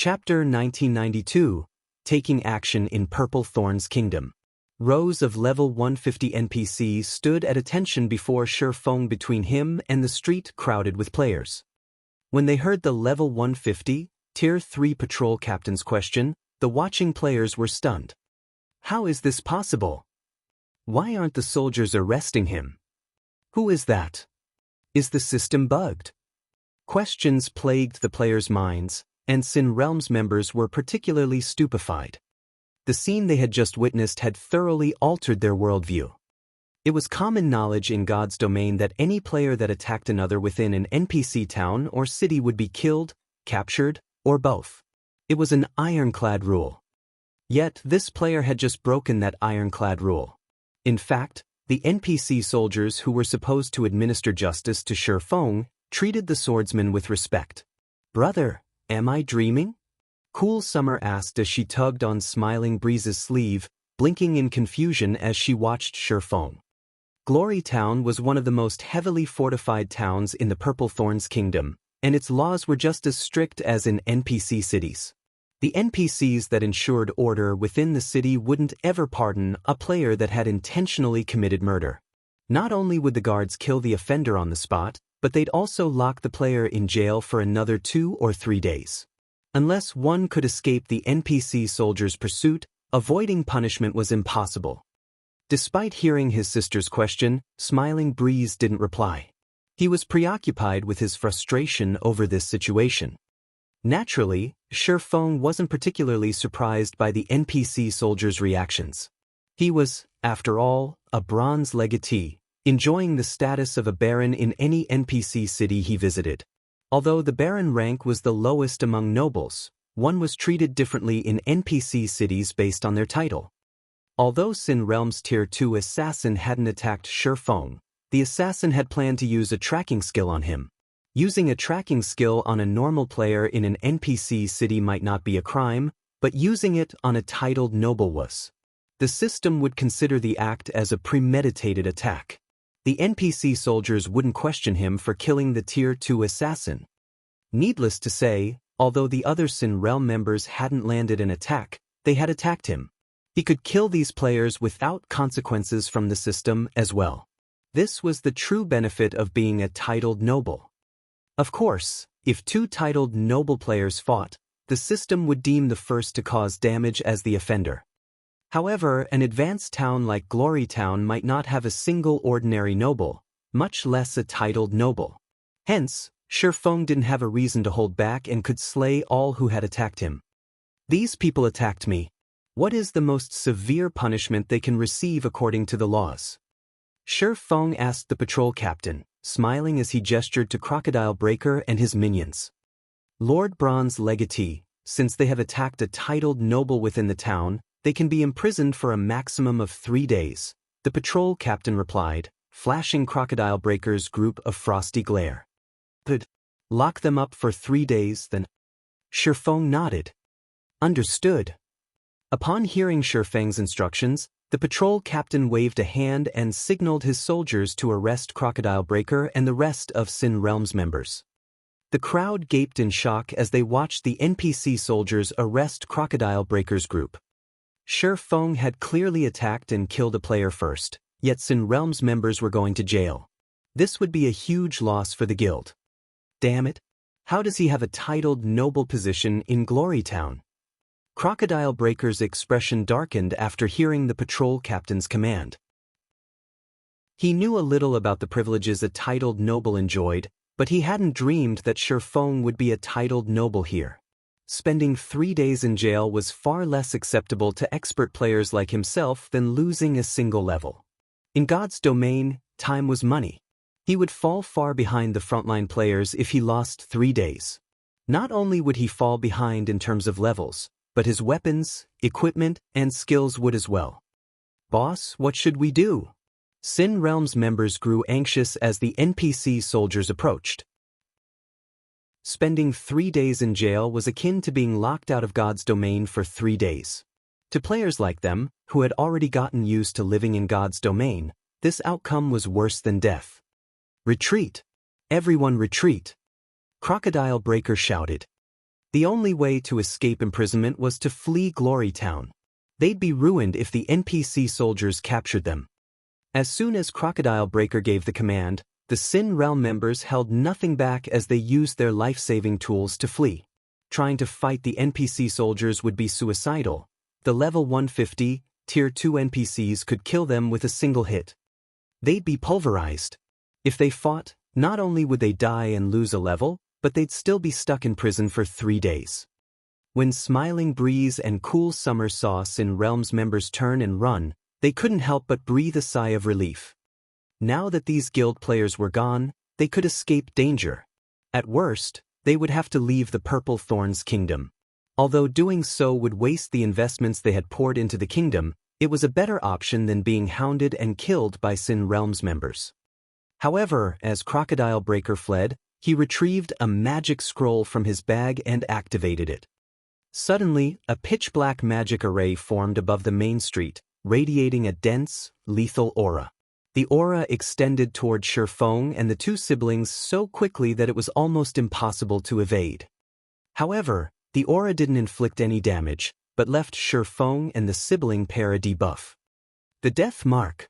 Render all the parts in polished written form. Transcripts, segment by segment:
Chapter 1992, Taking Action in Purple Thorns Kingdom. Rows of level 150 NPCs stood at attention before Feng between him and the street crowded with players. When they heard the level 150, Tier 3 patrol captain's question, the watching players were stunned. How is this possible? Why aren't the soldiers arresting him? Who is that? Is the system bugged? Questions plagued the players' minds, and Sin Realms members were particularly stupefied. The scene they had just witnessed had thoroughly altered their worldview. It was common knowledge in God's domain that any player that attacked another within an NPC town or city would be killed, captured, or both. It was an ironclad rule. Yet this player had just broken that ironclad rule. In fact, the NPC soldiers who were supposed to administer justice to Feng treated the swordsman with respect. "Brother, am I dreaming?" Cool Summer asked as she tugged on Smiling Breeze's sleeve, blinking in confusion as she watched Feng. Glory Town was one of the most heavily fortified towns in the Purple Thorns Kingdom, and its laws were just as strict as in NPC cities. The NPCs that ensured order within the city wouldn't ever pardon a player that had intentionally committed murder. Not only would the guards kill the offender on the spot, but they'd also lock the player in jail for another 2 or 3 days. Unless one could escape the NPC soldiers' pursuit, avoiding punishment was impossible. Despite hearing his sister's question, Smiling Breeze didn't reply. He was preoccupied with his frustration over this situation. Naturally, Feng wasn't particularly surprised by the NPC soldiers' reactions. He was, after all, a bronze legatee, enjoying the status of a baron in any NPC city he visited. Although the baron rank was the lowest among nobles, one was treated differently in NPC cities based on their title. Although Sin Realms Tier 2 assassin hadn't attacked Feng, the assassin had planned to use a tracking skill on him. Using a tracking skill on a normal player in an NPC city might not be a crime, but using it on a titled noble was. The system would consider the act as a premeditated attack. The NPC soldiers wouldn't question him for killing the Tier 2 assassin. Needless to say, although the other Sin Realm members hadn't landed an attack, they had attacked him. He could kill these players without consequences from the system as well. This was the true benefit of being a titled noble. Of course, if 2 titled noble players fought, the system would deem the first to cause damage as the offender. However, an advanced town like Glory Town might not have a single ordinary noble, much less a titled noble. Hence, Feng didn't have a reason to hold back and could slay all who had attacked him. "These people attacked me. What is the most severe punishment they can receive according to the laws?" Feng asked the patrol captain, smiling as he gestured to Crocodile Breaker and his minions. "Lord Bronze Legatee, since they have attacked a titled noble within the town, they can be imprisoned for a maximum of 3 days, the patrol captain replied, flashing Crocodile Breaker's group of frosty glare. "Good. Lock them up for 3 days, then?" Feng nodded. "Understood." Upon hearing Feng's instructions, the patrol captain waved a hand and signaled his soldiers to arrest Crocodile Breaker and the rest of Sin Realms members. The crowd gaped in shock as they watched the NPC soldiers arrest Crocodile Breaker's group. Feng had clearly attacked and killed a player first, yet Sin Realms members were going to jail. This would be a huge loss for the guild. Damn it! How does he have a titled noble position in Glory Town? Crocodile Breaker's expression darkened after hearing the patrol captain's command. He knew a little about the privileges a titled noble enjoyed, but he hadn't dreamed that Feng would be a titled noble here. Spending 3 days in jail was far less acceptable to expert players like himself than losing a single level. In God's domain, time was money. He would fall far behind the frontline players if he lost 3 days. Not only would he fall behind in terms of levels, but his weapons, equipment, and skills would as well. "Boss, what should we do?" Sin Realms members grew anxious as the NPC soldiers approached. Spending 3 days in jail was akin to being locked out of God's domain for 3 days. To players like them, who had already gotten used to living in God's domain, this outcome was worse than death. "Retreat! Everyone retreat!" Crocodile Breaker shouted. The only way to escape imprisonment was to flee Glory Town. They'd be ruined if the NPC soldiers captured them. As soon as Crocodile Breaker gave the command, the Sin Realm members held nothing back as they used their life-saving tools to flee. Trying to fight the NPC soldiers would be suicidal. The level 150, Tier 2 NPCs could kill them with a single hit. They'd be pulverized. If they fought, not only would they die and lose a level, but they'd still be stuck in prison for 3 days. When Smiling Breeze and Cool Summer saw Sin Realms members turn and run, they couldn't help but breathe a sigh of relief. Now that these guild players were gone, they could escape danger. At worst, they would have to leave the Purple Thorns Kingdom. Although doing so would waste the investments they had poured into the kingdom, it was a better option than being hounded and killed by Sin Realms members. However, as Crocodile Breaker fled, he retrieved a magic scroll from his bag and activated it. Suddenly, a pitch-black magic array formed above the main street, radiating a dense, lethal aura. The aura extended toward Shurfeng and the two siblings so quickly that it was almost impossible to evade. However, the aura didn't inflict any damage, but left Shurfeng and the sibling pair a debuff. The Death Mark.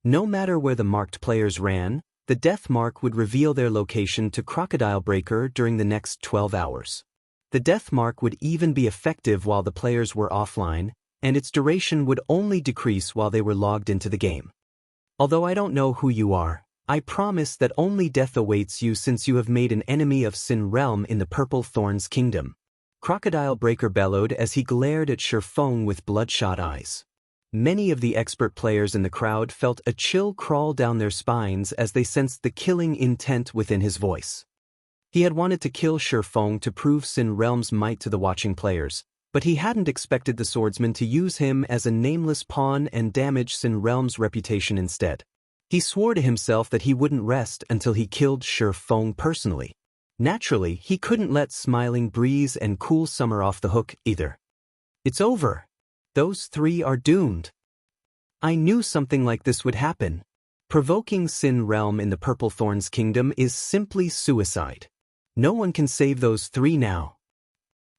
No matter where the marked players ran, the Death Mark would reveal their location to Crocodile Breaker during the next 12 hours. The Death Mark would even be effective while the players were offline, and its duration would only decrease while they were logged into the game. Although I don't know who you are, I promise that only death awaits you since you have made an enemy of Sin Realm in the Purple Thorns Kingdom. Crocodile Breaker bellowed as he glared at Shurfeng with bloodshot eyes. Many of the expert players in the crowd felt a chill crawl down their spines as they sensed the killing intent within his voice. He had wanted to kill Shurfeng to prove Sin Realm's might to the watching players, but he hadn't expected the swordsman to use him as a nameless pawn and damage Sin Realm's reputation instead. He swore to himself that he wouldn't rest until he killed Shurfeng personally. Naturally, he couldn't let Smiling Breeze and Cool Summer off the hook either. It's over. Those three are doomed. I knew something like this would happen. Provoking Sin Realm in the Purple Thorns Kingdom is simply suicide. No one can save those three now.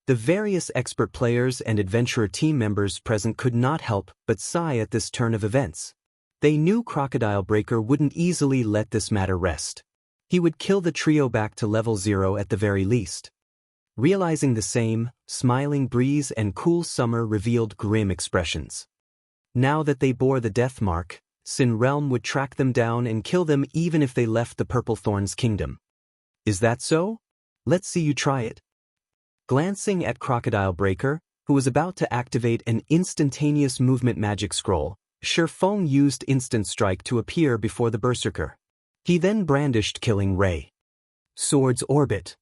The various expert players and adventurer team members present could not help but sigh at this turn of events. They knew Crocodile Breaker wouldn't easily let this matter rest. He would kill the trio back to level 0 at the very least. Realizing the same, Smiling Breeze and Cool Summer revealed grim expressions. Now that they bore the Death Mark, Sin Realm would track them down and kill them even if they left the Purple Thorns Kingdom. Is that so? Let's see you try it. Glancing at Crocodile Breaker, who was about to activate an instantaneous movement magic scroll, Shurfeng used Instant Strike to appear before the Berserker. He then brandished Killing Ray. Sword's Orbit.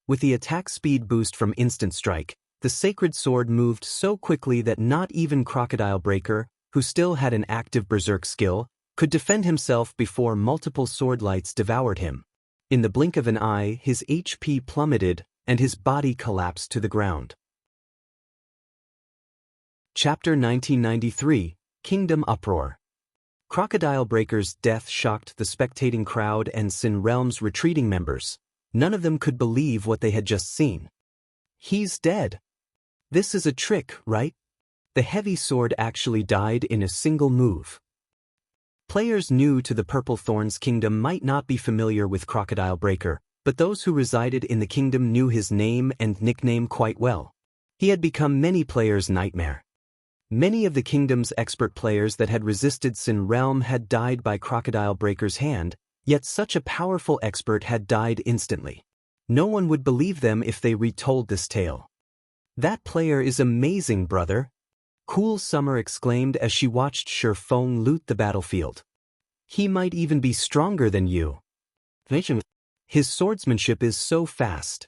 With the attack speed boost from Instant Strike, the Sacred Sword moved so quickly that not even Crocodile Breaker, who still had an active Berserk skill, could defend himself before multiple sword lights devoured him. In the blink of an eye, his HP plummeted, and his body collapsed to the ground. Chapter 1993, Kingdom Uproar. Crocodile Breaker's death shocked the spectating crowd and Sin Realm's retreating members. None of them could believe what they had just seen. He's dead. This is a trick, right? The heavy sword actually died in a single move. Players new to the Purple Thorns Kingdom might not be familiar with Crocodile Breaker, but those who resided in the kingdom knew his name and nickname quite well. He had become many players' nightmare. Many of the kingdom's expert players that had resisted Sin Realm had died by Crocodile Breaker's hand, yet such a powerful expert had died instantly. No one would believe them if they retold this tale. That player is amazing, brother. Cool Summer exclaimed as she watched Shurfeng loot the battlefield. He might even be stronger than you. His swordsmanship is so fast.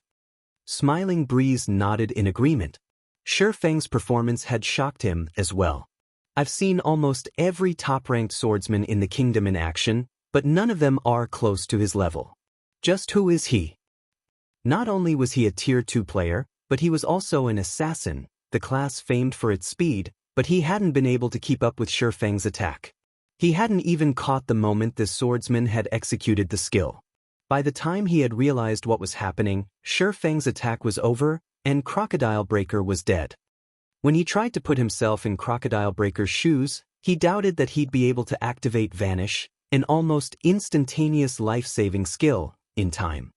Smiling Breeze nodded in agreement. Shurfeng's performance had shocked him as well. I've seen almost every top-ranked swordsman in the kingdom in action, but none of them are close to his level. Just who is he? Not only was he a Tier 2 player, but he was also an assassin, the class famed for its speed, but he hadn't been able to keep up with Shurfeng's attack. He hadn't even caught the moment the swordsman had executed the skill. By the time he had realized what was happening, Shurfeng's attack was over, and Crocodile Breaker was dead. When he tried to put himself in Crocodile Breaker's shoes, he doubted that he'd be able to activate Vanish, an almost instantaneous life-saving skill, in time.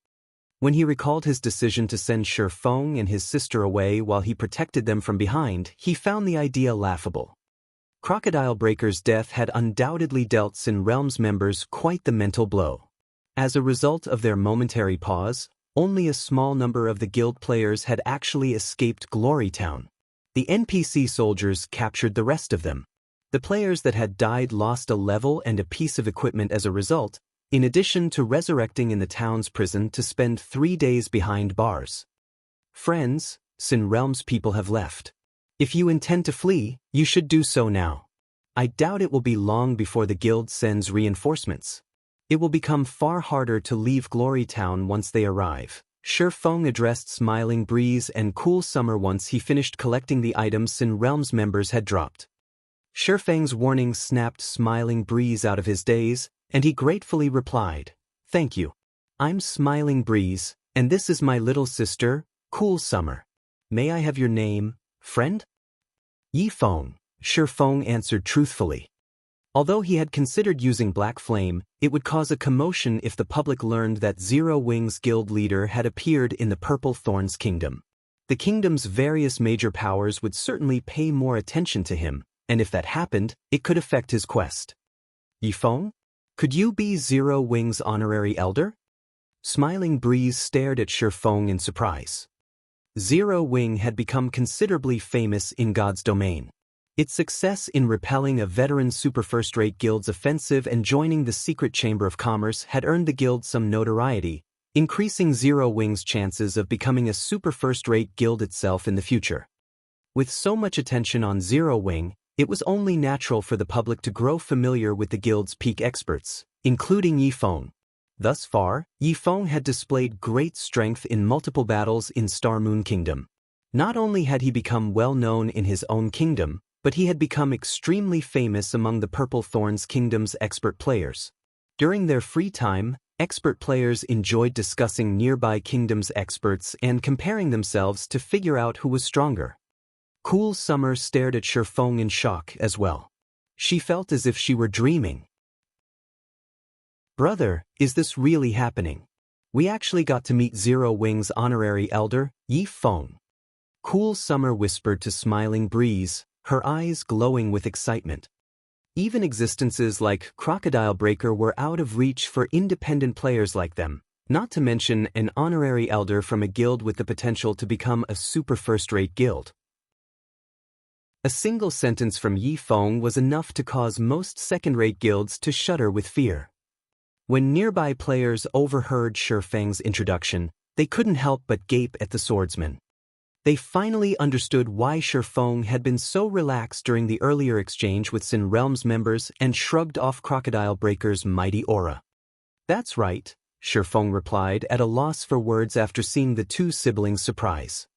When he recalled his decision to send Shi Feng and his sister away while he protected them from behind, he found the idea laughable. Crocodile Breaker's death had undoubtedly dealt Sin Realm's members quite the mental blow. As a result of their momentary pause, only a small number of the guild players had actually escaped Glory Town. The NPC soldiers captured the rest of them. The players that had died lost a level and a piece of equipment as a result, in addition to resurrecting in the town's prison to spend 3 days behind bars. Friends, Sin Realm's people have left. If you intend to flee, you should do so now. I doubt it will be long before the guild sends reinforcements. It will become far harder to leave Glory Town once they arrive. Shi Feng addressed Smiling Breeze and Cool Summer once he finished collecting the items Sin Realm's members had dropped. Shi Feng's warning snapped Smiling Breeze out of his daze, and he gratefully replied, "Thank you. I'm Smiling Breeze, and this is my little sister, Cool Summer. May I have your name, friend?" "Yi Feng," Shi Feng answered truthfully. Although he had considered using Black Flame, it would cause a commotion if the public learned that Zero Wings guild leader had appeared in the Purple Thorns kingdom. The kingdom's various major powers would certainly pay more attention to him, and if that happened, it could affect his quest. "Yi Feng? Could you be Zero Wings' honorary elder?" Smiling Breeze stared at Shi Feng in surprise. Zero Wing had become considerably famous in God's domain. Its success in repelling a veteran super first-rate guild's offensive and joining the secret chamber of commerce had earned the guild some notoriety, increasing Zero Wing's chances of becoming a super first-rate guild itself in the future. With so much attention on Zero Wing, it was only natural for the public to grow familiar with the guild's peak experts, including Yi Feng. Thus far, Yi Feng had displayed great strength in multiple battles in Star Moon Kingdom. Not only had he become well known in his own kingdom, but he had become extremely famous among the Purple Thorns Kingdom's expert players. During their free time, expert players enjoyed discussing nearby kingdoms' experts and comparing themselves to figure out who was stronger. Cool Summer stared at Shi Feng in shock as well. She felt as if she were dreaming. "Brother, is this really happening? We actually got to meet Zero Wing's honorary elder, Yi Feng." Cool Summer whispered to Smiling Breeze, her eyes glowing with excitement. Even existences like Crocodile Breaker were out of reach for independent players like them, not to mention an honorary elder from a guild with the potential to become a super first-rate guild. A single sentence from Yi Feng was enough to cause most second-rate guilds to shudder with fear. When nearby players overheard Shi Feng's introduction, they couldn't help but gape at the swordsman. They finally understood why Shi Feng had been so relaxed during the earlier exchange with Sin Realm's members and shrugged off Crocodile Breaker's mighty aura. "That's right," Shi Feng replied, at a loss for words after seeing the two siblings' surprise.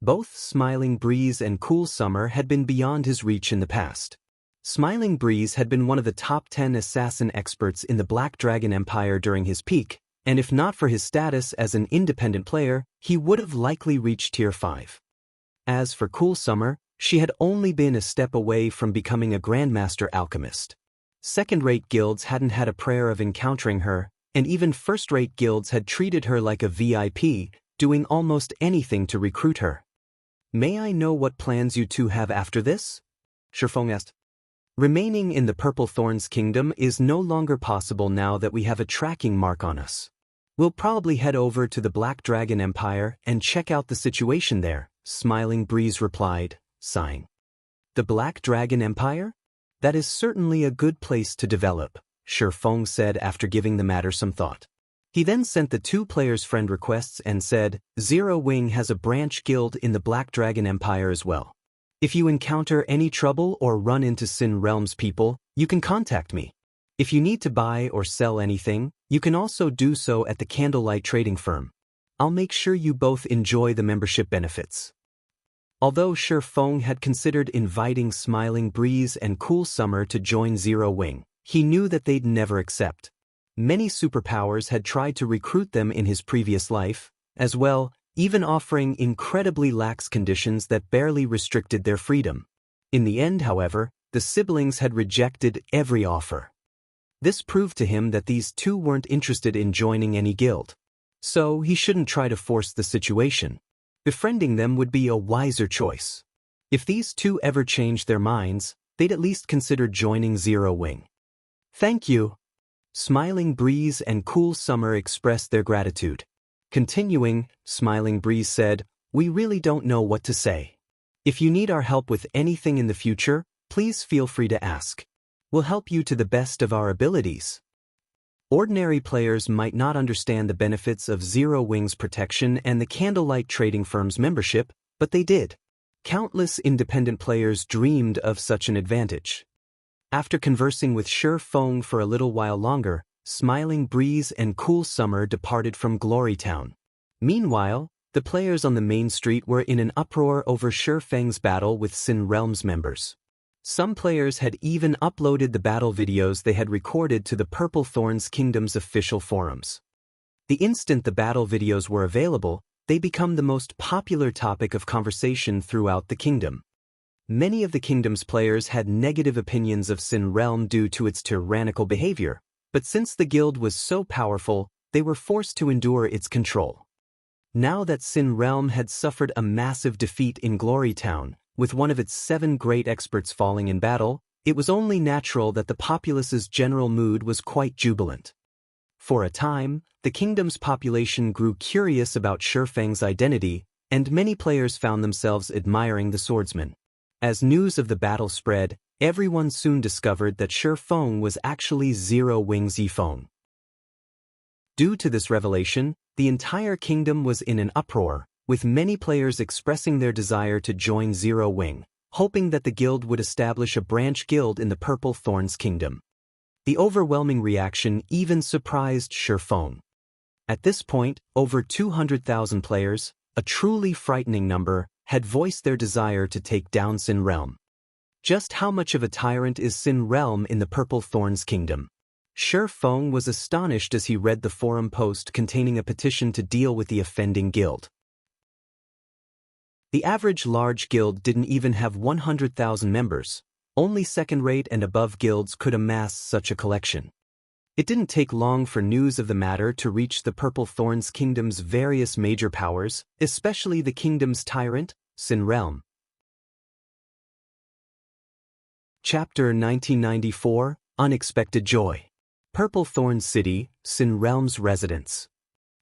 Both Smiling Breeze and Cool Summer had been beyond his reach in the past. Smiling Breeze had been one of the top 10 assassin experts in the Black Dragon Empire during his peak, and if not for his status as an independent player, he would have likely reached Tier 5. As for Cool Summer, she had only been a step away from becoming a Grandmaster Alchemist. Second-rate guilds hadn't had a prayer of encountering her, and even first-rate guilds had treated her like a VIP, doing almost anything to recruit her. "May I know what plans you two have after this?" Shi Feng asked. "Remaining in the Purple Thorns Kingdom is no longer possible now that we have a tracking mark on us. We'll probably head over to the Black Dragon Empire and check out the situation there," Smiling Breeze replied, sighing. "The Black Dragon Empire? That is certainly a good place to develop," Shi Feng said after giving the matter some thought. He then sent the two players friend requests and said, "Zero Wing has a branch guild in the Black Dragon Empire as well. If you encounter any trouble or run into Sin Realm's people, you can contact me. If you need to buy or sell anything, you can also do so at the Candlelight Trading Firm. I'll make sure you both enjoy the membership benefits." Although Shi Feng had considered inviting Smiling Breeze and Cool Summer to join Zero Wing, he knew that they'd never accept. Many superpowers had tried to recruit them in his previous life. As well, even offering incredibly lax conditions that barely restricted their freedom. In the end, however, the siblings had rejected every offer. This proved to him that these two weren't interested in joining any guild. So he shouldn't try to force the situation. Befriending them would be a wiser choice. If these two ever changed their minds, they'd at least consider joining Zero Wing. Thank you. Smiling Breeze and Cool Summer expressed their gratitude. Continuing, Smiling Breeze said, "We really don't know what to say. If you need our help with anything in the future, please feel free to ask. We'll help you to the best of our abilities." Ordinary players might not understand the benefits of Zero Wing's protection and the Candlelight Trading Firm's membership, but they did. Countless independent players dreamed of such an advantage. After conversing with Sure Feng for a little while longer, Smiling Breeze and Cool Summer departed from Glorytown. Meanwhile, the players on the main street were in an uproar over Sure Feng's battle with Sin Realms members. Some players had even uploaded the battle videos they had recorded to the Purple Thorns Kingdom's official forums. The instant the battle videos were available, they became the most popular topic of conversation throughout the kingdom. Many of the kingdom's players had negative opinions of Sin Realm due to its tyrannical behavior, but since the guild was so powerful, they were forced to endure its control. Now that Sin Realm had suffered a massive defeat in Glorytown, with one of its 7 great experts falling in battle, it was only natural that the populace's general mood was quite jubilant. For a time, the kingdom's population grew curious about Sure Feng's identity, and many players found themselves admiring the swordsman. As news of the battle spread, everyone soon discovered that Sure Feng was actually Zero Wing Zifeng. Due to this revelation, the entire kingdom was in an uproar, with many players expressing their desire to join Zero Wing, hoping that the guild would establish a branch guild in the Purple Thorns Kingdom. The overwhelming reaction even surprised Sure Feng. At this point, over 200,000 players, a truly frightening number, had voiced their desire to take down Sin Realm. Just how much of a tyrant is Sin Realm in the Purple Thorns Kingdom? Sure Feng was astonished as he read the forum post containing a petition to deal with the offending guild. The average large guild didn't even have 100,000 members. Only second-rate and above guilds could amass such a collection. It didn't take long for news of the matter to reach the Purple Thorns Kingdom's various major powers, especially the kingdom's tyrant, Sin Realm. Chapter 1994, Unexpected Joy. Purple Thorns City, Sin Realm's residence.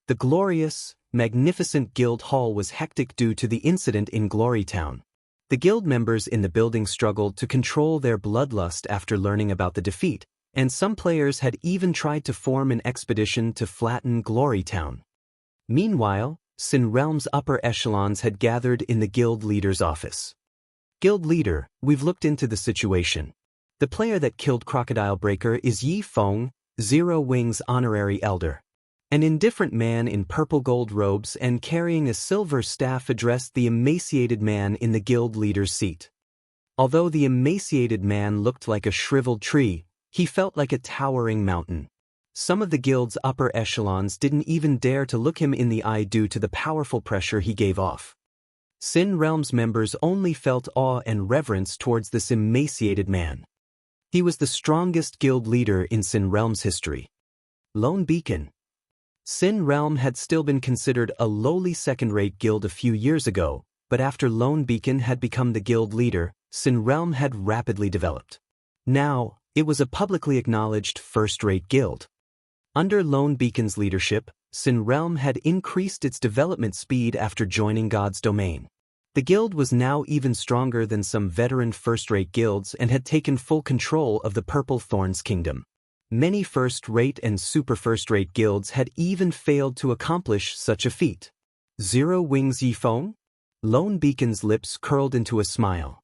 The glorious, magnificent guild hall was hectic due to the incident in Glorytown. The guild members in the building struggled to control their bloodlust after learning about the defeat, and some players had even tried to form an expedition to flatten Glorytown. Meanwhile, Sin Realm's upper echelons had gathered in the guild leader's office. "Guild leader, we've looked into the situation. The player that killed Crocodile Breaker is Yi Feng, Zero Wing's honorary elder." An indifferent man in purple gold robes and carrying a silver staff addressed the emaciated man in the guild leader's seat. Although the emaciated man looked like a shriveled tree, he felt like a towering mountain. Some of the guild's upper echelons didn't even dare to look him in the eye due to the powerful pressure he gave off. Sin Realm's members only felt awe and reverence towards this emaciated man. He was the strongest guild leader in Sin Realm's history. Lone Beacon. Sin Realm had still been considered a lowly second-rate guild a few years ago, but after Lone Beacon had become the guild leader, Sin Realm had rapidly developed. Now, it was a publicly acknowledged first-rate guild. Under Lone Beacon's leadership, Sin Realm had increased its development speed after joining God's domain. The guild was now even stronger than some veteran first-rate guilds and had taken full control of the Purple Thorns Kingdom. Many first-rate and super first-rate guilds had even failed to accomplish such a feat. Zero Wing Zifeng? Lone Beacon's lips curled into a smile.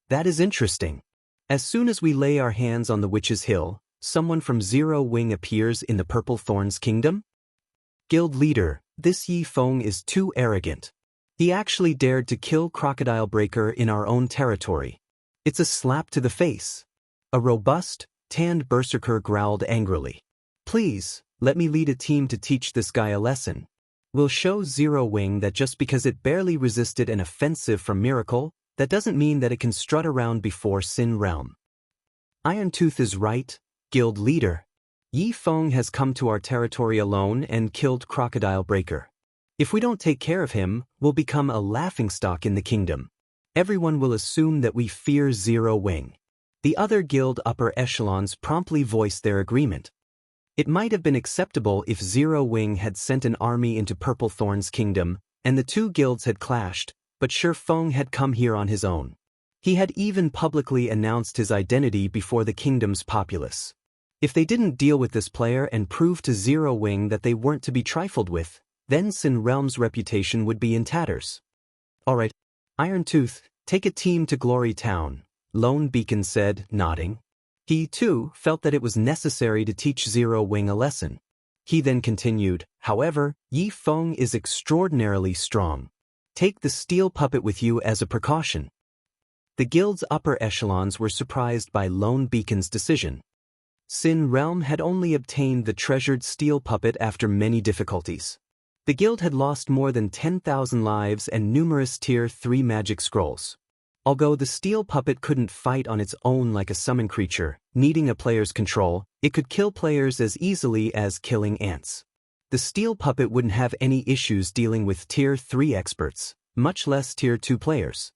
That is interesting. As soon as we lay our hands on the Witch's Hill, someone from Zero Wing appears in the Purple Thorns Kingdom? Guild leader, this Yi Feng is too arrogant. He actually dared to kill Crocodile Breaker in our own territory. It's a slap to the face. A robust, tanned berserker growled angrily. Please, let me lead a team to teach this guy a lesson. We'll show Zero Wing that just because it barely resisted an offensive from Miracle, that doesn't mean that it can strut around before Sin Realm. Irontooth is right, guild leader. Yi Feng has come to our territory alone and killed Crocodile Breaker. If we don't take care of him, we'll become a laughingstock in the kingdom. Everyone will assume that we fear Zero Wing. The other guild upper echelons promptly voiced their agreement. It might have been acceptable if Zero Wing had sent an army into Purple Thorns Kingdom, and the two guilds had clashed, but Shi Feng had come here on his own. He had even publicly announced his identity before the kingdom's populace. If they didn't deal with this player and prove to Zero Wing that they weren't to be trifled with, then Sin Realm's reputation would be in tatters. Alright, Irontooth, take a team to Glory Town, Lone Beacon said, nodding. He, too, felt that it was necessary to teach Zero Wing a lesson. He then continued, however, Yi Feng is extraordinarily strong. Take the steel puppet with you as a precaution. The guild's upper echelons were surprised by Lone Beacon's decision. Sin Realm had only obtained the treasured steel puppet after many difficulties. The guild had lost more than 10,000 lives and numerous Tier 3 magic scrolls. Although the steel puppet couldn't fight on its own like a summon creature, needing a player's control, it could kill players as easily as killing ants. The steel puppet wouldn't have any issues dealing with Tier 3 experts, much less Tier 2 players.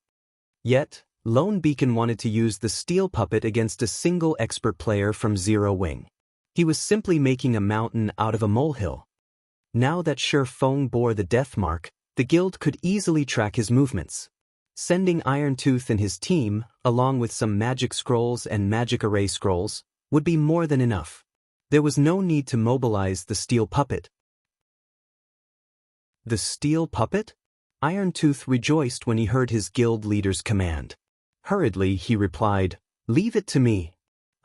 Yet, Lone Beacon wanted to use the steel puppet against a single expert player from Zero Wing. He was simply making a mountain out of a molehill. Now that Shi Feng bore the death mark, the guild could easily track his movements. Sending Irontooth and his team, along with some magic scrolls and magic array scrolls, would be more than enough. There was no need to mobilize the steel puppet. The steel puppet? Irontooth rejoiced when he heard his guild leader's command. Hurriedly, he replied, "Leave it to me.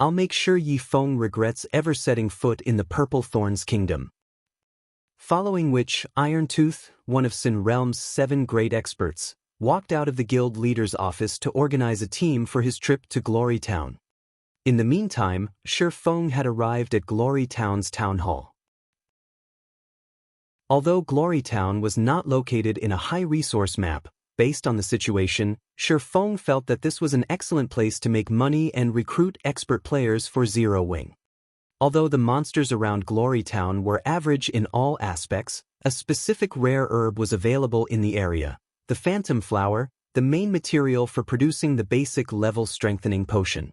I'll make sure Yi Feng regrets ever setting foot in the Purple Thorns Kingdom." Following which, Irontooth, one of Sin Realm's 7 great experts, walked out of the guild leader's office to organize a team for his trip to Glory Town. In the meantime, Shi Feng had arrived at Glory Town's town hall. Although Glory Town was not located in a high-resource map, based on the situation, Shi Feng felt that this was an excellent place to make money and recruit expert players for Zero Wing. Although the monsters around Glory Town were average in all aspects, a specific rare herb was available in the area. The Phantom Flower, the main material for producing the basic level strengthening potion.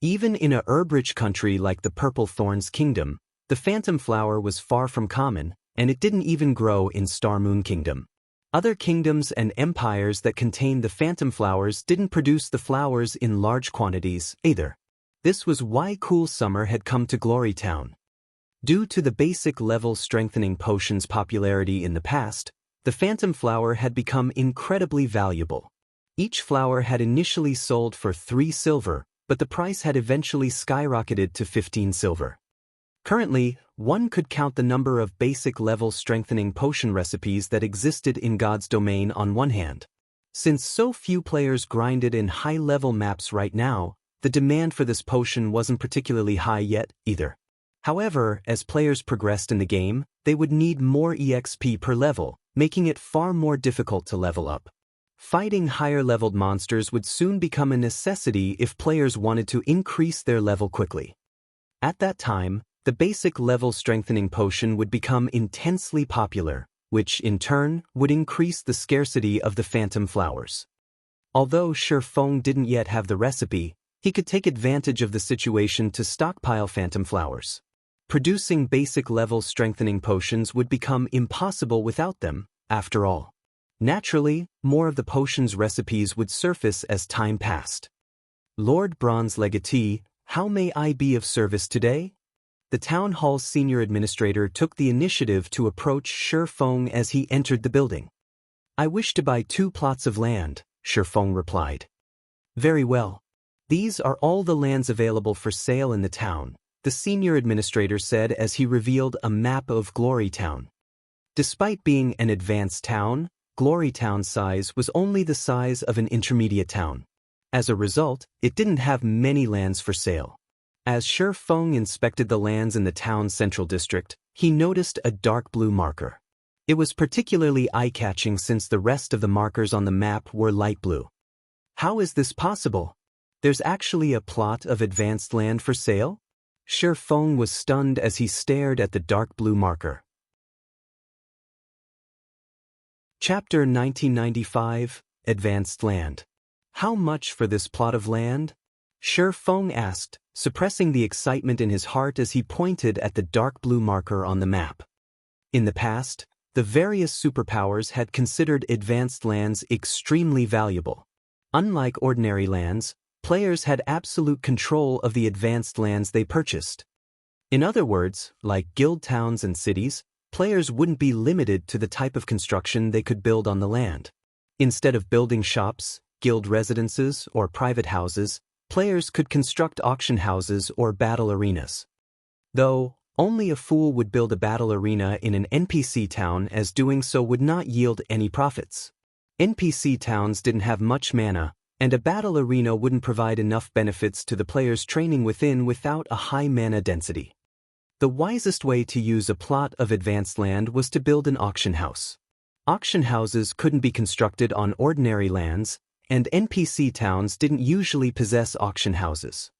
Even in a herb-rich country like the Purple Thorns Kingdom, the Phantom Flower was far from common, and it didn't even grow in Star Moon Kingdom. Other kingdoms and empires that contained the Phantom Flowers didn't produce the flowers in large quantities, either. This was why Cool Summer had come to Glory Town. Due to the basic level strengthening potion's popularity in the past, the Phantom Flower had become incredibly valuable. Each flower had initially sold for 3 silver, but the price had eventually skyrocketed to 15 silver. Currently, one could count the number of basic level strengthening potion recipes that existed in God's domain on one hand. Since so few players grinded in high-level maps right now, the demand for this potion wasn't particularly high yet, either. However, as players progressed in the game, they would need more EXP per level, making it far more difficult to level up. Fighting higher-leveled monsters would soon become a necessity if players wanted to increase their level quickly. At that time, the basic level strengthening potion would become intensely popular, which, in turn, would increase the scarcity of the Phantom Flowers. Although Shi Feng didn't yet have the recipe, he could take advantage of the situation to stockpile Phantom Flowers. Producing basic level strengthening potions would become impossible without them, after all. Naturally, more of the potion's recipes would surface as time passed. Lord Bronze Legatee, how may I be of service today? The town hall's senior administrator took the initiative to approach Shi Feng as he entered the building. I wish to buy 2 plots of land, Shi Feng replied. Very well. These are all the lands available for sale in the town, the senior administrator said as he revealed a map of Glory Town. Despite being an advanced town, Glory Town's size was only the size of an intermediate town. As a result, it didn't have many lands for sale. As Shi Feng inspected the lands in the town's central district, he noticed a dark blue marker. It was particularly eye-catching since the rest of the markers on the map were light blue. How is this possible? There's actually a plot of advanced land for sale? Sher Feng was stunned as he stared at the dark blue marker. Chapter 1995, Advanced Land. How much for this plot of land? Sher Feng asked, suppressing the excitement in his heart as he pointed at the dark blue marker on the map. In the past, the various superpowers had considered advanced lands extremely valuable. Unlike ordinary lands, players had absolute control of the advanced lands they purchased. In other words, like guild towns and cities, players wouldn't be limited to the type of construction they could build on the land. Instead of building shops, guild residences, or private houses, players could construct auction houses or battle arenas. Though, only a fool would build a battle arena in an NPC town, as doing so would not yield any profits. NPC towns didn't have much mana, and a battle arena wouldn't provide enough benefits to the players training within without a high mana density. The wisest way to use a plot of advanced land was to build an auction house. Auction houses couldn't be constructed on ordinary lands, and NPC towns didn't usually possess auction houses.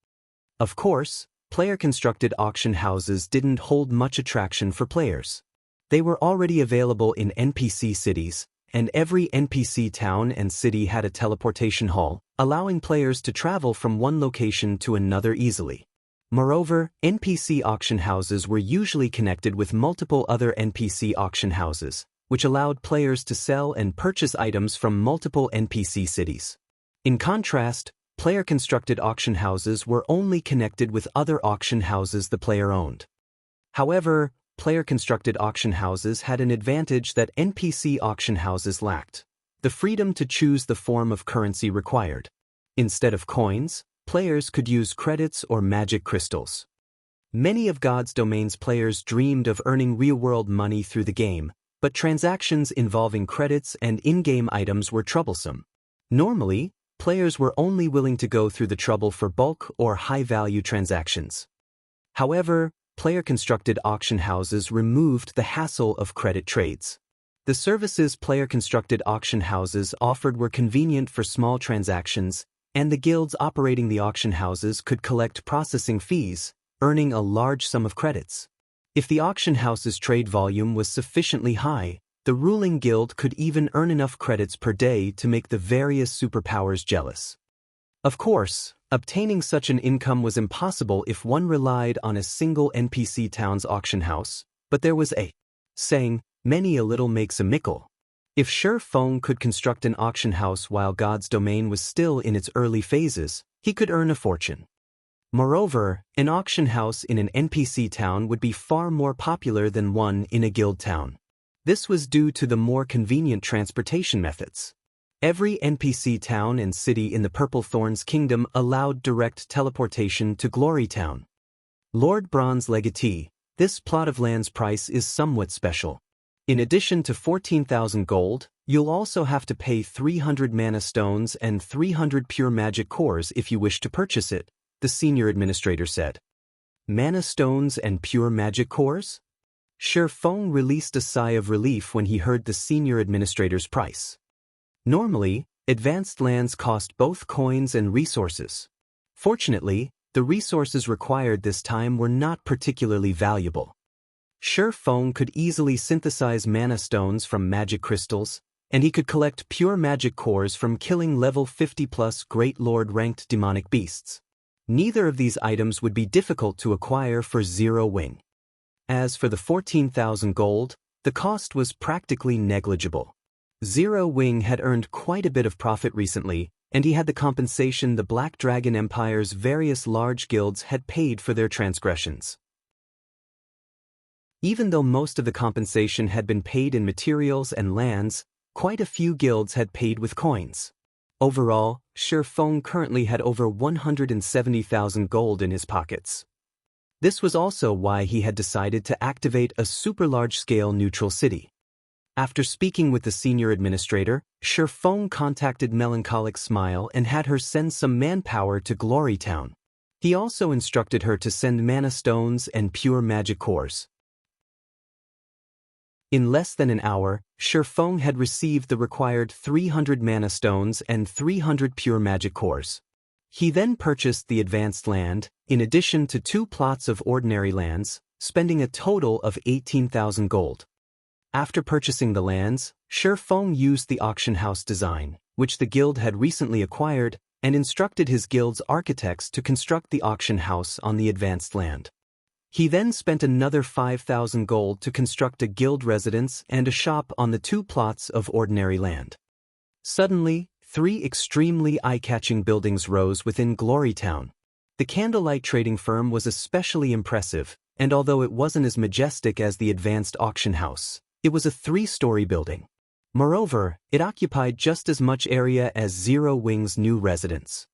Of course, player-constructed auction houses didn't hold much attraction for players. They were already available in NPC cities, and every NPC town and city had a teleportation hall, allowing players to travel from one location to another easily. Moreover, NPC auction houses were usually connected with multiple other NPC auction houses, which allowed players to sell and purchase items from multiple NPC cities. In contrast, player-constructed auction houses were only connected with other auction houses the player owned. However, player-constructed auction houses had an advantage that NPC auction houses lacked: the freedom to choose the form of currency required. Instead of coins, players could use credits or magic crystals. Many of God's Domain's players dreamed of earning real-world money through the game, but transactions involving credits and in-game items were troublesome. Normally, players were only willing to go through the trouble for bulk or high-value transactions. However, player-constructed auction houses removed the hassle of credit trades. The services player-constructed auction houses offered were convenient for small transactions, and the guilds operating the auction houses could collect processing fees, earning a large sum of credits. If the auction house's trade volume was sufficiently high, the ruling guild could even earn enough credits per day to make the various superpowers jealous. Of course, obtaining such an income was impossible if one relied on a single NPC town's auction house, but there was a saying, "Many a little makes a mickle." If Sher Feng could construct an auction house while God's Domain was still in its early phases, he could earn a fortune. Moreover, an auction house in an NPC town would be far more popular than one in a guild town. This was due to the more convenient transportation methods. Every NPC town and city in the Purple Thorns Kingdom allowed direct teleportation to Glory Town. Lord Bronze Legatee, this plot of land's price is somewhat special. In addition to 14,000 gold, you'll also have to pay 300 mana stones and 300 pure magic cores if you wish to purchase it, the senior administrator said. Mana stones and pure magic cores? Sher Feng released a sigh of relief when he heard the senior administrator's price. Normally, advanced lands cost both coins and resources. Fortunately, the resources required this time were not particularly valuable. Sher Feng could easily synthesize mana stones from magic crystals, and he could collect pure magic cores from killing level 50+ Great Lord ranked demonic beasts. Neither of these items would be difficult to acquire for 0 wing. As for the 14,000 gold, the cost was practically negligible. 0 wing had earned quite a bit of profit recently, and he had the compensation the Black Dragon Empire's various large guilds had paid for their transgressions. Even though most of the compensation had been paid in materials and lands, quite a few guilds had paid with coins. Overall, Sher Feng currently had over 170,000 gold in his pockets. This was also why he had decided to activate a super large-scale neutral city. After speaking with the senior administrator, Sher Feng contacted Melancholic Smile and had her send some manpower to Glory Town. He also instructed her to send mana stones and pure magic cores. In less than an hour, Feng had received the required 300 mana stones and 300 pure magic cores. He then purchased the advanced land, in addition to 2 plots of ordinary lands, spending a total of 18,000 gold. After purchasing the lands, Feng used the auction house design, which the guild had recently acquired, and instructed his guild's architects to construct the auction house on the advanced land. He then spent another 5,000 gold to construct a guild residence and a shop on the 2 plots of ordinary land. Suddenly, 3 extremely eye-catching buildings rose within Glorytown. The candlelight trading firm was especially impressive, and although it wasn't as majestic as the advanced auction house, it was a 3-story building. Moreover, it occupied just as much area as Zero Wing's new residence.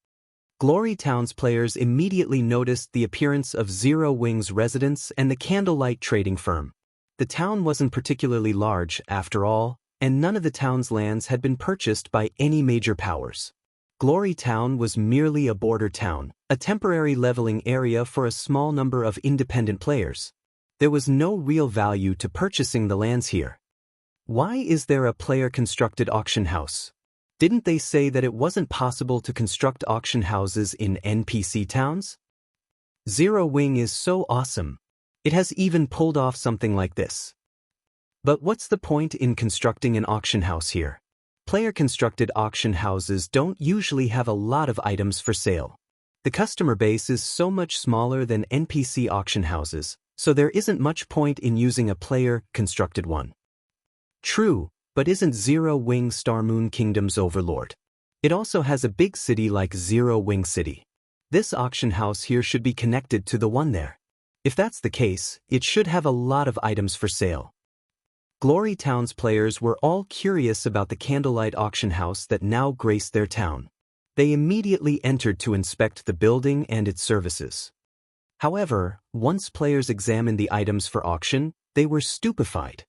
Glorytown's players immediately noticed the appearance of Zero Wing's residence and the candlelight trading firm. The town wasn't particularly large, after all, and none of the town's lands had been purchased by any major powers. Glorytown was merely a border town, a temporary leveling area for a small number of independent players. There was no real value to purchasing the lands here. Why is there a player-constructed auction house? Didn't they say that it wasn't possible to construct auction houses in NPC towns? Zero Wing is so awesome. It has even pulled off something like this. But what's the point in constructing an auction house here? Player-constructed auction houses don't usually have a lot of items for sale. The customer base is so much smaller than NPC auction houses, so there isn't much point in using a player-constructed one. True, but isn't Zero Wing Star Moon Kingdom's overlord? It also has a big city like Zero Wing City. This auction house here should be connected to the one there. If that's the case, it should have a lot of items for sale. Glorytown's players were all curious about the candlelight auction house that now graced their town. They immediately entered to inspect the building and its services. However, once players examined the items for auction, they were stupefied.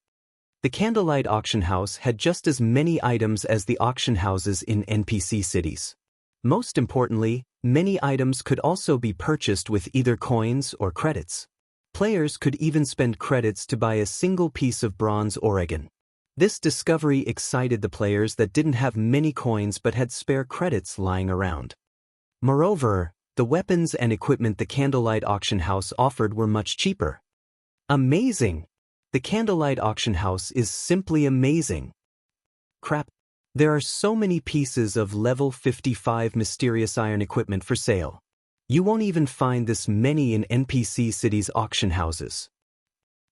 The candlelight auction house had just as many items as the auction houses in NPC cities. Most importantly, many items could also be purchased with either coins or credits. Players could even spend credits to buy a single piece of bronze Oregon. This discovery excited the players that didn't have many coins but had spare credits lying around. Moreover, the weapons and equipment the candlelight auction house offered were much cheaper. Amazing! The candlelight auction house is simply amazing. Crap. There are so many pieces of level 55 mysterious iron equipment for sale. You won't even find this many in NPC cities' auction houses.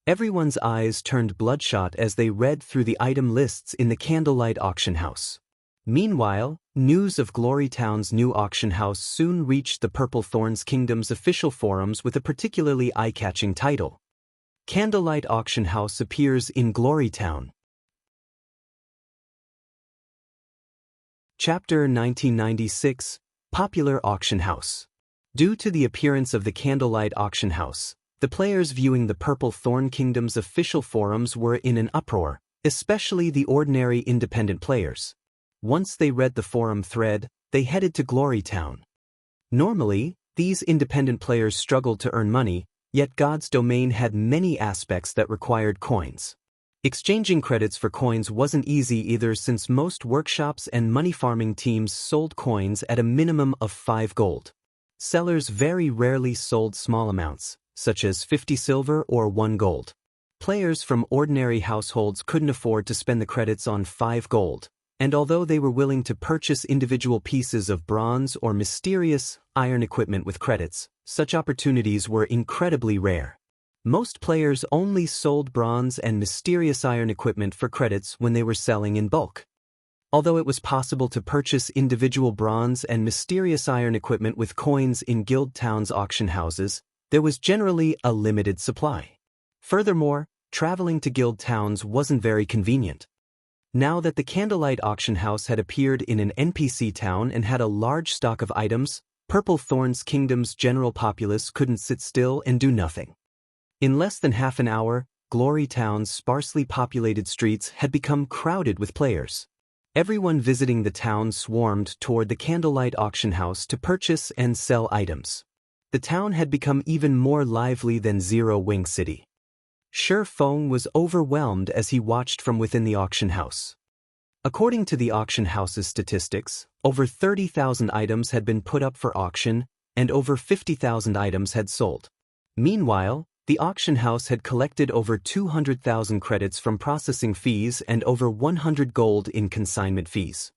Everyone's eyes turned bloodshot as they read through the item lists in the candlelight auction house. Meanwhile, news of Glorytown's new auction house soon reached the Purple Thorns Kingdom's official forums with a particularly eye-catching title. Candlelight Auction House appears in Glorytown. Chapter 1996, Popular Auction House. Due to the appearance of the Candlelight Auction House, the players viewing the Purple Thorn Kingdom's official forums were in an uproar, especially the ordinary independent players. Once they read the forum thread, they headed to Glorytown. Normally, these independent players struggled to earn money, yet God's domain had many aspects that required coins. Exchanging credits for coins wasn't easy either, since most workshops and money farming teams sold coins at a minimum of 5 gold. Sellers very rarely sold small amounts, such as 50 silver or 1 gold. Players from ordinary households couldn't afford to spend the credits on 5 gold, and although they were willing to purchase individual pieces of bronze or mysterious iron equipment with credits, such opportunities were incredibly rare. Most players only sold bronze and mysterious iron equipment for credits when they were selling in bulk. Although it was possible to purchase individual bronze and mysterious iron equipment with coins in Guild Town's auction houses, there was generally a limited supply. Furthermore, traveling to Guild Towns wasn't very convenient. Now that the Candlelight Auction House had appeared in an NPC town and had a large stock of items, Purple Thorns Kingdom's general populace couldn't sit still and do nothing. In less than half an hour, Glorytown's sparsely populated streets had become crowded with players. Everyone visiting the town swarmed toward the Candlelight Auction House to purchase and sell items. The town had become even more lively than Zero Wing City. Shi Feng was overwhelmed as he watched from within the auction house. According to the auction house's statistics, over 30,000 items had been put up for auction, and over 50,000 items had sold. Meanwhile, the auction house had collected over 200,000 credits from processing fees and over 100 gold in consignment fees.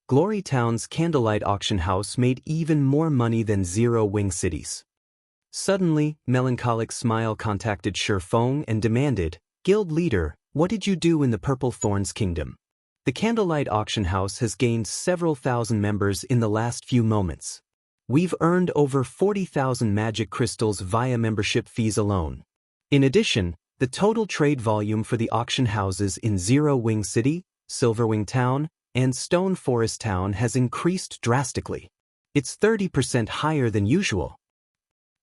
Glory Town's candlelight auction house made even more money than Zero Wing City's. Suddenly, Melancholic Smile contacted Shi Feng and demanded, "Guild leader, what did you do in the Purple Thorns Kingdom? The candlelight auction house has gained several thousand members in the last few moments. We've earned over 40,000 magic crystals via membership fees alone. In addition, the total trade volume for the auction houses in Zero Wing City, Silverwing Town, and Stone Forest Town has increased drastically. It's 30% higher than usual."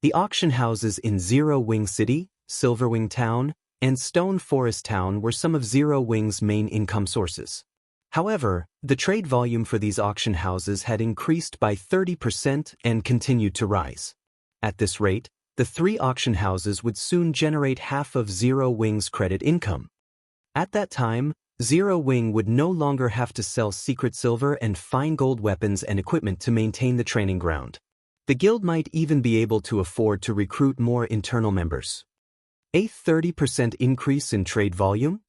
The auction houses in Zero Wing City, Silverwing Town, and Stone Forest Town were some of Zero Wing's main income sources. However, the trade volume for these auction houses had increased by 30% and continued to rise. At this rate, the three auction houses would soon generate half of Zero Wing's credit income. At that time, Zero Wing would no longer have to sell secret silver and fine gold weapons and equipment to maintain the training ground. The guild might even be able to afford to recruit more internal members. A 30% increase in trade volume?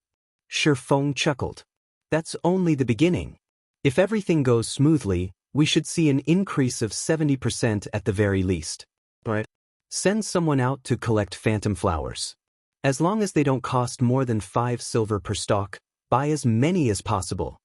Shi Feng chuckled. That's only the beginning. If everything goes smoothly, we should see an increase of 70% at the very least. Right? Send someone out to collect phantom flowers. As long as they don't cost more than 5 silver per stalk, buy as many as possible.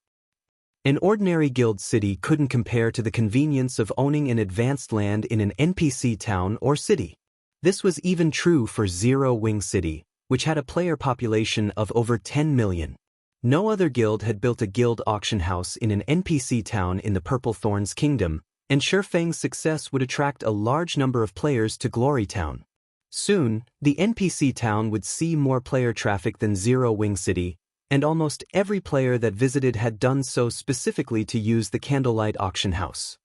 An ordinary guild city couldn't compare to the convenience of owning an advanced land in an NPC town or city. This was even true for Zero Wing City, which had a player population of over 10 million. No other guild had built a guild auction house in an NPC town in the Purple Thorns Kingdom, and Shi Feng's success would attract a large number of players to Glory Town. Soon, the NPC town would see more player traffic than Zero Wing City, and almost every player that visited had done so specifically to use the candlelight auction house.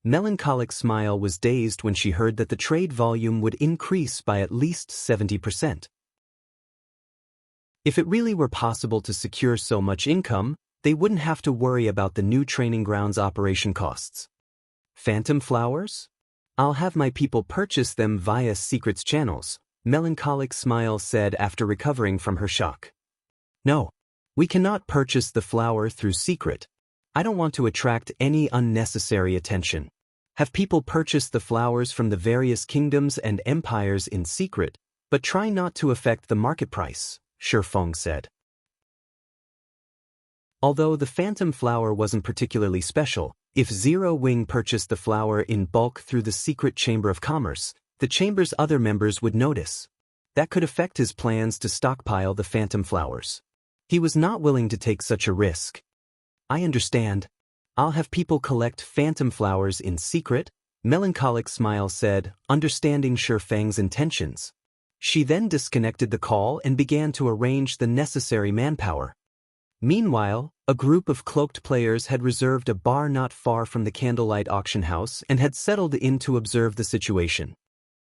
Melancholic Smile was dazed when she heard that the trade volume would increase by at least 70%. If it really were possible to secure so much income, they wouldn't have to worry about the new training grounds operation costs. Phantom flowers? I'll have my people purchase them via secrets channels, Melancholic Smile said after recovering from her shock. No, we cannot purchase the flower through secret. I don't want to attract any unnecessary attention. Have people purchase the flowers from the various kingdoms and empires in secret, but try not to affect the market price, Shi Feng said. Although the phantom flower wasn't particularly special, if Zero Wing purchased the flower in bulk through the secret Chamber of Commerce, the chamber's other members would notice. That could affect his plans to stockpile the phantom flowers. He was not willing to take such a risk. I understand. I'll have people collect phantom flowers in secret, Melancholic Smile said, understanding Shi Feng's intentions. She then disconnected the call and began to arrange the necessary manpower. Meanwhile, a group of cloaked players had reserved a bar not far from the candlelight auction house and had settled in to observe the situation.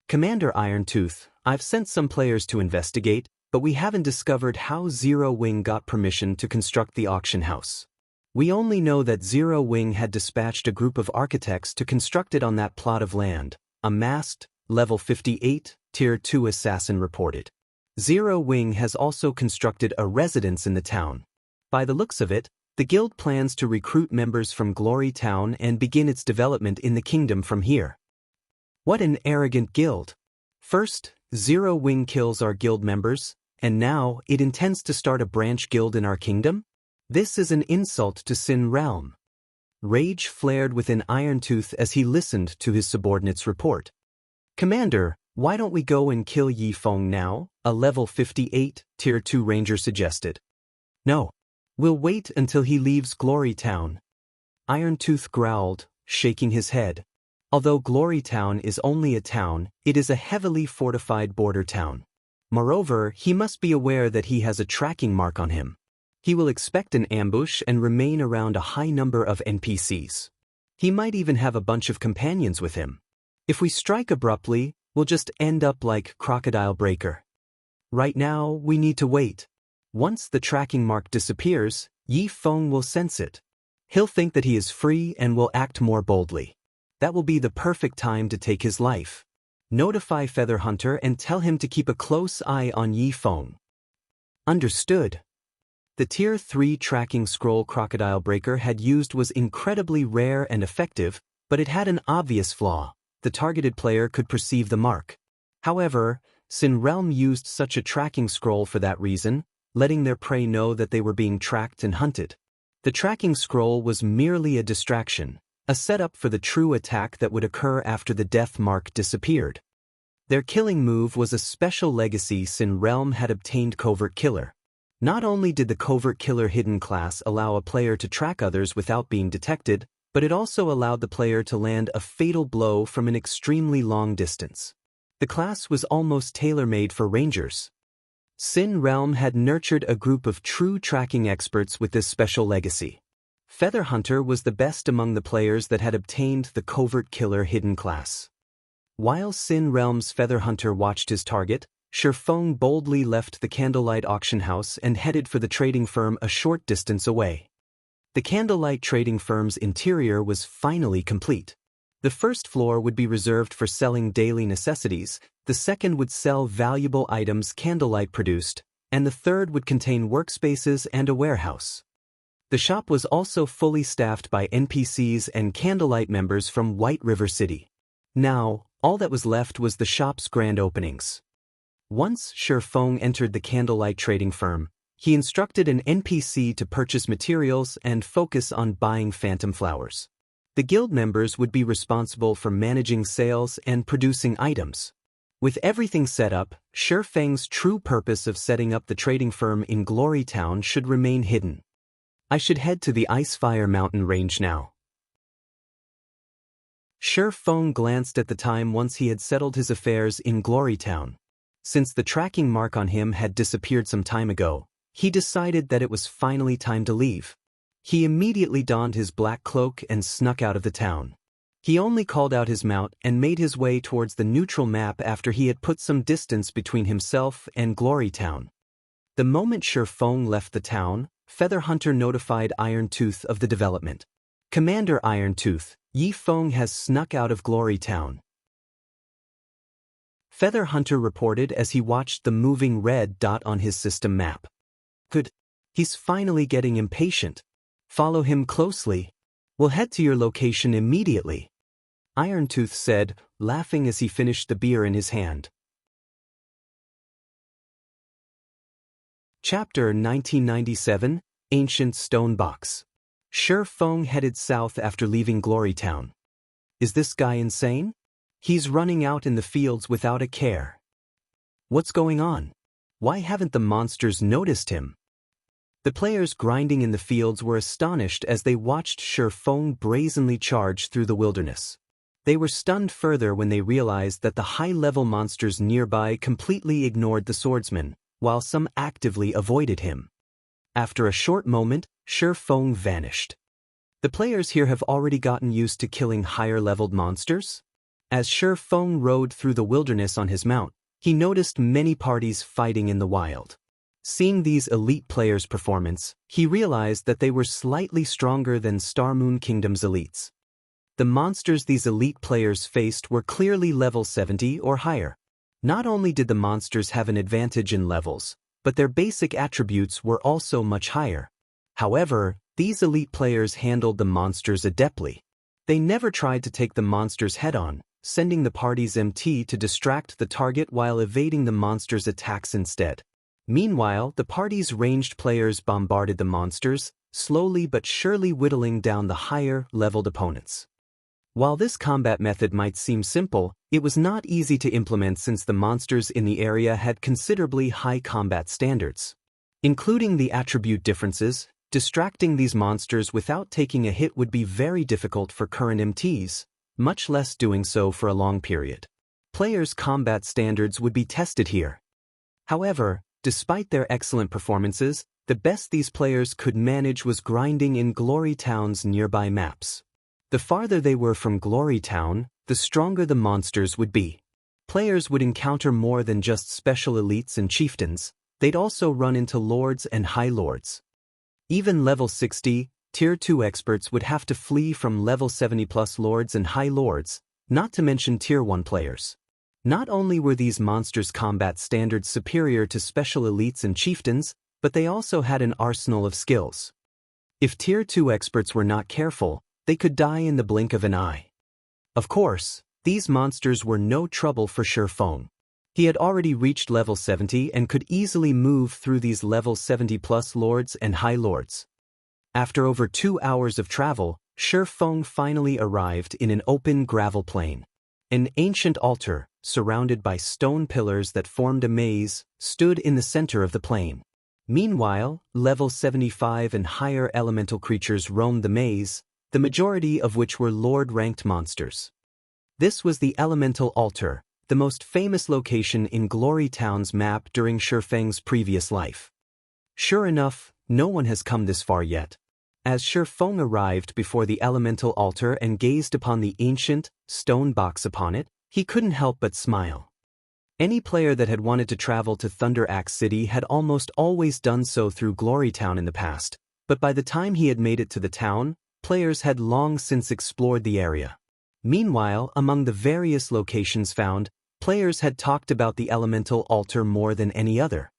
Commander Irontooth, I've sent some players to investigate, but we haven't discovered how Zero Wing got permission to construct the auction house. We only know that Zero Wing had dispatched a group of architects to construct it on that plot of land, a masked, level 58, Tier 2 assassin reported. Zero Wing has also constructed a residence in the town. By the looks of it, the guild plans to recruit members from Glory Town and begin its development in the kingdom from here. What an arrogant guild! First, Zero Wing kills our guild members, and now it intends to start a branch guild in our kingdom? This is an insult to Sin Realm. Rage flared within Irontooth as he listened to his subordinate's report. Commander, why don't we go and kill Yi Feng now? A level 58, Tier 2 ranger suggested. No. We'll wait until he leaves Glory Town. Irontooth growled, shaking his head. Although Glory Town is only a town, it is a heavily fortified border town. Moreover, he must be aware that he has a tracking mark on him. He will expect an ambush and remain around a high number of NPCs. He might even have a bunch of companions with him. If we strike abruptly, we'll just end up like Crocodile Breaker. Right now, we need to wait. Once the tracking mark disappears, Yi Feng will sense it. He'll think that he is free and will act more boldly. That will be the perfect time to take his life. Notify Feather Hunter and tell him to keep a close eye on Yi Feng. Understood. The Tier 3 tracking scroll Crocodile Breaker had used was incredibly rare and effective, but it had an obvious flaw. The targeted player could perceive the mark. However, Sin Realm used such a tracking scroll for that reason, letting their prey know that they were being tracked and hunted. The tracking scroll was merely a distraction, a setup for the true attack that would occur after the death mark disappeared. Their killing move was a special legacy Sin Realm had obtained Covert Killer. Not only did the Covert Killer hidden class allow a player to track others without being detected, but it also allowed the player to land a fatal blow from an extremely long distance. The class was almost tailor-made for rangers. Sin Realm had nurtured a group of true tracking experts with this special legacy. Feather Hunter was the best among the players that had obtained the Covert Killer hidden class. While Sin Realm's Feather Hunter watched his target, Shifeng boldly left the Candlelight auction house and headed for the trading firm a short distance away. The Candlelight trading firm's interior was finally complete. The first floor would be reserved for selling daily necessities, the second would sell valuable items Candlelight produced, and the third would contain workspaces and a warehouse. The shop was also fully staffed by NPCs and Candlelight members from White River City. Now, all that was left was the shop's grand openings. Once Shifeng entered the Candlelight trading firm, he instructed an NPC to purchase materials and focus on buying phantom flowers. The guild members would be responsible for managing sales and producing items. With everything set up, Shifeng's true purpose of setting up the trading firm in Glory Town should remain hidden. I should head to the Icefire Mountain range now. Shifeng glanced at the time once he had settled his affairs in Glory Town. Since the tracking mark on him had disappeared some time ago, he decided that it was finally time to leave. He immediately donned his black cloak and snuck out of the town. He only called out his mount and made his way towards the neutral map after he had put some distance between himself and Glory Town. The moment Shifeng left the town, Feather Hunter notified Irontooth of the development. Commander Irontooth, Yi Feng has snuck out of Glory Town. Feather Hunter reported as he watched the moving red dot on his system map. Good. He's finally getting impatient. Follow him closely. We'll head to your location immediately. Irontooth said, laughing as he finished the beer in his hand. Chapter 1997, Ancient Stone Box. Shifeng headed south after leaving Glory Town. Is this guy insane? He's running out in the fields without a care. What's going on? Why haven't the monsters noticed him? The players grinding in the fields were astonished as they watched Shifeng brazenly charge through the wilderness. They were stunned further when they realized that the high-level monsters nearby completely ignored the swordsman, while some actively avoided him. After a short moment, Shifeng vanished. The players here have already gotten used to killing higher-leveled monsters. As Shifeng rode through the wilderness on his mount, he noticed many parties fighting in the wild. Seeing these elite players' performance, he realized that they were slightly stronger than Star Moon Kingdom's elites. The monsters these elite players faced were clearly level 70 or higher. Not only did the monsters have an advantage in levels, but their basic attributes were also much higher. However, these elite players handled the monsters adeptly. They never tried to take the monsters head-on, sending the party's MT to distract the target while evading the monsters' attacks instead. Meanwhile, the party's ranged players bombarded the monsters, slowly but surely whittling down the higher-leveled opponents. While this combat method might seem simple, it was not easy to implement since the monsters in the area had considerably high combat standards. Including the attribute differences, distracting these monsters without taking a hit would be very difficult for current MTs, much less doing so for a long period. Players' combat standards would be tested here. However, despite their excellent performances, the best these players could manage was grinding in Glory Town's nearby maps. The farther they were from Glory Town, the stronger the monsters would be. players would encounter more than just special elites and chieftains, they'd also run into lords and high lords. Even level 60, tier 2 experts would have to flee from level 70 plus lords and high lords, not to mention tier 1 players. Not only were these monsters' combat standards superior to special elites and chieftains, but they also had an arsenal of skills. If tier 2 experts were not careful, they could die in the blink of an eye. Of course, these monsters were no trouble for Feng. He had already reached level 70 and could easily move through these level 70 plus lords and high lords. After over 2 hours of travel, Feng finally arrived in an open gravel plain. An ancient altar, surrounded by stone pillars that formed a maze, stood in the center of the plain. Meanwhile, level 75 and higher elemental creatures roamed the maze, the majority of which were lord-ranked monsters. This was the elemental altar, the most famous location in Glory Town's map during Feng's previous life. Sure enough, no one has come this far yet. As Feng arrived before the elemental altar and gazed upon the ancient, stone box upon it, he couldn't help but smile. Any player that had wanted to travel to Thunder Axe City had almost always done so through Glory Town in the past, but by the time he had made it to the town, players had long since explored the area. Meanwhile, among the various locations found, players had talked about the elemental altar more than any other.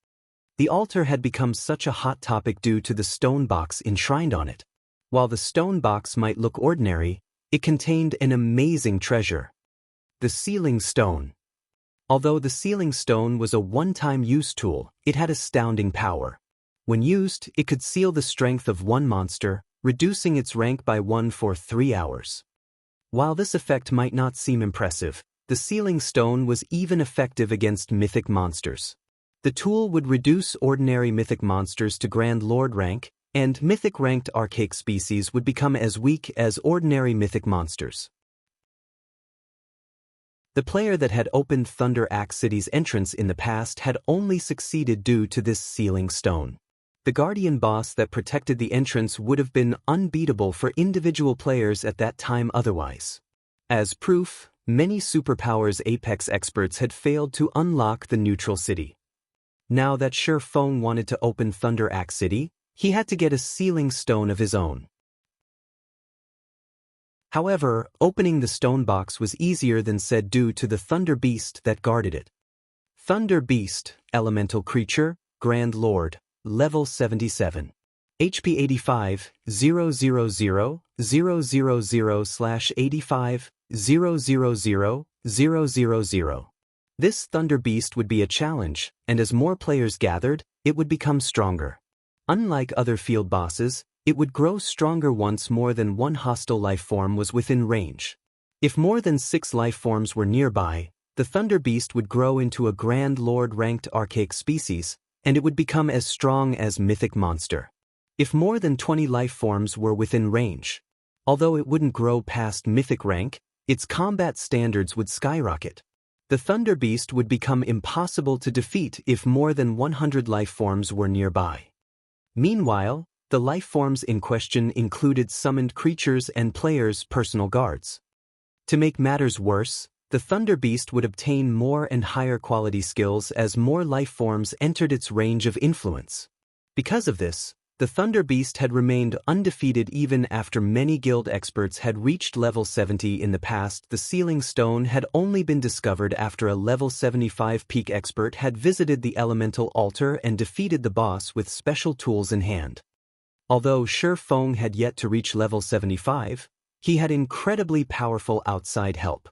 The altar had become such a hot topic due to the stone box enshrined on it. While the stone box might look ordinary, it contained an amazing treasure. The sealing stone. Although the sealing stone was a one-time use tool, it had astounding power. When used, it could seal the strength of one monster, reducing its rank by 1 for 3 hours. While this effect might not seem impressive, the sealing stone was even effective against mythic monsters. The tool would reduce ordinary mythic monsters to Grand Lord rank, and mythic-ranked archaic species would become as weak as ordinary mythic monsters. The player that had opened Thunder Axe City's entrance in the past had only succeeded due to this sealing stone. The guardian boss that protected the entrance would have been unbeatable for individual players at that time otherwise. As proof, many superpowers Apex experts had failed to unlock the neutral city. Now that Feng wanted to open Thunder Axe City, he had to get a sealing stone of his own. However, opening the stone box was easier than said due to the Thunder Beast that guarded it. Thunder Beast, elemental creature, Grand Lord, level 77. HP 85, 000/85, 000/000. This Thunder Beast would be a challenge, and as more players gathered, it would become stronger. Unlike other field bosses, it would grow stronger once more than one hostile life form was within range. If more than 6 life forms were nearby, the Thunder Beast would grow into a Grand Lord-ranked archaic species, and it would become as strong as mythic monster. If more than 20 life forms were within range, although it wouldn't grow past mythic rank, its combat standards would skyrocket. The Thunder Beast would become impossible to defeat if more than 100 life forms were nearby. Meanwhile, the life forms in question included summoned creatures and players' personal guards. To make matters worse, the Thunder Beast would obtain more and higher quality skills as more life forms entered its range of influence. Because of this, the Thunder Beast had remained undefeated even after many guild experts had reached level 70 in the past. The sealing stone had only been discovered after a level 75 peak expert had visited the elemental altar and defeated the boss with special tools in hand. Although Feng had yet to reach level 75, he had incredibly powerful outside help.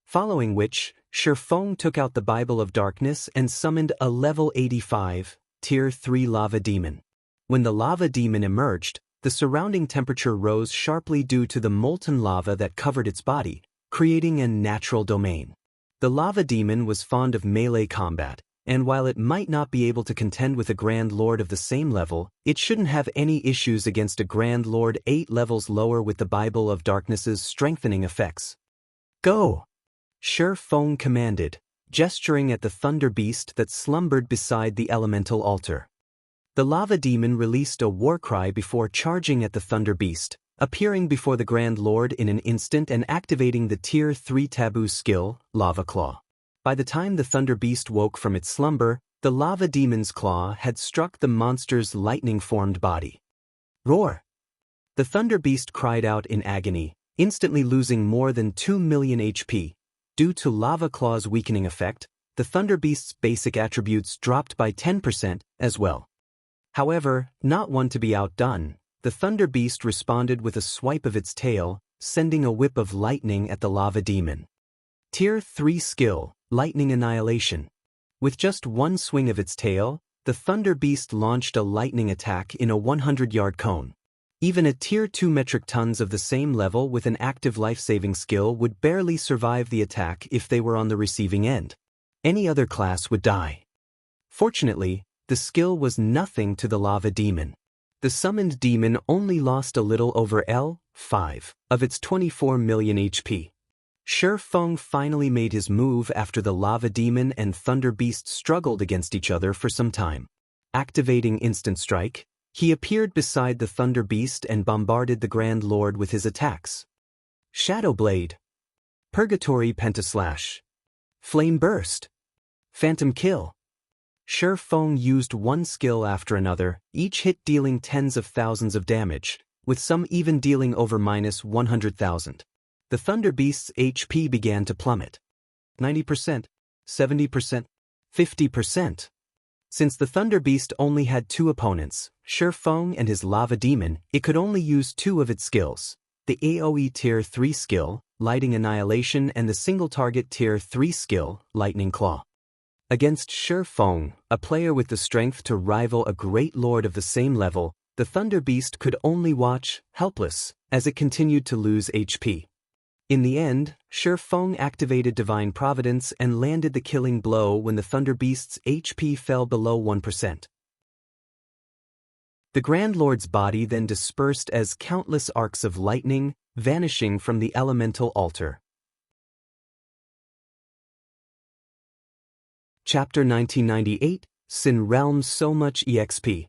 Following which, Feng took out the Bible of Darkness and summoned a level 85, tier 3 lava demon. When the lava demon emerged, the surrounding temperature rose sharply due to the molten lava that covered its body, creating a natural domain. The lava demon was fond of melee combat, and while it might not be able to contend with a Grand Lord of the same level, it shouldn't have any issues against a Grand Lord 8 levels lower with the Bible of Darkness's strengthening effects. Go! Feng commanded, gesturing at the Thunder Beast that slumbered beside the elemental altar. The lava demon released a war cry before charging at the Thunder Beast, appearing before the Grand Lord in an instant and activating the tier 3 taboo skill, Lava Claw. By the time the Thunder Beast woke from its slumber, the lava demon's claw had struck the monster's lightning-formed body. Roar! The Thunder Beast cried out in agony, instantly losing more than 2 million HP. Due to Lava Claw's weakening effect, the Thunder Beast's basic attributes dropped by 10% as well. However, not one to be outdone, the Thunder Beast responded with a swipe of its tail, sending a whip of lightning at the lava demon. Tier 3 skill, Lightning Annihilation. With just one swing of its tail, the Thunder Beast launched a lightning attack in a 100-yard cone. Even a Tier 2 metric tons of the same level with an active life-saving skill would barely survive the attack if they were on the receiving end. Any other class would die. Fortunately, the skill was nothing to the lava demon. The summoned demon only lost a little over L5 of its 24 million HP. Shi Feng finally made his move after the lava demon and Thunder Beast struggled against each other for some time. Activating Instant Strike, he appeared beside the Thunder Beast and bombarded the Grand Lord with his attacks. Shadow Blade, Purgatory Pentaslash, Flame Burst, Phantom Kill. Shi Feng used one skill after another, each hit dealing tens of thousands of damage, with some even dealing over minus 100,000. The Thunder Beast's HP began to plummet. 90%, 70%, 50%. Since the Thunder Beast only had two opponents, Shi Feng and his Lava Demon, it could only use two of its skills, the AoE Tier 3 skill, Lightning Annihilation, and the single-target Tier 3 skill, Lightning Claw. Against Shi Feng, a player with the strength to rival a great lord of the same level, the Thunder Beast could only watch, helpless, as it continued to lose HP. In the end, Shi Feng activated Divine Providence and landed the killing blow when the Thunder Beast's HP fell below 1%. The Grand Lord's body then dispersed as countless arcs of lightning, vanishing from the elemental altar. Chapter 1998, Sin Realm So Much EXP.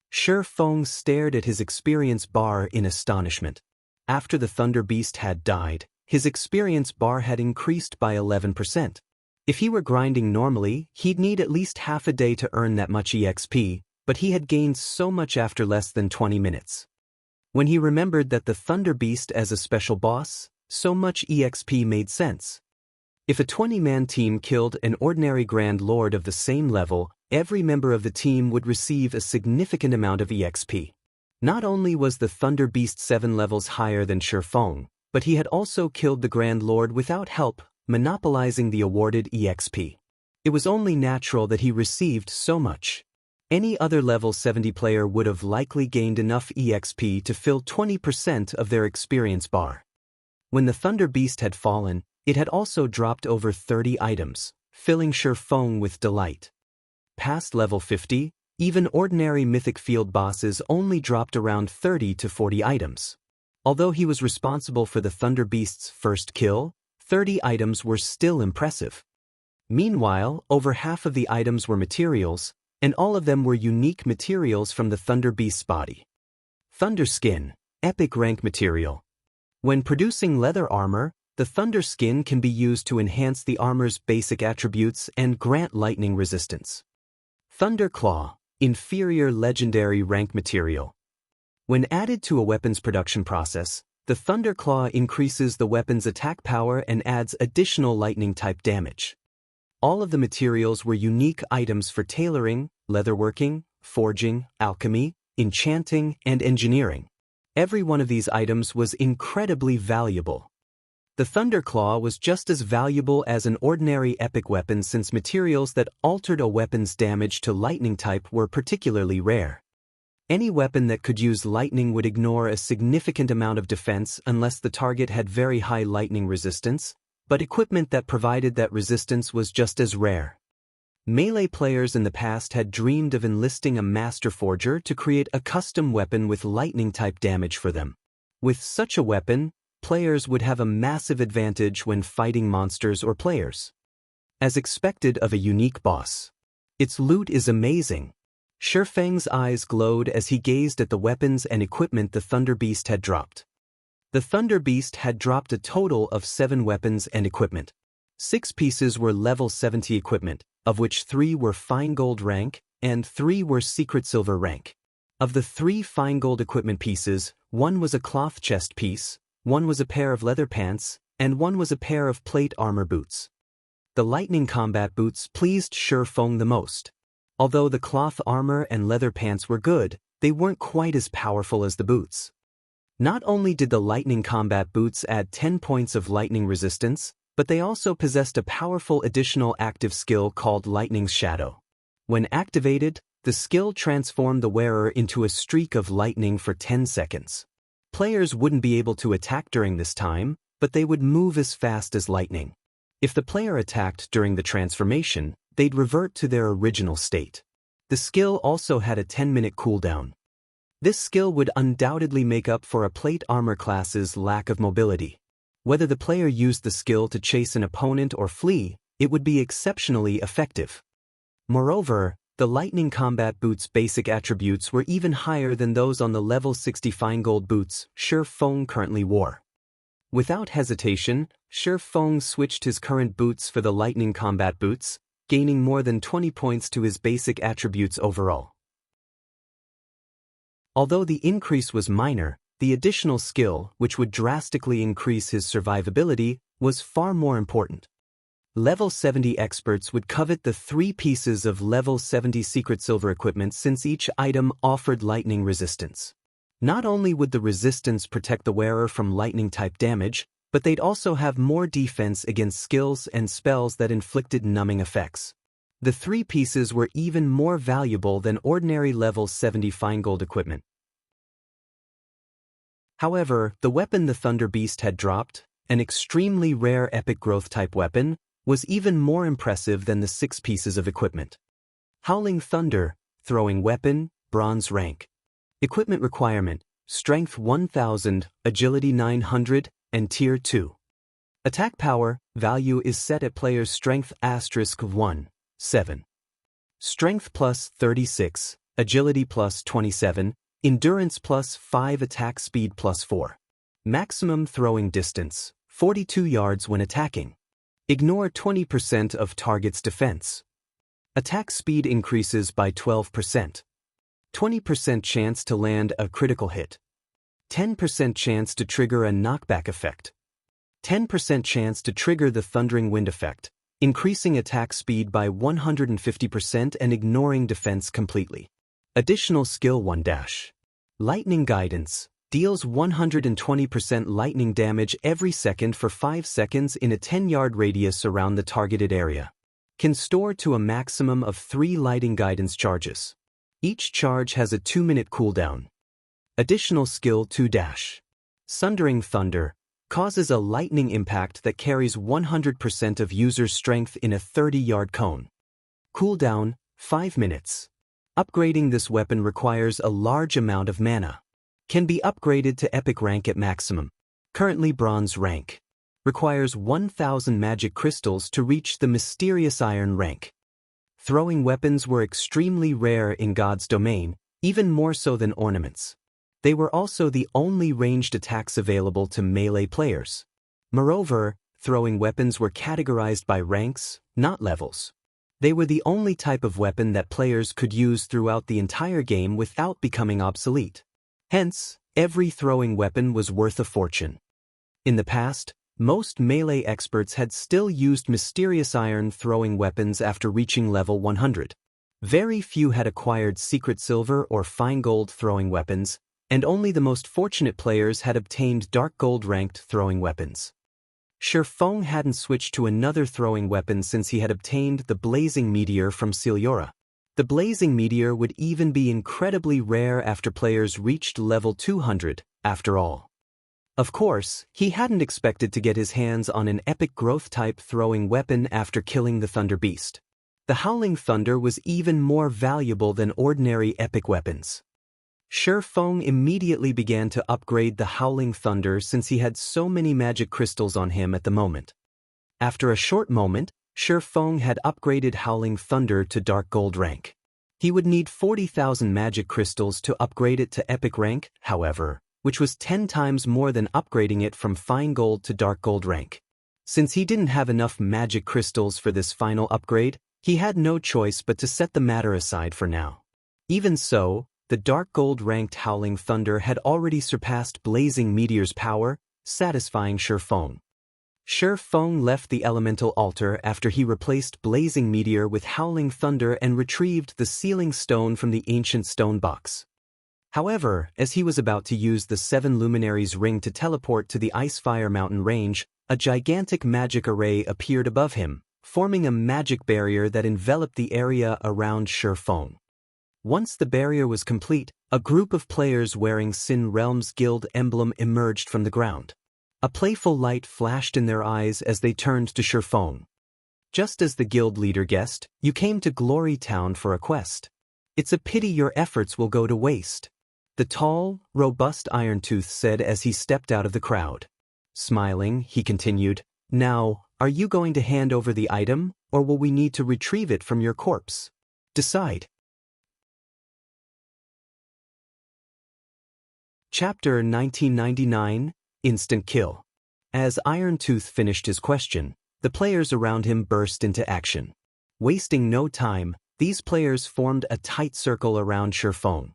Shi Feng stared at his experience bar in astonishment. After the Thunder Beast had died, his experience bar had increased by 11%. If he were grinding normally, he'd need at least half a day to earn that much EXP, but he had gained so much after less than 20 minutes. When he remembered that the Thunder Beast as a special boss, so much EXP made sense. If a 20-man team killed an ordinary Grand Lord of the same level, every member of the team would receive a significant amount of EXP. Not only was the Thunder Beast 7 levels higher than Shi Feng, but he had also killed the Grand Lord without help, monopolizing the awarded EXP. It was only natural that he received so much. Any other level 70 player would have likely gained enough EXP to fill 20% of their experience bar. When the Thunder Beast had fallen, it had also dropped over 30 items, filling Shi Feng with delight. Past level 50, even ordinary mythic field bosses only dropped around 30 to 40 items. Although he was responsible for the Thunder Beast's first kill, 30 items were still impressive. Meanwhile, over half of the items were materials, and all of them were unique materials from the Thunder Beast's body. Thunder Skin, Epic Rank Material. When producing leather armor, the Thunder Skin can be used to enhance the armor's basic attributes and grant lightning resistance. Thunder Claw, Inferior Legendary Rank Material. When added to a weapon's production process, the Thunder Claw increases the weapon's attack power and adds additional lightning-type damage. All of the materials were unique items for tailoring, leatherworking, forging, alchemy, enchanting, and engineering. Every one of these items was incredibly valuable. The Thunder Claw was just as valuable as an ordinary epic weapon since materials that altered a weapon's damage to lightning type were particularly rare. Any weapon that could use lightning would ignore a significant amount of defense unless the target had very high lightning resistance, but equipment that provided that resistance was just as rare. Melee players in the past had dreamed of enlisting a master forger to create a custom weapon with lightning-type damage for them. With such a weapon, players would have a massive advantage when fighting monsters or players. As expected of a unique boss. Its loot is amazing. Shi Feng's eyes glowed as he gazed at the weapons and equipment the Thunder Beast had dropped. The Thunder Beast had dropped a total of 7 weapons and equipment. 6 pieces were level 70 equipment, of which 3 were fine gold rank and 3 were secret silver rank. Of the 3 fine gold equipment pieces, 1 was a cloth chest piece, 1 was a pair of leather pants, and 1 was a pair of plate armor boots. The lightning combat boots pleased Shi Feng the most. Although the cloth armor and leather pants were good, they weren't quite as powerful as the boots. Not only did the lightning combat boots add 10 points of lightning resistance, but they also possessed a powerful additional active skill called Lightning's Shadow. When activated, the skill transformed the wearer into a streak of lightning for 10 seconds. Players wouldn't be able to attack during this time, but they would move as fast as lightning. If the player attacked during the transformation, they'd revert to their original state. The skill also had a 10-minute cooldown. This skill would undoubtedly make up for a plate armor class's lack of mobility. Whether the player used the skill to chase an opponent or flee, it would be exceptionally effective. Moreover, the lightning combat boots' basic attributes were even higher than those on the level 60 fine gold boots Shi Feng currently wore. Without hesitation, Shi Feng switched his current boots for the lightning combat boots, gaining more than 20 points to his basic attributes overall. Although the increase was minor, the additional skill, which would drastically increase his survivability, was far more important. Level 70 experts would covet the 3 pieces of level 70 secret silver equipment since each item offered lightning resistance. Not only would the resistance protect the wearer from lightning-type damage, but they'd also have more defense against skills and spells that inflicted numbing effects. The 3 pieces were even more valuable than ordinary level 70 fine gold equipment. However, the weapon the Thunder Beast had dropped, an extremely rare epic growth-type weapon, was even more impressive than the 6 pieces of equipment. Howling Thunder, throwing weapon, bronze rank. Equipment requirement, strength 1000, agility 900, and tier 2. Attack power, value is set at player's strength *1, 7. Strength plus 36, agility plus 27, endurance plus 5, attack speed plus 4. Maximum throwing distance, 42 yards when attacking. Ignore 20% of target's defense. Attack speed increases by 12%. 20% chance to land a critical hit. 10% chance to trigger a knockback effect. 10% chance to trigger the Thundering Wind effect, increasing attack speed by 150% and ignoring defense completely. Additional skill 1 dash. Lightning Guidance. Deals 120% lightning damage every second for 5 seconds in a 10-yard radius around the targeted area. Can store to a maximum of 3 lightning guidance charges. Each charge has a 2-minute cooldown. Additional skill 2 dash. Sundering Thunder. Causes a lightning impact that carries 100% of user's strength in a 30-yard cone. Cooldown 5 minutes. Upgrading this weapon requires a large amount of mana. Can be upgraded to epic rank at maximum. Currently bronze rank. Requires 1000 magic crystals to reach the mysterious iron rank. Throwing weapons were extremely rare in God's domain, even more so than ornaments. They were also the only ranged attacks available to melee players. Moreover, throwing weapons were categorized by ranks, not levels. They were the only type of weapon that players could use throughout the entire game without becoming obsolete. Hence, every throwing weapon was worth a fortune. In the past, most melee experts had still used mysterious iron throwing weapons after reaching level 100. Very few had acquired secret silver or fine gold throwing weapons, and only the most fortunate players had obtained dark gold ranked throwing weapons. Shi Feng hadn't switched to another throwing weapon since he had obtained the Blazing Meteor from Celiora. The Blazing Meteor would even be incredibly rare after players reached level 200, after all. Of course, he hadn't expected to get his hands on an epic growth-type throwing weapon after killing the Thunder Beast. The Howling Thunder was even more valuable than ordinary epic weapons. Shi Feng immediately began to upgrade the Howling Thunder since he had so many magic crystals on him at the moment. After a short moment, Shi Feng had upgraded Howling Thunder to Dark Gold rank. He would need 40,000 magic crystals to upgrade it to Epic rank, however, which was 10 times more than upgrading it from Fine Gold to Dark Gold rank. Since he didn't have enough magic crystals for this final upgrade, he had no choice but to set the matter aside for now. Even so, the dark gold-ranked Howling Thunder had already surpassed Blazing Meteor's power, satisfying Shifeng. Shifeng left the elemental altar after he replaced Blazing Meteor with Howling Thunder and retrieved the sealing stone from the ancient stone box. However, as he was about to use the Seven Luminaries ring to teleport to the Icefire Mountain range, a gigantic magic array appeared above him, forming a magic barrier that enveloped the area around Shifeng. Once the barrier was complete, a group of players wearing Sin Realm's guild emblem emerged from the ground. A playful light flashed in their eyes as they turned to Shifeng. Just as the guild leader guessed, you came to Glory Town for a quest. It's a pity your efforts will go to waste. The tall, robust Irontooth said as he stepped out of the crowd. Smiling, he continued, "Now, are you going to hand over the item, or will we need to retrieve it from your corpse? Decide." Chapter 1999, Instant Kill. As Irontooth finished his question, the players around him burst into action. Wasting no time, these players formed a tight circle around Shifeng.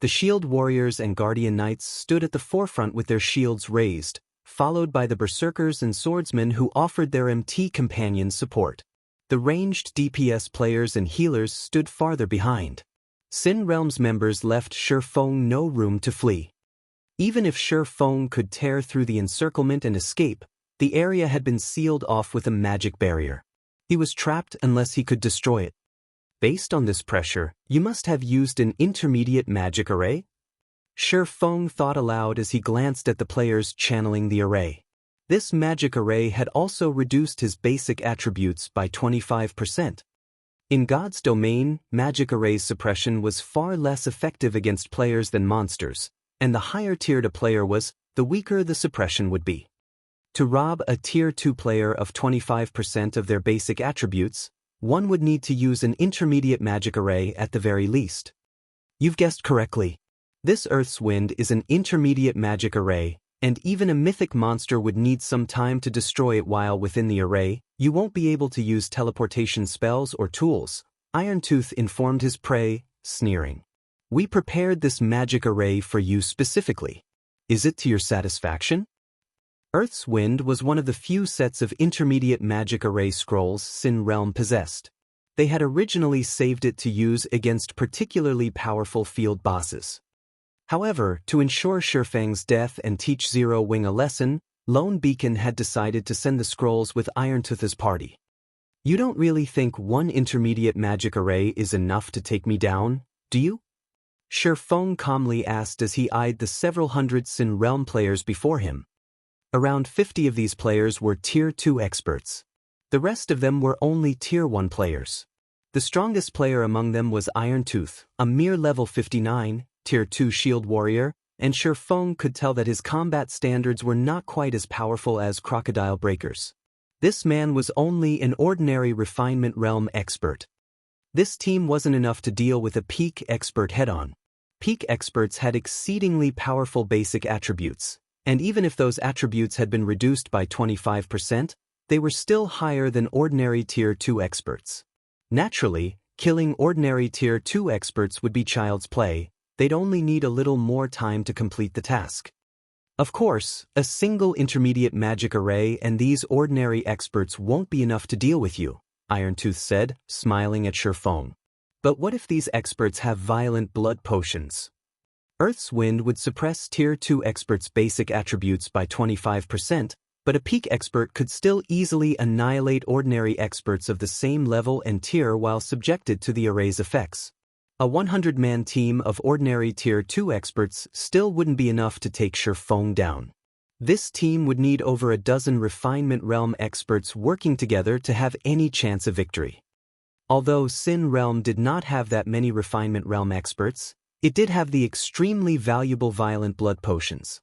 The Shield Warriors and Guardian Knights stood at the forefront with their shields raised, followed by the Berserkers and Swordsmen who offered their MT companions support. The ranged DPS players and healers stood farther behind. Sin Realm's members left Shifeng no room to flee. Even if Shifeng could tear through the encirclement and escape, the area had been sealed off with a magic barrier. He was trapped unless he could destroy it. Based on this pressure, you must have used an intermediate magic array? Shifeng thought aloud as he glanced at the players channeling the array. This magic array had also reduced his basic attributes by 25%. In God's domain, magic array's suppression was far less effective against players than monsters, and the higher tiered a player was, the weaker the suppression would be. To rob a Tier 2 player of 25% of their basic attributes, one would need to use an intermediate magic array at the very least. You've guessed correctly. This Earth's Wind is an intermediate magic array, and even a mythic monster would need some time to destroy it while within the array. You won't be able to use teleportation spells or tools, Irontooth informed his prey, sneering. We prepared this magic array for you specifically. Is it to your satisfaction? Earth's Wind was one of the few sets of intermediate magic array scrolls Sin Realm possessed. They had originally saved it to use against particularly powerful field bosses. However, to ensure Shifeng's death and teach Zero Wing a lesson, Lone Beacon had decided to send the scrolls with Irontooth's party. You don't really think one intermediate magic array is enough to take me down, do you? Shifeng calmly asked as he eyed the several hundred Sin Realm players before him. Around 50 of these players were Tier 2 experts. The rest of them were only Tier 1 players. The strongest player among them was Irontooth, a mere level 59, Tier 2 shield warrior, and Shifeng could tell that his combat standards were not quite as powerful as Crocodile Breakers. This man was only an ordinary Refinement Realm expert. This team wasn't enough to deal with a peak expert head-on. Peak experts had exceedingly powerful basic attributes, and even if those attributes had been reduced by 25%, they were still higher than ordinary Tier 2 experts. Naturally, killing ordinary Tier 2 experts would be child's play. They'd only need a little more time to complete the task. Of course, a single intermediate magic array and these ordinary experts won't be enough to deal with you, Irontooth said, smiling at Shifeng. But what if these experts have violent blood potions? Earth's Wind would suppress Tier 2 experts' basic attributes by 25%, but a peak expert could still easily annihilate ordinary experts of the same level and tier while subjected to the array's effects. A 100-man team of ordinary Tier 2 experts still wouldn't be enough to take Shifeng down. This team would need over a dozen Refinement Realm experts working together to have any chance of victory. Although Sin Realm did not have that many Refinement Realm experts, it did have the extremely valuable Violent Blood potions.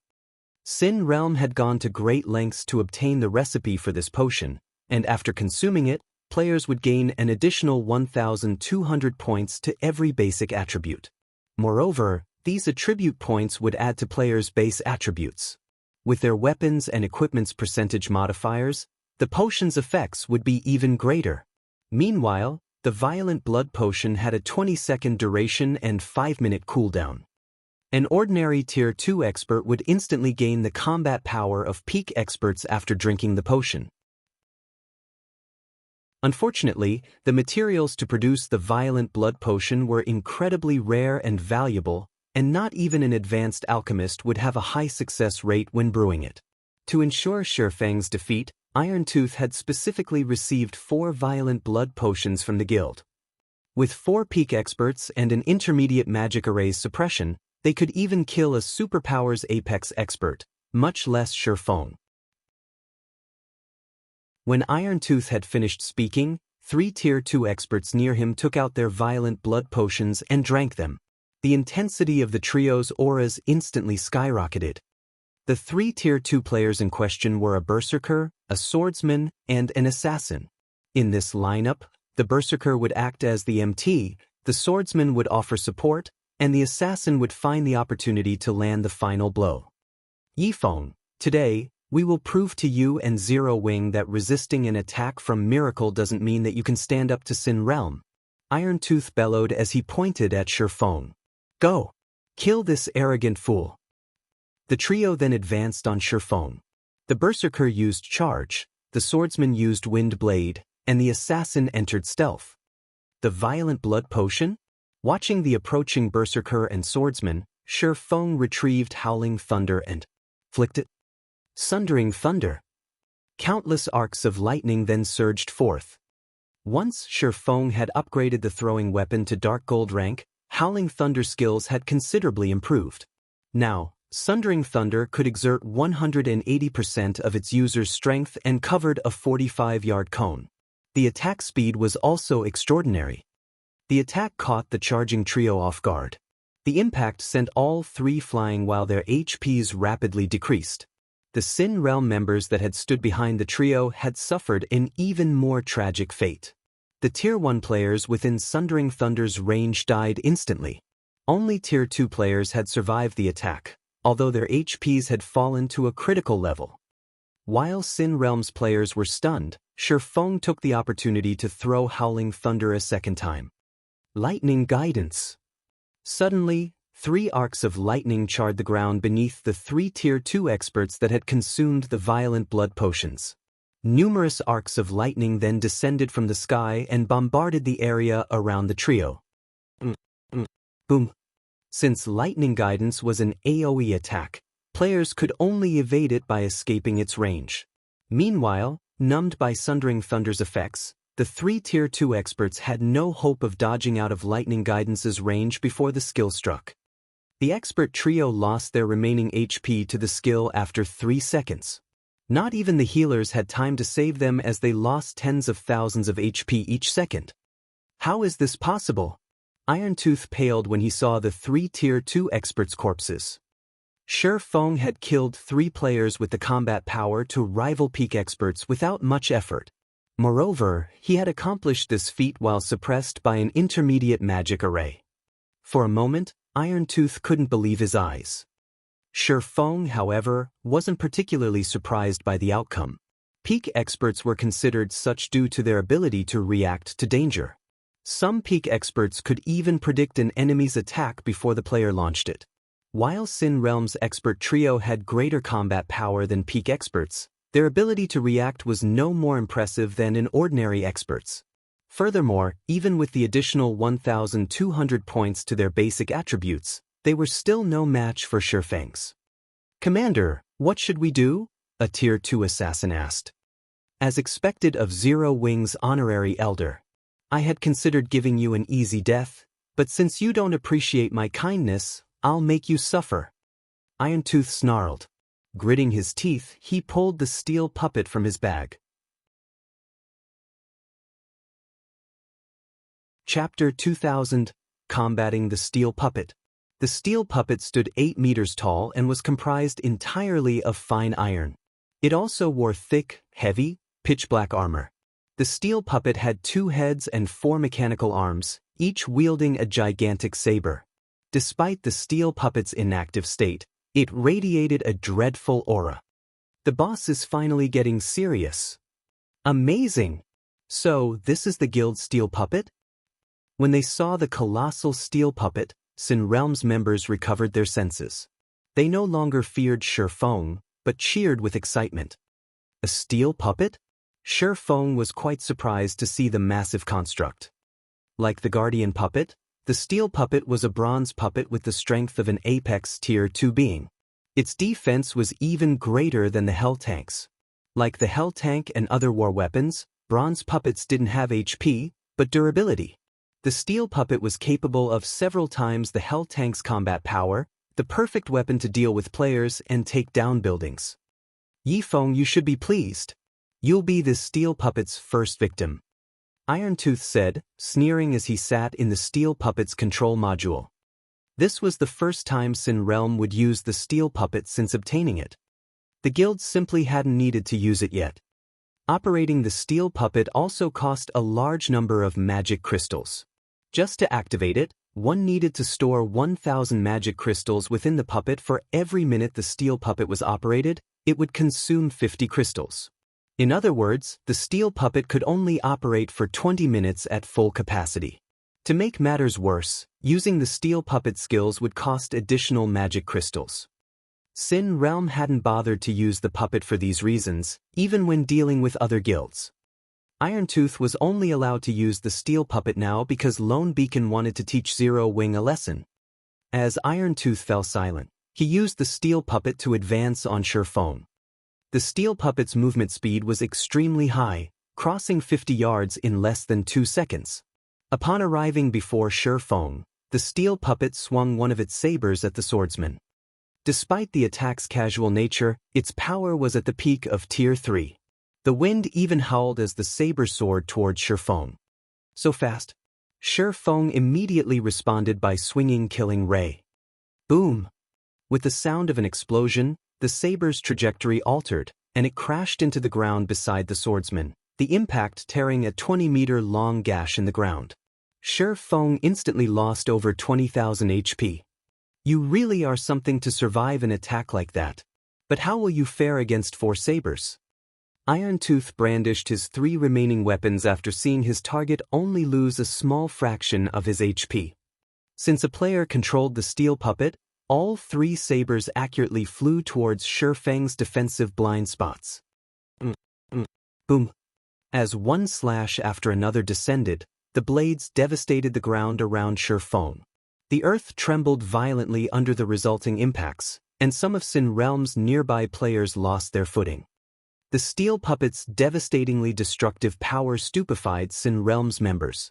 Sin Realm had gone to great lengths to obtain the recipe for this potion, and after consuming it, players would gain an additional 1,200 points to every basic attribute. Moreover, these attribute points would add to players' base attributes. With their weapons and equipment's percentage modifiers, the potion's effects would be even greater. Meanwhile, the Violent Blood Potion had a 20-second duration and 5-minute cooldown. An ordinary Tier 2 expert would instantly gain the combat power of peak experts after drinking the potion. Unfortunately, the materials to produce the Violent Blood Potion were incredibly rare and valuable, and not even an advanced alchemist would have a high success rate when brewing it. To ensure Shurfang's defeat, Irontooth had specifically received 4 Violent Blood Potions from the guild. With 4 peak experts and an intermediate magic array's suppression, they could even kill a superpowers apex expert, much less Shurfang. When Irontooth had finished speaking, 3 Tier 2 experts near him took out their Violent Blood Potions and drank them. The intensity of the trio's auras instantly skyrocketed. The 3 Tier 2 players in question were a Berserker, a Swordsman, and an Assassin. In this lineup, the Berserker would act as the MT, the Swordsman would offer support, and the Assassin would find the opportunity to land the final blow. Yifeng, today, we will prove to you and Zero Wing that resisting an attack from Miracle doesn't mean that you can stand up to Sin Realm. Irontooth bellowed as he pointed at Shurfang. Go! Kill this arrogant fool! The trio then advanced on Shurfang. The Berserker used Charge, the Swordsman used Wind Blade, and the Assassin entered Stealth. The Violent Blood Potion? Watching the approaching Berserker and Swordsman, Shurfang retrieved Howling Thunder and flicked it. Sundering Thunder. Countless arcs of lightning then surged forth. Once Shurfang had upgraded the throwing weapon to Dark Gold rank, Howling Thunder skills had considerably improved. Now, Sundering Thunder could exert 180% of its user's strength and covered a 45-yard cone. The attack speed was also extraordinary. The attack caught the charging trio off guard. The impact sent all 3 flying while their HPs rapidly decreased. The Sin Realm members that had stood behind the trio had suffered an even more tragic fate. The Tier 1 players within Sundering Thunder's range died instantly. Only Tier 2 players had survived the attack, although their HPs had fallen to a critical level. While Sin Realm's players were stunned, Shurfang took the opportunity to throw Howling Thunder a second time. Lightning Guidance. Suddenly, 3 arcs of lightning charred the ground beneath the 3 Tier 2 experts that had consumed the Violent Blood Potions. Numerous arcs of lightning then descended from the sky and bombarded the area around the trio. Boom. Since Lightning Guidance was an AoE attack, players could only evade it by escaping its range. Meanwhile, numbed by Sundering Thunder's effects, the 3 Tier 2 experts had no hope of dodging out of Lightning Guidance's range before the skill struck. The expert trio lost their remaining HP to the skill after 3 seconds. Not even the healers had time to save them as they lost tens of thousands of HP each second. How is this possible? Irontooth paled when he saw the 3 Tier 2 experts' corpses. Shurfang had killed 3 players with the combat power to rival peak experts without much effort. Moreover, he had accomplished this feat while suppressed by an intermediate magic array. For a moment, Irontooth couldn't believe his eyes. Shurfang, however, wasn't particularly surprised by the outcome. Peak experts were considered such due to their ability to react to danger. Some peak experts could even predict an enemy's attack before the player launched it. While Sin Realm's expert trio had greater combat power than peak experts, their ability to react was no more impressive than an ordinary expert's. Furthermore, even with the additional 1,200 points to their basic attributes, they were still no match for Shurfang's. Commander, what should we do? A Tier 2 assassin asked. As expected of Zero Wing's honorary elder, I had considered giving you an easy death, but since you don't appreciate my kindness, I'll make you suffer. Irontooth snarled. Gritting his teeth, he pulled the steel puppet from his bag. Chapter 2000, Combating the Steel Puppet. The steel puppet stood 8 meters tall and was comprised entirely of fine iron. It also wore thick, heavy, pitch-black armor. The steel puppet had 2 heads and 4 mechanical arms, each wielding a gigantic saber. Despite the steel puppet's inactive state, it radiated a dreadful aura. The boss is finally getting serious. Amazing! So, this is the guild's steel puppet? When they saw the colossal steel puppet, Sin Realm's members recovered their senses. They no longer feared Shifeng, but cheered with excitement. A steel puppet? Shifeng was quite surprised to see the massive construct. Like the Guardian puppet, the steel puppet was a bronze puppet with the strength of an Apex Tier 2 being. Its defense was even greater than the Hell Tanks. Like the Hell Tank and other war weapons, bronze puppets didn't have HP, but durability. The steel puppet was capable of several times the Hell Tank's combat power, the perfect weapon to deal with players and take down buildings. Yifeng, you should be pleased. You'll be this steel puppet's first victim. Irontooth said, sneering as he sat in the steel puppet's control module. This was the first time Sin Realm would use the steel puppet since obtaining it. The guild simply hadn't needed to use it yet. Operating the steel puppet also cost a large number of magic crystals. Just to activate it, one needed to store 1,000 magic crystals within the puppet for every minute the steel puppet was operated. It would consume 50 crystals. In other words, the steel puppet could only operate for 20 minutes at full capacity. To make matters worse, using the steel puppet skills would cost additional magic crystals. Sin Realm hadn't bothered to use the puppet for these reasons, even when dealing with other guilds. Irontooth was only allowed to use the steel puppet now because Lone Beacon wanted to teach Zero Wing a lesson. As Irontooth fell silent, he used the steel puppet to advance on Shifeng. The steel puppet's movement speed was extremely high, crossing 50 yards in less than 2 seconds. Upon arriving before Shifeng, the steel puppet swung one of its sabers at the swordsman. Despite the attack's casual nature, its power was at the peak of Tier 3. The wind even howled as the saber soared toward Shifeng. So fast. Shifeng immediately responded by swinging Killing Ray. Boom! With the sound of an explosion, the saber's trajectory altered, and it crashed into the ground beside the swordsman, the impact tearing a 20-meter-long gash in the ground. Shifeng instantly lost over 20,000 HP. You really are something to survive an attack like that. But how will you fare against 4 sabers? Irontooth brandished his 3 remaining weapons after seeing his target only lose a small fraction of his HP. Since a player controlled the steel puppet, all 3 sabers accurately flew towards Shifeng's defensive blind spots. Boom. As one slash after another descended, the blades devastated the ground around Shifeng. The earth trembled violently under the resulting impacts, and some of Sin Realm's nearby players lost their footing. The steel puppet's devastatingly destructive power stupefied Sin Realm's members.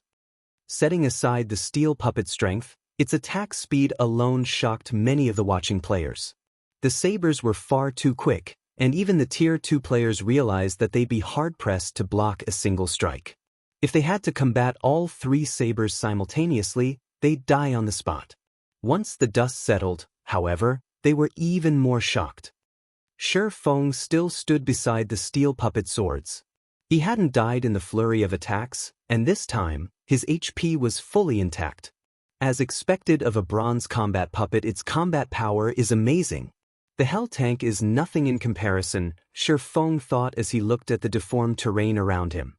Setting aside the steel puppet's strength, its attack speed alone shocked many of the watching players. The sabers were far too quick, and even the Tier 2 players realized that they'd be hard-pressed to block a single strike. If they had to combat all 3 sabers simultaneously, they'd die on the spot. Once the dust settled, however, they were even more shocked. Shifeng still stood beside the steel puppet swords. He hadn't died in the flurry of attacks, and this time, his HP was fully intact. As expected of a bronze combat puppet, its combat power is amazing. The Hell Tank is nothing in comparison, Shifeng thought as he looked at the deformed terrain around him.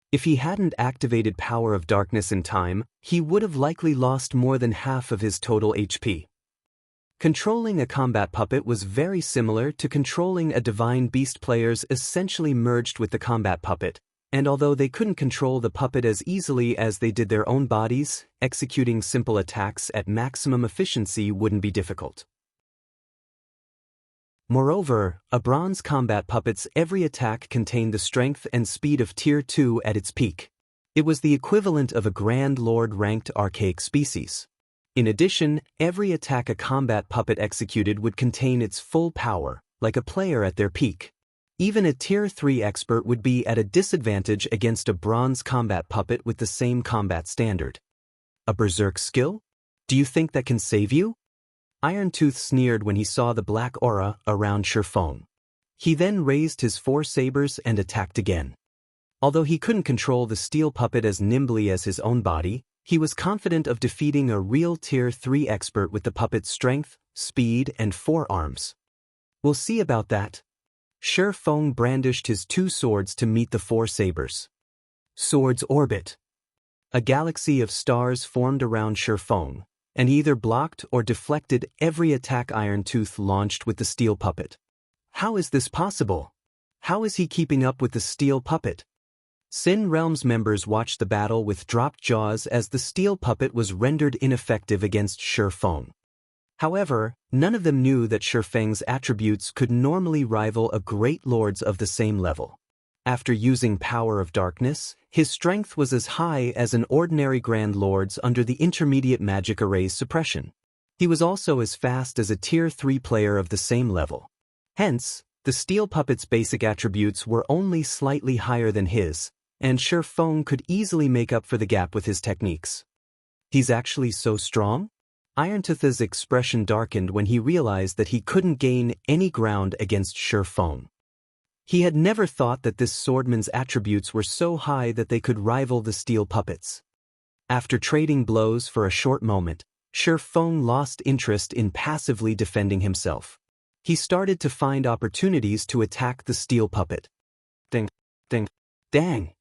If he hadn't activated Power of Darkness in time, he would have likely lost more than half of his total HP. Controlling a combat puppet was very similar to controlling a divine beast. Players essentially merged with the combat puppet, and although they couldn't control the puppet as easily as they did their own bodies, executing simple attacks at maximum efficiency wouldn't be difficult. Moreover, a bronze combat puppet's every attack contained the strength and speed of Tier 2 at its peak. It was the equivalent of a Grand Lord-ranked archaic species. In addition, every attack a combat puppet executed would contain its full power, like a player at their peak. Even a Tier 3 expert would be at a disadvantage against a bronze combat puppet with the same combat standard. A berserk skill? Do you think that can save you? Irontooth sneered when he saw the black aura around Shifeng. He then raised his 4 sabers and attacked again. Although he couldn't control the steel puppet as nimbly as his own body, he was confident of defeating a real Tier 3 expert with the puppet's strength, speed, and 4 arms. We'll see about that. Shi Feng brandished his two swords to meet the four sabers. Swords orbit. A galaxy of stars formed around Shi Feng, and either blocked or deflected every attack Iron Tooth launched with the steel puppet. How is this possible? How is he keeping up with the steel puppet? Sin Realms members watched the battle with dropped jaws as the steel puppet was rendered ineffective against Shi Feng. However, none of them knew that Shi Feng's attributes could normally rival a great lord's of the same level. After using Power of Darkness, his strength was as high as an ordinary Grand Lord's under the intermediate magic array's suppression. He was also as fast as a Tier 3 player of the same level. Hence, the steel puppet's basic attributes were only slightly higher than his, and Shi Feng could easily make up for the gap with his techniques. He's actually so strong? Irontooth's expression darkened when he realized that he couldn't gain any ground against Shi Feng. He had never thought that this swordman's attributes were so high that they could rival the steel puppets. After trading blows for a short moment, Shi Feng lost interest in passively defending himself. He started to find opportunities to attack the steel puppet. Ding, ding, dang!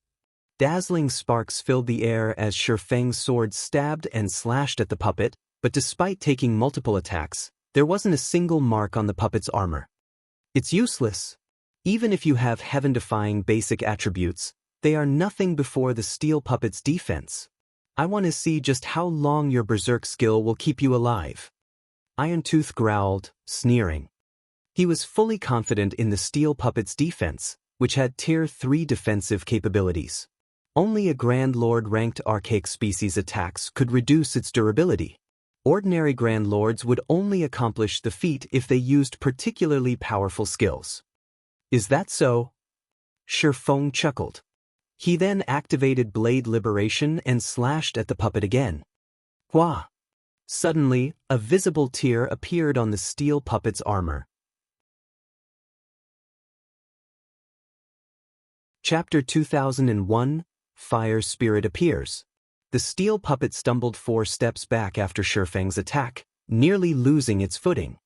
Dazzling sparks filled the air as Shi Feng's sword stabbed and slashed at the puppet, but despite taking multiple attacks, there wasn't a single mark on the puppet's armor. It's useless. Even if you have heaven-defying basic attributes, they are nothing before the steel puppet's defense. I want to see just how long your berserk skill will keep you alive. Iron Tooth growled, sneering. He was fully confident in the steel puppet's defense, which had Tier 3 defensive capabilities. Only a Grand Lord-ranked archaic species attacks could reduce its durability. Ordinary Grand Lords would only accomplish the feat if they used particularly powerful skills. Is that so? Shi Feng chuckled. He then activated Blade Liberation and slashed at the puppet again. Wah! Suddenly, a visible tear appeared on the steel puppet's armor. Chapter 2001, Fire Spirit Appears. The steel puppet stumbled 4 steps back after Shi Feng's attack, nearly losing its footing.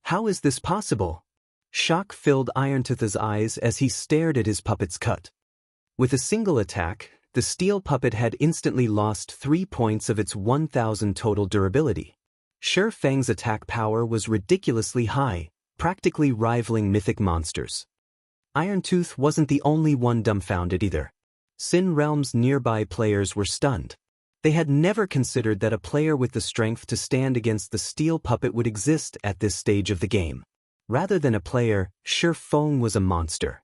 How is this possible? Shock filled Irontooth's eyes as he stared at his puppet's cut. With a single attack, the steel puppet had instantly lost 3 points of its 1000 total durability. Shi Feng's attack power was ridiculously high, practically rivaling mythic monsters. Irontooth wasn't the only one dumbfounded either. Sin Realms' nearby players were stunned. They had never considered that a player with the strength to stand against the steel puppet would exist at this stage of the game. Rather than a player, Shi Feng was a monster.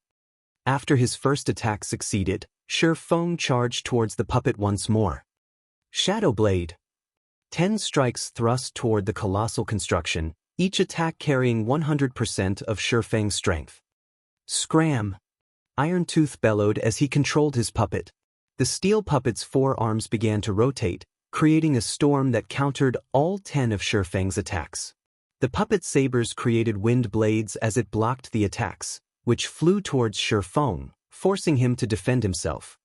After his first attack succeeded, Shi Feng charged towards the puppet once more. Shadow Blade. 10 strikes thrust toward the colossal construction, each attack carrying 100% of Shi Feng's strength. Scram! Iron Tooth bellowed as he controlled his puppet. The steel puppet's 4 arms began to rotate, creating a storm that countered all 10 of Shi Feng's attacks. The puppet's sabers created wind blades as it blocked the attacks, which flew towards Shi Feng, forcing him to defend himself.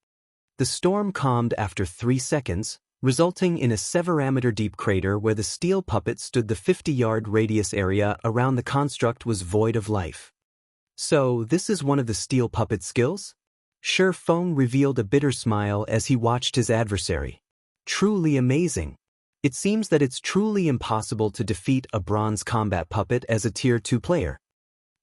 The storm calmed after 3 seconds, resulting in a severameter-deep crater where the steel puppet stood. The 50-yard radius area around the construct was void of life. So, this is one of the steel puppet's skills? Shi Feng revealed a bitter smile as he watched his adversary. Truly amazing. It seems that it's truly impossible to defeat a bronze combat puppet as a Tier 2 player.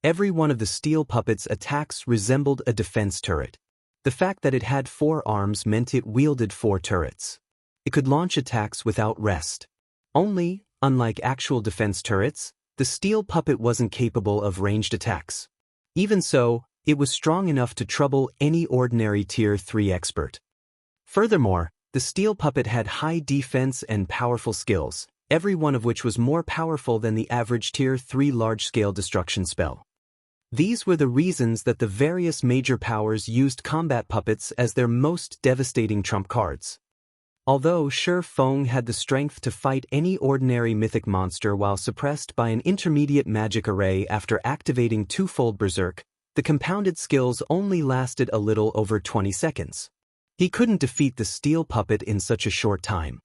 Every one of the steel puppet's attacks resembled a defense turret. The fact that it had 4 arms meant it wielded 4 turrets. It could launch attacks without rest. Only, unlike actual defense turrets, the steel puppet wasn't capable of ranged attacks. Even so, it was strong enough to trouble any ordinary Tier 3 expert. Furthermore, the steel puppet had high defense and powerful skills, every one of which was more powerful than the average Tier 3 large-scale destruction spell. These were the reasons that the various major powers used combat puppets as their most devastating trump cards. Although Shi Feng had the strength to fight any ordinary mythic monster while suppressed by an intermediate magic array after activating twofold berserk, the compounded skills only lasted a little over 20 seconds. He couldn't defeat the steel puppet in such a short time.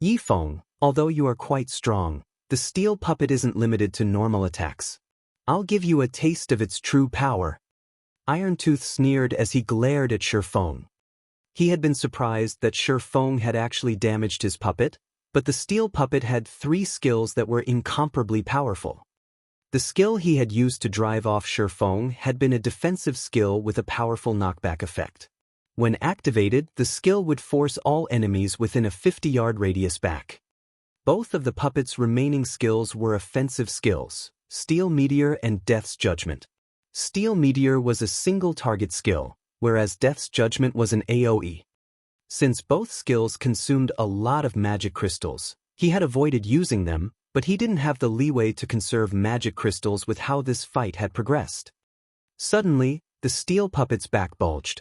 Yi Feng, although you are quite strong, the steel puppet isn't limited to normal attacks. I'll give you a taste of its true power." Irontooth sneered as he glared at Shifeng. He had been surprised that Shifeng had actually damaged his puppet, but the steel puppet had 3 skills that were incomparably powerful. The skill he had used to drive off Shifeng had been a defensive skill with a powerful knockback effect. When activated, the skill would force all enemies within a 50-yard radius back. Both of the puppet's remaining skills were offensive skills, Steel Meteor and Death's Judgment. Steel Meteor was a single-target skill, whereas Death's Judgment was an AoE. Since both skills consumed a lot of magic crystals, he had avoided using them, but he didn't have the leeway to conserve magic crystals with how this fight had progressed. Suddenly, the steel puppet's back bulged.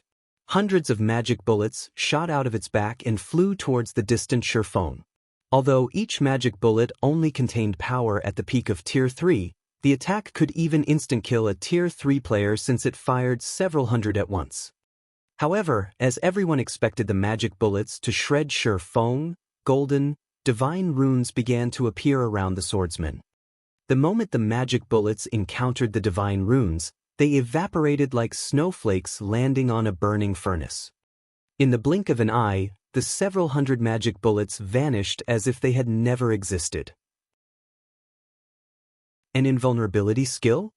Hundreds of magic bullets shot out of its back and flew towards the distant Shifeng. Although each magic bullet only contained power at the peak of Tier 3, the attack could even instant-kill a Tier 3 player since it fired several hundred at once. However, as everyone expected the magic bullets to shred Shifeng, golden, divine runes began to appear around the swordsman. The moment the magic bullets encountered the divine runes, they evaporated like snowflakes landing on a burning furnace. In the blink of an eye, the several hundred magic bullets vanished as if they had never existed. An invulnerability skill?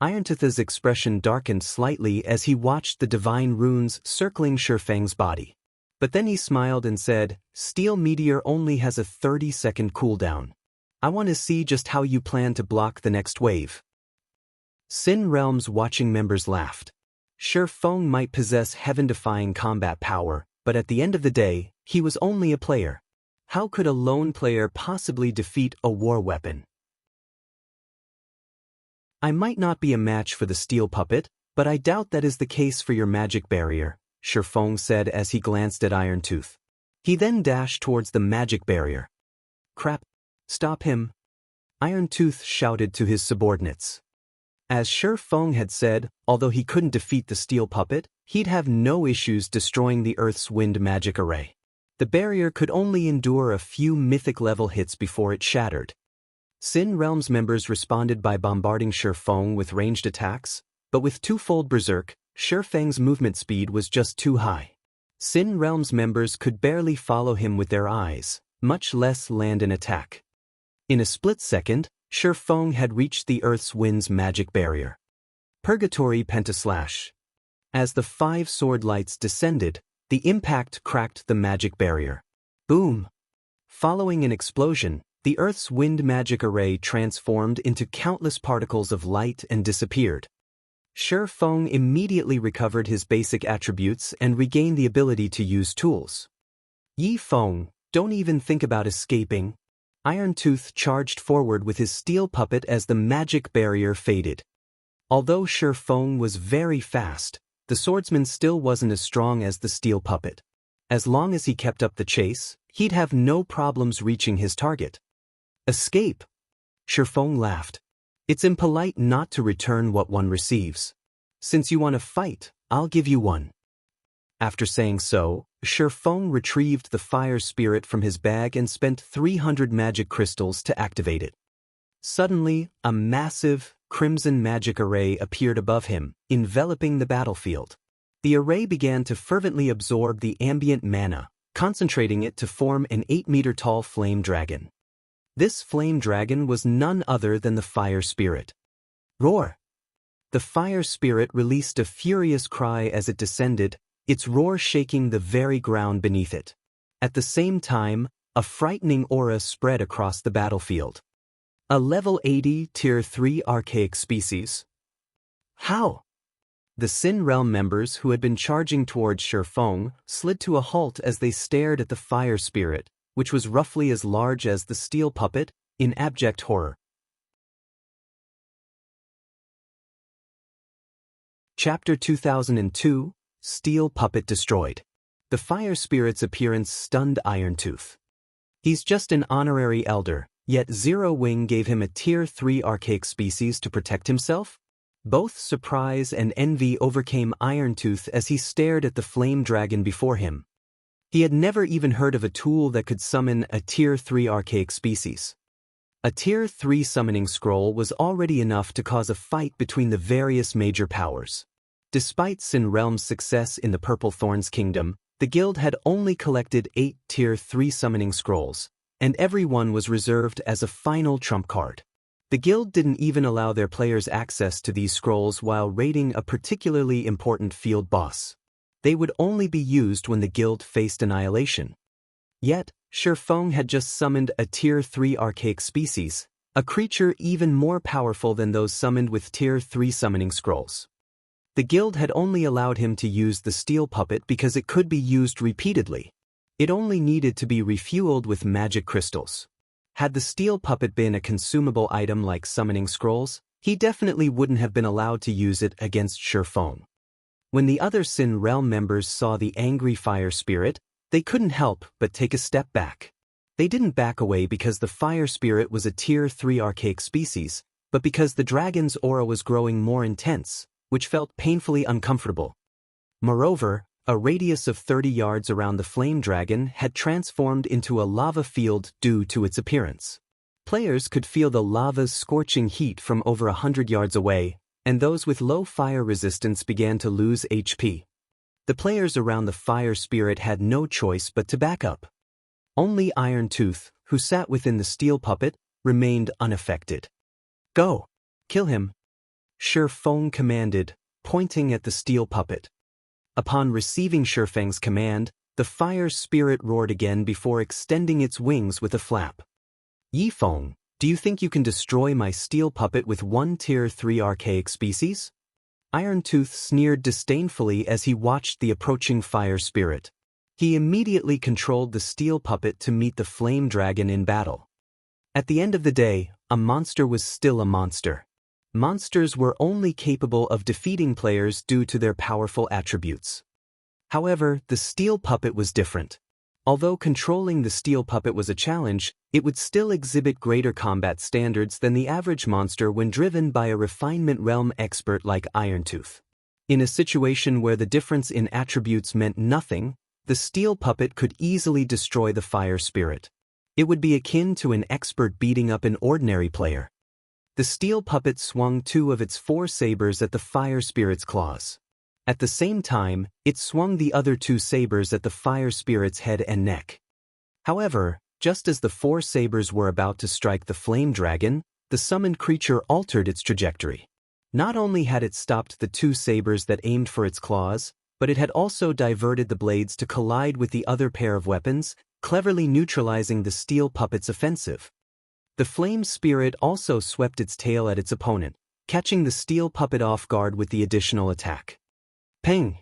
Irontooth's expression darkened slightly as he watched the divine runes circling Shifeng's body. But then he smiled and said, "Steel Meteor only has a 30-second cooldown. I want to see just how you plan to block the next wave." Sin Realm's watching members laughed. Shifeng might possess heaven-defying combat power, but at the end of the day, he was only a player. How could a lone player possibly defeat a war weapon? "I might not be a match for the steel puppet, but I doubt that is the case for your magic barrier," Shifeng said as he glanced at Irontooth. He then dashed towards the magic barrier. "Crap! Stop him!" Irontooth shouted to his subordinates. As Shifeng had said, although he couldn't defeat the steel puppet, he'd have no issues destroying the Earth's wind magic array. The barrier could only endure a few mythic-level hits before it shattered. Sin Realm's members responded by bombarding Shifeng with ranged attacks, but with twofold Berserk, Shifeng's movement speed was just too high. Sin Realm's members could barely follow him with their eyes, much less land an attack. In a split second, Shifeng had reached the Earth's wind's magic barrier. Purgatory Pentaslash. As the 5 sword lights descended, the impact cracked the magic barrier. Boom! Following an explosion, the Earth's wind magic array transformed into countless particles of light and disappeared. Shifeng immediately recovered his basic attributes and regained the ability to use tools. "Yi Feng, don't even think about escaping." Irontooth charged forward with his steel puppet as the magic barrier faded. Although Shifeng was very fast, the swordsman still wasn't as strong as the steel puppet. As long as he kept up the chase, he'd have no problems reaching his target. "Escape!" Shifeng laughed. "It's impolite not to return what one receives. Since you want to fight, I'll give you one." After saying so, Shifeng retrieved the fire spirit from his bag and spent 300 magic crystals to activate it. Suddenly, a massive, crimson magic array appeared above him, enveloping the battlefield. The array began to fervently absorb the ambient mana, concentrating it to form an 8-meter-tall flame dragon. This flame dragon was none other than the fire spirit. Roar! The fire spirit released a furious cry as it descended, its roar shaking the very ground beneath it. At the same time, a frightening aura spread across the battlefield. A level 80 Tier 3 archaic species. How? The Sin Realm members who had been charging towards Shifeng slid to a halt as they stared at the fire spirit, which was roughly as large as the steel puppet, in abject horror. Chapter 2002, Steel Puppet Destroyed. The fire spirit's appearance stunned Irontooth. He's just an honorary elder, yet Zero Wing gave him a Tier 3 archaic species to protect himself? Both surprise and envy overcame Irontooth as he stared at the flame dragon before him. He had never even heard of a tool that could summon a Tier 3 archaic species. A Tier 3 summoning scroll was already enough to cause a fight between the various major powers. Despite Sin Realm's success in the Purple Thorns Kingdom, the guild had only collected 8 Tier 3 summoning scrolls, and every one was reserved as a final trump card. The guild didn't even allow their players access to these scrolls while raiding a particularly important field boss. They would only be used when the guild faced annihilation. Yet, Shifeng had just summoned a Tier 3 archaic species, a creature even more powerful than those summoned with Tier 3 summoning scrolls. The guild had only allowed him to use the steel puppet because it could be used repeatedly. It only needed to be refueled with magic crystals. Had the steel puppet been a consumable item like summoning scrolls, he definitely wouldn't have been allowed to use it against Shifeng. When the other Sin Realm members saw the angry fire spirit, they couldn't help but take a step back. They didn't back away because the fire spirit was a Tier 3 archaic species, but because the dragon's aura was growing more intense, which felt painfully uncomfortable. Moreover, a radius of 30 yards around the flame dragon had transformed into a lava field due to its appearance. Players could feel the lava's scorching heat from over 100 yards away, and those with low fire resistance began to lose HP. The players around the fire spirit had no choice but to back up. Only Irontooth, who sat within the steel puppet, remained unaffected. "Go! Kill him!" Shifeng commanded, pointing at the steel puppet. Upon receiving Shifeng's command, the fire spirit roared again before extending its wings with a flap. "Yifeng, do you think you can destroy my steel puppet with one Tier 3 archaic species?" Irontooth sneered disdainfully as he watched the approaching fire spirit. He immediately controlled the steel puppet to meet the flame dragon in battle. At the end of the day, a monster was still a monster. Monsters were only capable of defeating players due to their powerful attributes. However, the steel puppet was different. Although controlling the steel puppet was a challenge, it would still exhibit greater combat standards than the average monster when driven by a refinement realm expert like Irontooth. In a situation where the difference in attributes meant nothing, the steel puppet could easily destroy the fire spirit. It would be akin to an expert beating up an ordinary player. The steel puppet swung 2 of its 4 sabers at the fire spirit's claws. At the same time, it swung the other 2 sabers at the fire spirit's head and neck. However, just as the 4 sabers were about to strike the flame dragon, the summoned creature altered its trajectory. Not only had it stopped the 2 sabers that aimed for its claws, but it had also diverted the blades to collide with the other pair of weapons, cleverly neutralizing the steel puppet's offensive. The flame spirit also swept its tail at its opponent, catching the steel puppet off guard with the additional attack. Ping!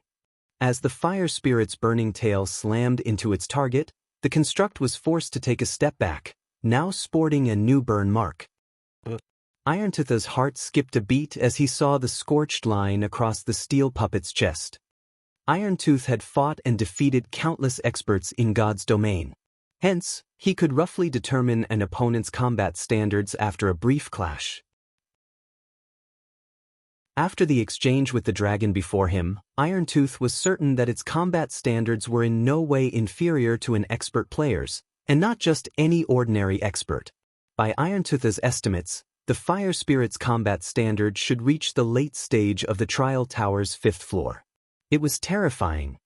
As the fire spirit's burning tail slammed into its target, the construct was forced to take a step back, now sporting a new burn mark. Irontooth's heart skipped a beat as he saw the scorched line across the steel puppet's chest. Irontooth had fought and defeated countless experts in God's domain. Hence, he could roughly determine an opponent's combat standards after a brief clash. After the exchange with the dragon before him, Irontooth was certain that its combat standards were in no way inferior to an expert player's, and not just any ordinary expert. By Irontooth's estimates, the fire spirit's combat standard should reach the late stage of the trial tower's 5th floor. It was terrifying.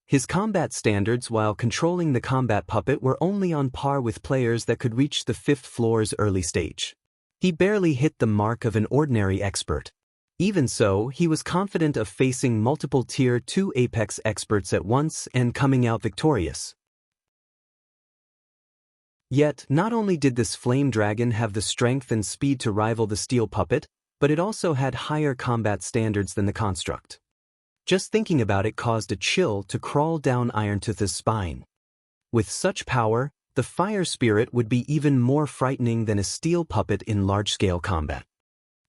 His combat standards while controlling the combat puppet were only on par with players that could reach the 5th floor's early stage. He barely hit the mark of an ordinary expert. Even so, he was confident of facing multiple Tier 2 Apex experts at once and coming out victorious. Yet, not only did this flame dragon have the strength and speed to rival the steel puppet, but it also had higher combat standards than the construct. Just thinking about it caused a chill to crawl down Irontooth's spine. With such power, the fire spirit would be even more frightening than a steel puppet in large-scale combat.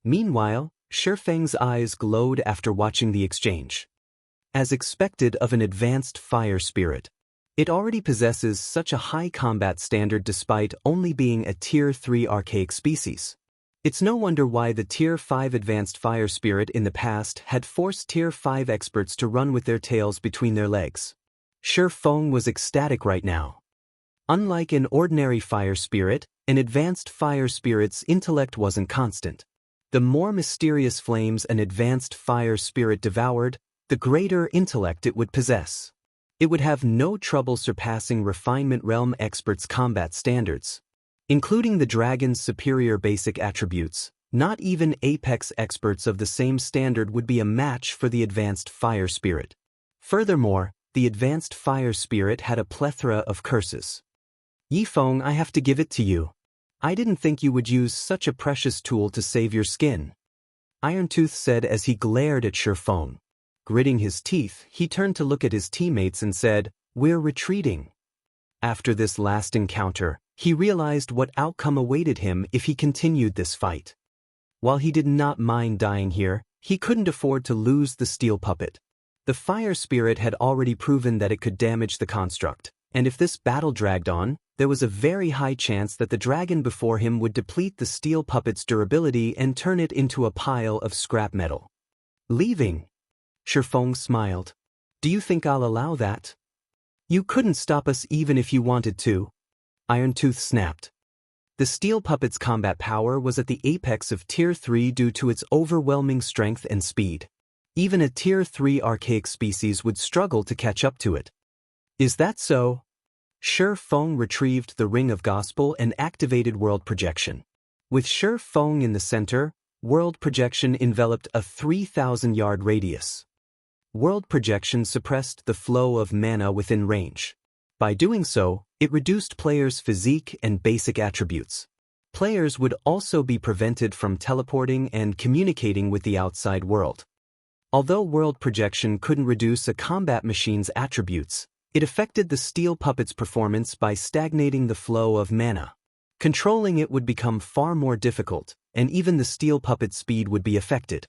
Meanwhile, Shifeng's eyes glowed after watching the exchange. As expected of an advanced fire spirit, it already possesses such a high combat standard despite only being a Tier 3 archaic species. It's no wonder why the Tier 5 advanced fire spirit in the past had forced Tier 5 experts to run with their tails between their legs. Shifeng was ecstatic right now. Unlike an ordinary fire spirit, an advanced fire spirit's intellect wasn't constant. The more mysterious flames an advanced fire spirit devoured, the greater intellect it would possess. It would have no trouble surpassing Refinement Realm experts' combat standards. Including the dragon's superior basic attributes, not even Apex experts of the same standard would be a match for the advanced fire spirit. Furthermore, the advanced fire spirit had a plethora of curses. Yifeng, I have to give it to you. I didn't think you would use such a precious tool to save your skin, Irontooth said as he glared at Shifeng. Gritting his teeth, he turned to look at his teammates and said, "We're retreating." After this last encounter, he realized what outcome awaited him if he continued this fight. While he did not mind dying here, he couldn't afford to lose the steel puppet. The fire spirit had already proven that it could damage the construct, and if this battle dragged on, there was a very high chance that the dragon before him would deplete the steel puppet's durability and turn it into a pile of scrap metal. Leaving? Shifeng smiled. Do you think I'll allow that? You couldn't stop us even if you wanted to. Irontooth snapped. The steel puppet's combat power was at the apex of Tier 3 due to its overwhelming strength and speed. Even a Tier 3 archaic species would struggle to catch up to it. Is that so? Shifeng retrieved the Ring of Gospel and activated World Projection. With Shifeng in the center, World Projection enveloped a 3,000-yard radius. World Projection suppressed the flow of mana within range. By doing so, it reduced players' physique and basic attributes. Players would also be prevented from teleporting and communicating with the outside world. Although World Projection couldn't reduce a combat machine's attributes, it affected the steel puppet's performance by stagnating the flow of mana. Controlling it would become far more difficult, and even the steel puppet's speed would be affected.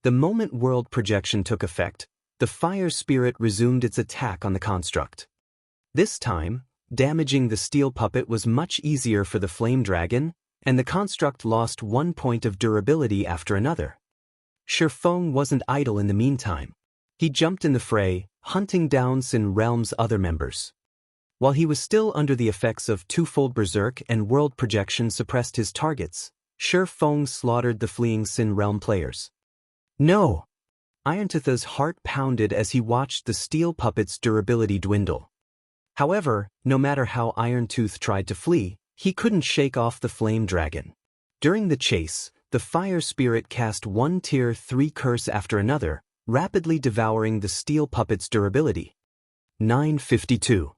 The moment World Projection took effect, the fire spirit resumed its attack on the construct. This time, damaging the steel puppet was much easier for the flame dragon, and the construct lost 1 point of durability after another. Shifeng wasn't idle in the meantime. He jumped in the fray, hunting down Sin Realm's other members. While he was still under the effects of twofold Berserk and World Projection suppressed his targets, Shifeng slaughtered the fleeing Sin Realm players. No! Irontooth's heart pounded as he watched the steel puppet's durability dwindle. However, no matter how Irontooth tried to flee, he couldn't shake off the flame dragon. During the chase, the fire spirit cast one Tier 3 curse after another, rapidly devouring the steel puppet's durability. 952.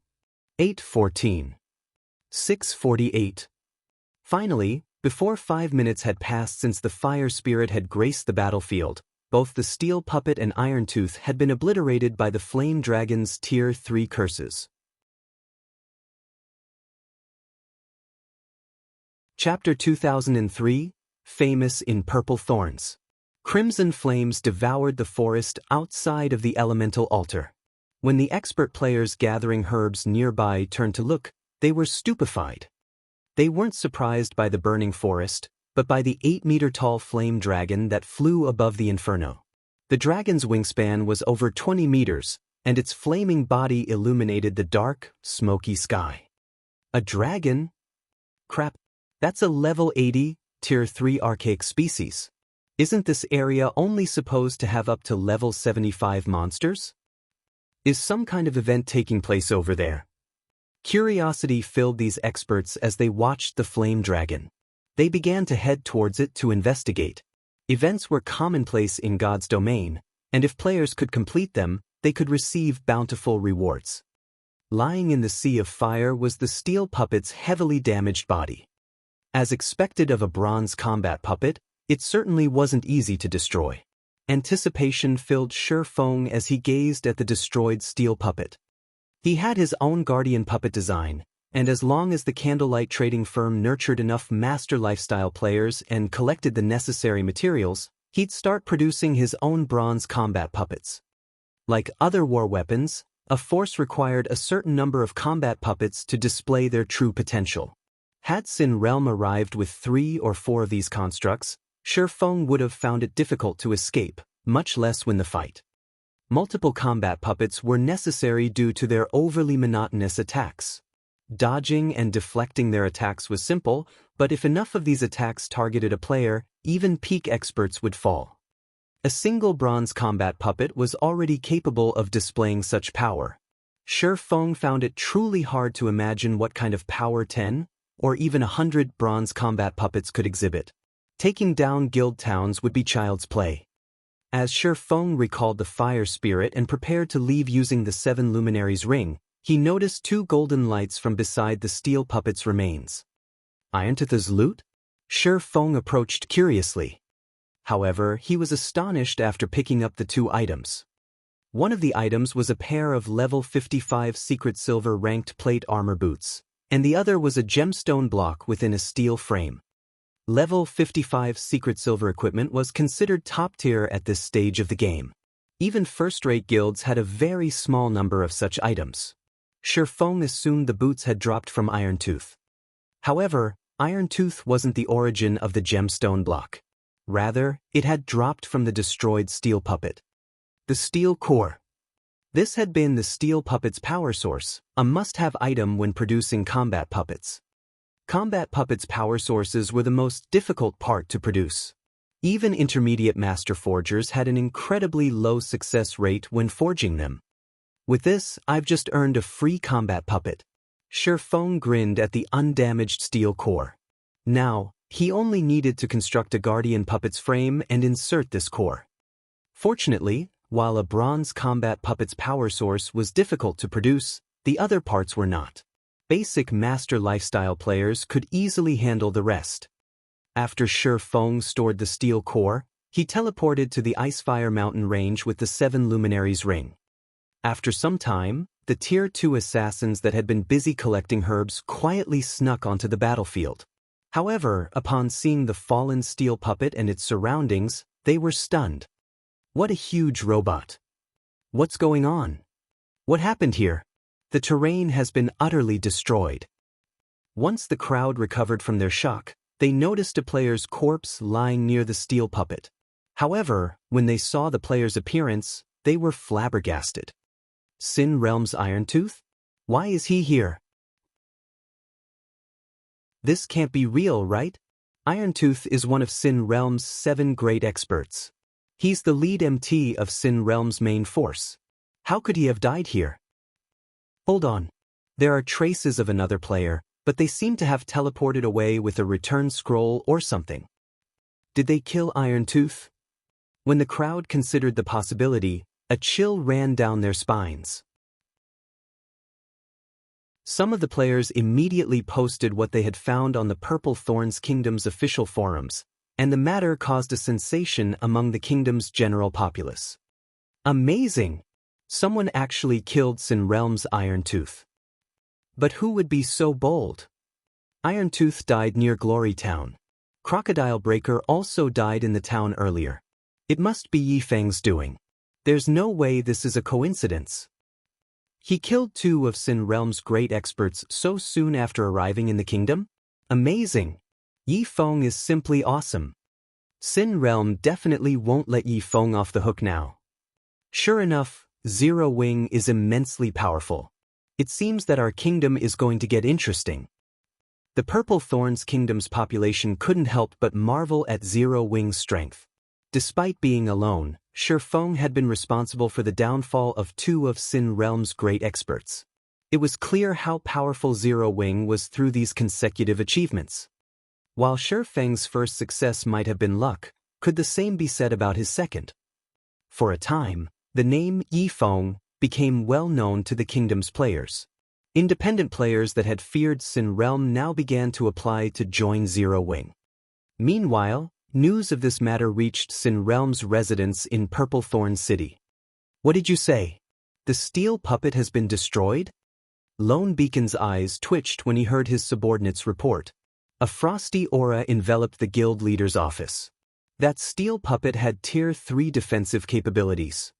814. 648. Finally, before 5 minutes had passed since the fire spirit had graced the battlefield, both the steel puppet and Irontooth had been obliterated by the flame dragon's Tier 3 curses. Chapter 2003, Famous in Purple Thorns. Crimson flames devoured the forest outside of the elemental altar. When the expert players gathering herbs nearby turned to look, they were stupefied. They weren't surprised by the burning forest, but by the 8-meter-tall flame dragon that flew above the inferno. The dragon's wingspan was over 20 meters, and its flaming body illuminated the dark, smoky sky. A dragon? Crap, that's a level 80, Tier 3 archaic species. Isn't this area only supposed to have up to level 75 monsters? Is some kind of event taking place over there? Curiosity filled these experts as they watched the flame dragon. They began to head towards it to investigate. Events were commonplace in God's domain, and if players could complete them, they could receive bountiful rewards. Lying in the sea of fire was the steel puppet's heavily damaged body. As expected of a bronze combat puppet, it certainly wasn't easy to destroy. Anticipation filled Shifeng as he gazed at the destroyed steel puppet. He had his own guardian puppet design, and as long as the Candlelight trading firm nurtured enough master lifestyle players and collected the necessary materials, he'd start producing his own bronze combat puppets. Like other war weapons, a force required a certain number of combat puppets to display their true potential. Had Sin Realm arrived with 3 or 4 of these constructs, Shifeng would have found it difficult to escape, much less win the fight. Multiple combat puppets were necessary due to their overly monotonous attacks. Dodging and deflecting their attacks was simple, but if enough of these attacks targeted a player, even peak experts would fall. A single bronze combat puppet was already capable of displaying such power. Shi Feng found it truly hard to imagine what kind of power 10, or even 100 bronze combat puppets could exhibit. Taking down guild towns would be child's play. As Shi Feng recalled the fire spirit and prepared to leave using the 7 luminaries ring, he noticed 2 golden lights from beside the steel puppet's remains. Irontooth's loot? Shi Feng approached curiously. However, he was astonished after picking up the 2 items. One of the items was a pair of level 55 secret silver ranked plate armor boots, and the other was a gemstone block within a steel frame. Level 55 secret silver equipment was considered top tier at this stage of the game. Even first-rate guilds had a very small number of such items. Shi Feng assumed the boots had dropped from Irontooth. However, Irontooth wasn't the origin of the gemstone block. Rather, it had dropped from the destroyed steel puppet. The steel core. This had been the steel puppet's power source, a must-have item when producing combat puppets. Combat puppets' power sources were the most difficult part to produce. Even intermediate master forgers had an incredibly low success rate when forging them. With this, I've just earned a free combat puppet. Shi Feng grinned at the undamaged steel core. Now, he only needed to construct a guardian puppet's frame and insert this core. Fortunately, while a bronze combat puppet's power source was difficult to produce, the other parts were not. Basic master lifestyle players could easily handle the rest. After Shi Feng stored the steel core, he teleported to the Icefire Mountain range with the 7 luminaries ring. After some time, the Tier 2 assassins that had been busy collecting herbs quietly snuck onto the battlefield. However, upon seeing the fallen steel puppet and its surroundings, they were stunned. What a huge robot! What's going on? What happened here? The terrain has been utterly destroyed. Once the crowd recovered from their shock, they noticed a player's corpse lying near the steel puppet. However, when they saw the player's appearance, they were flabbergasted. Sin Realm's Irontooth? Why is he here? This can't be real, right? Irontooth is one of Sin Realm's 7 great experts. He's the lead MT of Sin Realm's main force. How could he have died here? Hold on. There are traces of another player, but they seem to have teleported away with a return scroll or something. Did they kill Irontooth? When the crowd considered the possibility, a chill ran down their spines. Some of the players immediately posted what they had found on the Purple Thorns Kingdom's official forums, and the matter caused a sensation among the kingdom's general populace. Amazing! Someone actually killed Sin Realm's Irontooth. But who would be so bold? Irontooth died near Glory Town. Crocodile Breaker also died in the town earlier. It must be Yi Feng's doing. There's no way this is a coincidence. He killed 2 of Sin Realm's great experts so soon after arriving in the kingdom? Amazing! Yi Feng is simply awesome. Sin Realm definitely won't let Yi Feng off the hook now. Sure enough, Zero Wing is immensely powerful. It seems that our kingdom is going to get interesting. The Purple Thorns Kingdom's population couldn't help but marvel at Zero Wing's strength. Despite being alone, Shi Feng had been responsible for the downfall of 2 of Sin Realm's great experts. It was clear how powerful Zero Wing was through these consecutive achievements. While Shi Feng's first success might have been luck, could the same be said about his second? For a time, the name Yi Feng became well known to the kingdom's players. Independent players that had feared Sin Realm now began to apply to join Zero Wing. Meanwhile, news of this matter reached Sin Realm's residence in Purple Thorn City. What did you say? The steel puppet has been destroyed? Lone Beacon's eyes twitched when he heard his subordinate's report. A frosty aura enveloped the guild leader's office. That steel puppet had Tier 3 defensive capabilities.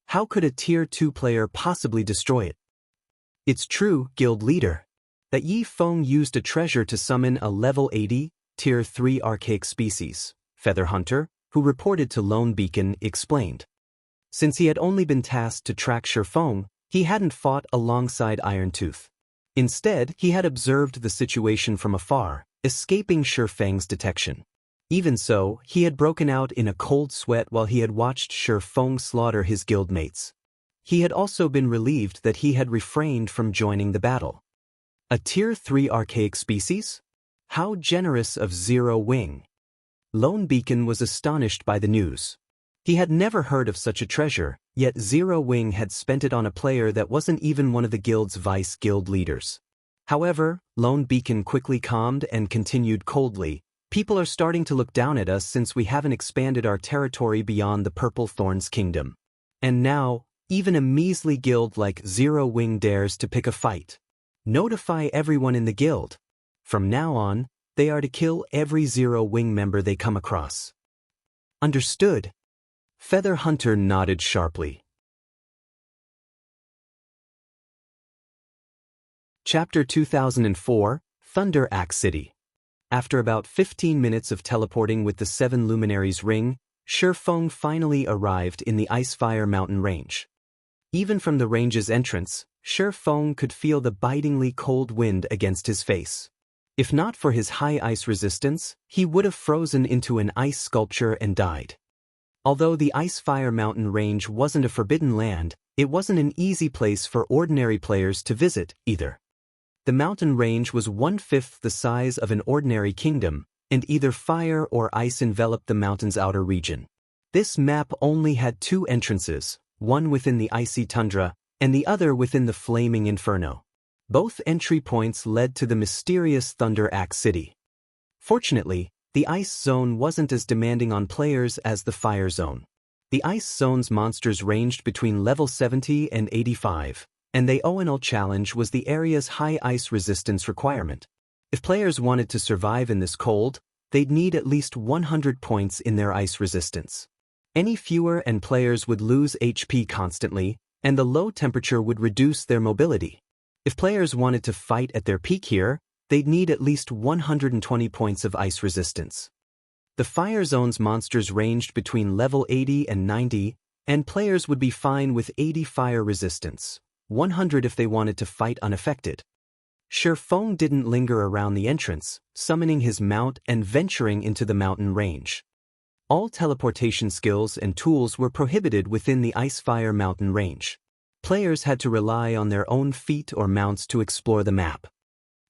How could a Tier 2 player possibly destroy it? It's true, guild leader, that Yi Feng used a treasure to summon a level 80, Tier 3 archaic species, Feather Hunter, who reported to Lone Beacon, explained. Since he had only been tasked to track Shi Feng, he hadn't fought alongside Irontooth. Instead, he had observed the situation from afar, escaping Shi Feng's detection. Even so, he had broken out in a cold sweat while he had watched Shi Feng slaughter his guildmates. He had also been relieved that he had refrained from joining the battle. A Tier 3 archaic species? How generous of Zero Wing! Lone Beacon was astonished by the news. He had never heard of such a treasure, yet Zero Wing had spent it on a player that wasn't even one of the guild's vice guild leaders. However, Lone Beacon quickly calmed and continued coldly, "People are starting to look down at us since we haven't expanded our territory beyond the Purple Thorns Kingdom. And now, even a measly guild like Zero Wing dares to pick a fight. Notify everyone in the guild. From now on, they are to kill every Zero Wing member they come across." "Understood." Feather Hunter nodded sharply. Chapter 2004, Thunder Axe City. After about 15 minutes of teleporting with the 7 Luminaries ring, Shi Feng finally arrived in the Icefire Mountain Range. Even from the range's entrance, Shi Feng could feel the bitingly cold wind against his face. If not for his high ice resistance, he would have frozen into an ice sculpture and died. Although the Icefire Mountain Range wasn't a forbidden land, it wasn't an easy place for ordinary players to visit, either. The mountain range was 1/5 the size of an ordinary kingdom, and either fire or ice enveloped the mountain's outer region. This map only had 2 entrances, one within the icy tundra, and the other within the flaming inferno. Both entry points led to the mysterious Thunder Axe City. Fortunately, the ice zone wasn't as demanding on players as the fire zone. The ice zone's monsters ranged between level 70 and 85, and the ONL challenge was the area's high ice resistance requirement. If players wanted to survive in this cold, they'd need at least 100 points in their ice resistance. Any fewer and players would lose HP constantly, and the low temperature would reduce their mobility. If players wanted to fight at their peak here, they'd need at least 120 points of ice resistance. The fire zone's monsters ranged between level 80 and 90, and players would be fine with 80 fire resistance, 100 if they wanted to fight unaffected. Shi Feng didn't linger around the entrance, summoning his mount and venturing into the mountain range. All teleportation skills and tools were prohibited within the Icefire Mountain Range. Players had to rely on their own feet or mounts to explore the map.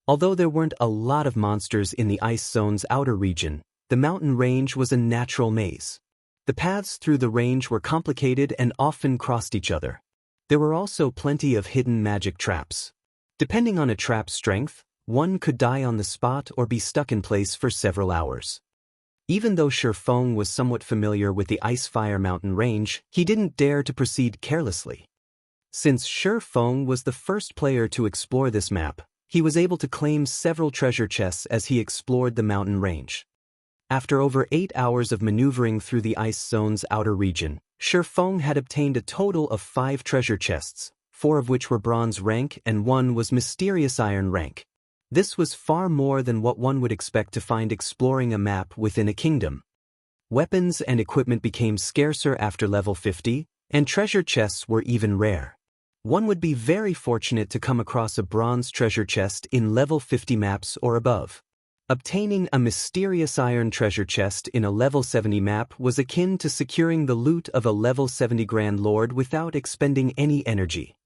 Although there weren't a lot of monsters in the ice zone's outer region, the mountain range was a natural maze. The paths through the range were complicated and often crossed each other. There were also plenty of hidden magic traps. Depending on a trap's strength, one could die on the spot or be stuck in place for several hours. Even though Shi Feng was somewhat familiar with the Icefire Mountain Range, he didn't dare to proceed carelessly. Since Shi Feng was the first player to explore this map, he was able to claim several treasure chests as he explored the mountain range. After over 8 hours of maneuvering through the ice zone's outer region, Shi Feng had obtained a total of 5 treasure chests, 4 of which were bronze rank and 1 was mysterious iron rank. This was far more than what one would expect to find exploring a map within a kingdom. Weapons and equipment became scarcer after level 50, and treasure chests were even rare. One would be very fortunate to come across a bronze treasure chest in level 50 maps or above. Obtaining a mysterious iron treasure chest in a level 70 map was akin to securing the loot of a level 70 Grand Lord without expending any energy.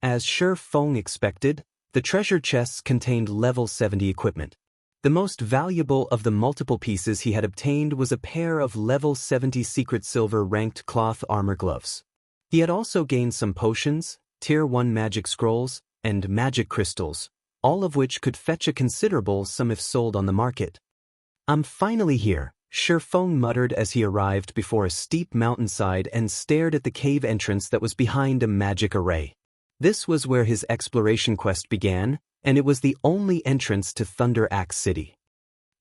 As Shi Feng expected, the treasure chests contained level 70 equipment. The most valuable of the multiple pieces he had obtained was a pair of level 70 secret silver ranked cloth armor gloves. He had also gained some potions, Tier 1 magic scrolls, and magic crystals, all of which could fetch a considerable sum if sold on the market. "I'm finally here," Shi Feng muttered as he arrived before a steep mountainside and stared at the cave entrance that was behind a magic array. This was where his exploration quest began, and it was the only entrance to Thunder Axe City.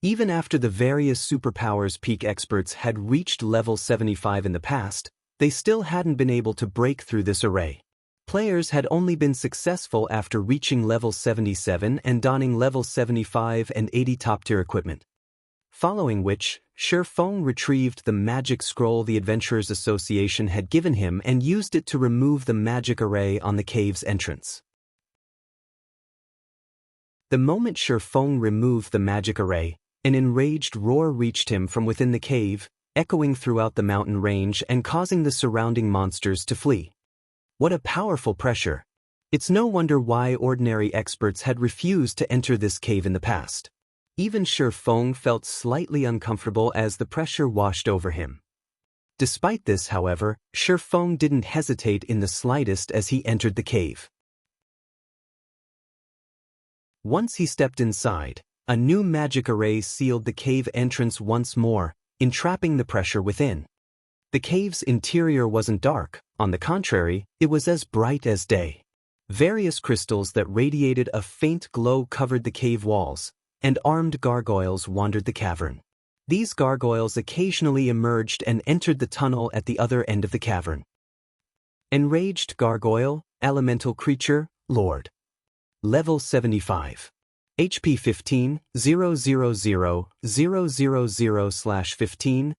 Even after the various superpowers peak experts had reached level 75 in the past, they still hadn't been able to break through this array. Players had only been successful after reaching level 77 and donning level 75 and 80 top-tier equipment. Following which, Shi Feng retrieved the magic scroll the Adventurers Association had given him and used it to remove the magic array on the cave's entrance. The moment Shi Feng removed the magic array, an enraged roar reached him from within the cave, echoing throughout the mountain range and causing the surrounding monsters to flee. What a powerful pressure! It's no wonder why ordinary experts had refused to enter this cave in the past. Even Shi Feng felt slightly uncomfortable as the pressure washed over him. Despite this, however, Shi Feng didn't hesitate in the slightest as he entered the cave. Once he stepped inside, a new magic array sealed the cave entrance once more, entrapping the pressure within. The cave's interior wasn't dark, on the contrary, it was as bright as day. Various crystals that radiated a faint glow covered the cave walls, and armed gargoyles wandered the cavern. These gargoyles occasionally emerged and entered the tunnel at the other end of the cavern. Enraged Gargoyle, Elemental Creature, Lord. Level 75. HP 15, 000, 000/15,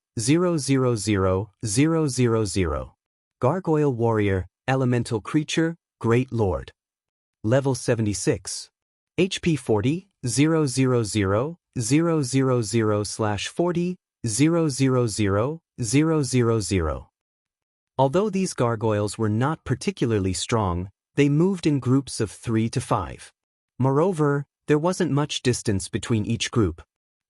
000, 000. Gargoyle Warrior, Elemental Creature, Great Lord. Level 76. HP 40, 000, 000/40, 000, 000. Although these gargoyles were not particularly strong, they moved in groups of 3 to 5. Moreover, there wasn't much distance between each group.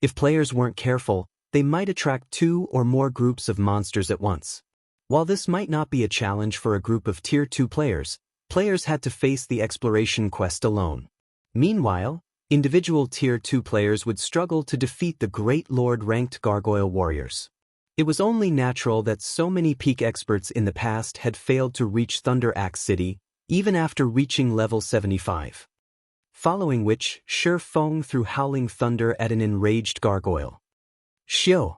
If players weren't careful, they might attract 2 or more groups of monsters at once. While this might not be a challenge for a group of Tier 2 players, players had to face the exploration quest alone. Meanwhile, individual Tier 2 players would struggle to defeat the Great Lord-ranked Gargoyle Warriors. It was only natural that so many peak experts in the past had failed to reach Thunder Axe City, even after reaching level 75. Following which, Shi Feng threw Howling Thunder at an enraged gargoyle. Shio!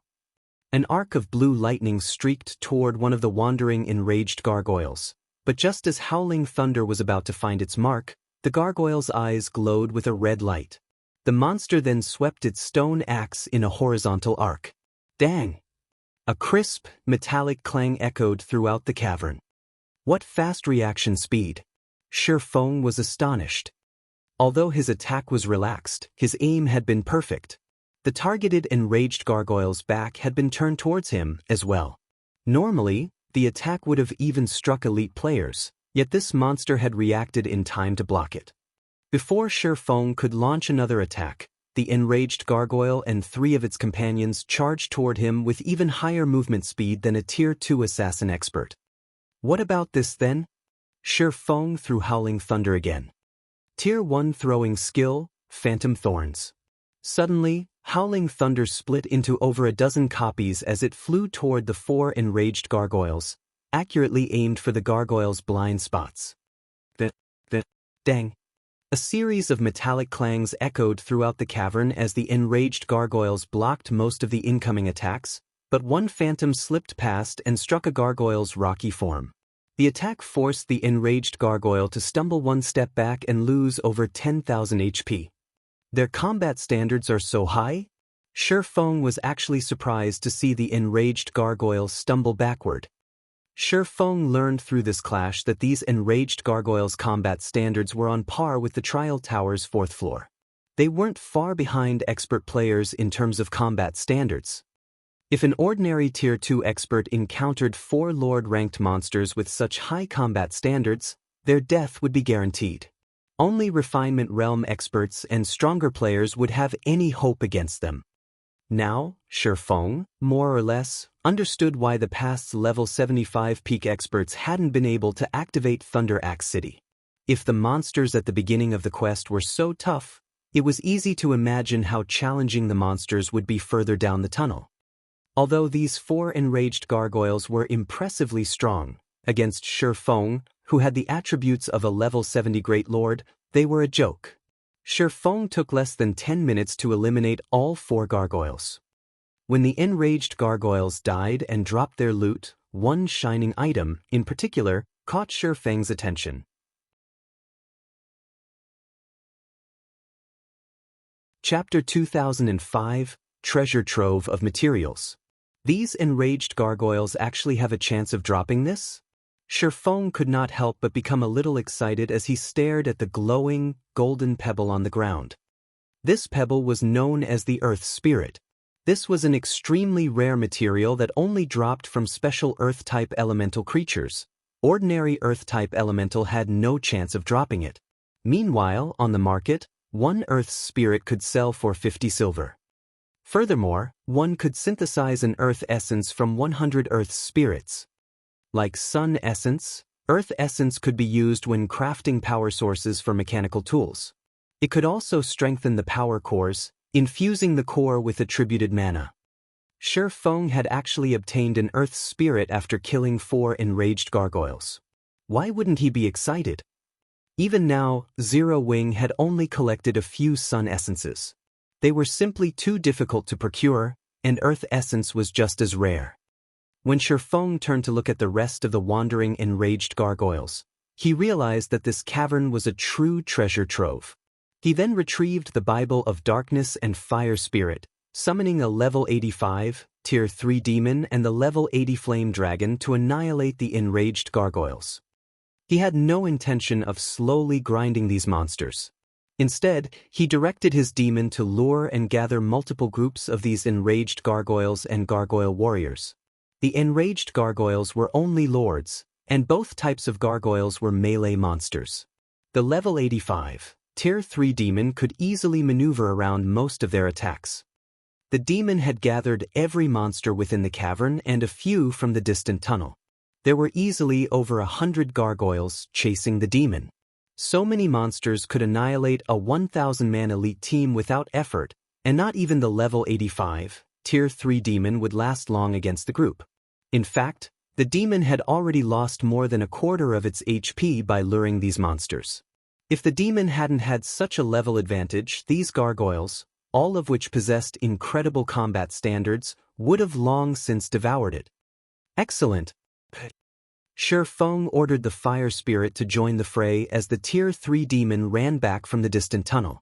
An arc of blue lightning streaked toward one of the wandering enraged gargoyles, but just as Howling Thunder was about to find its mark, the gargoyle's eyes glowed with a red light. The monster then swept its stone axe in a horizontal arc. Dang! A crisp, metallic clang echoed throughout the cavern. What fast reaction speed! Shi Feng was astonished. Although his attack was relaxed, his aim had been perfect. The targeted enraged gargoyle's back had been turned towards him as well. Normally, the attack would have even struck elite players, yet this monster had reacted in time to block it. Before Shi Feng could launch another attack, the enraged gargoyle and 3 of its companions charged toward him with even higher movement speed than a Tier 2 assassin expert. What about this then? Shi Feng threw Howling Thunder again. Tier 1 throwing skill, Phantom Thorns. Suddenly, Howling Thunder split into over a dozen copies as it flew toward the 4 enraged gargoyles, accurately aimed for the gargoyles' blind spots. Dang! A series of metallic clangs echoed throughout the cavern as the enraged gargoyles blocked most of the incoming attacks, but one phantom slipped past and struck a gargoyle's rocky form. The attack forced the enraged gargoyle to stumble one step back and lose over 10,000 HP. Their combat standards are so high? Shi Feng was actually surprised to see the enraged gargoyle stumble backward. Shi Feng learned through this clash that these enraged gargoyles' combat standards were on par with the Trial Tower's 4th floor. They weren't far behind expert players in terms of combat standards. If an ordinary Tier 2 expert encountered 4 Lord-ranked monsters with such high combat standards, their death would be guaranteed. Only Refinement Realm experts and stronger players would have any hope against them. Now, Shi Feng, more or less, understood why the past's level 75 peak experts hadn't been able to activate Thunder Axe City. If the monsters at the beginning of the quest were so tough, it was easy to imagine how challenging the monsters would be further down the tunnel. Although these 4 enraged gargoyles were impressively strong, against Shi Feng, who had the attributes of a level 70 Great Lord, they were a joke. Shi Feng took less than 10 minutes to eliminate all 4 gargoyles. When the enraged gargoyles died and dropped their loot, one shining item, in particular, caught Shi Feng's attention. Chapter 2005, Treasure Trove of Materials. These enraged gargoyles actually have a chance of dropping this? Shi Feng could not help but become a little excited as he stared at the glowing, golden pebble on the ground. This pebble was known as the Earth Spirit. This was an extremely rare material that only dropped from special Earth-type elemental creatures. Ordinary Earth-type elemental had no chance of dropping it. Meanwhile, on the market, one Earth Spirit could sell for 50 silver. Furthermore, one could synthesize an Earth Essence from 100 Earth Spirits. Like Sun Essence, Earth Essence could be used when crafting power sources for mechanical tools. It could also strengthen the power cores, infusing the core with attributed mana. Shi Feng had actually obtained an Earth Spirit after killing 4 enraged gargoyles. Why wouldn't he be excited? Even now, Zero Wing had only collected a few Sun Essences. They were simply too difficult to procure, and Earth Essence was just as rare. When Shi Feng turned to look at the rest of the wandering enraged gargoyles, he realized that this cavern was a true treasure trove. He then retrieved the Bible of Darkness and Fire Spirit, summoning a level 85, tier 3 demon and the level 80 flame dragon to annihilate the enraged gargoyles. He had no intention of slowly grinding these monsters. Instead, he directed his demon to lure and gather multiple groups of these enraged gargoyles and gargoyle warriors. The enraged gargoyles were only lords, and both types of gargoyles were melee monsters. The level 85, tier 3 demon could easily maneuver around most of their attacks. The demon had gathered every monster within the cavern and a few from the distant tunnel. There were easily over 100 gargoyles chasing the demon. So many monsters could annihilate a 1,000-man elite team without effort, and not even the level 85, tier 3 demon would last long against the group. In fact, the demon had already lost more than a quarter of its HP by luring these monsters. If the demon hadn't had such a level advantage, these gargoyles, all of which possessed incredible combat standards, would have long since devoured it. Excellent. Shi Feng ordered the Fire Spirit to join the fray as the tier 3 demon ran back from the distant tunnel.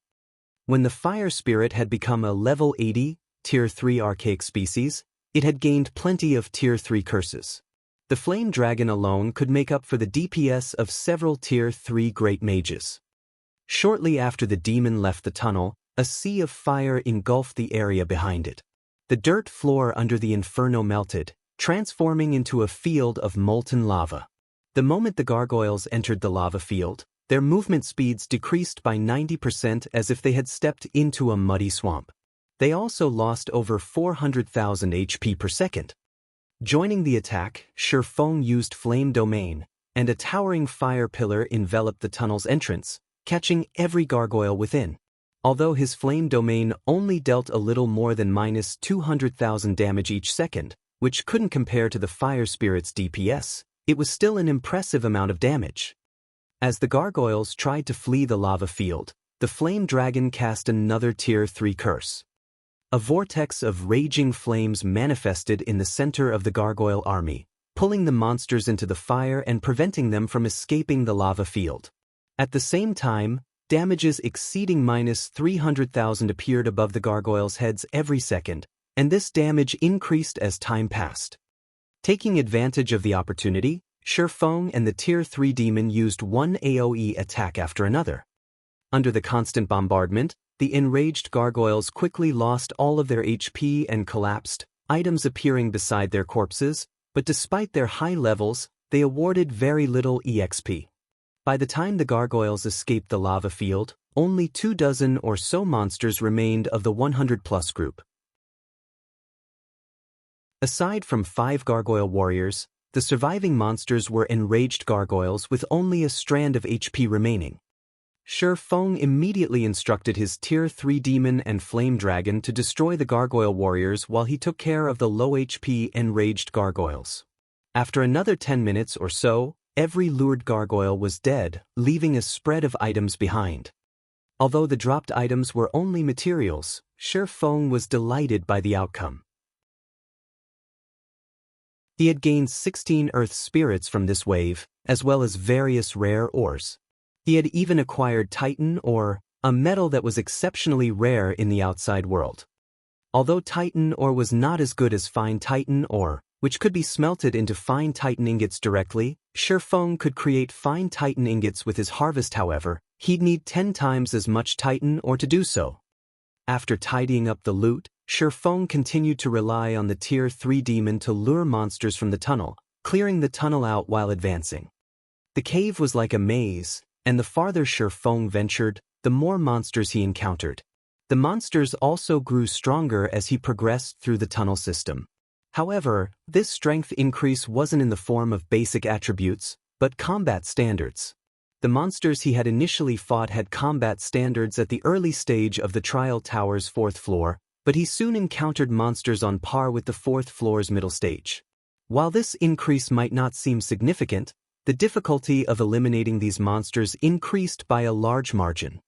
When the Fire Spirit had become a level 80, tier 3 archaic species, it had gained plenty of tier 3 curses. The Flame Dragon alone could make up for the DPS of several tier 3 great mages. Shortly after the demon left the tunnel, a sea of fire engulfed the area behind it. The dirt floor under the inferno melted, transforming into a field of molten lava. The moment the gargoyles entered the lava field, their movement speeds decreased by 90% as if they had stepped into a muddy swamp. They also lost over 400,000 HP per second. Joining the attack, Shi Feng used Flame Domain, and a towering fire pillar enveloped the tunnel's entrance, catching every gargoyle within. Although his Flame Domain only dealt a little more than minus 200,000 damage each second, which couldn't compare to the Fire Spirit's DPS, it was still an impressive amount of damage. As the gargoyles tried to flee the lava field, the Flame Dragon cast another tier 3 curse. A vortex of raging flames manifested in the center of the gargoyle army, pulling the monsters into the fire and preventing them from escaping the lava field. At the same time, damages exceeding minus 300,000 appeared above the gargoyles' heads every second, and this damage increased as time passed. Taking advantage of the opportunity, Shi Feng and the tier 3 demon used one AoE attack after another. Under the constant bombardment, the enraged gargoyles quickly lost all of their HP and collapsed, items appearing beside their corpses, but despite their high levels, they awarded very little EXP. By the time the gargoyles escaped the lava field, only 24 or so monsters remained of the 100-plus group. Aside from 5 gargoyle warriors, the surviving monsters were enraged gargoyles with only a strand of HP remaining. Shi Feng immediately instructed his tier 3 demon and flame dragon to destroy the gargoyle warriors while he took care of the low HP enraged gargoyles. After another 10 minutes or so, every lured gargoyle was dead, leaving a spread of items behind. Although the dropped items were only materials, Shi Feng was delighted by the outcome. He had gained 16 Earth Spirits from this wave, as well as various rare ores. He had even acquired Titan ore, a metal that was exceptionally rare in the outside world. Although Titan ore was not as good as fine Titan ore, which could be smelted into fine Titan ingots directly, Shi Feng could create fine Titan ingots with his harvest. However, he'd need 10 times as much Titan ore to do so. After tidying up the loot, Feng continued to rely on the Tier 3 demon to lure monsters from the tunnel, clearing the tunnel out while advancing. The cave was like a maze, and the farther Feng ventured, the more monsters he encountered. The monsters also grew stronger as he progressed through the tunnel system. However, this strength increase wasn't in the form of basic attributes, but combat standards. The monsters he had initially fought had combat standards at the early stage of the Trial Tower's 4th floor, but he soon encountered monsters on par with the 4th floor's middle stage. While this increase might not seem significant, the difficulty of eliminating these monsters increased by a large margin.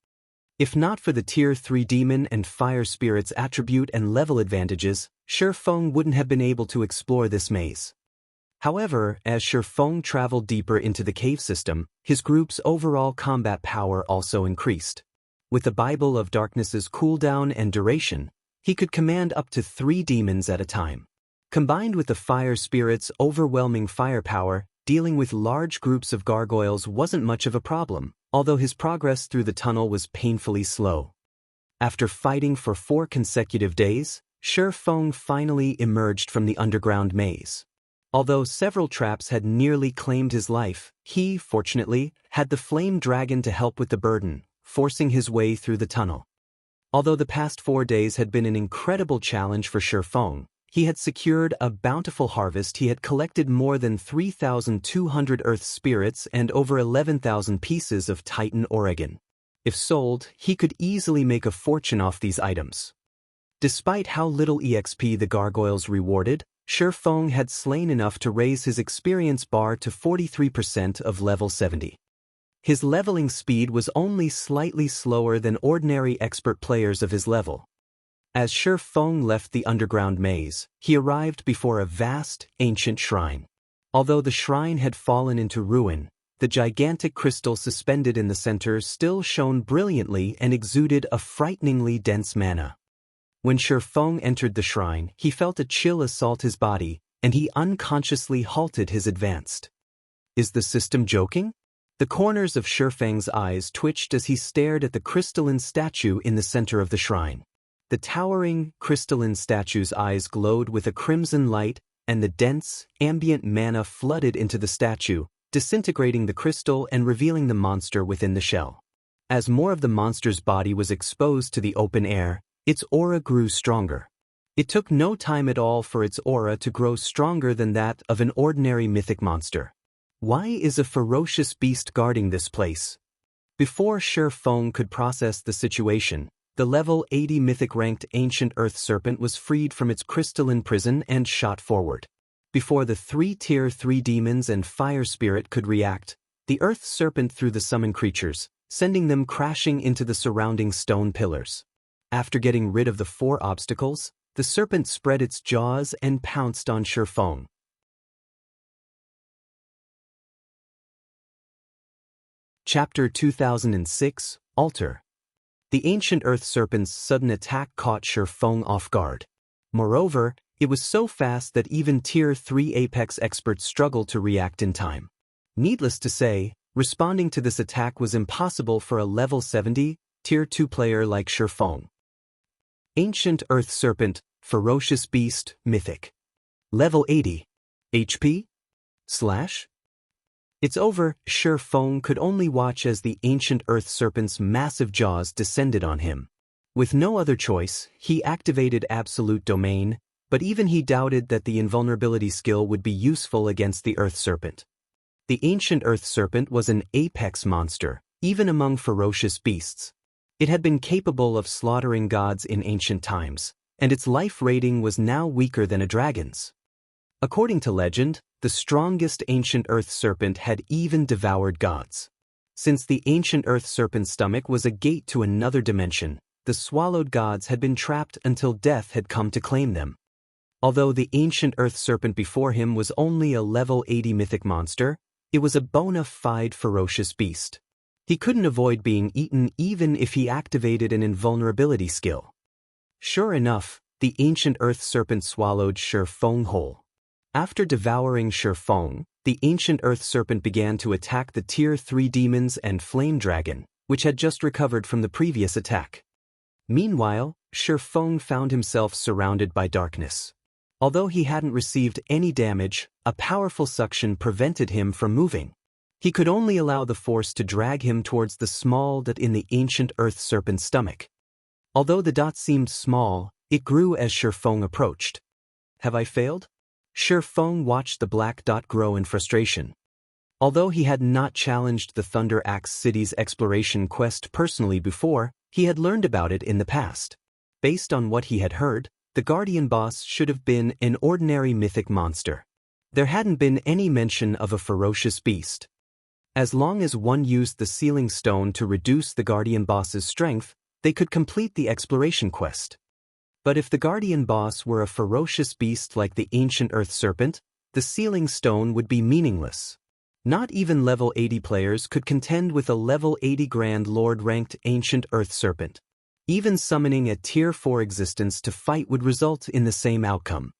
If not for the Tier 3 demon and fire spirit's attribute and level advantages, Feng wouldn't have been able to explore this maze. However, as Feng traveled deeper into the cave system, his group's overall combat power also increased. With the Bible of Darkness's cooldown and duration, he could command up to 3 demons at a time. Combined with the fire spirit's overwhelming firepower, dealing with large groups of gargoyles wasn't much of a problem, although his progress through the tunnel was painfully slow. After fighting for 4 consecutive days, Feng finally emerged from the underground maze. Although several traps had nearly claimed his life, he, fortunately, had the flame dragon to help with the burden, forcing his way through the tunnel. Although the past 4 days had been an incredible challenge for Feng, he had secured a bountiful harvest. He had collected more than 3,200 earth spirits and over 11,000 pieces of Titan Oregon. If sold, he could easily make a fortune off these items. Despite how little EXP the gargoyles rewarded, Feng had slain enough to raise his experience bar to 43% of level 70. His leveling speed was only slightly slower than ordinary expert players of his level. As Feng left the underground maze, he arrived before a vast, ancient shrine. Although the shrine had fallen into ruin, the gigantic crystal suspended in the center still shone brilliantly and exuded a frighteningly dense mana. When Feng entered the shrine, he felt a chill assault his body, and he unconsciously halted his advance. Is the system joking? The corners of Feng's eyes twitched as he stared at the crystalline statue in the center of the shrine. The towering, crystalline statue's eyes glowed with a crimson light, and the dense, ambient mana flooded into the statue, disintegrating the crystal and revealing the monster within the shell. As more of the monster's body was exposed to the open air, its aura grew stronger. It took no time at all for its aura to grow stronger than that of an ordinary mythic monster. Why is a ferocious beast guarding this place? Before Feng could process the situation, the level 80 mythic-ranked ancient earth serpent was freed from its crystalline prison and shot forward. Before the 3 Tier 3 demons and fire spirit could react, the earth serpent threw the summoned creatures, sending them crashing into the surrounding stone pillars. After getting rid of the 4 obstacles, the serpent spread its jaws and pounced on Feng. Chapter 2006, Altar. The ancient earth serpent's sudden attack caught Feng off guard. Moreover, it was so fast that even Tier 3 Apex experts struggled to react in time. Needless to say, responding to this attack was impossible for a level 70, Tier 2 player like Feng. Ancient Earth Serpent, Ferocious Beast, Mythic. Level 80. HP? / It's over. Feng could only watch as the ancient Earth Serpent's massive jaws descended on him. With no other choice, he activated Absolute Domain, but even he doubted that the invulnerability skill would be useful against the Earth Serpent. The ancient Earth Serpent was an apex monster, even among ferocious beasts. It had been capable of slaughtering gods in ancient times, and its life rating was now weaker than a dragon's. According to legend, the strongest ancient earth serpent had even devoured gods. Since the ancient earth serpent's stomach was a gate to another dimension, the swallowed gods had been trapped until death had come to claim them. Although the ancient earth serpent before him was only a level 80 mythic monster, it was a bona fide ferocious beast. He couldn't avoid being eaten even if he activated an invulnerability skill. Sure enough, the ancient earth serpent swallowed Feng whole. After devouring Feng, the ancient earth serpent began to attack the Tier 3 demons and flame dragon, which had just recovered from the previous attack. Meanwhile, Feng found himself surrounded by darkness. Although he hadn't received any damage, a powerful suction prevented him from moving. He could only allow the force to drag him towards the small dot in the ancient earth serpent's stomach. Although the dot seemed small, it grew as Feng approached. Have I failed? Feng watched the black dot grow in frustration. Although he had not challenged the Thunder Axe City's exploration quest personally before, he had learned about it in the past. Based on what he had heard, the Guardian boss should have been an ordinary mythic monster. There hadn't been any mention of a ferocious beast. As long as one used the sealing stone to reduce the Guardian boss's strength, they could complete the exploration quest. But if the Guardian boss were a ferocious beast like the ancient earth serpent, the sealing stone would be meaningless. Not even level 80 players could contend with a level 80 Grand Lord-ranked ancient earth serpent. Even summoning a Tier 4 existence to fight would result in the same outcome.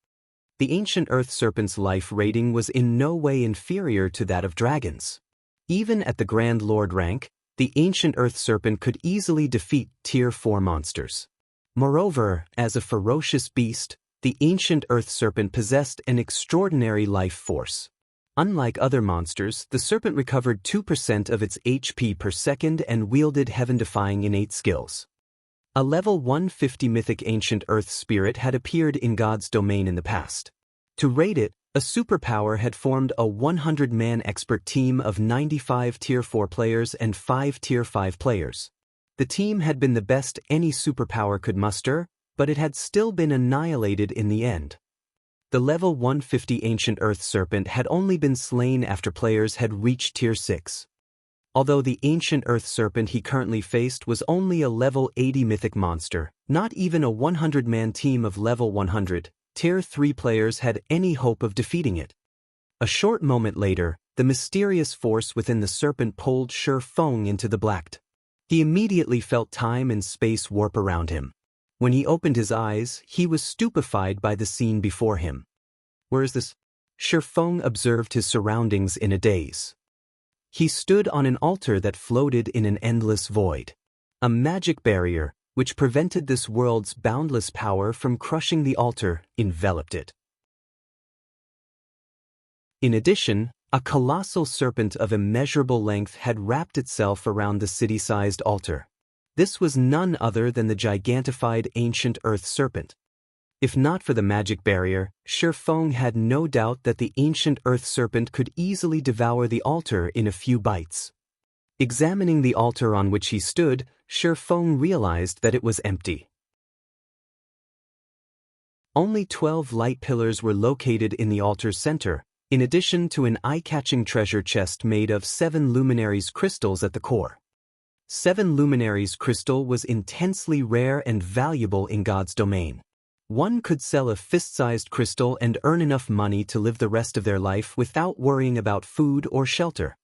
The ancient earth serpent's life rating was in no way inferior to that of dragons. Even at the Grand Lord rank, the ancient earth serpent could easily defeat Tier 4 monsters. Moreover, as a ferocious beast, the ancient earth serpent possessed an extraordinary life force. Unlike other monsters, the serpent recovered 2% of its HP per second and wielded heaven-defying innate skills. A level 150 mythic ancient earth spirit had appeared in God's domain in the past. To raid it, a superpower had formed a 100-man expert team of 95 Tier 4 players and 5 Tier 5 players. The team had been the best any superpower could muster, but it had still been annihilated in the end. The level 150 ancient earth serpent had only been slain after players had reached Tier 6. Although the ancient earth serpent he currently faced was only a level 80 mythic monster, not even a 100-man team of level 100, Tier 3 players had any hope of defeating it. A short moment later, the mysterious force within the serpent pulled Feng into the black. He immediately felt time and space warp around him. When he opened his eyes, he was stupefied by the scene before him. Where is this? Feng observed his surroundings in a daze. He stood on an altar that floated in an endless void. A magic barrier, which prevented this world's boundless power from crushing the altar, enveloped it. In addition, a colossal serpent of immeasurable length had wrapped itself around the city-sized altar. This was none other than the gigantified ancient earth serpent. If not for the magic barrier, Feng had no doubt that the ancient earth serpent could easily devour the altar in a few bites. Examining the altar on which he stood, Feng realized that it was empty. Only 12 light pillars were located in the altar's center, in addition to an eye-catching treasure chest made of 7 luminaries crystals at the core. 7 luminaries crystal was intensely rare and valuable in God's domain. One could sell a fist-sized crystal and earn enough money to live the rest of their life without worrying about food or shelter.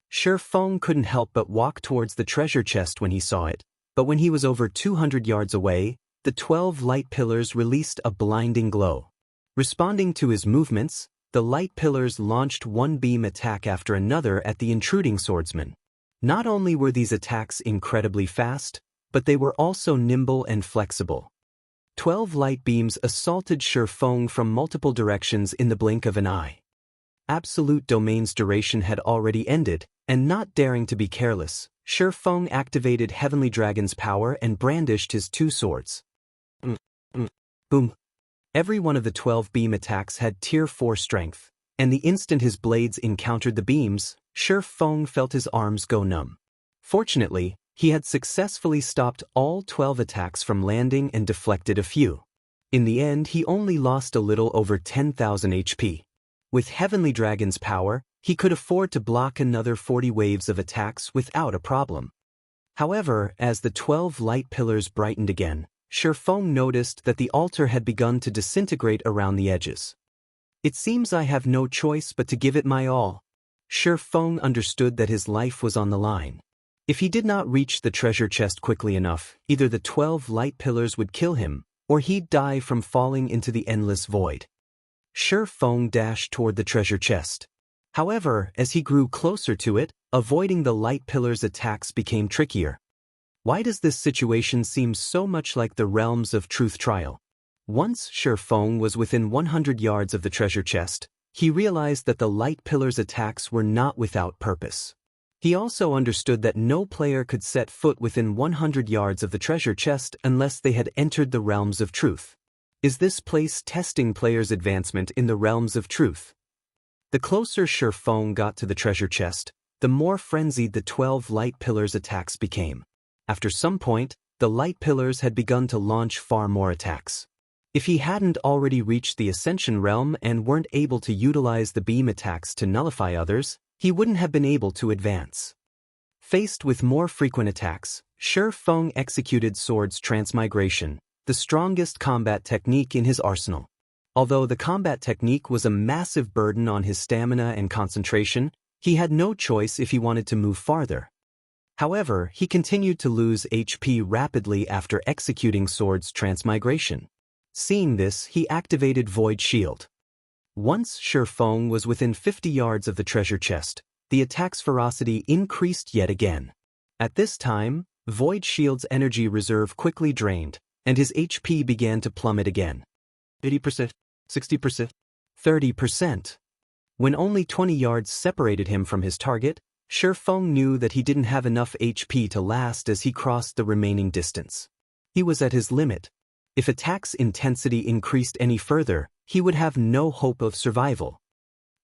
Feng couldn't help but walk towards the treasure chest when he saw it, but when he was over 200 yards away, the 12 light pillars released a blinding glow. Responding to his movements, the light pillars launched one beam attack after another at the intruding swordsman. Not only were these attacks incredibly fast, but they were also nimble and flexible. 12 light beams assaulted Feng from multiple directions in the blink of an eye. Absolute Domain's duration had already ended, and not daring to be careless, Feng activated Heavenly Dragon's power and brandished his 2 swords. Boom. Every one of the 12 beam attacks had Tier 4 strength, and the instant his blades encountered the beams, Feng felt his arms go numb. Fortunately, he had successfully stopped all 12 attacks from landing and deflected a few. In the end, he only lost a little over 10,000 HP. With Heavenly Dragon's power, he could afford to block another 40 waves of attacks without a problem. However, as the 12 light pillars brightened again, Feng noticed that the altar had begun to disintegrate around the edges. It seems I have no choice but to give it my all. Feng understood that his life was on the line. If he did not reach the treasure chest quickly enough, either the 12 light pillars would kill him, or he'd die from falling into the endless void. Feng dashed toward the treasure chest. However, as he grew closer to it, avoiding the light pillars' attacks became trickier. Why does this situation seem so much like the Realms of Truth trial? Once Shi Feng was within 100 yards of the treasure chest, he realized that the light pillar's attacks were not without purpose. He also understood that no player could set foot within 100 yards of the treasure chest unless they had entered the Realms of Truth. Is this place testing players' advancement in the Realms of Truth? The closer Shi Feng got to the treasure chest, the more frenzied the 12 light pillars' attacks became. After some point, the light pillars had begun to launch far more attacks. If he hadn't already reached the Ascension realm and weren't able to utilize the beam attacks to nullify others, he wouldn't have been able to advance. Faced with more frequent attacks, Shi Feng executed Sword's Transmigration, the strongest combat technique in his arsenal. Although the combat technique was a massive burden on his stamina and concentration, he had no choice if he wanted to move farther. However, he continued to lose HP rapidly after executing Sword's Transmigration. Seeing this, he activated Void Shield. Once Shi Feng was within 50 yards of the treasure chest, the attack's ferocity increased yet again. At this time, Void Shield's energy reserve quickly drained, and his HP began to plummet again. 80%, 60%, 30%. When only 20 yards separated him from his target, Shi Feng knew that he didn't have enough HP to last as he crossed the remaining distance. He was at his limit. If attack's intensity increased any further, he would have no hope of survival.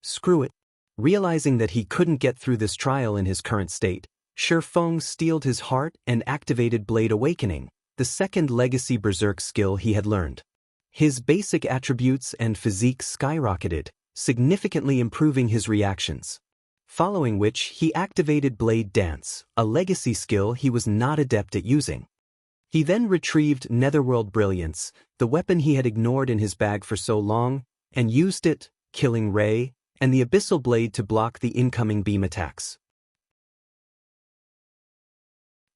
Screw it. Realizing that he couldn't get through this trial in his current state, Shi Feng steeled his heart and activated Blade Awakening, the second legacy berserk skill he had learned. His basic attributes and physique skyrocketed, significantly improving his reactions. Following which, he activated Blade Dance, a legacy skill he was not adept at using. He then retrieved Netherworld Brilliance, the weapon he had ignored in his bag for so long, and used it, killing Ray and the Abyssal Blade to block the incoming beam attacks.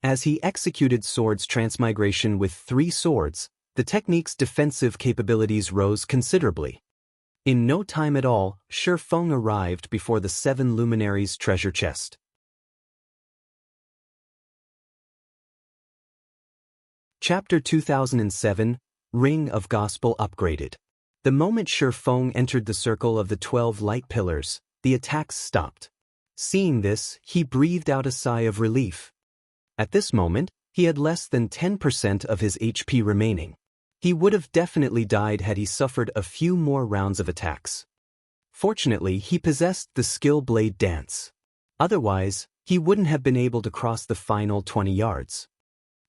As he executed Sword's Transmigration with 3 swords, the technique's defensive capabilities rose considerably. In no time at all, Shi Feng arrived before the 7 Luminaries' treasure chest. Chapter 2007, Ring of Gospel Upgraded. The moment Shi Feng entered the circle of the 12 light pillars, the attacks stopped. Seeing this, he breathed out a sigh of relief. At this moment, he had less than 10% of his HP remaining. He would have definitely died had he suffered a few more rounds of attacks. Fortunately, he possessed the skill Blade Dance. Otherwise, he wouldn't have been able to cross the final 20 yards.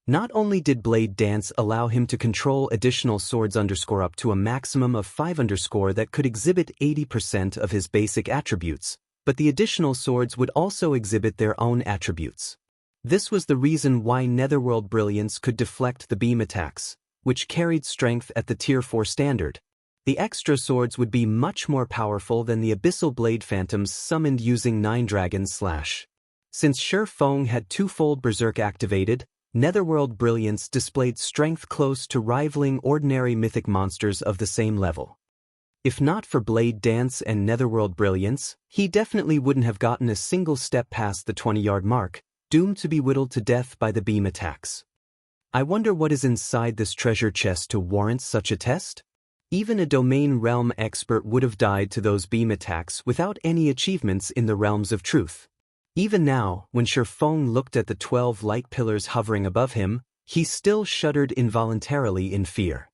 Not only did Blade Dance allow him to control additional swords up to a maximum of 5 that could exhibit 80% of his basic attributes, but the additional swords would also exhibit their own attributes. This was the reason why Netherworld Brilliance could deflect the beam attacks, which carried strength at the Tier 4 standard. The extra swords would be much more powerful than the Abyssal Blade Phantoms summoned using 9 Dragons / Since Shi Feng had 2-fold Berserk activated, Netherworld Brilliance displayed strength close to rivaling ordinary mythic monsters of the same level. If not for Blade Dance and Netherworld Brilliance, he definitely wouldn't have gotten a single step past the 20-yard mark, doomed to be whittled to death by the beam attacks. I wonder what is inside this treasure chest to warrant such a test? Even a domain realm expert would have died to those beam attacks without any achievements in the Realms of Truth. Even now, when Shi Feng looked at the 12 light pillars hovering above him, he still shuddered involuntarily in fear.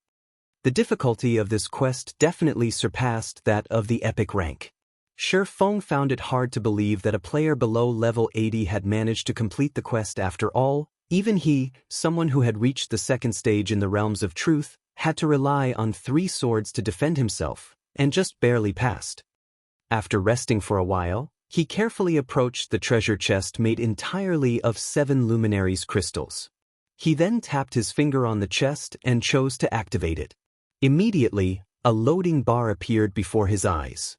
The difficulty of this quest definitely surpassed that of the epic rank. Shi Feng found it hard to believe that a player below level 80 had managed to complete the quest after all. Even he, someone who had reached the second stage in the Realms of Truth, had to rely on 3 swords to defend himself, and just barely passed. After resting for a while, he carefully approached the treasure chest made entirely of 7 Luminaries crystals. He then tapped his finger on the chest and chose to activate it. Immediately, a loading bar appeared before his eyes.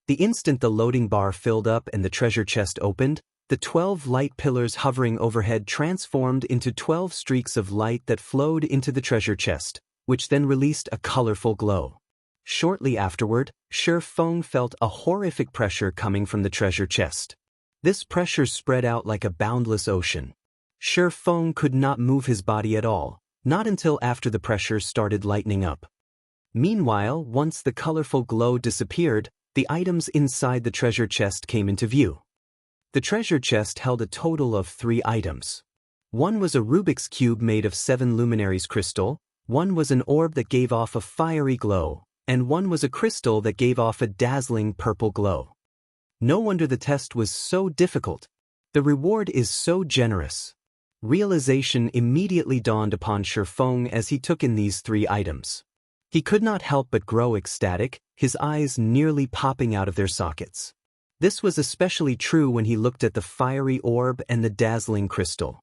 The instant the loading bar filled up and the treasure chest opened, the 12 light pillars hovering overhead transformed into 12 streaks of light that flowed into the treasure chest, which then released a colorful glow. Shortly afterward, Shi Feng felt a horrific pressure coming from the treasure chest. This pressure spread out like a boundless ocean. Sure Feng could not move his body at all, not until after the pressure started lightening up. Meanwhile, once the colorful glow disappeared, the items inside the treasure chest came into view. The treasure chest held a total of 3 items. One was a Rubik's Cube made of 7 luminaries crystal, one was an orb that gave off a fiery glow, and one was a crystal that gave off a dazzling purple glow. No wonder the test was so difficult. The reward is so generous. Realization immediately dawned upon Sure Feng as he took in these 3 items. He could not help but grow ecstatic, his eyes nearly popping out of their sockets. This was especially true when he looked at the fiery orb and the dazzling crystal.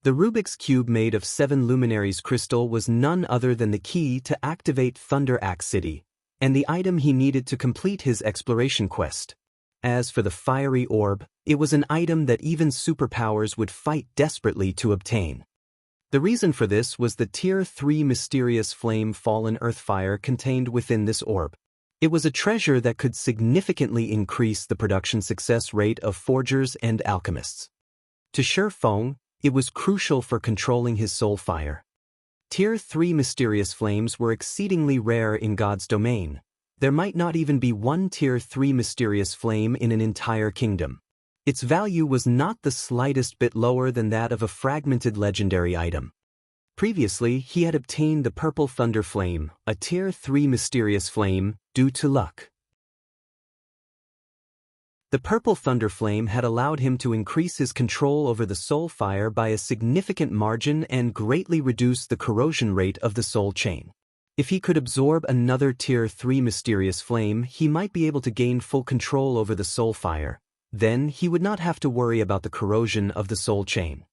The Rubik's Cube made of 7 luminaries crystal was none other than the key to activate Thunder Axe City, and the item he needed to complete his exploration quest. As for the fiery orb, it was an item that even superpowers would fight desperately to obtain. The reason for this was the Tier 3 mysterious flame fallen earthfire contained within this orb. It was a treasure that could significantly increase the production success rate of forgers and alchemists. To Sure Feng, it was crucial for controlling his soul fire. Tier 3 mysterious flames were exceedingly rare in God's domain. There might not even be one Tier 3 mysterious flame in an entire kingdom. Its value was not the slightest bit lower than that of a fragmented legendary item. Previously, he had obtained the Purple Thunder Flame, a Tier 3 mysterious flame, due to luck. The Purple Thunder Flame had allowed him to increase his control over the soul fire by a significant margin and greatly reduce the corrosion rate of the soul chain. If he could absorb another Tier 3 mysterious flame, he might be able to gain full control over the soul fire. Then he would not have to worry about the corrosion of the soul chain.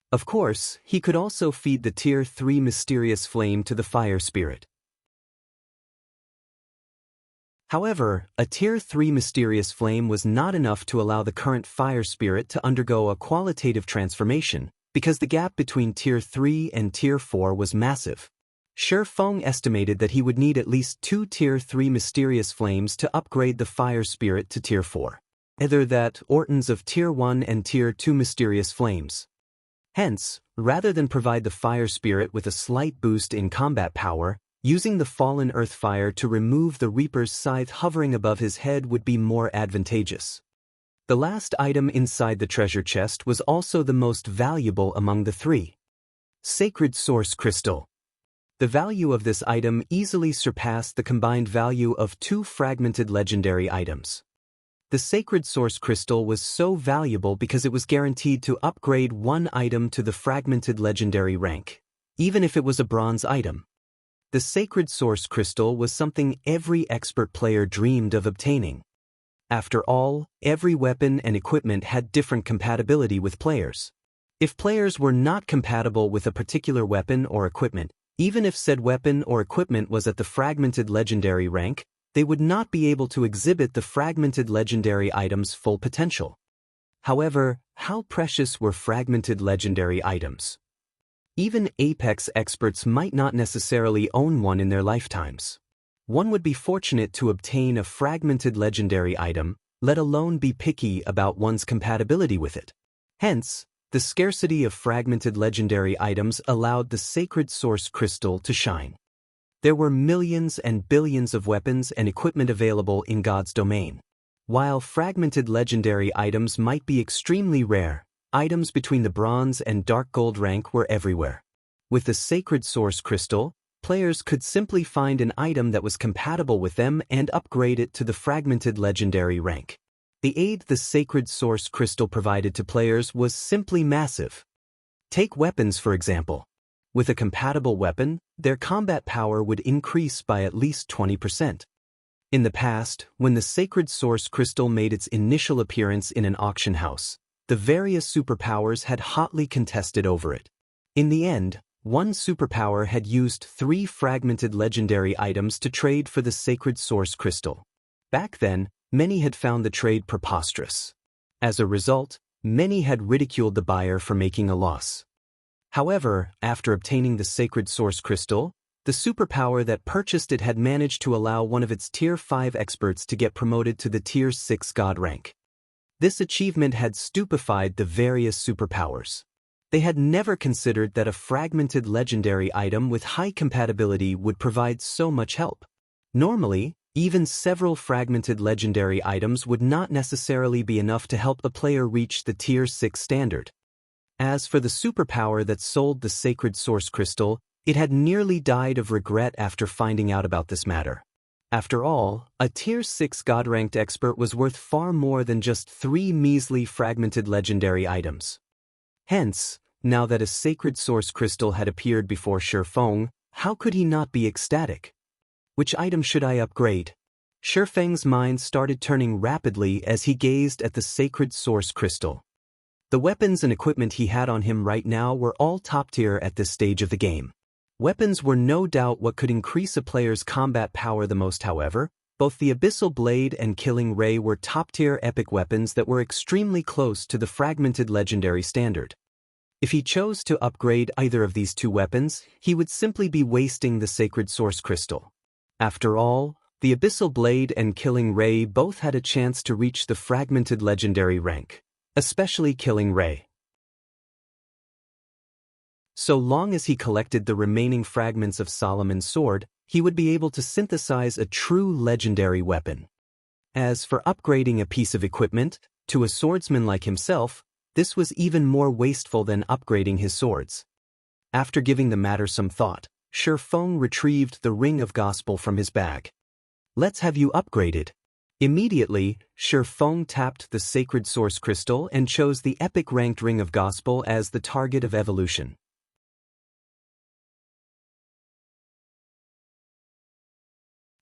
Of course, he could also feed the Tier 3 mysterious flame to the fire spirit. However, a Tier 3 mysterious flame was not enough to allow the current fire spirit to undergo a qualitative transformation, because the gap between Tier 3 and Tier 4 was massive. Sure Feng estimated that he would need at least 2 Tier 3 mysterious flames to upgrade the fire spirit to Tier 4. Either that, Ortons of Tier 1 and Tier 2 mysterious flames. Hence, rather than provide the fire spirit with a slight boost in combat power, using the fallen earth fire to remove the Reaper's scythe hovering above his head would be more advantageous. The last item inside the treasure chest was also the most valuable among the 3. Sacred Source Crystal. The value of this item easily surpassed the combined value of 2 fragmented legendary items. The Sacred Source Crystal was so valuable because it was guaranteed to upgrade one item to the fragmented legendary rank, even if it was a bronze item. The Sacred Source Crystal was something every expert player dreamed of obtaining. After all, every weapon and equipment had different compatibility with players. If players were not compatible with a particular weapon or equipment, even if said weapon or equipment was at the fragmented legendary rank, they would not be able to exhibit the fragmented legendary item's full potential. However, how precious were fragmented legendary items? Even Apex experts might not necessarily own one in their lifetimes. One would be fortunate to obtain a fragmented legendary item, let alone be picky about one's compatibility with it. Hence, the scarcity of fragmented legendary items allowed the Sacred Source Crystal to shine. There were millions and billions of weapons and equipment available in God's domain. While fragmented legendary items might be extremely rare, items between the bronze and dark gold rank were everywhere. With the Sacred Source Crystal, players could simply find an item that was compatible with them and upgrade it to the fragmented legendary rank. The aid the Sacred Source Crystal provided to players was simply massive. Take weapons for example. With a compatible weapon, their combat power would increase by at least 20%. In the past, when the Sacred Source Crystal made its initial appearance in an auction house, the various superpowers had hotly contested over it. In the end, one superpower had used 3 fragmented legendary items to trade for the Sacred Source Crystal. Back then, many had found the trade preposterous. As a result, many had ridiculed the buyer for making a loss. However, after obtaining the Sacred Source Crystal, the superpower that purchased it had managed to allow one of its Tier 5 experts to get promoted to the Tier 6 God rank. This achievement had stupefied the various superpowers. They had never considered that a fragmented legendary item with high compatibility would provide so much help. Normally, even several fragmented legendary items would not necessarily be enough to help a player reach the Tier 6 standard. As for the superpower that sold the Sacred Source Crystal, it had nearly died of regret after finding out about this matter. After all, a Tier 6 God-ranked expert was worth far more than just 3 measly fragmented legendary items. Hence, now that a Sacred Source Crystal had appeared before Shifeng, how could he not be ecstatic? Which item should I upgrade? Shifeng's mind started turning rapidly as he gazed at the Sacred Source Crystal. The weapons and equipment he had on him right now were all top tier at this stage of the game. Weapons were no doubt what could increase a player's combat power the most. However, both the Abyssal Blade and Killing Ray were top-tier epic weapons that were extremely close to the fragmented legendary standard. If he chose to upgrade either of these two weapons, he would simply be wasting the Sacred Source Crystal. After all, the Abyssal Blade and Killing Ray both had a chance to reach the fragmented legendary rank, especially Killing Ray. So long as he collected the remaining fragments of Solomon's sword, he would be able to synthesize a true legendary weapon. As for upgrading a piece of equipment, to a swordsman like himself, this was even more wasteful than upgrading his swords. After giving the matter some thought, Shifeng retrieved the Ring of Gospel from his bag. Let's have you upgraded. Immediately, Shifeng tapped the Sacred Source Crystal and chose the epic-ranked Ring of Gospel as the target of evolution.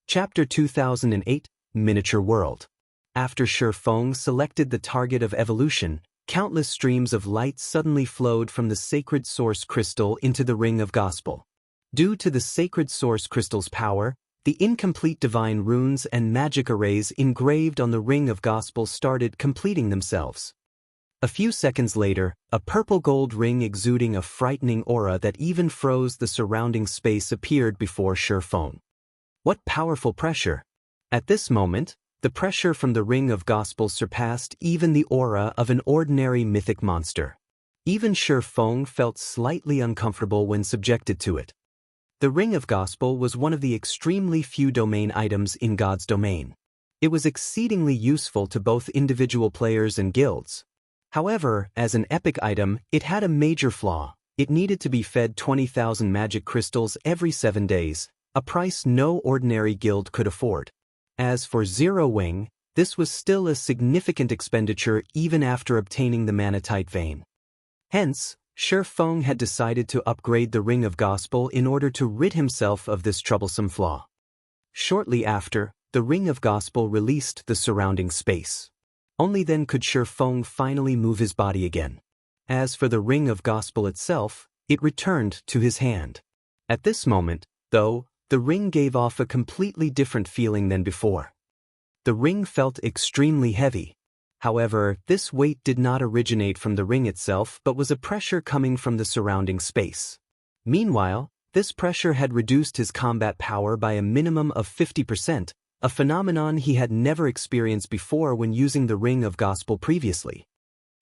Chapter 2008, Miniature World. After Shifeng selected the target of evolution, countless streams of light suddenly flowed from the Sacred Source Crystal into the Ring of Gospel. Due to the Sacred Source Crystal's power, the incomplete divine runes and magic arrays engraved on the Ring of Gospel started completing themselves. A few seconds later, a purple-gold ring exuding a frightening aura that even froze the surrounding space appeared before Shifeng. What powerful pressure! At this moment, the pressure from the Ring of Gospel surpassed even the aura of an ordinary mythic monster. Even Shifeng felt slightly uncomfortable when subjected to it. The Ring of Gospel was one of the extremely few domain items in God's domain. It was exceedingly useful to both individual players and guilds. However, as an epic item, it had a major flaw. It needed to be fed 20,000 magic crystals every 7 days, a price no ordinary guild could afford. As for Zero Wing, this was still a significant expenditure even after obtaining the Manatite Vein. Hence, Shifeng had decided to upgrade the Ring of Gospel in order to rid himself of this troublesome flaw. Shortly after, the Ring of Gospel released the surrounding space. Only then could Shifeng finally move his body again. As for the Ring of Gospel itself, it returned to his hand. At this moment, though, the ring gave off a completely different feeling than before. The ring felt extremely heavy. However, this weight did not originate from the ring itself but was a pressure coming from the surrounding space. Meanwhile, this pressure had reduced his combat power by a minimum of 50%, a phenomenon he had never experienced before when using the Ring of Gospel previously.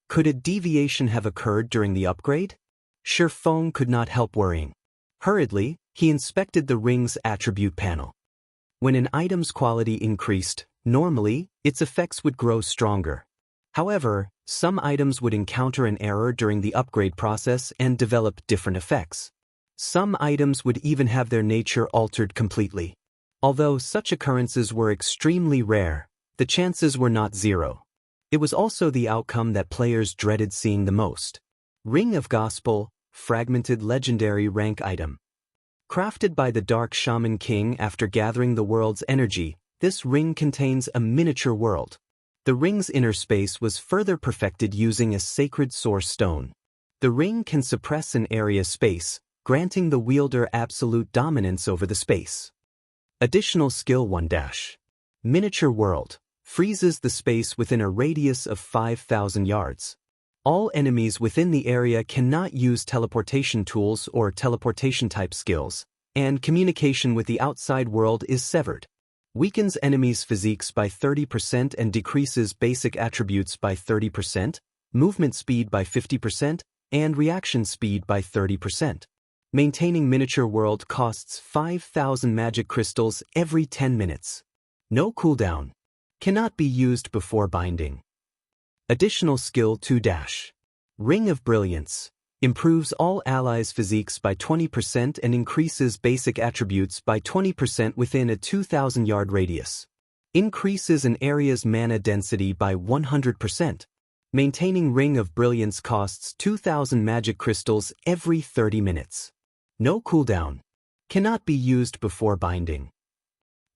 Could a deviation have occurred during the upgrade? Shifeng could not help worrying. Hurriedly, he inspected the ring's attribute panel. When an item's quality increased, normally, its effects would grow stronger. However, some items would encounter an error during the upgrade process and develop different effects. Some items would even have their nature altered completely. Although such occurrences were extremely rare, the chances were not zero. It was also the outcome that players dreaded seeing the most. Ring of Gospel, fragmented legendary rank item. Crafted by the Dark Shaman King after gathering the world's energy, this ring contains a miniature world. The ring's inner space was further perfected using a sacred source stone. The ring can suppress an area space, granting the wielder absolute dominance over the space. Additional skill 1-. Miniature world. Freezes the space within a radius of 5,000 yards. All enemies within the area cannot use teleportation tools or teleportation-type skills, and communication with the outside world is severed. Weakens enemies' physiques by 30% and decreases basic attributes by 30%, movement speed by 50%, and reaction speed by 30%. Maintaining miniature world costs 5,000 magic crystals every 10 minutes. No cooldown. Cannot be used before binding. Additional skill 2-. Ring of Brilliance. Improves all allies' physiques by 20% and increases basic attributes by 20% within a 2,000-yard radius. Increases an area's mana density by 100%. Maintaining Ring of Brilliance costs 2,000 magic crystals every 30 minutes. No cooldown. Cannot be used before binding.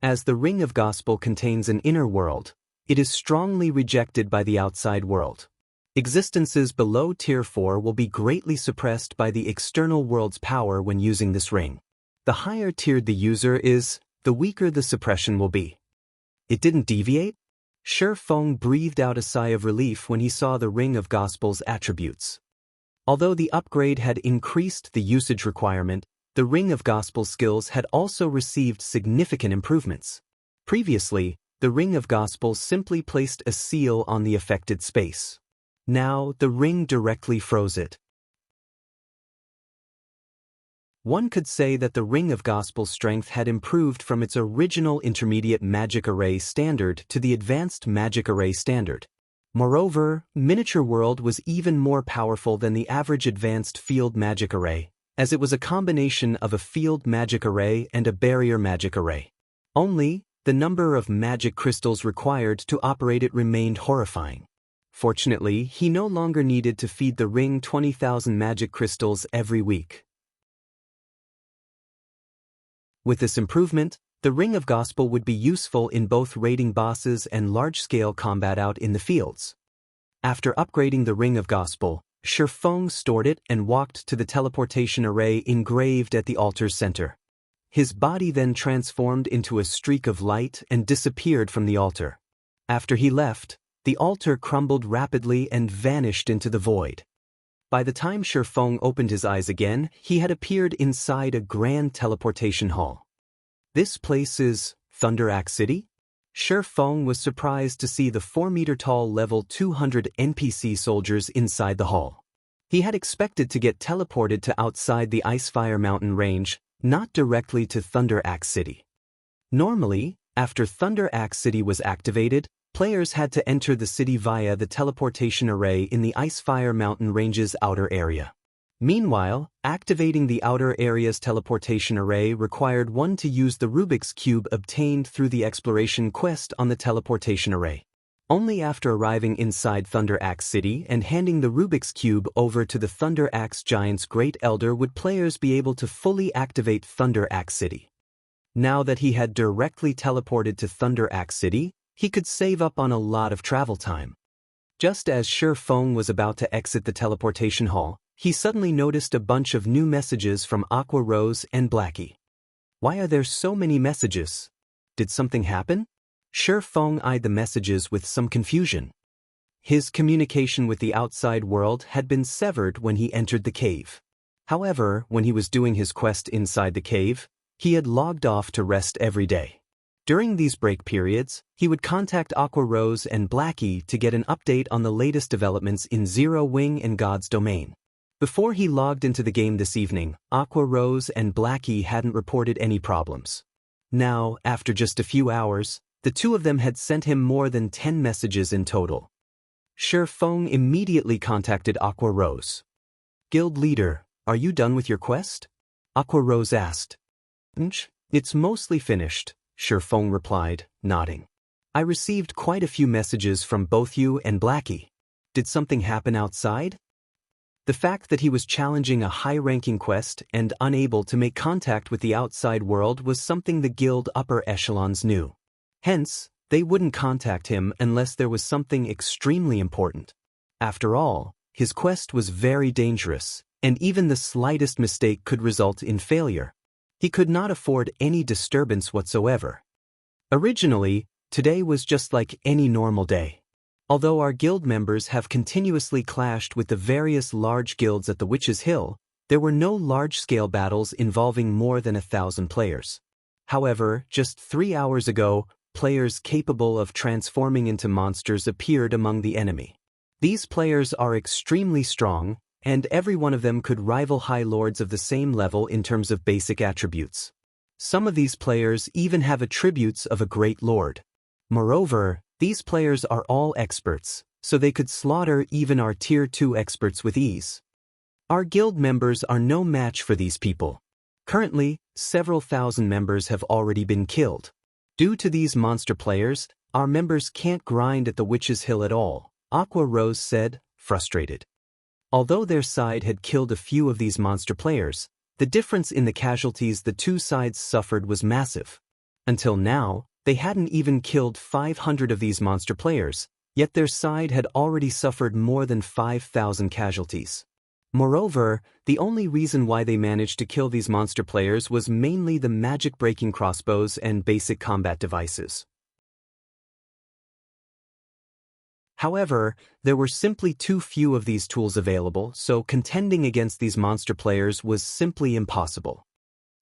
As the Ring of Gospel contains an inner world, it is strongly rejected by the outside world. Existences below Tier 4 will be greatly suppressed by the external world's power when using this ring. The higher tiered the user is, the weaker the suppression will be. It didn't deviate? Shi Feng breathed out a sigh of relief when he saw the Ring of Gospel's attributes. Although the upgrade had increased the usage requirement, the Ring of Gospel skills had also received significant improvements. Previously, the Ring of Gospel simply placed a seal on the affected space. Now, the ring directly froze it. One could say that the Ring of Gospel strength had improved from its original intermediate magic array standard to the advanced magic array standard. Moreover, Miniature World was even more powerful than the average advanced field magic array, as it was a combination of a field magic array and a barrier magic array. Only, the number of magic crystals required to operate it remained horrifying. Fortunately, he no longer needed to feed the ring 20,000 magic crystals every week. With this improvement, the Ring of Gospel would be useful in both raiding bosses and large-scale combat out in the fields. After upgrading the Ring of Gospel, Shi Feng stored it and walked to the teleportation array engraved at the altar's center. His body then transformed into a streak of light and disappeared from the altar. After he left, the altar crumbled rapidly and vanished into the void. By the time Shi Feng opened his eyes again, he had appeared inside a grand teleportation hall. This place is Thunder Axe City? Shi Feng was surprised to see the 4-meter-tall level 200 NPC soldiers inside the hall. He had expected to get teleported to outside the Icefire Mountain range, not directly to Thunder Axe City. Normally, after Thunder Axe City was activated, players had to enter the city via the teleportation array in the Icefire Mountain range's outer area. Meanwhile, activating the outer area's teleportation array required one to use the Rubik's Cube obtained through the exploration quest on the teleportation array. Only after arriving inside Thunder Axe City and handing the Rubik's Cube over to the Thunder Axe Giant's Great Elder would players be able to fully activate Thunder Axe City. Now that he had directly teleported to Thunder Axe City, he could save up on a lot of travel time. Just as Shi Feng was about to exit the teleportation hall, he suddenly noticed a bunch of new messages from Aqua Rose and Blackie. Why are there so many messages? Did something happen? Shi Feng eyed the messages with some confusion. His communication with the outside world had been severed when he entered the cave. However, when he was doing his quest inside the cave, he had logged off to rest every day. During these break periods, he would contact Aqua Rose and Blackie to get an update on the latest developments in Zero Wing and God's Domain. Before he logged into the game this evening, Aqua Rose and Blackie hadn't reported any problems. Now, after just a few hours, the two of them had sent him more than 10 messages in total. Shi Feng immediately contacted Aqua Rose. "Guild leader, are you done with your quest?" Aqua Rose asked. "It's mostly finished," Shi Feng replied, nodding. "I received quite a few messages from both you and Blackie. Did something happen outside?" The fact that he was challenging a high-ranking quest and unable to make contact with the outside world was something the guild upper echelons knew. Hence, they wouldn't contact him unless there was something extremely important. After all, his quest was very dangerous, and even the slightest mistake could result in failure. He could not afford any disturbance whatsoever. Originally, today was just like any normal day. Although our guild members have continuously clashed with the various large guilds at the Witch's Hill, there were no large-scale battles involving more than 1,000 players. However, just 3 hours ago, players capable of transforming into monsters appeared among the enemy. These players are extremely strong, and every one of them could rival high lords of the same level in terms of basic attributes. Some of these players even have attributes of a great lord. Moreover, these players are all experts, so they could slaughter even our Tier 2 experts with ease. Our guild members are no match for these people. Currently, several thousand members have already been killed. Due to these monster players, our members can't grind at the Witch's Hill at all, Aqua Rose said, frustrated. Although their side had killed a few of these monster players, the difference in the casualties the two sides suffered was massive. Until now, they hadn't even killed 500 of these monster players, yet their side had already suffered more than 5,000 casualties. Moreover, the only reason why they managed to kill these monster players was mainly the magic-breaking crossbows and basic combat devices. However, there were simply too few of these tools available, so contending against these monster players was simply impossible.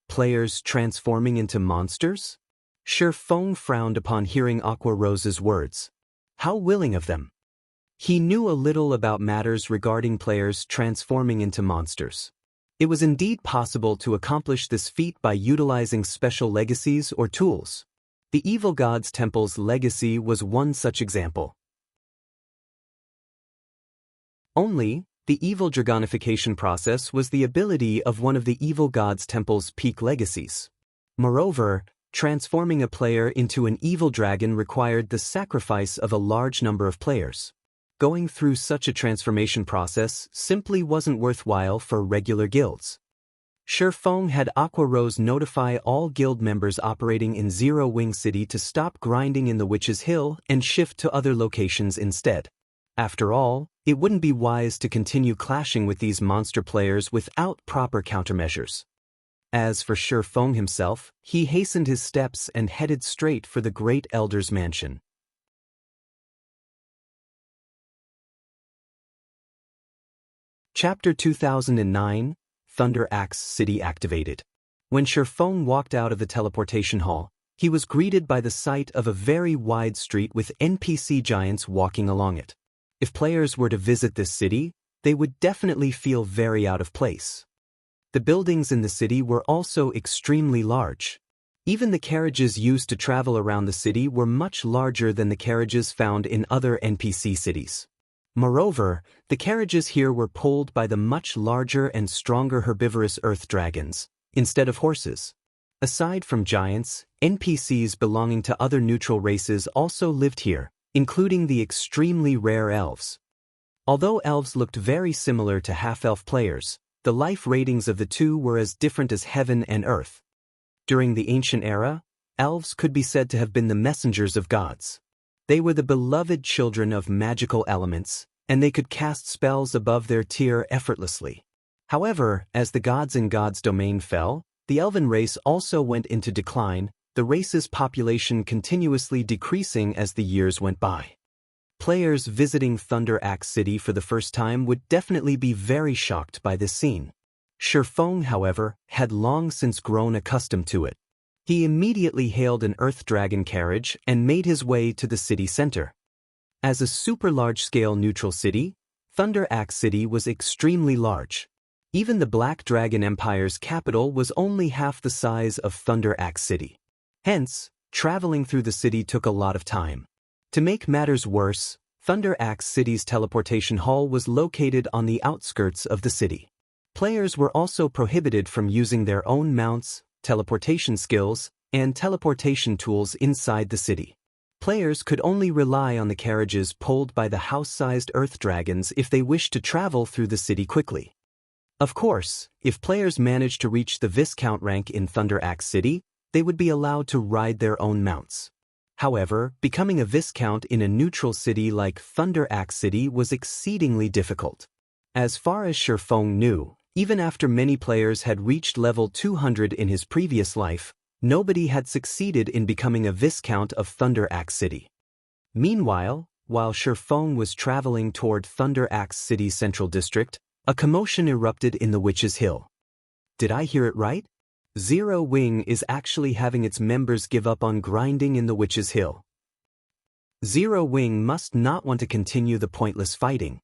Players transforming into monsters? Feng frowned upon hearing Aqua Rose's words. How willing of them! He knew a little about matters regarding players transforming into monsters. It was indeed possible to accomplish this feat by utilizing special legacies or tools. The Evil God's Temple's legacy was one such example. Only, the evil dragonification process was the ability of one of the Evil God's Temple's peak legacies. Moreover, transforming a player into an evil dragon required the sacrifice of a large number of players. Going through such a transformation process simply wasn't worthwhile for regular guilds. Feng had Aqua Rose notify all guild members operating in Zero Wing City to stop grinding in the Witch's Hill and shift to other locations instead. After all, it wouldn't be wise to continue clashing with these monster players without proper countermeasures. As for Feng himself, he hastened his steps and headed straight for the Great Elder's mansion. Chapter 2009, Thunder Axe City Activated. When Feng walked out of the teleportation hall, he was greeted by the sight of a very wide street with NPC giants walking along it. If players were to visit this city, they would definitely feel very out of place. The buildings in the city were also extremely large. Even the carriages used to travel around the city were much larger than the carriages found in other NPC cities. Moreover, the carriages here were pulled by the much larger and stronger herbivorous earth dragons, instead of horses. Aside from giants, NPCs belonging to other neutral races also lived here, including the extremely rare elves. Although elves looked very similar to half-elf players, the life ratings of the two were as different as heaven and earth. During the ancient era, elves could be said to have been the messengers of gods. They were the beloved children of magical elements, and they could cast spells above their tier effortlessly. However, as the gods in God's domain fell, the elven race also went into decline, the race's population continuously decreasing as the years went by. Players visiting Thunder Axe City for the first time would definitely be very shocked by this scene. Feng, however, had long since grown accustomed to it. He immediately hailed an earth dragon carriage and made his way to the city center. As a super large-scale neutral city, Thunder Axe City was extremely large. Even the Black Dragon Empire's capital was only half the size of Thunder Axe City. Hence, traveling through the city took a lot of time. To make matters worse, Thunder Axe City's teleportation hall was located on the outskirts of the city. Players were also prohibited from using their own mounts, teleportation skills, and teleportation tools inside the city. Players could only rely on the carriages pulled by the house-sized earth dragons if they wished to travel through the city quickly. Of course, if players managed to reach the Viscount rank in Thunder Axe City, they would be allowed to ride their own mounts. However, becoming a Viscount in a neutral city like Thunder Axe City was exceedingly difficult. As far as Feng knew, even after many players had reached level 200 in his previous life, nobody had succeeded in becoming a Viscount of Thunder Axe City. Meanwhile, while Feng was traveling toward Thunder Axe City's central district, a commotion erupted in the Witch's Hill. Did I hear it right? Zero Wing is actually having its members give up on grinding in the Witch's Hill. Zero Wing must not want to continue the pointless fighting.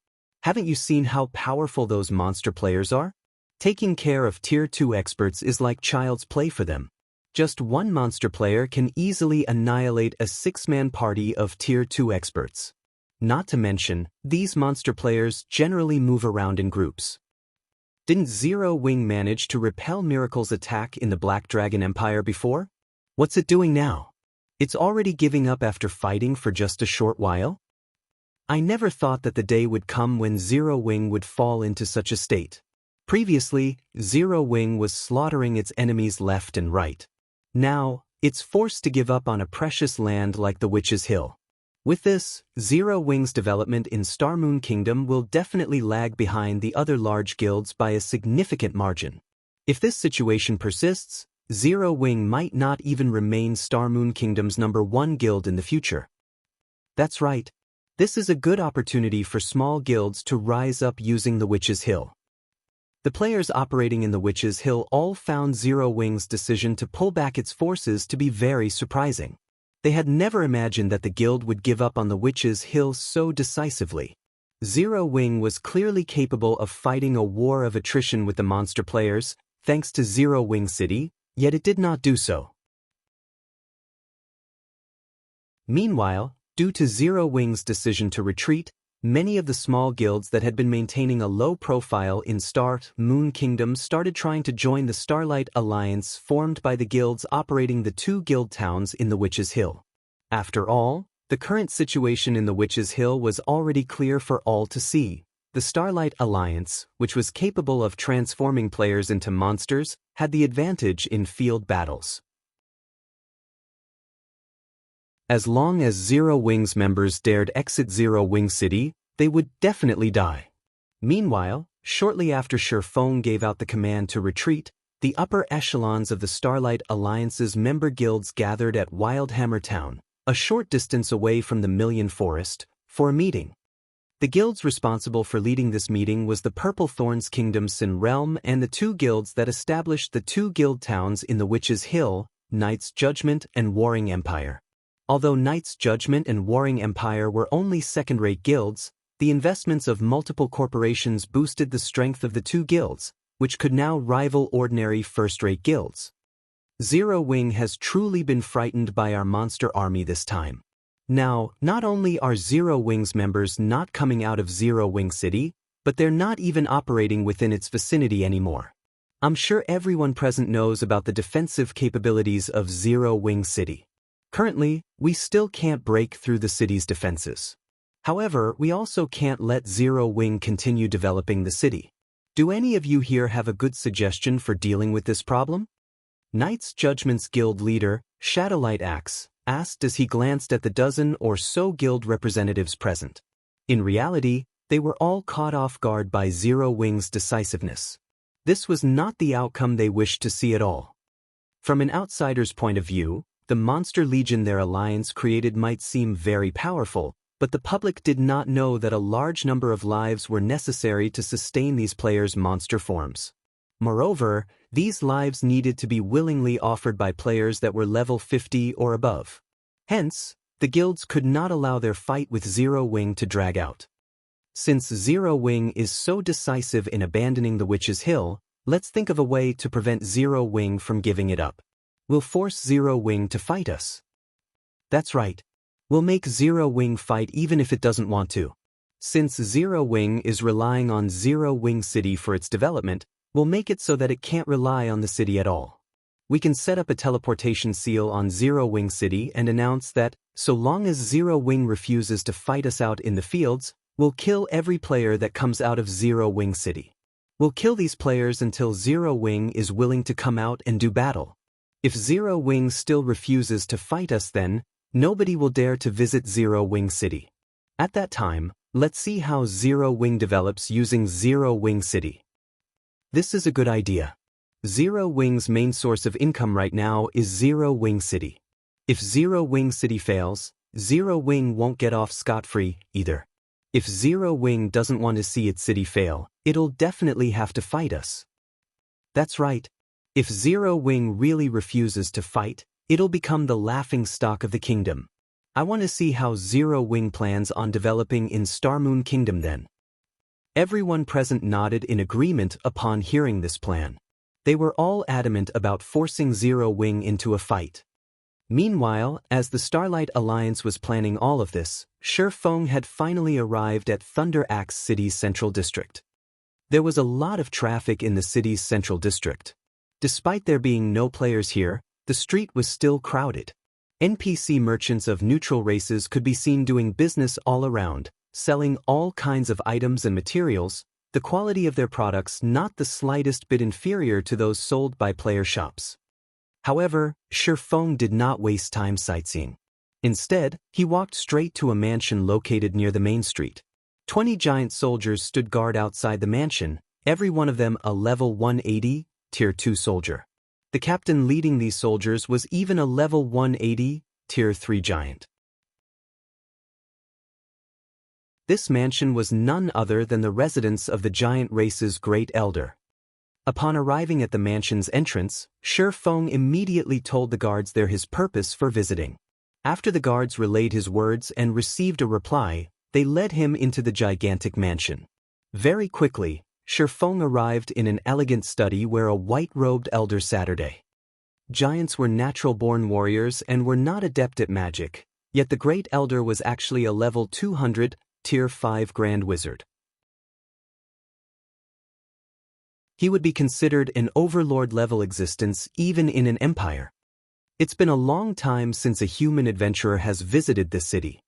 Haven't you seen how powerful those monster players are? Taking care of Tier 2 experts is like child's play for them. Just one monster player can easily annihilate a 6-man party of Tier 2 experts. Not to mention, these monster players generally move around in groups. Didn't Zero Wing manage to repel Miracle's attack in the Black Dragon Empire before? What's it doing now? It's already giving up after fighting for just a short while? I never thought that the day would come when Zero Wing would fall into such a state. Previously, Zero Wing was slaughtering its enemies left and right. Now, it's forced to give up on a precious land like the Witch's Hill. With this, Zero Wing's development in Star Moon Kingdom will definitely lag behind the other large guilds by a significant margin. If this situation persists, Zero Wing might not even remain Star Moon Kingdom's #1 guild in the future. That's right. This is a good opportunity for small guilds to rise up using the Witch's Hill. The players operating in the Witch's Hill all found Zero Wing's decision to pull back its forces to be very surprising. They had never imagined that the guild would give up on the Witch's Hill so decisively. Zero Wing was clearly capable of fighting a war of attrition with the monster players, thanks to Zero Wing City, yet it did not do so. Meanwhile, due to Zero Wing's decision to retreat, many of the small guilds that had been maintaining a low profile in Star Moon Kingdom started trying to join the Starlight Alliance formed by the guilds operating the 2 guild towns in the Witch's Hill. After all, the current situation in the Witch's Hill was already clear for all to see. The Starlight Alliance, which was capable of transforming players into monsters, had the advantage in field battles. As long as Zero Wing's members dared exit Zero Wing City, they would definitely die. Meanwhile, shortly after Feng gave out the command to retreat, the upper echelons of the Starlight Alliance's member guilds gathered at WildhammerTown, a short distance away from the Million Forest, for a meeting. The guilds responsible for leading this meeting was the Purple Thorns Kingdom Sin Realm and the 2 guilds that established the 2 guild towns in the Witch's Hill, Knight's Judgment and Warring Empire. Although Knight's Judgment and Warring Empire were only second-rate guilds, the investments of multiple corporations boosted the strength of the 2 guilds, which could now rival ordinary first-rate guilds. Zero Wing has truly been frightened by our monster army this time. Now, not only are Zero Wing's members not coming out of Zero Wing City, but they're not even operating within its vicinity anymore. I'm sure everyone present knows about the defensive capabilities of Zero Wing City. Currently, we still can't break through the city's defenses. However, we also can't let Zero Wing continue developing the city. Do any of you here have a good suggestion for dealing with this problem? Knight's Judgment's guild leader, Shadowlight Axe, asked as he glanced at the dozen or so guild representatives present. In reality, they were all caught off guard by Zero Wing's decisiveness. This was not the outcome they wished to see at all. From an outsider's point of view, the monster legion their alliance created might seem very powerful, but the public did not know that a large number of lives were necessary to sustain these players' monster forms. Moreover, these lives needed to be willingly offered by players that were level 50 or above. Hence, the guilds could not allow their fight with Zero Wing to drag out. Since Zero Wing is so decisive in abandoning the Witch's Hill, let's think of a way to prevent Zero Wing from giving it up. We'll force Zero Wing to fight us. That's right. We'll make Zero Wing fight even if it doesn't want to. Since Zero Wing is relying on Zero Wing City for its development, we'll make it so that it can't rely on the city at all. We can set up a teleportation seal on Zero Wing City and announce that, so long as Zero Wing refuses to fight us out in the fields, we'll kill every player that comes out of Zero Wing City. We'll kill these players until Zero Wing is willing to come out and do battle. If Zero Wing still refuses to fight us, then nobody will dare to visit Zero Wing City. At that time, let's see how Zero Wing develops using Zero Wing City. This is a good idea. Zero Wing's main source of income right now is Zero Wing City. If Zero Wing City fails, Zero Wing won't get off scot-free either. If Zero Wing doesn't want to see its city fail, it'll definitely have to fight us. That's right. If Zero Wing really refuses to fight, it'll become the laughingstock of the kingdom. I want to see how Zero Wing plans on developing in Star Moon Kingdom then. Everyone present nodded in agreement upon hearing this plan. They were all adamant about forcing Zero Wing into a fight. Meanwhile, as the Starlight Alliance was planning all of this, Shi Feng had finally arrived at Thunder Axe City's central district. There was a lot of traffic in the city's central district. Despite there being no players here, the street was still crowded. NPC merchants of neutral races could be seen doing business all around, selling all kinds of items and materials, the quality of their products not the slightest bit inferior to those sold by player shops. However, Shi Feng did not waste time sightseeing. Instead, he walked straight to a mansion located near the main street. 20 giant soldiers stood guard outside the mansion, every one of them a level 180, Tier 2 soldier. The captain leading these soldiers was even a level 180, Tier 3 giant. This mansion was none other than the residence of the giant race's great elder. Upon arriving at the mansion's entrance, Shi Feng immediately told the guards there his purpose for visiting. After the guards relayed his words and received a reply, they led him into the gigantic mansion. Very quickly, Shi Feng arrived in an elegant study where a white-robed elder sat. Giants were natural-born warriors and were not adept at magic, yet the great elder was actually a level 200, Tier 5 Grand Wizard. He would be considered an overlord-level existence even in an empire. It's been a long time since a human adventurer has visited this city.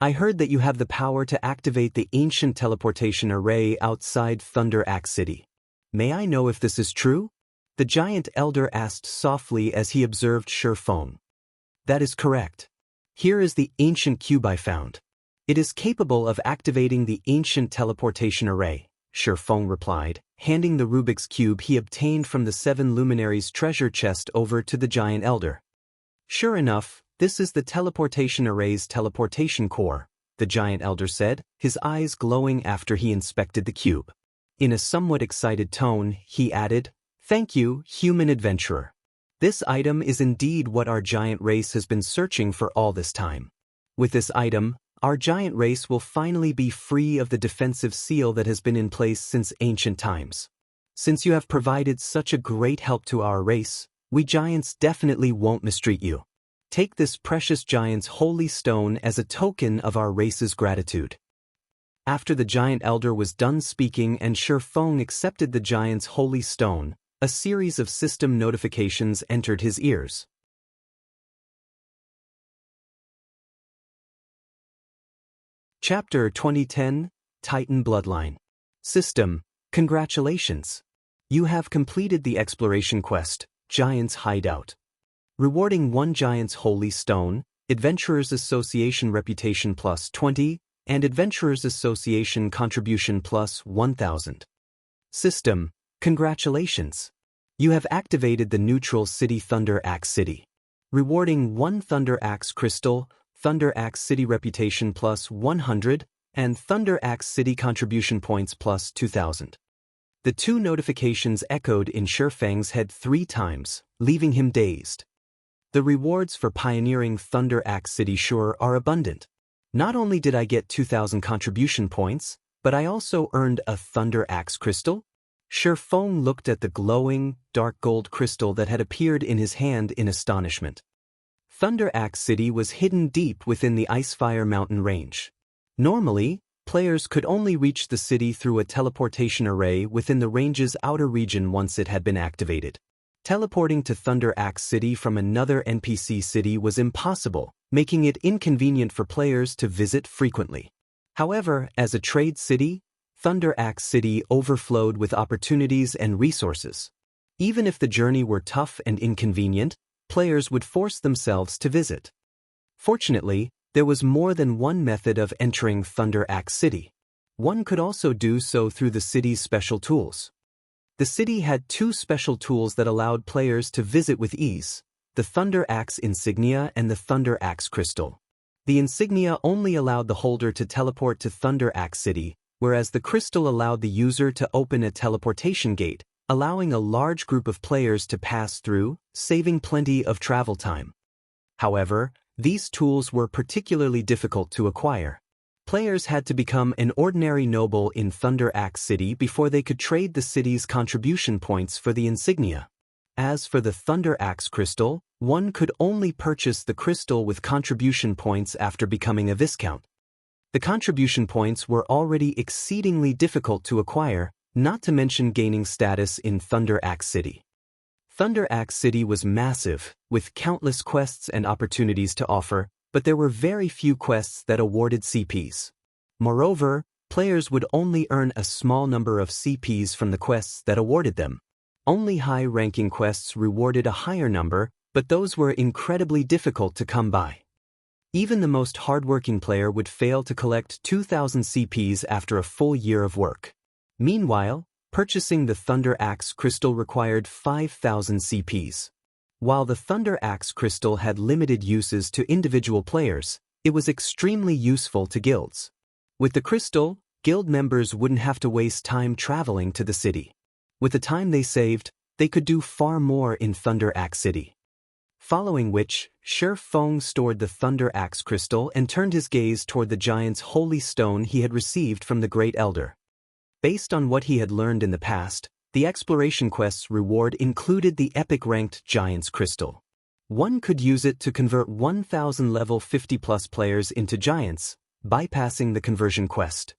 I heard that you have the power to activate the ancient teleportation array outside Thunder Axe City. May I know if this is true? The giant elder asked softly as he observed Shi Feng. That is correct. Here is the ancient cube I found. It is capable of activating the ancient teleportation array, Shi Feng replied, handing the Rubik's Cube he obtained from the 7 luminaries' treasure chest over to the giant elder. Sure enough, this is the teleportation array's teleportation core, the giant elder said, his eyes glowing after he inspected the cube. In a somewhat excited tone, he added, "Thank you, human adventurer. This item is indeed what our giant race has been searching for all this time. With this item, our giant race will finally be free of the defensive seal that has been in place since ancient times. Since you have provided such a great help to our race, we giants definitely won't mistreat you. Take this precious giant's holy stone as a token of our race's gratitude." After the giant elder was done speaking and Shi Feng accepted the giant's holy stone, a series of system notifications entered his ears. Chapter 2010, Titan Bloodline. System, congratulations. You have completed the exploration quest, Giant's Hideout. Rewarding 1 Giant's Holy Stone, Adventurers Association Reputation plus 20, and Adventurers Association Contribution plus 1000. System, congratulations. You have activated the neutral city Thunder Axe City. Rewarding 1 Thunder Axe Crystal, Thunder Axe City Reputation plus 100, and Thunder Axe City Contribution Points plus 2000. The 2 notifications echoed in Shi Feng's head 3 times, leaving him dazed. The rewards for pioneering Thunder Axe City sure are abundant. Not only did I get 2000 contribution points, but I also earned a Thunder Axe Crystal? Shi Feng looked at the glowing, dark gold crystal that had appeared in his hand in astonishment. Thunder Axe City was hidden deep within the Icefire Mountain range. Normally, players could only reach the city through a teleportation array within the range's outer region once it had been activated. Teleporting to Thunder Axe City from another NPC city was impossible, making it inconvenient for players to visit frequently. However, as a trade city, Thunder Axe City overflowed with opportunities and resources. Even if the journey were tough and inconvenient, players would force themselves to visit. Fortunately, there was more than one method of entering Thunder Axe City. One could also do so through the city's special tools. The city had 2 special tools that allowed players to visit with ease, the Thunder Axe Insignia and the Thunder Axe Crystal. The insignia only allowed the holder to teleport to Thunder Axe City, whereas the crystal allowed the user to open a teleportation gate, allowing a large group of players to pass through, saving plenty of travel time. However, these tools were particularly difficult to acquire. Players had to become an ordinary noble in Thunder Axe City before they could trade the city's contribution points for the insignia. As for the Thunder Axe crystal, one could only purchase the crystal with contribution points after becoming a Viscount. The contribution points were already exceedingly difficult to acquire, not to mention gaining status in Thunder Axe City. Thunder Axe City was massive, with countless quests and opportunities to offer, but there were very few quests that awarded CPs. Moreover, players would only earn a small number of CPs from the quests that awarded them. Only high-ranking quests rewarded a higher number, but those were incredibly difficult to come by. Even the most hardworking player would fail to collect 2,000 CPs after a full year of work. Meanwhile, purchasing the Thunder Axe crystal required 5,000 CPs. While the Thunder Axe crystal had limited uses to individual players, it was extremely useful to guilds. With the crystal, guild members wouldn't have to waste time traveling to the city. With the time they saved, they could do far more in Thunder Axe City. Following which, Sher Feng stored the Thunder Axe crystal and turned his gaze toward the giant's holy stone he had received from the Great Elder. Based on what he had learned in the past, the exploration quest's reward included the epic-ranked Giant's Crystal. One could use it to convert 1,000 level 50-plus players into Giants, bypassing the conversion quest.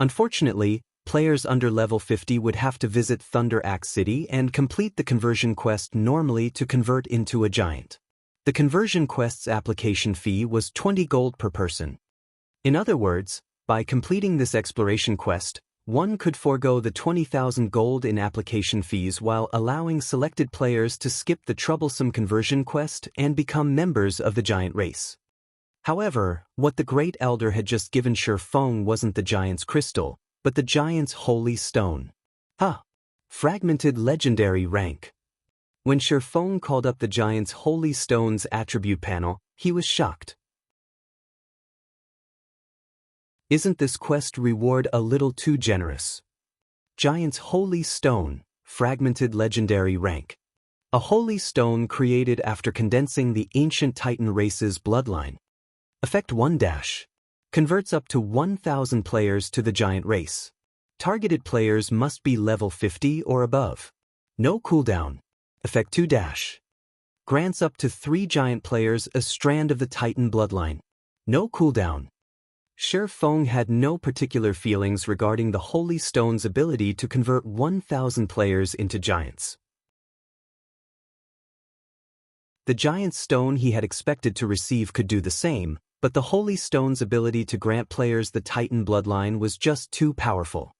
Unfortunately, players under level 50 would have to visit Thunder Axe City and complete the conversion quest normally to convert into a Giant. The conversion quest's application fee was 20 gold per person. In other words, by completing this exploration quest, one could forego the 20,000 gold in application fees while allowing selected players to skip the troublesome conversion quest and become members of the Giant race. However, what the Great Elder had just given Sher Feng wasn't the Giant's Crystal, but the Giant's Holy Stone. Fragmented legendary rank. When Sher Feng called up the Giant's Holy Stone's attribute panel, he was shocked. Isn't this quest reward a little too generous? Giant's Holy Stone, fragmented legendary rank. A holy stone created after condensing the ancient Titan race's bloodline. Effect 1-. Converts up to 1,000 players to the Giant race. Targeted players must be level 50 or above. No cooldown. Effect 2-. Grants up to 3 Giant players a strand of the Titan bloodline. No cooldown. Sher Feng had no particular feelings regarding the Holy Stone's ability to convert 1,000 players into Giants. The Giant Stone he had expected to receive could do the same, but the Holy Stone's ability to grant players the Titan bloodline was just too powerful.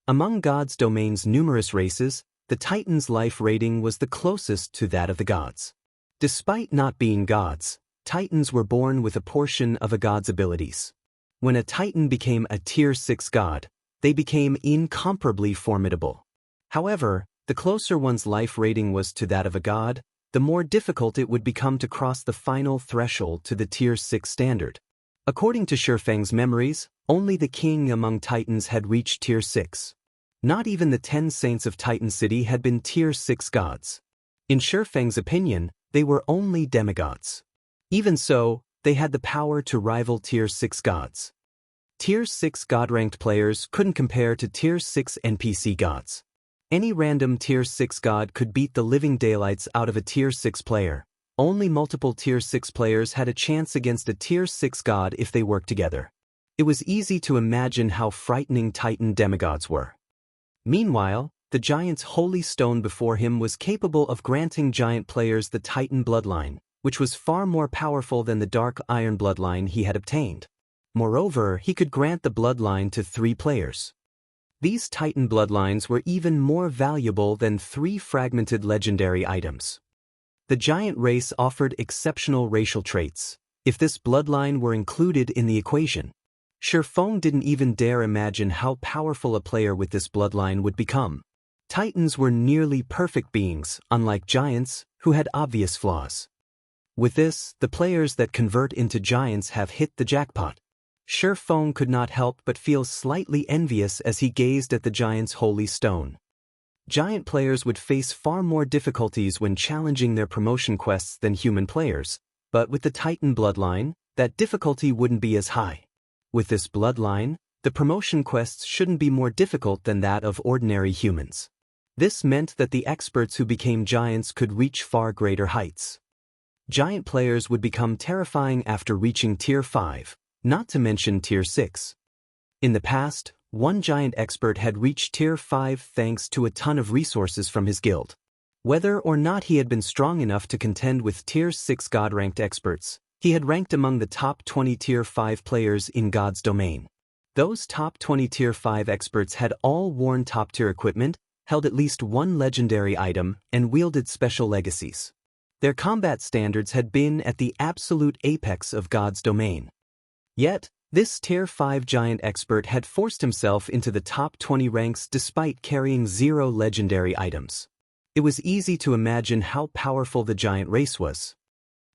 Among God's domain's numerous races, the Titan's life rating was the closest to that of the gods. Despite not being gods, Titans were born with a portion of a god's abilities. When a Titan became a Tier 6 god, they became incomparably formidable. However, the closer one's life rating was to that of a god, the more difficult it would become to cross the final threshold to the Tier 6 standard. According to Sher Feng's memories, only the king among Titans had reached Tier 6. Not even the 10 saints of Titan City had been Tier 6 gods. In Sher Feng's opinion, they were only demigods. Even so, they had the power to rival Tier 6 gods. Tier 6 god-ranked players couldn't compare to Tier 6 NPC gods. Any random Tier 6 god could beat the living daylights out of a Tier 6 player. Only multiple Tier 6 players had a chance against a Tier 6 god if they worked together. It was easy to imagine how frightening Titan demigods were. Meanwhile, the Giant's Holy Stone before him was capable of granting Giant players the Titan bloodline, which was far more powerful than the Dark Iron bloodline he had obtained. Moreover, he could grant the bloodline to 3 players. These Titan bloodlines were even more valuable than 3 fragmented legendary items. The Giant race offered exceptional racial traits, if this bloodline were included in the equation. Sher Feng didn't even dare imagine how powerful a player with this bloodline would become. Titans were nearly perfect beings, unlike Giants, who had obvious flaws. With this, the players that convert into Giants have hit the jackpot. Sher Feng could not help but feel slightly envious as he gazed at the Giant's Holy Stone. Giant players would face far more difficulties when challenging their promotion quests than human players, but with the Titan bloodline, that difficulty wouldn't be as high. With this bloodline, the promotion quests shouldn't be more difficult than that of ordinary humans. This meant that the experts who became giants could reach far greater heights. Giant players would become terrifying after reaching Tier 5, not to mention Tier 6. In the past, one giant expert had reached Tier 5 thanks to a ton of resources from his guild. Whether or not he had been strong enough to contend with Tier 6 God-ranked experts, he had ranked among the top 20 Tier 5 players in God's domain. Those top 20 Tier 5 experts had all worn top-tier equipment, held at least one legendary item, and wielded special legacies. Their combat standards had been at the absolute apex of God's domain. Yet, this Tier 5 giant expert had forced himself into the top 20 ranks despite carrying 0 legendary items. It was easy to imagine how powerful the giant race was.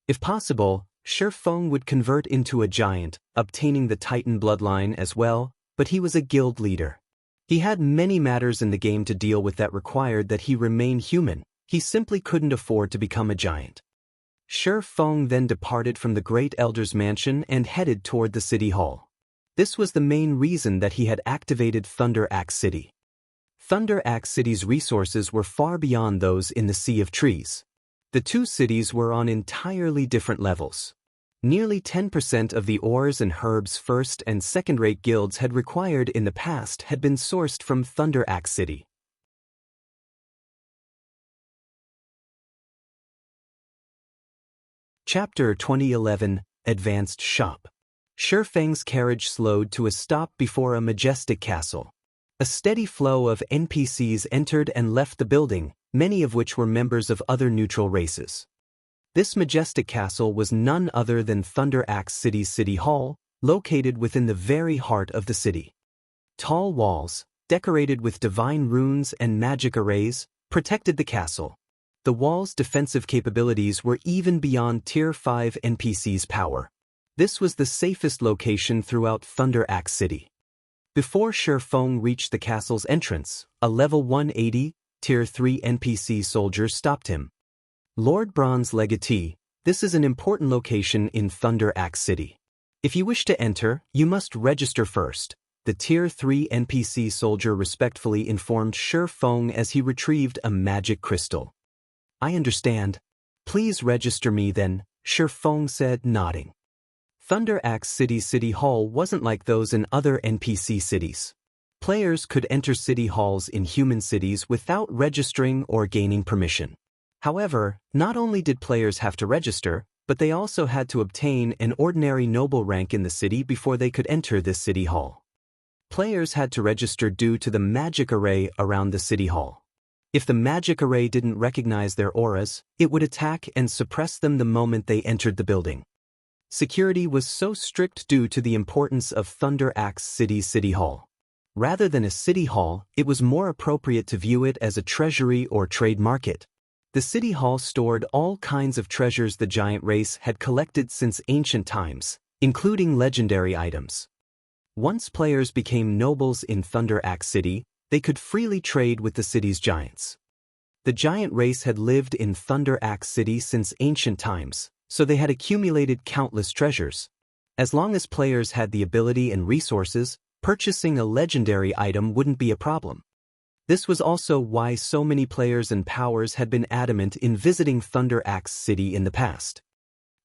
If possible, Shifeng would convert into a giant, obtaining the Titan bloodline as well, but he was a guild leader. He had many matters in the game to deal with that required that he remain human. He simply couldn't afford to become a giant. Shifeng then departed from the Great Elder's mansion and headed toward the city hall. This was the main reason that he had activated Thunder Axe City. Thunder Axe City's resources were far beyond those in the Sea of Trees. The two cities were on entirely different levels. Nearly 10% of the ores and herbs first- and second-rate guilds had required in the past had been sourced from Thunder Axe City. Chapter 2011 Advanced Shop. Shifeng's carriage slowed to a stop before a majestic castle. A steady flow of NPCs entered and left the building, many of which were members of other neutral races. This majestic castle was none other than Thunder Axe City's City Hall, located within the very heart of the city. Tall walls, decorated with divine runes and magic arrays, protected the castle. The wall's defensive capabilities were even beyond Tier 5 NPCs' power. This was the safest location throughout Thunder Axe City. Before Shifeng reached the castle's entrance, a level 180, Tier 3 NPC soldier stopped him. Lord Bronze Legatee, this is an important location in Thunder Axe City. If you wish to enter, you must register first, the Tier 3 NPC soldier respectfully informed Shifeng as he retrieved a magic crystal. I understand. Please register me then, Shifeng said, nodding. Thunder Axe City's City Hall wasn't like those in other NPC cities. Players could enter city halls in human cities without registering or gaining permission. However, not only did players have to register, but they also had to obtain an ordinary noble rank in the city before they could enter this city hall. Players had to register due to the magic array around the city hall. If the magic array didn't recognize their auras, it would attack and suppress them the moment they entered the building. Security was so strict due to the importance of Thunder Axe City's City Hall. Rather than a city hall, it was more appropriate to view it as a treasury or trade market. The city hall stored all kinds of treasures the giant race had collected since ancient times, including legendary items. Once players became nobles in Thunder Axe City, they could freely trade with the city's giants. The giant race had lived in Thunder Axe City since ancient times, so they had accumulated countless treasures. As long as players had the ability and resources, purchasing a legendary item wouldn't be a problem. This was also why so many players and powers had been adamant in visiting Thunder Axe City in the past.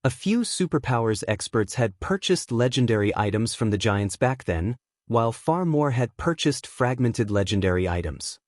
A few superpowers experts had purchased legendary items from the giants back then, while far more had purchased fragmented legendary items.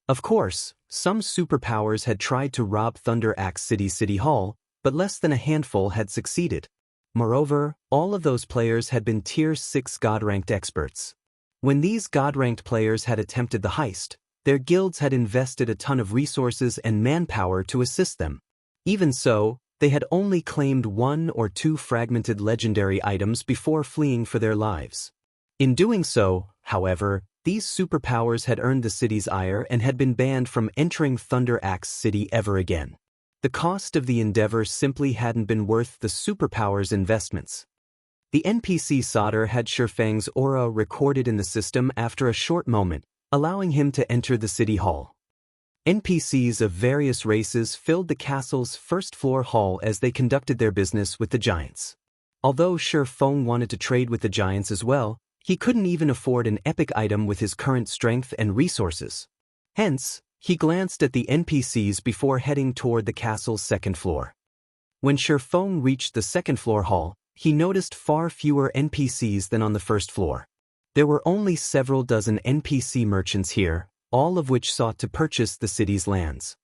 Of course, some superpowers had tried to rob Thunder Axe City's City Hall, but less than a handful had succeeded. Moreover, all of those players had been Tier 6 God-ranked experts. When these God-ranked players had attempted the heist, their guilds had invested a ton of resources and manpower to assist them. Even so, they had only claimed 1 or 2 fragmented legendary items before fleeing for their lives. In doing so, however, these superpowers had earned the city's ire and had been banned from entering Thunder Axe City ever again. The cost of the endeavor simply hadn't been worth the superpowers' investments. The NPC Solder had Shifeng's aura recorded in the system after a short moment, allowing him to enter the city hall. NPCs of various races filled the castle's first-floor hall as they conducted their business with the giants. Although Shi Feng wanted to trade with the giants as well, he couldn't even afford an epic item with his current strength and resources. Hence, he glanced at the NPCs before heading toward the castle's second floor. When Shi Feng reached the second floor hall, he noticed far fewer NPCs than on the first floor. There were only several dozen NPC merchants here, all of which sought to purchase the city's lands.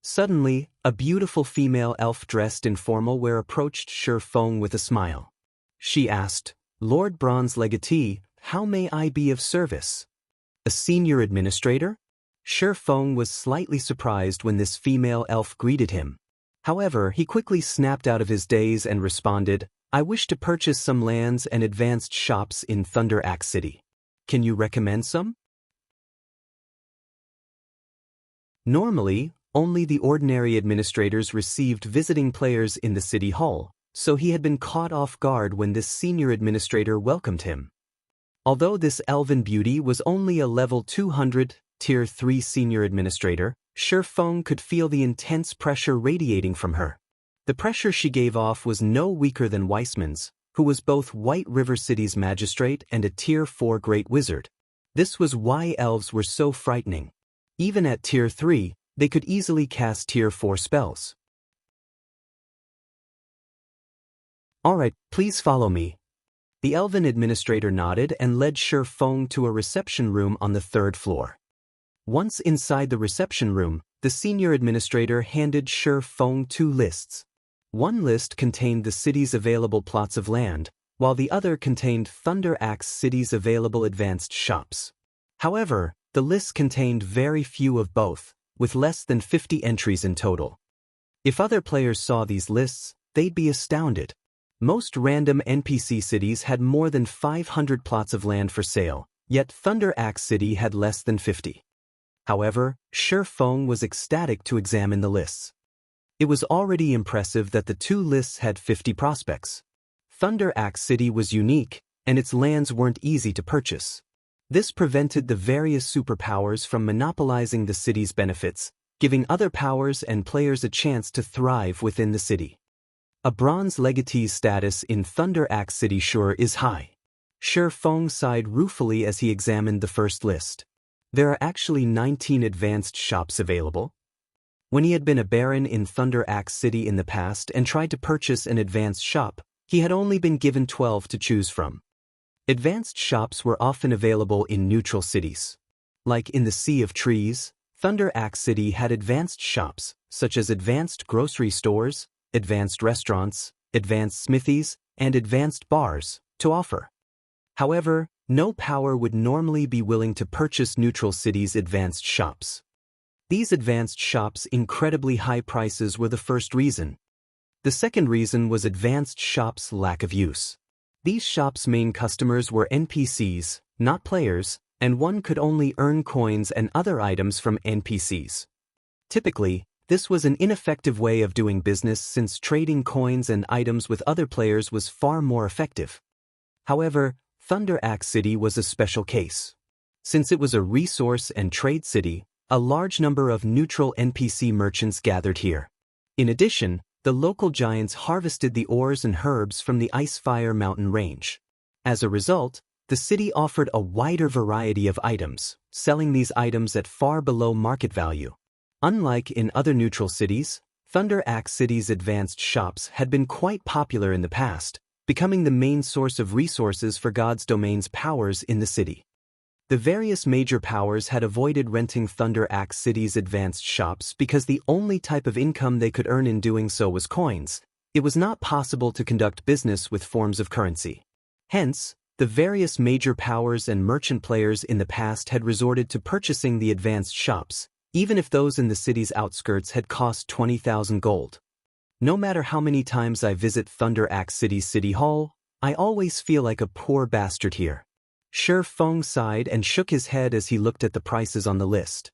Suddenly, a beautiful female elf dressed in formal wear approached Shi Feng with a smile. She asked, "Lord Bronze Legatee, how may I be of service?" "A senior administrator?" Shi Feng was slightly surprised when this female elf greeted him. However, he quickly snapped out of his daze and responded, "I wish to purchase some lands and advanced shops in Thunder Axe City. Can you recommend some?" Normally, only the ordinary administrators received visiting players in the city hall, so he had been caught off guard when this senior administrator welcomed him. Although this elven beauty was only a level 200, Tier 3 senior administrator, Shi Feng could feel the intense pressure radiating from her. The pressure she gave off was no weaker than Weissman's, who was both White River City's magistrate and a Tier 4 great wizard. This was why elves were so frightening. Even at Tier 3, they could easily cast Tier 4 spells. "Alright, please follow me." The elven administrator nodded and led Shi Feng to a reception room on the third floor. Once inside the reception room, the senior administrator handed Shi Feng 2 lists. One list contained the city's available plots of land, while the other contained Thunder Axe City's available advanced shops. However, the list contained very few of both, with less than 50 entries in total. If other players saw these lists, they'd be astounded. Most random NPC cities had more than 500 plots of land for sale, yet Thunder Axe City had less than 50. However, Shi Feng was ecstatic to examine the lists. It was already impressive that the 2 lists had 50 prospects. Thunder Axe City was unique, and its lands weren't easy to purchase. This prevented the various superpowers from monopolizing the city's benefits, giving other powers and players a chance to thrive within the city. A bronze legatee's status in Thunder Axe City sure is high. Shi Feng sighed ruefully as he examined the first list. There are actually 19 advanced shops available. When he had been a baron in Thunder Axe City in the past and tried to purchase an advanced shop, he had only been given 12 to choose from. Advanced shops were often available in neutral cities. Like in the Sea of Trees, Thunder Axe City had advanced shops, such as advanced grocery stores, advanced restaurants, advanced smithies, and advanced bars, to offer. However, no power would normally be willing to purchase neutral cities' advanced shops. These advanced shops' incredibly high prices were the first reason. The second reason was advanced shops' lack of use. These shops' main customers were NPCs, not players, and one could only earn coins and other items from NPCs. Typically, this was an ineffective way of doing business since trading coins and items with other players was far more effective. However, Thunder Axe City was a special case. Since it was a resource and trade city, a large number of neutral NPC merchants gathered here. In addition, the local giants harvested the ores and herbs from the Icefire mountain range. As a result, the city offered a wider variety of items, selling these items at far below market value. Unlike in other neutral cities, Thunder Axe City's advanced shops had been quite popular in the past, becoming the main source of resources for God's Domain's powers in the city. The various major powers had avoided renting Thunder Axe City's advanced shops because the only type of income they could earn in doing so was coins. It was not possible to conduct business with forms of currency. Hence, the various major powers and merchant players in the past had resorted to purchasing the advanced shops, even if those in the city's outskirts had cost 20,000 gold. No matter how many times I visit Thunder Axe City's City Hall, I always feel like a poor bastard here. Shi Feng sighed and shook his head as he looked at the prices on the list.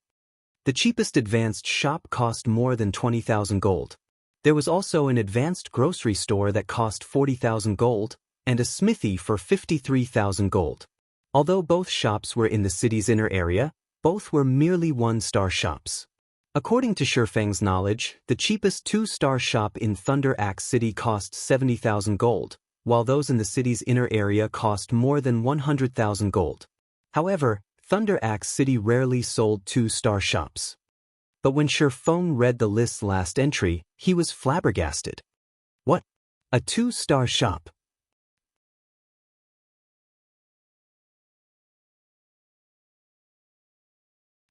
The cheapest advanced shop cost more than 20,000 gold. There was also an advanced grocery store that cost 40,000 gold, and a smithy for 53,000 gold. Although both shops were in the city's inner area, both were merely 1-star shops. According to Shi Feng's knowledge, the cheapest 2-star shop in Thunder Axe City cost 70,000 gold, while those in the city's inner area cost more than 100,000 gold. However, Thunder Axe City rarely sold 2-star shops. But when Sherfeng read the list's last entry, he was flabbergasted. What? A 2-star shop?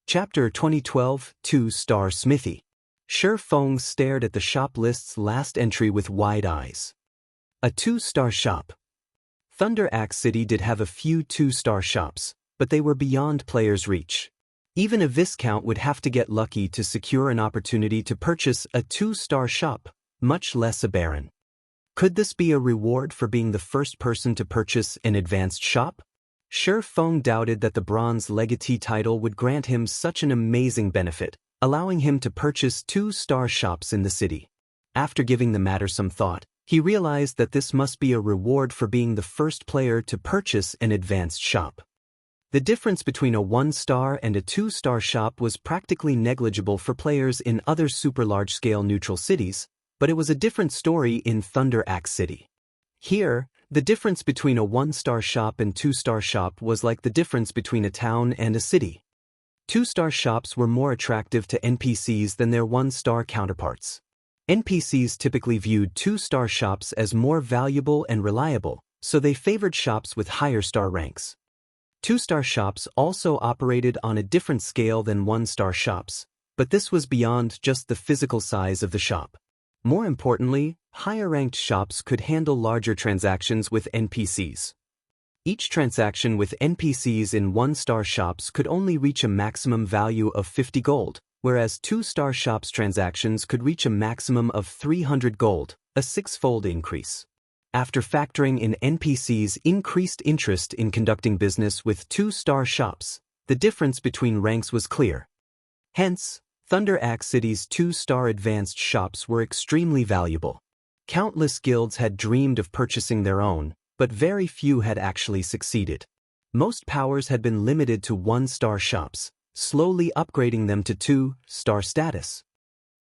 Chapter 2012, 2-Star Smithy. Sherfeng stared at the shop list's last entry with wide eyes. A 2-star shop. Thunder Axe City did have a few 2-star shops, but they were beyond players' reach. Even a Viscount would have to get lucky to secure an opportunity to purchase a 2-star shop, much less a baron. Could this be a reward for being the first person to purchase an advanced shop? Sherfeng doubted that the bronze legatee title would grant him such an amazing benefit, allowing him to purchase 2-star shops in the city. After giving the matter some thought, he realized that this must be a reward for being the first player to purchase an advanced shop. The difference between a 1-star and a 2-star shop was practically negligible for players in other super large-scale neutral cities, but it was a different story in Thunder Axe City. Here, the difference between a 1-star shop and 2-star shop was like the difference between a town and a city. 2-star shops were more attractive to NPCs than their 1-star counterparts. NPCs typically viewed 2-star shops as more valuable and reliable, so they favored shops with higher star ranks. 2-star shops also operated on a different scale than 1-star shops, but this was beyond just the physical size of the shop. More importantly, higher-ranked shops could handle larger transactions with NPCs. Each transaction with NPCs in 1-star shops could only reach a maximum value of 50 gold, whereas 2-star shops transactions could reach a maximum of 300 gold, a 6-fold increase. After factoring in NPCs' increased interest in conducting business with 2-star shops, the difference between ranks was clear. Hence, Thunder Axe City's 2-star advanced shops were extremely valuable. Countless guilds had dreamed of purchasing their own, but very few had actually succeeded. Most powers had been limited to 1-star shops, slowly upgrading them to 2-star status.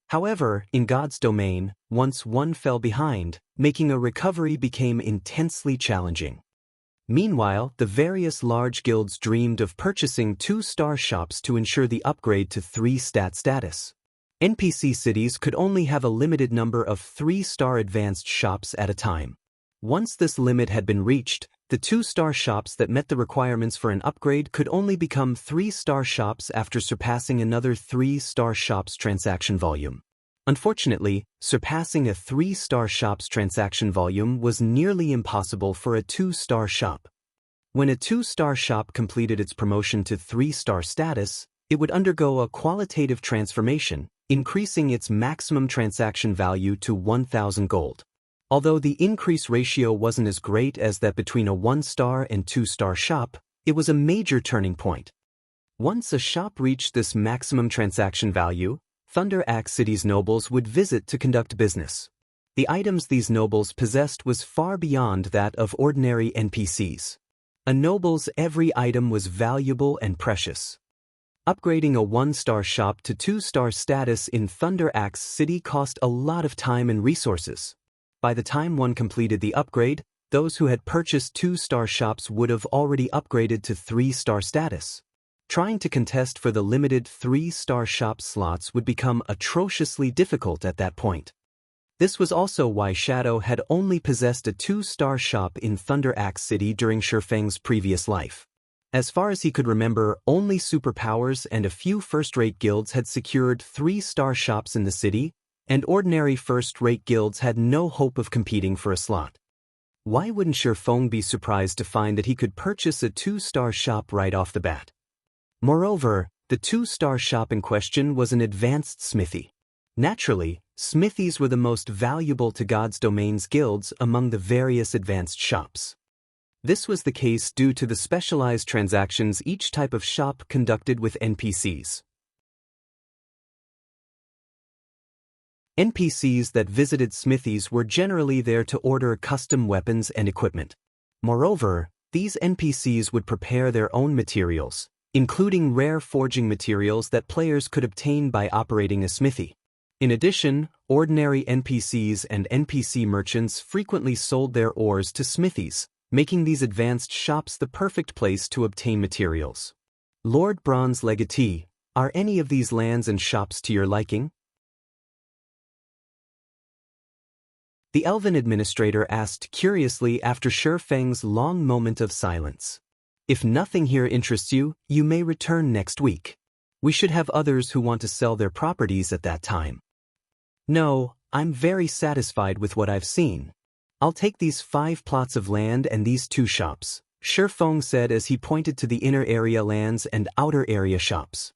However, in God's domain, once one fell behind, making a recovery became intensely challenging. Meanwhile, the various large guilds dreamed of purchasing 2-star shops to ensure the upgrade to 3-stat status. NPC cities could only have a limited number of 3-star advanced shops at a time. Once this limit had been reached, the 2-star shops that met the requirements for an upgrade could only become 3-star shops after surpassing another 3-star shop's transaction volume. Unfortunately, surpassing a 3-star shop's transaction volume was nearly impossible for a 2-star shop. When a 2-star shop completed its promotion to 3-star status, it would undergo a qualitative transformation, increasing its maximum transaction value to 1,000 gold. Although the increase ratio wasn't as great as that between a 1-star and 2-star shop, it was a major turning point. Once a shop reached this maximum transaction value, Thunder Axe City's nobles would visit to conduct business. The items these nobles possessed was far beyond that of ordinary NPCs. A noble's every item was valuable and precious. Upgrading a 1-star shop to 2-star status in Thunder Axe City cost a lot of time and resources. By the time one completed the upgrade, those who had purchased 2-star shops would have already upgraded to 3-star status. Trying to contest for the limited 3-star shop slots would become atrociously difficult at that point. This was also why Shadow had only possessed a 2-star shop in Thunder Axe City during Sherfeng's previous life. As far as he could remember, only superpowers and a few first-rate guilds had secured 3-star shops in the city, and ordinary first-rate guilds had no hope of competing for a slot. Why wouldn't Sherfeng be surprised to find that he could purchase a 2-star shop right off the bat? Moreover, the 2-star shop in question was an advanced smithy. Naturally, smithies were the most valuable to God's Domain's guilds among the various advanced shops. This was the case due to the specialized transactions each type of shop conducted with NPCs. NPCs that visited smithies were generally there to order custom weapons and equipment. Moreover, these NPCs would prepare their own materials, including rare forging materials that players could obtain by operating a smithy. In addition, ordinary NPCs and NPC merchants frequently sold their ores to smithies, making these advanced shops the perfect place to obtain materials. Lord Bronze Legatee, are any of these lands and shops to your liking? The elven administrator asked curiously after Sher Feng's long moment of silence. If nothing here interests you, you may return next week. We should have others who want to sell their properties at that time. No, I'm very satisfied with what I've seen. I'll take these 5 plots of land and these 2 shops, Sher Feng said as he pointed to the inner area lands and outer area shops.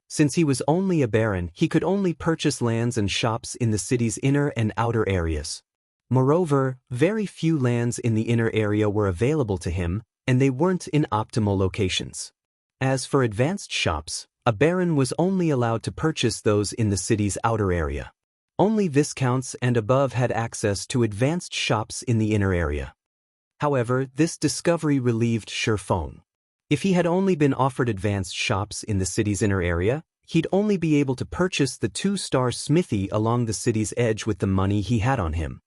Since he was only a baron, he could only purchase lands and shops in the city's inner and outer areas. Moreover, very few lands in the inner area were available to him, and they weren't in optimal locations. As for advanced shops, a baron was only allowed to purchase those in the city's outer area. Only viscounts and above had access to advanced shops in the inner area. However, this discovery relieved Sher Feng. If he had only been offered advanced shops in the city's inner area, he'd only be able to purchase the 2-star Smithy along the city's edge with the money he had on him.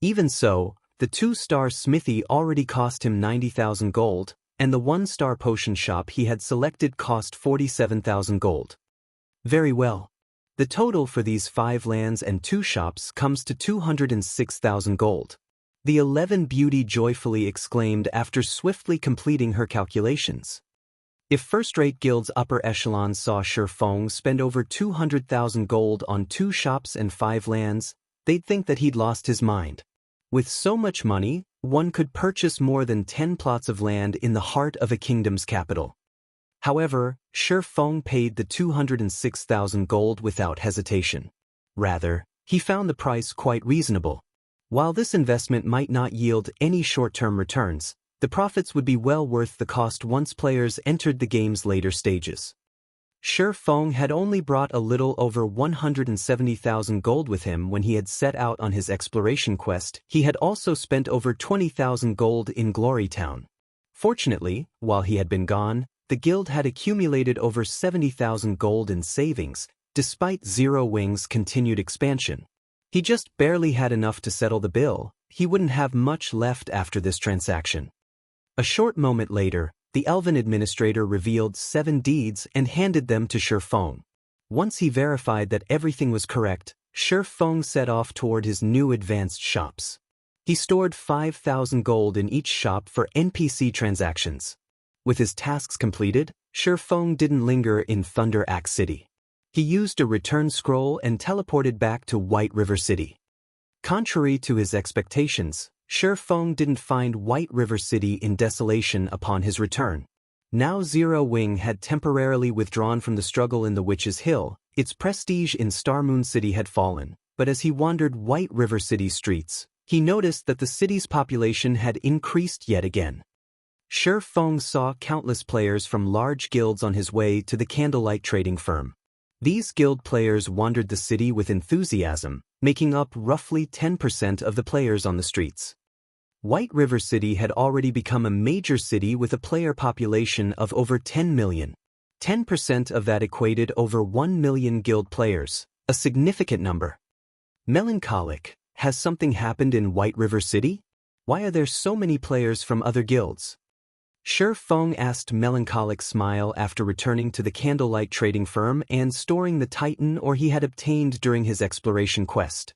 Even so, the 2-star Smithy already cost him 90,000 gold, and the 1-star potion shop he had selected cost 47,000 gold. Very well. The total for these 5 lands and 2 shops comes to 206,000 gold. The 11 beauty joyfully exclaimed after swiftly completing her calculations. If first-rate guilds upper echelons saw Sher Feng spend over 200,000 gold on 2 shops and 5 lands, they'd think that he'd lost his mind. With so much money, one could purchase more than 10 plots of land in the heart of a kingdom's capital. However, Sher Feng paid the 206,000 gold without hesitation. Rather, he found the price quite reasonable. While this investment might not yield any short-term returns, the profits would be well worth the cost once players entered the game's later stages. Sher Feng had only brought a little over 170,000 gold with him when he had set out on his exploration quest. He had also spent over 20,000 gold in Glory Town. Fortunately, while he had been gone, the guild had accumulated over 70,000 gold in savings, despite Zero Wing's continued expansion. He just barely had enough to settle the bill. He wouldn't have much left after this transaction. A short moment later, the elven administrator revealed 7 deeds and handed them to Sher Feng. Once he verified that everything was correct, Sher Feng set off toward his new advanced shops. He stored 5,000 gold in each shop for NPC transactions. With his tasks completed, Sher Feng didn't linger in Thunder Axe City. He used a return scroll and teleported back to White River City. Contrary to his expectations, Sher Feng didn't find White River City in desolation upon his return. Now Zero Wing had temporarily withdrawn from the struggle in the Witch's Hill. Its prestige in Star Moon City had fallen, but as he wandered White River City's streets, he noticed that the city's population had increased yet again. Sher Feng saw countless players from large guilds on his way to the candlelight trading firm. These guild players wandered the city with enthusiasm, making up roughly 10% of the players on the streets. White River City had already become a major city with a player population of over 10 million. 10% of that equated over 1 million guild players, a significant number. Melancholic, has something happened in White River City? Why are there so many players from other guilds? Sher Feng asked Melancholic Smile after returning to the candlelight trading firm and storing the Titan ore he had obtained during his exploration quest.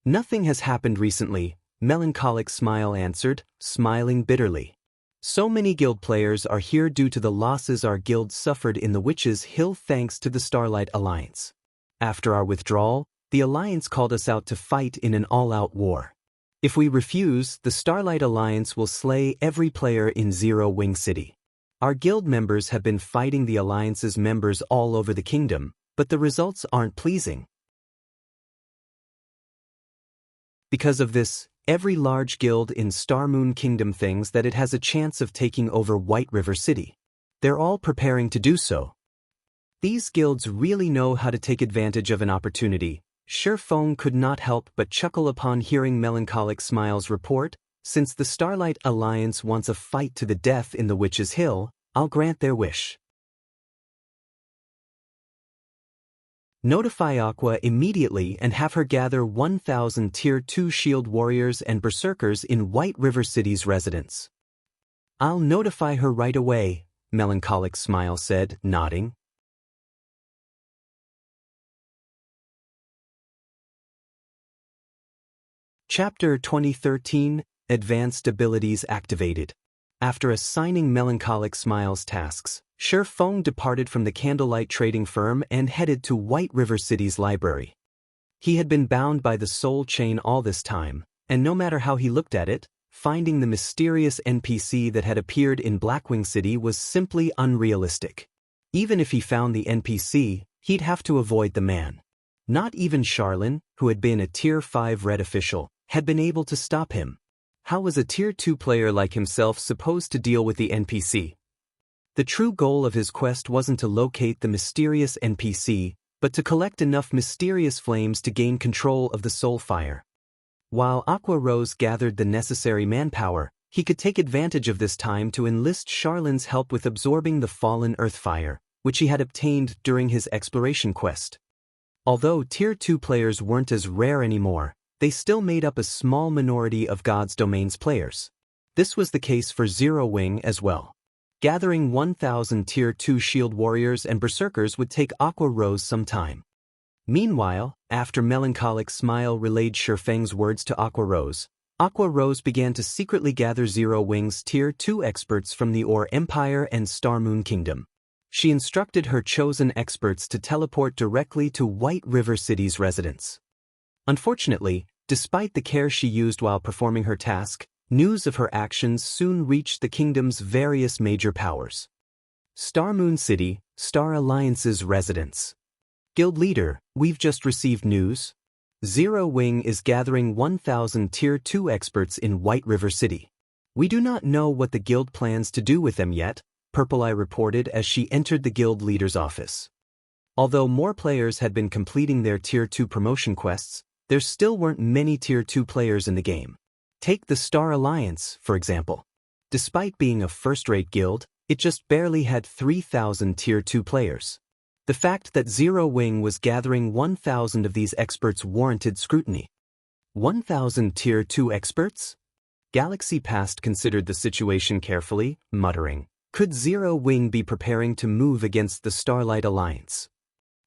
Nothing has happened recently, Melancholic Smile answered, smiling bitterly. So many guild players are here due to the losses our guild suffered in the Witch's Hill thanks to the Starlight Alliance. After our withdrawal, the Alliance called us out to fight in an all-out war. If we refuse, the Starlight Alliance will slay every player in Zero Wing City. Our guild members have been fighting the Alliance's members all over the kingdom, but the results aren't pleasing. Because of this, every large guild in Star Moon Kingdom thinks that it has a chance of taking over White River City. They're all preparing to do so. These guilds really know how to take advantage of an opportunity. Sher Feng could not help but chuckle upon hearing Melancholic Smile's report. Since the Starlight Alliance wants a fight to the death in the Witch's Hill, I'll grant their wish. Notify Aqua immediately and have her gather 1,000 Tier 2 shield warriors and berserkers in White River City's residence. I'll notify her right away, Melancholic Smile said, nodding. Chapter 2013, Advanced Abilities Activated. After assigning Melancholic Smile's tasks, Shi Feng departed from the candlelight trading firm and headed to White River City's library. He had been bound by the soul chain all this time, and no matter how he looked at it, finding the mysterious NPC that had appeared in Blackwing City was simply unrealistic. Even if he found the NPC, he'd have to avoid the man. Not even Charlene, who had been a Tier 5 red official, had been able to stop him. How was a Tier 2 player like himself supposed to deal with the NPC? The true goal of his quest wasn't to locate the mysterious NPC, but to collect enough mysterious flames to gain control of the soul fire. While Aqua Rose gathered the necessary manpower, he could take advantage of this time to enlist Charlene's help with absorbing the fallen earth fire, which he had obtained during his exploration quest. Although Tier 2 players weren't as rare anymore, they still made up a small minority of God's Domain's players. This was the case for Zero Wing as well. Gathering 1,000 Tier 2 shield warriors and berserkers would take Aqua Rose some time. Meanwhile, after Melancholic Smile relayed Shi Feng's words to Aqua Rose began to secretly gather Zero Wing's Tier 2 experts from the Ore Empire and Star Moon Kingdom. She instructed her chosen experts to teleport directly to White River City's residence. Unfortunately, despite the care she used while performing her task, news of her actions soon reached the kingdom's various major powers. Star Moon City, Star Alliance's residence. Guild leader, we've just received news. Zero Wing is gathering 1,000 Tier 2 experts in White River City. We do not know what the guild plans to do with them yet, Purple Eye reported as she entered the guild leader's office. Although more players had been completing their Tier 2 promotion quests, there still weren't many Tier 2 players in the game. Take the Star Alliance, for example. Despite being a first-rate guild, it just barely had 3,000 Tier 2 players. The fact that Zero Wing was gathering 1,000 of these experts warranted scrutiny. 1,000 Tier 2 experts? Galaxy Past considered the situation carefully, muttering, could Zero Wing be preparing to move against the Starlight Alliance?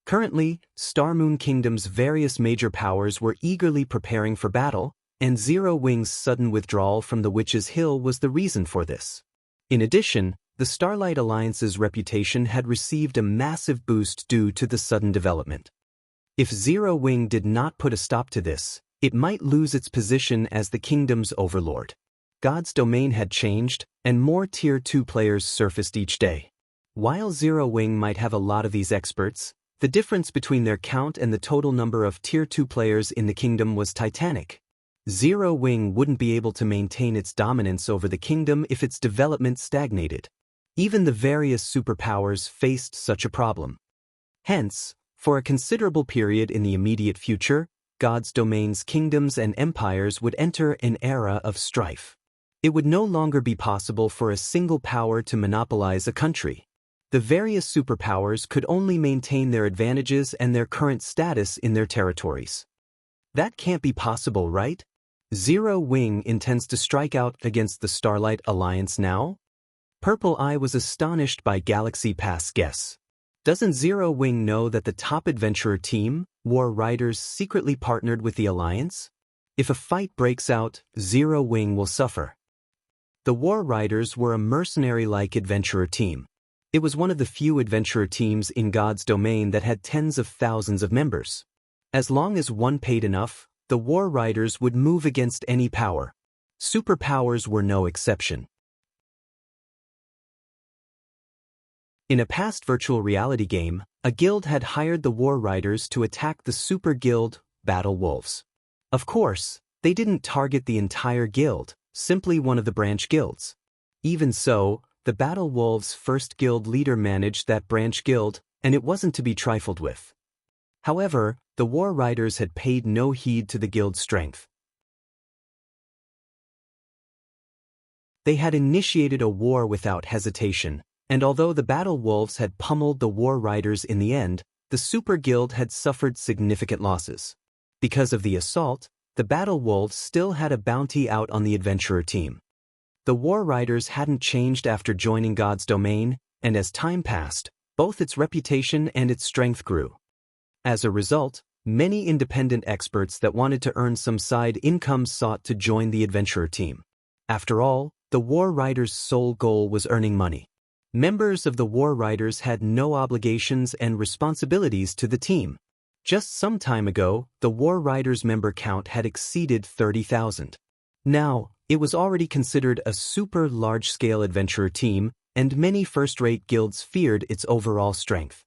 Currently, Star Moon Kingdom's various major powers were eagerly preparing for battle, and Zero Wing's sudden withdrawal from the Witch's Hill was the reason for this. In addition, the Starlight Alliance's reputation had received a massive boost due to the sudden development. If Zero Wing did not put a stop to this, it might lose its position as the kingdom's overlord. God's Domain had changed, and more Tier 2 players surfaced each day. While Zero Wing might have a lot of these experts, the difference between their count and the total number of Tier 2 players in the kingdom was titanic. Zero Wing wouldn't be able to maintain its dominance over the kingdom if its development stagnated. Even the various superpowers faced such a problem. Hence, for a considerable period in the immediate future, God's Domain's kingdoms and empires would enter an era of strife. It would no longer be possible for a single power to monopolize a country. The various superpowers could only maintain their advantages and their current status in their territories. That can't be possible, right? Zero Wing intends to strike out against the Starlight Alliance now? Purple Eye was astonished by Galaxy Past's guess. Doesn't Zero Wing know that the top adventurer team, War Riders, secretly partnered with the Alliance? If a fight breaks out, Zero Wing will suffer. The War Riders were a mercenary-like adventurer team. It was one of the few adventurer teams in God's Domain that had tens of thousands of members. As long as one paid enough, the War Riders would move against any power. Superpowers were no exception. In a past virtual reality game, a guild had hired the War Riders to attack the super guild, Battle Wolves. Of course, they didn't target the entire guild, simply one of the branch guilds. Even so, the Battle Wolves' first guild leader managed that branch guild, and it wasn't to be trifled with. However, the War Riders had paid no heed to the guild's strength. They had initiated a war without hesitation, and although the Battle Wolves had pummeled the War Riders in the end, the Super Guild had suffered significant losses. Because of the assault, the Battle Wolves still had a bounty out on the adventurer team. The War Riders hadn't changed after joining God's domain, and as time passed, both its reputation and its strength grew. As a result, many independent experts that wanted to earn some side income sought to join the adventurer team. After all, the War Riders' sole goal was earning money. Members of the War Riders had no obligations and responsibilities to the team. Just some time ago, the War Riders' member count had exceeded 30,000. Now, it was already considered a super large-scale adventurer team, and many first-rate guilds feared its overall strength.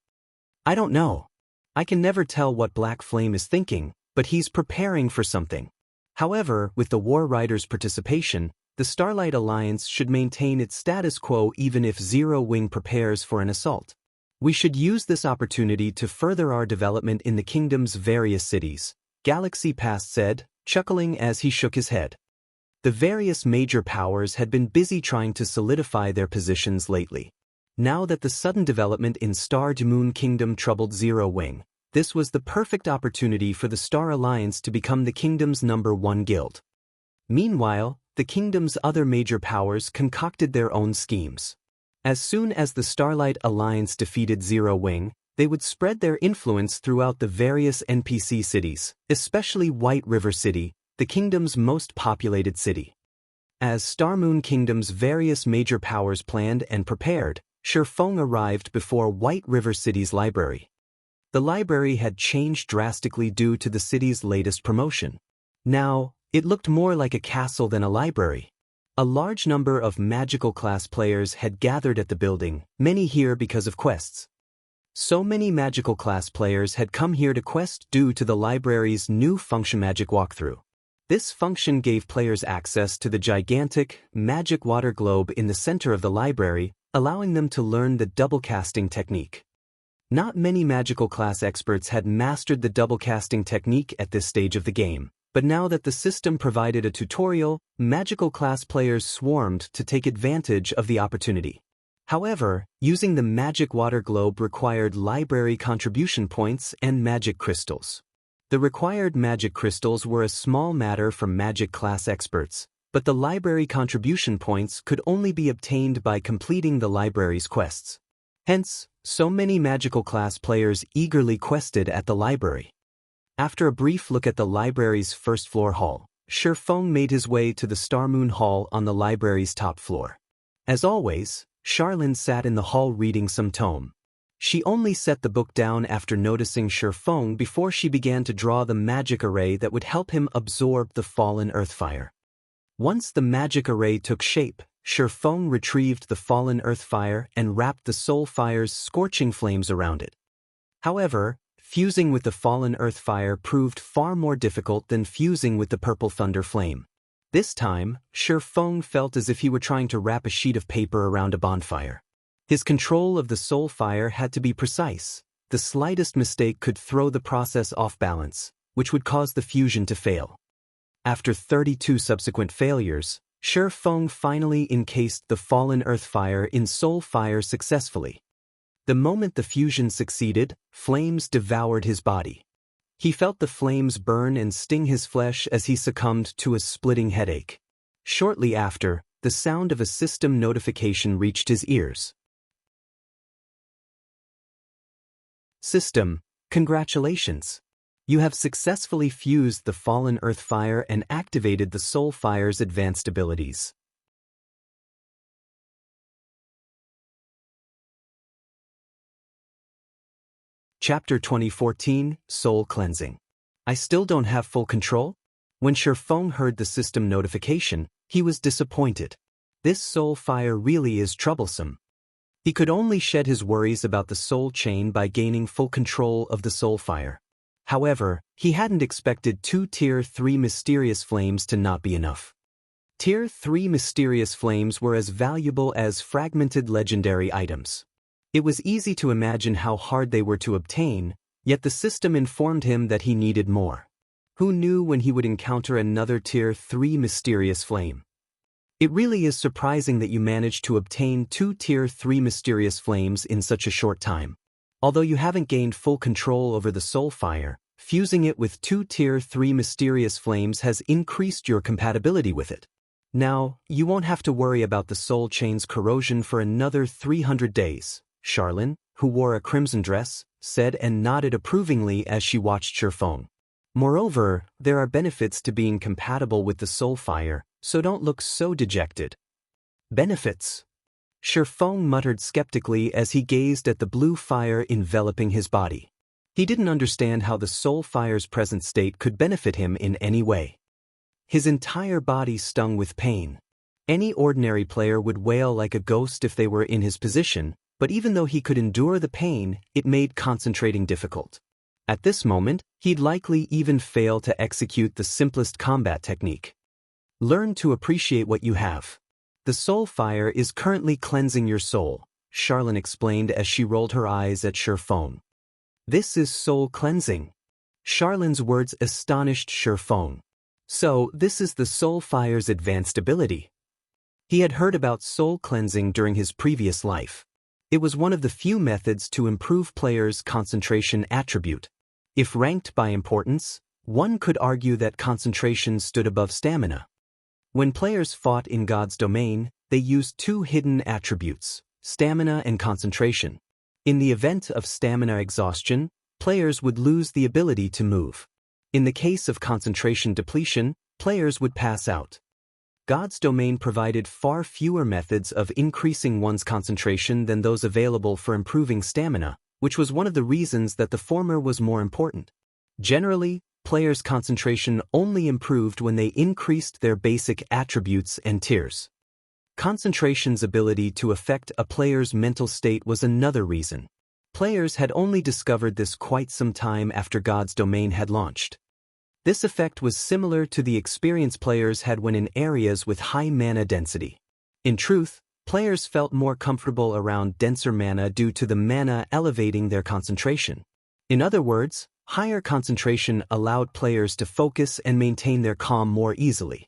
I don't know. I can never tell what Black Flame is thinking, but he's preparing for something. However, with the War Riders' participation, the Starlight Alliance should maintain its status quo even if Zero Wing prepares for an assault. We should use this opportunity to further our development in the kingdom's various cities, Galaxy Past said, chuckling as he shook his head. The various major powers had been busy trying to solidify their positions lately. Now that the sudden development in Star Moon Kingdom troubled Zero Wing, this was the perfect opportunity for the Star Alliance to become the kingdom's #1 guild. Meanwhile, the kingdom's other major powers concocted their own schemes. As soon as the Starlight Alliance defeated Zero Wing, they would spread their influence throughout the various NPC cities, especially White River City, the kingdom's most populated city. As Star Moon Kingdom's various major powers planned and prepared, Shifeng arrived before White River City's library. The library had changed drastically due to the city's latest promotion. Now, it looked more like a castle than a library. A large number of magical class players had gathered at the building, many here because of quests. So many magical class players had come here to quest due to the library's new function magic walkthrough. This function gave players access to the gigantic, magic water globe in the center of the library, allowing them to learn the double casting technique. Not many magical class experts had mastered the double casting technique at this stage of the game, but now that the system provided a tutorial, magical class players swarmed to take advantage of the opportunity. However, using the magic water globe required library contribution points and magic crystals. The required magic crystals were a small matter for magic class experts, but the library contribution points could only be obtained by completing the library's quests. Hence, so many magical class players eagerly quested at the library. After a brief look at the library's first-floor hall, Shifeng made his way to the Star Moon Hall on the library's top floor. As always, Charlene sat in the hall reading some tome. She only set the book down after noticing Shifeng before she began to draw the magic array that would help him absorb the fallen earthfire. Once the magic array took shape, Shifeng retrieved the fallen earthfire and wrapped the soul fire's scorching flames around it. However, fusing with the fallen earthfire proved far more difficult than fusing with the purple thunder flame. This time, Shifeng felt as if he were trying to wrap a sheet of paper around a bonfire. His control of the soul fire had to be precise. The slightest mistake could throw the process off balance, which would cause the fusion to fail. After 32 subsequent failures, Shifeng finally encased the fallen earthfire in soul fire successfully. The moment the fusion succeeded, flames devoured his body. He felt the flames burn and sting his flesh as he succumbed to a splitting headache. Shortly after, the sound of a system notification reached his ears. System, congratulations! You have successfully fused the fallen earthfire and activated the soul fire's advanced abilities. Chapter 2014, Soul Cleansing. I still don't have full control? When Shifeng heard the system notification, he was disappointed. This soul fire really is troublesome. He could only shed his worries about the soul chain by gaining full control of the soul fire. However, he hadn't expected 2 Tier 3 mysterious flames to not be enough. Tier 3 mysterious flames were as valuable as fragmented legendary items. It was easy to imagine how hard they were to obtain, yet the system informed him that he needed more. Who knew when he would encounter another Tier 3 mysterious flame? It really is surprising that you managed to obtain 2 Tier 3 mysterious flames in such a short time. Although you haven't gained full control over the soul fire, fusing it with 2 Tier 3 mysterious flames has increased your compatibility with it. Now, you won't have to worry about the soul chain's corrosion for another 300 days, Charlene, who wore a crimson dress, said and nodded approvingly as she watched Sherfong. Moreover, there are benefits to being compatible with the soul fire, so don't look so dejected. Benefits? Sherfong muttered skeptically as he gazed at the blue fire enveloping his body. He didn't understand how the soul fire's present state could benefit him in any way. His entire body stung with pain. Any ordinary player would wail like a ghost if they were in his position, but even though he could endure the pain, it made concentrating difficult. At this moment, he'd likely even fail to execute the simplest combat technique. Learn to appreciate what you have. The soul fire is currently cleansing your soul, Charlene explained as she rolled her eyes at Sherfong. This is soul cleansing. Charlene's words astonished Sherfong. So, this is the soul fire's advanced ability. He had heard about soul cleansing during his previous life. It was one of the few methods to improve players' concentration attribute. If ranked by importance, one could argue that concentration stood above stamina. When players fought in God's domain, they used 2 hidden attributes, stamina and concentration. In the event of stamina exhaustion, players would lose the ability to move. In the case of concentration depletion, players would pass out. God's domain provided far fewer methods of increasing one's concentration than those available for improving stamina, which was one of the reasons that the former was more important. Generally, players' concentration only improved when they increased their basic attributes and tiers. Concentration's ability to affect a player's mental state was another reason. Players had only discovered this quite some time after God's domain had launched. This effect was similar to the experience players had when in areas with high mana density. In truth, players felt more comfortable around denser mana due to the mana elevating their concentration. In other words, higher concentration allowed players to focus and maintain their calm more easily.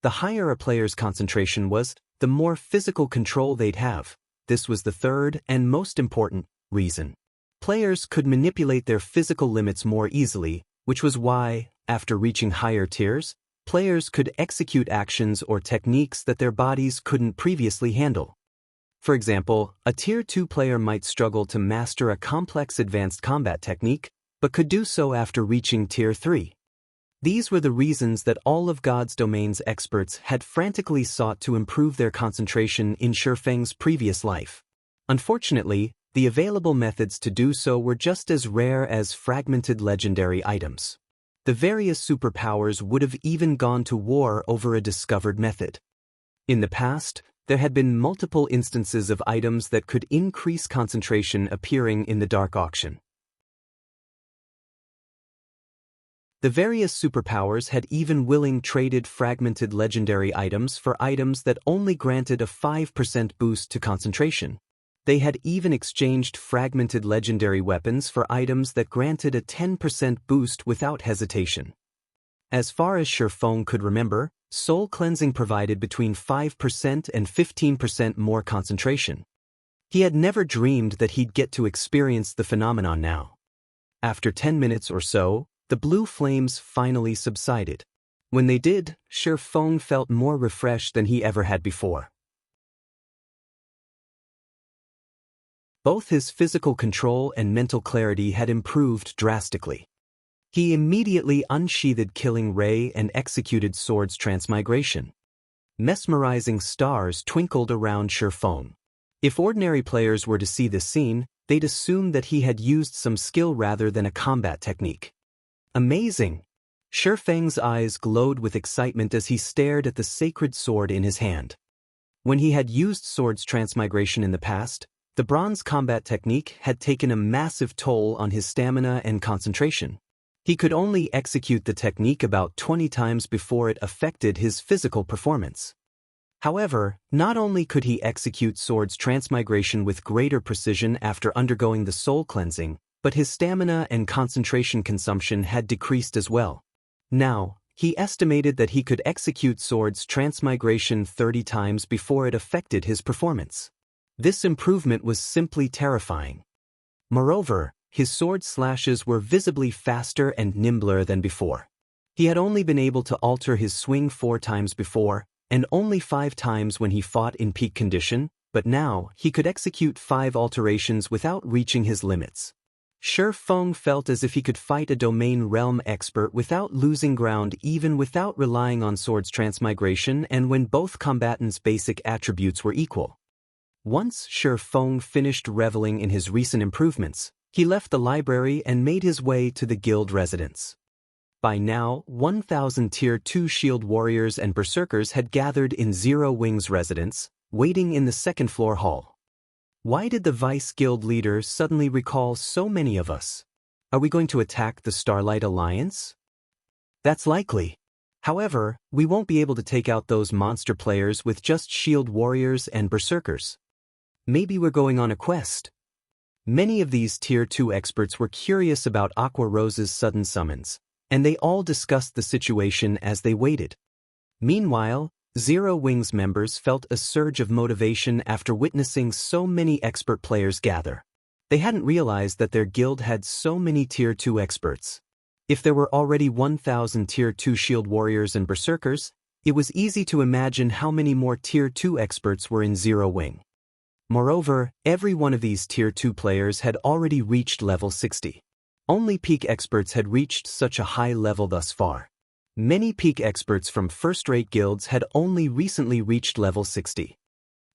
The higher a player's concentration was, the more physical control they'd have. This was the third and most important reason. Players could manipulate their physical limits more easily, which was why, after reaching higher tiers, players could execute actions or techniques that their bodies couldn't previously handle. For example, a Tier 2 player might struggle to master a complex advanced combat technique, but could do so after reaching Tier 3. These were the reasons that all of God's domain's experts had frantically sought to improve their concentration in Sherfeng's previous life. Unfortunately, the available methods to do so were just as rare as fragmented legendary items. The various superpowers would have even gone to war over a discovered method. In the past, there had been multiple instances of items that could increase concentration appearing in the Dark Auction. The various superpowers had even willingly traded fragmented legendary items for items that only granted a 5% boost to concentration. They had even exchanged fragmented legendary weapons for items that granted a 10% boost without hesitation. As far as Sherfong could remember, soul cleansing provided between 5% and 15% more concentration. He had never dreamed that he'd get to experience the phenomenon now. After 10 minutes or so, the blue flames finally subsided. When they did, Sherfong felt more refreshed than he ever had before. Both his physical control and mental clarity had improved drastically. He immediately unsheathed Killing Ray and executed Sword's transmigration. Mesmerizing stars twinkled around Sherfong. If ordinary players were to see this scene, they'd assume that he had used some skill rather than a combat technique. Amazing! Sherfeng's eyes glowed with excitement as he stared at the sacred sword in his hand. When he had used Sword's transmigration in the past, the bronze combat technique had taken a massive toll on his stamina and concentration. He could only execute the technique about 20 times before it affected his physical performance. However, not only could he execute Sword's transmigration with greater precision after undergoing the soul cleansing, but his stamina and concentration consumption had decreased as well. Now, he estimated that he could execute Sword's transmigration 30 times before it affected his performance. This improvement was simply terrifying. Moreover, his sword slashes were visibly faster and nimbler than before. He had only been able to alter his swing 4 times before, and only 5 times when he fought in peak condition, but now he could execute 5 alterations without reaching his limits. Shi Feng felt as if he could fight a domain realm expert without losing ground, even without relying on swords transmigration, and when both combatants' basic attributes were equal. Once Shi Feng finished reveling in his recent improvements, he left the library and made his way to the guild residence. By now, 1,000 Tier 2 shield warriors and berserkers had gathered in Zero Wing's residence, waiting in the second-floor hall. Why did the Vice Guild leader suddenly recall so many of us? Are we going to attack the Starlight Alliance? That's likely. However, we won't be able to take out those monster players with just shield warriors and berserkers. Maybe we're going on a quest. Many of these Tier 2 experts were curious about Aqua Rose's sudden summons, and they all discussed the situation as they waited. Meanwhile, Zero Wing's members felt a surge of motivation after witnessing so many expert players gather. They hadn't realized that their guild had so many Tier 2 experts. If there were already 1,000 Tier 2 shield warriors and berserkers, it was easy to imagine how many more Tier 2 experts were in Zero Wing. Moreover, every one of these Tier 2 players had already reached level 60. Only peak experts had reached such a high level thus far. Many peak experts from first-rate guilds had only recently reached level 60.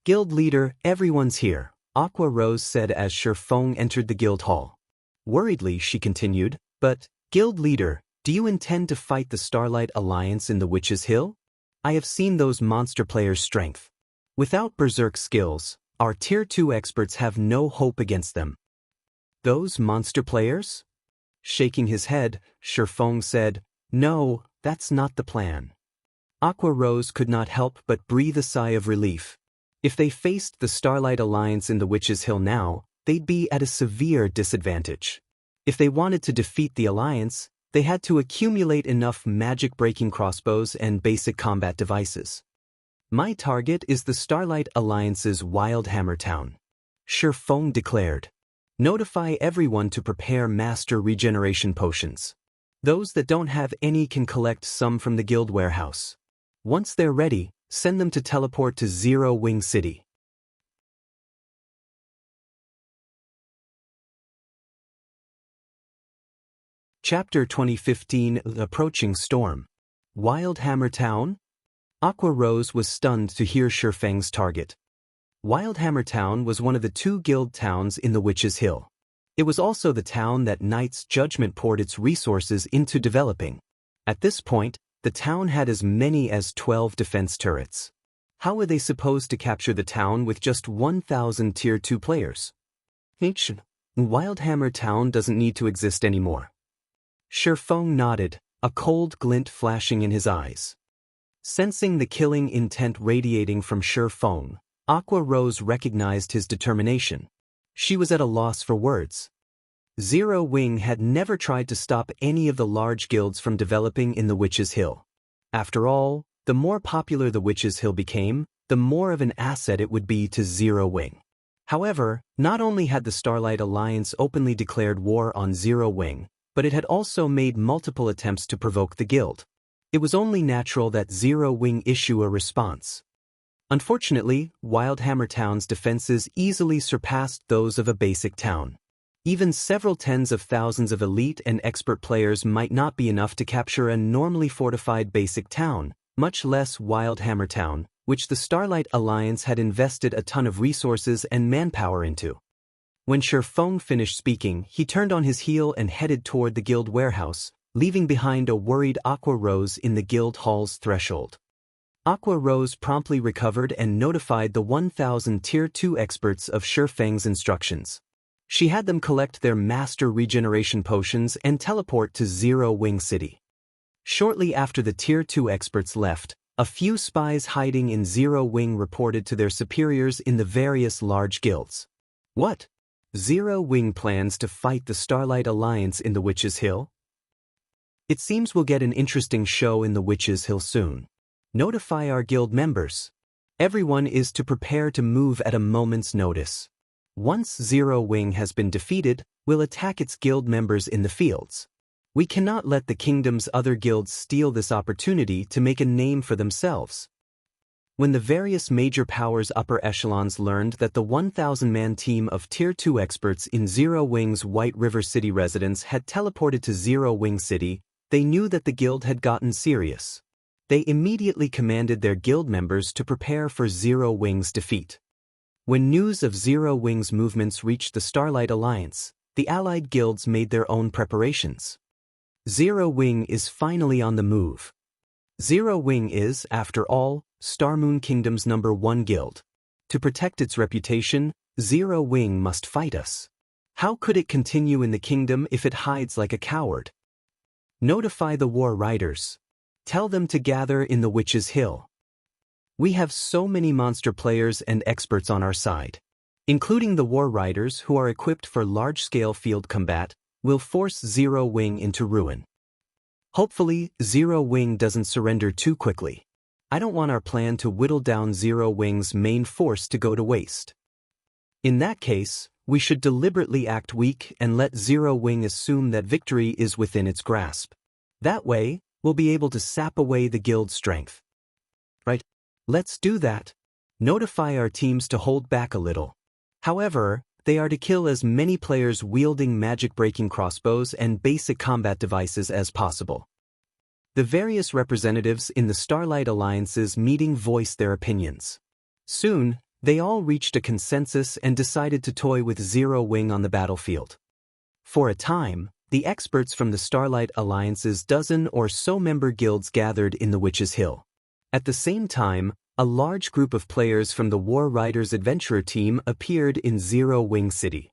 Guild leader, everyone's here, Aqua Rose said as Shi Feng entered the guild hall. Worriedly, she continued, but, guild leader, do you intend to fight the Starlight Alliance in the Witch's Hill? I have seen those monster players' strength. Without berserk skills, our Tier 2 experts have no hope against them. Those monster players? Shaking his head, Shi Feng said, no, that's not the plan. Aqua Rose could not help but breathe a sigh of relief. If they faced the Starlight Alliance in the Witch's Hill now, they'd be at a severe disadvantage. If they wanted to defeat the Alliance, they had to accumulate enough magic-breaking crossbows and basic combat devices. My target is the Starlight Alliance's WildhammerTown, Shi Feng declared. Notify everyone to prepare master regeneration potions. Those that don't have any can collect some from the guild warehouse. Once they're ready, send them to teleport to Zero Wing City. Chapter 2015 Approaching Storm. WildhammerTown? Aqua Rose was stunned to hear Shi Feng's target. WildhammerTown was one of the 2 guild towns in the Witch's Hill. It was also the town that Knight's Judgment poured its resources into developing. At this point, the town had as many as 12 defense turrets. How were they supposed to capture the town with just 1,000 Tier 2 players? WildhammerTown doesn't need to exist anymore. Shi Feng nodded, a cold glint flashing in his eyes. Sensing the killing intent radiating from Shi Feng, Aqua Rose recognized his determination. She was at a loss for words. Zero Wing had never tried to stop any of the large guilds from developing in the Witch's Hill. After all, the more popular the Witch's Hill became, the more of an asset it would be to Zero Wing. However, not only had the Starlight Alliance openly declared war on Zero Wing, but it had also made multiple attempts to provoke the guild. It was only natural that Zero Wing issue a response. Unfortunately, WildhammerTown's defenses easily surpassed those of a basic town. Even several tens of thousands of elite and expert players might not be enough to capture a normally fortified basic town, much less WildhammerTown, which the Starlight Alliance had invested a ton of resources and manpower into. When Shi Feng finished speaking, he turned on his heel and headed toward the guild warehouse, leaving behind a worried Aqua Rose in the guild hall's threshold. Aqua Rose promptly recovered and notified the 1,000 Tier 2 experts of Shi Feng's instructions. She had them collect their master regeneration potions and teleport to Zero Wing City. Shortly after the Tier 2 experts left, a few spies hiding in Zero Wing reported to their superiors in the various large guilds. What? Zero Wing plans to fight the Starlight Alliance in the Witch's Hill? It seems we'll get an interesting show in the Witch's Hill soon. Notify our guild members. Everyone is to prepare to move at a moment's notice. Once Zero Wing has been defeated, we'll attack its guild members in the fields. We cannot let the kingdom's other guilds steal this opportunity to make a name for themselves. When the various major powers' upper echelons learned that the 1,000-man team of Tier 2 experts in Zero Wing's White River City residence had teleported to Zero Wing City, they knew that the guild had gotten serious. They immediately commanded their guild members to prepare for Zero Wing's defeat. When news of Zero Wing's movements reached the Starlight Alliance, the allied guilds made their own preparations. Zero Wing is finally on the move. Zero Wing is, after all, Starmoon Kingdom's #1 guild. To protect its reputation, Zero Wing must fight us. How could it continue in the kingdom if it hides like a coward? Notify the War Riders. Tell them to gather in the Witch's Hill. We have so many monster players and experts on our side. Including the War Riders who are equipped for large-scale field combat, will force Zero Wing into ruin. Hopefully, Zero Wing doesn't surrender too quickly. I don't want our plan to whittle down Zero Wing's main force to go to waste. In that case, we should deliberately act weak and let Zero Wing assume that victory is within its grasp. That way, we'll be able to sap away the guild's strength. Right? Let's do that. Notify our teams to hold back a little. However, they are to kill as many players wielding magic-breaking crossbows and basic combat devices as possible. The various representatives in the Starlight Alliance's meeting voiced their opinions. Soon, they all reached a consensus and decided to toy with Zero Wing on the battlefield. For a time, the experts from the Starlight Alliance's dozen or so member guilds gathered in the Witch's Hill. At the same time, a large group of players from the War Riders Adventurer team appeared in Zero Wing City.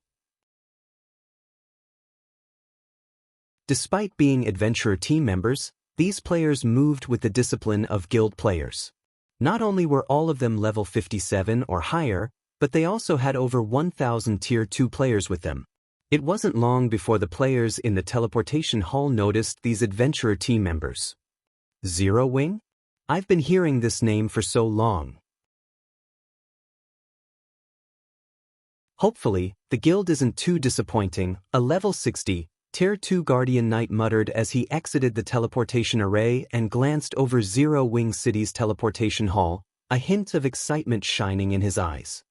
Despite being Adventurer team members, these players moved with the discipline of guild players. Not only were all of them level 57 or higher, but they also had over 1,000 Tier 2 players with them. It wasn't long before the players in the teleportation hall noticed these Adventurer team members. Zero Wing? I've been hearing this name for so long. Hopefully, the guild isn't too disappointing, a level 60, Tier 2 Guardian Knight muttered as he exited the teleportation array and glanced over Zero Wing City's teleportation hall, a hint of excitement shining in his eyes.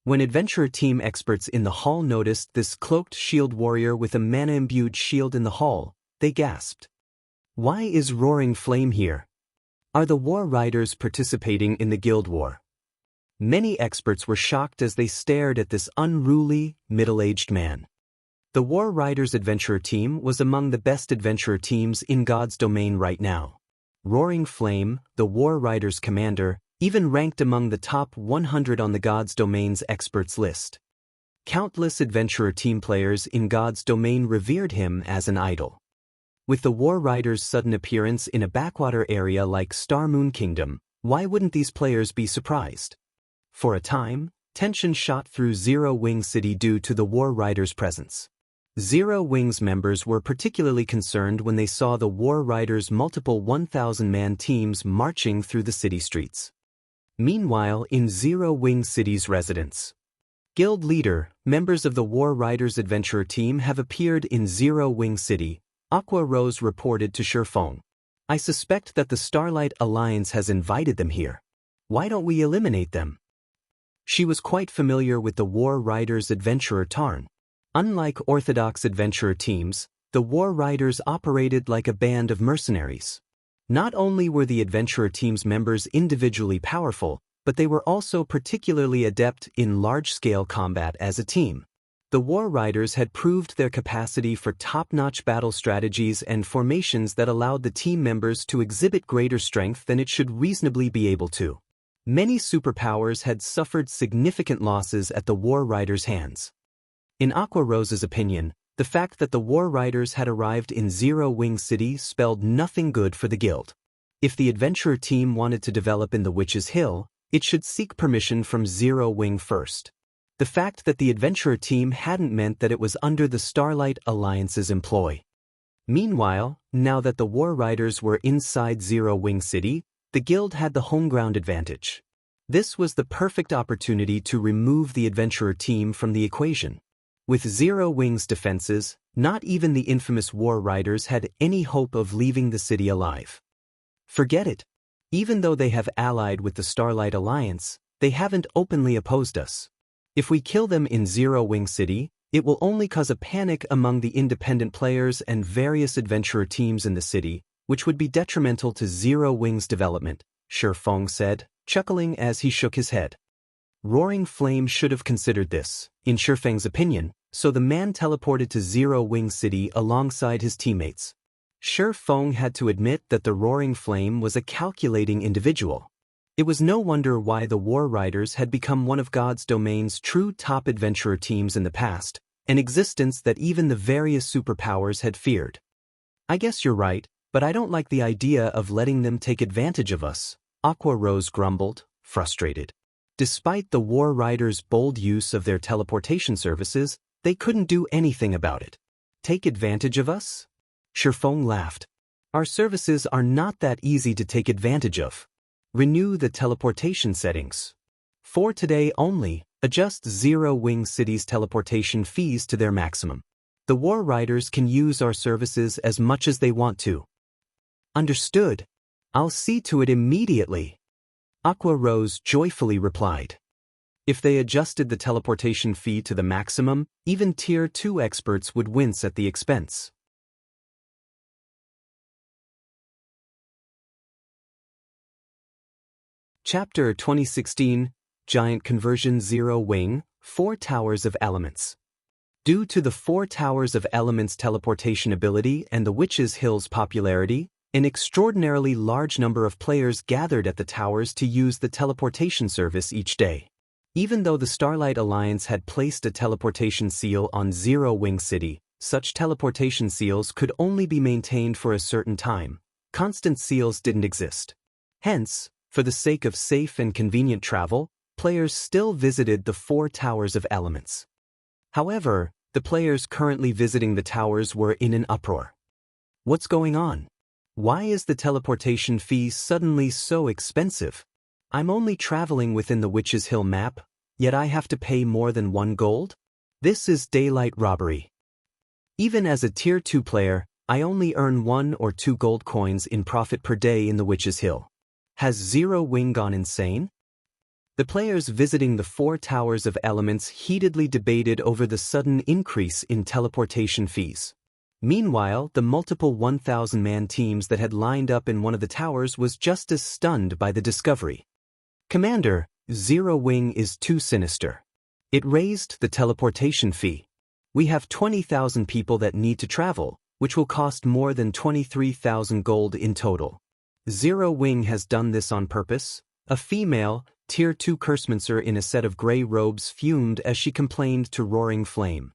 When Adventurer team experts in the hall noticed this cloaked shield warrior with a mana-imbued shield in the hall, they gasped. Why is Roaring Flame here? Are the War Riders participating in the guild war? Many experts were shocked as they stared at this unruly, middle-aged man. The War Riders Adventurer team was among the best adventurer teams in God's domain right now. Roaring Flame, the War Riders commander, even ranked among the top 100 on the God's Domain's experts list. Countless adventurer team players in God's domain revered him as an idol. With the War Riders' sudden appearance in a backwater area like Starmoon Kingdom, why wouldn't these players be surprised? For a time, tension shot through Zero Wing City due to the War Riders' presence. Zero Wing's members were particularly concerned when they saw the War Riders' multiple 1,000-man teams marching through the city streets. Meanwhile, in Zero Wing City's residence, guild leader, members of the War Riders Adventurer team have appeared in Zero Wing City, Aqua Rose reported to Shurfeng. I suspect that the Starlight Alliance has invited them here. Why don't we eliminate them? She was quite familiar with the War Riders Adventurer Tarn. Unlike orthodox adventurer teams, the War Riders operated like a band of mercenaries. Not only were the adventurer team's members individually powerful, but they were also particularly adept in large-scale combat as a team. The War Riders had proved their capacity for top-notch battle strategies and formations that allowed the team members to exhibit greater strength than it should reasonably be able to. Many superpowers had suffered significant losses at the War Riders' hands. In Aqua Rose's opinion, the fact that the War Riders had arrived in Zero Wing City spelled nothing good for the guild. If the adventurer team wanted to develop in the Witch's Hill, it should seek permission from Zero Wing first. The fact that the adventurer team hadn't meant that it was under the Starlight Alliance's employ. Meanwhile, now that the War Riders were inside Zero Wing City, the guild had the home ground advantage. This was the perfect opportunity to remove the adventurer team from the equation. With Zero Wing's defenses, not even the infamous War Riders had any hope of leaving the city alive. Forget it. Even though they have allied with the Starlight Alliance, they haven't openly opposed us. If we kill them in Zero Wing City, it will only cause a panic among the independent players and various adventurer teams in the city, which would be detrimental to Zero Wing's development, Shi Feng said, chuckling as he shook his head. Roaring Flame should have considered this, in Shi Feng's opinion, so the man teleported to Zero Wing City alongside his teammates. Shi Feng had to admit that the Roaring Flame was a calculating individual. It was no wonder why the War Riders had become one of God's domain's true top adventurer teams in the past, an existence that even the various superpowers had feared. I guess you're right, but I don't like the idea of letting them take advantage of us, Aqua Rose grumbled, frustrated. Despite the War Riders' bold use of their teleportation services, they couldn't do anything about it. Take advantage of us? Shi Feng laughed. Our services are not that easy to take advantage of. Renew the teleportation settings. For today only, adjust Zero Wing City's teleportation fees to their maximum. The War Riders can use our services as much as they want to. Understood. I'll see to it immediately. Aqua Rose joyfully replied. If they adjusted the teleportation fee to the maximum, even Tier 2 experts would wince at the expense. Chapter 2016, Giant Conversion Zero Wing, 4 Towers of Elements. Due to the 4 Towers of Elements teleportation ability and the Witch's Hill's popularity, an extraordinarily large number of players gathered at the towers to use the teleportation service each day. Even though the Starlight Alliance had placed a teleportation seal on Zero Wing City, such teleportation seals could only be maintained for a certain time. Constant seals didn't exist. Hence, for the sake of safe and convenient travel, players still visited the 4 Towers of Elements. However, the players currently visiting the towers were in an uproar. What's going on? Why is the teleportation fee suddenly so expensive? I'm only traveling within the Witch's Hill map, yet I have to pay more than 1 gold? This is daylight robbery. Even as a Tier 2 player, I only earn 1 or 2 gold coins in profit per day in the Witch's Hill. Has Zero Wing gone insane? The players visiting the 4 Towers of Elements heatedly debated over the sudden increase in teleportation fees. Meanwhile, the multiple 1,000-man teams that had lined up in one of the towers was just as stunned by the discovery. Commander, Zero Wing is too sinister. It raised the teleportation fee. We have 20,000 people that need to travel, which will cost more than 23,000 gold in total. Zero Wing has done this on purpose. A female, Tier 2 Cursemancer in a set of gray robes fumed as she complained to Roaring Flame.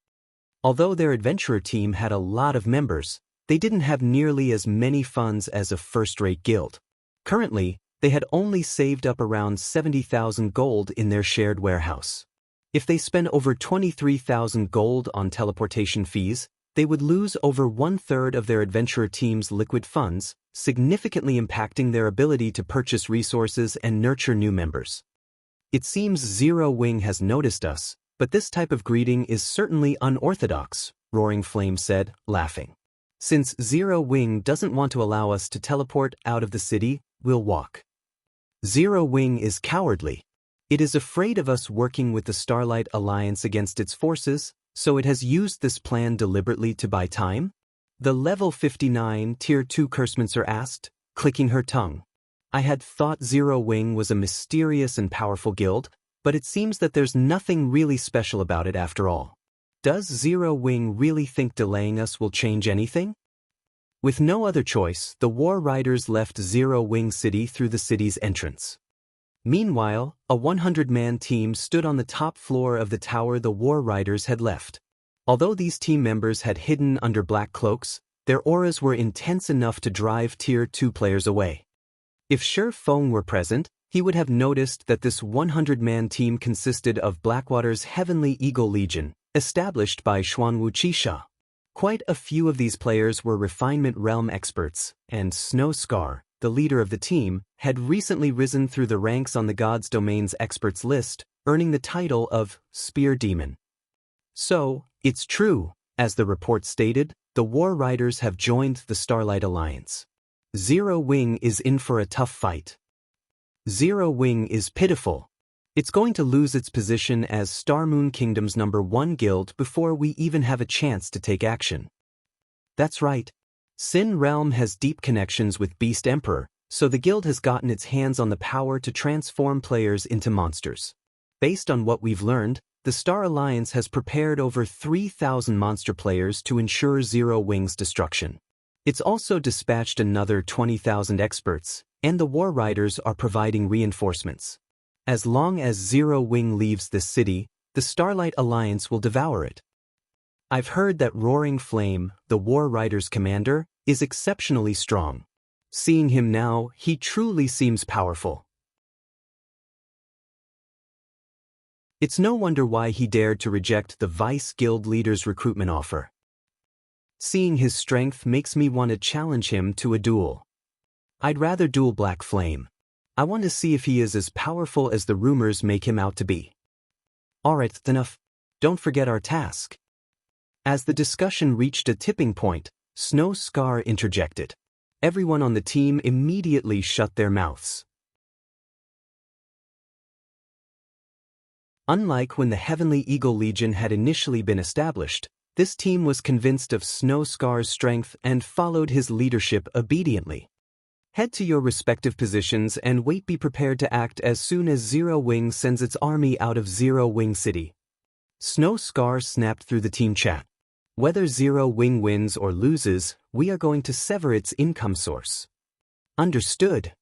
Although their adventurer team had a lot of members, they didn't have nearly as many funds as a first-rate guild. Currently, they had only saved up around 70,000 gold in their shared warehouse. If they spend over 23,000 gold on teleportation fees, they would lose over 1/3 of their adventurer team's liquid funds, significantly impacting their ability to purchase resources and nurture new members. It seems Zero Wing has noticed us, but this type of greeting is certainly unorthodox, Roaring Flame said, laughing. Since Zero Wing doesn't want to allow us to teleport out of the city, we'll walk. Zero Wing is cowardly. It is afraid of us working with the Starlight Alliance against its forces, so it has used this plan deliberately to buy time? The level 59 Tier 2 Cursemancer asked, clicking her tongue. I had thought Zero Wing was a mysterious and powerful guild, but it seems that there's nothing really special about it after all. Does Zero Wing really think delaying us will change anything? With no other choice, the War Riders left Zero Wing City through the city's entrance. Meanwhile, a 100-man team stood on the top floor of the tower the War Riders had left. Although these team members had hidden under black cloaks, their auras were intense enough to drive Tier 2 players away. If Shi Feng were present, he would have noticed that this 100-man team consisted of Blackwater's Heavenly Eagle Legion, established by Xuanwu Qisha. Quite a few of these players were Refinement Realm experts, and Snow Scar, the leader of the team, had recently risen through the ranks on the God's Domain's experts list, earning the title of Spear Demon. So, it's true, as the report stated, the War Riders have joined the Starlight Alliance. Zero Wing is in for a tough fight. Zero Wing is pitiful. It's going to lose its position as Star Moon Kingdom's #1 guild before we even have a chance to take action. That's right. Sin Realm has deep connections with Beast Emperor, so the guild has gotten its hands on the power to transform players into monsters. Based on what we've learned, the Star Alliance has prepared over 3,000 monster players to ensure Zero Wing's destruction. It's also dispatched another 20,000 experts, and the War Riders are providing reinforcements. As long as Zero Wing leaves this city, the Starlight Alliance will devour it. I've heard that Roaring Flame, the War Riders' commander, is exceptionally strong. Seeing him now, he truly seems powerful. It's no wonder why he dared to reject the Vice Guild leader's recruitment offer. Seeing his strength makes me want to challenge him to a duel. I'd rather duel Black Flame. I want to see if he is as powerful as the rumors make him out to be. Alright, enough. Don't forget our task. As the discussion reached a tipping point, Snow Scar interjected. Everyone on the team immediately shut their mouths. Unlike when the Heavenly Eagle Legion had initially been established, this team was convinced of Snow Scar's strength and followed his leadership obediently. Head to your respective positions and be prepared to act as soon as Zero Wing sends its army out of Zero Wing City. Snow Scar snapped through the team chat. Whether Zero Wing wins or loses, we are going to sever its income source. Understood.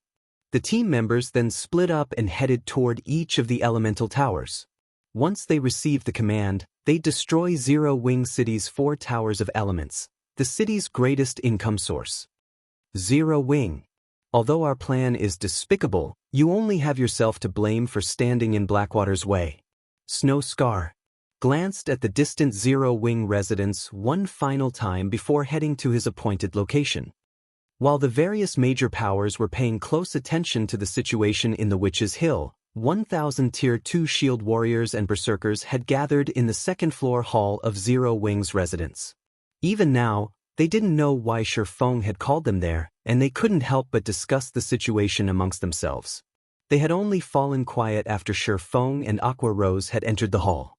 The team members then split up and headed toward each of the elemental towers. Once they received the command, they destroy Zero Wing City's 4 towers of elements, the city's greatest income source. Zero Wing. Although our plan is despicable, you only have yourself to blame for standing in Blackwater's way. Snow Scar glanced at the distant Zero Wing residence one final time before heading to his appointed location. While the various major powers were paying close attention to the situation in the Witch's Hill, 1,000 Tier 2 Shield Warriors and Berserkers had gathered in the second-floor hall of Zero Wing's residence. Even now, they didn't know why Shi Feng had called them there, and they couldn't help but discuss the situation amongst themselves. They had only fallen quiet after Shi Feng and Aqua Rose had entered the hall.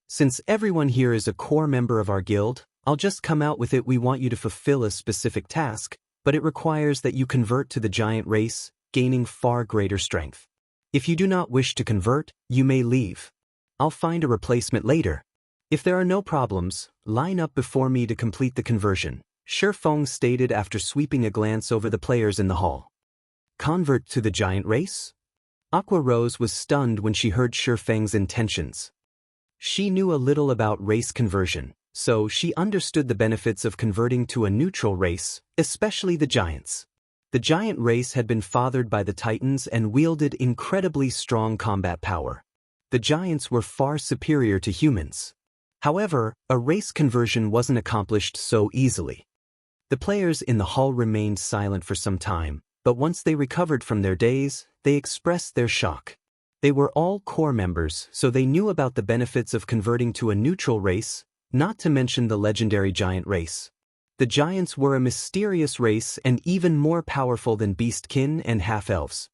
Since everyone here is a core member of our guild, I'll just come out with it. We want you to fulfill a specific task, but it requires that you convert to the giant race, gaining far greater strength. If you do not wish to convert, you may leave. I'll find a replacement later. If there are no problems, line up before me to complete the conversion, Shi Feng stated after sweeping a glance over the players in the hall. Convert to the giant race? Aqua Rose was stunned when she heard Shi Feng's intentions. She knew a little about race conversion, so she understood the benefits of converting to a neutral race, especially the giants. The giant race had been fathered by the Titans and wielded incredibly strong combat power. The giants were far superior to humans. However, a race conversion wasn't accomplished so easily. The players in the hall remained silent for some time, but once they recovered from their daze, they expressed their shock. They were all core members, so they knew about the benefits of converting to a neutral race, not to mention the legendary giant race. The giants were a mysterious race and even more powerful than beastkin and half-elves.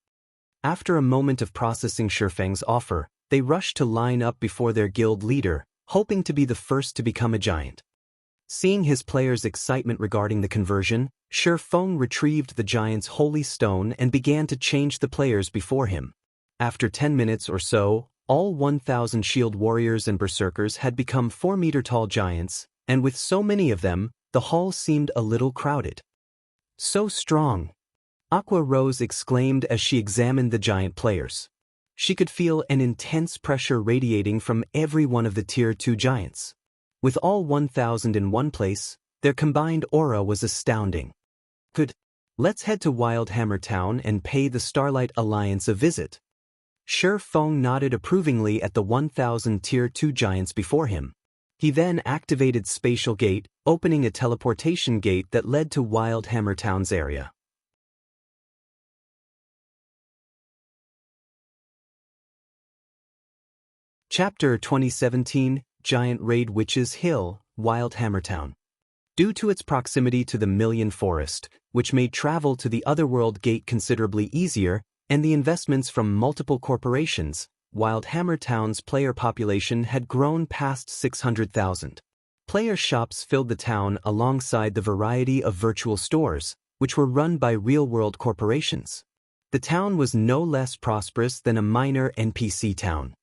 After a moment of processing Shi Feng's offer, they rushed to line up before their guild leader, hoping to be the first to become a giant. Seeing his players' excitement regarding the conversion, Shi Feng retrieved the giant's holy stone and began to change the players before him. After 10 minutes or so, all 1,000 shield warriors and berserkers had become 4-meter-tall giants, and with so many of them, the hall seemed a little crowded. So strong! Aqua Rose exclaimed as she examined the giant players. She could feel an intense pressure radiating from every one of the Tier 2 giants. With all 1,000 in one place, their combined aura was astounding. Good. Let's head to WildhammerTown and pay the Starlight Alliance a visit. Shi Feng nodded approvingly at the 1,000 Tier 2 giants before him. He then activated Spatial Gate, opening a teleportation gate that led to WildhammerTown's area. Chapter 2017, Giant Raid Witches Hill, WildhammerTown. Due to its proximity to the Million Forest, which made travel to the Otherworld Gate considerably easier, and the investments from multiple corporations, WildhammerTown's player population had grown past 600,000. Player shops filled the town alongside the variety of virtual stores, which were run by real-world corporations. The town was no less prosperous than a minor NPC town.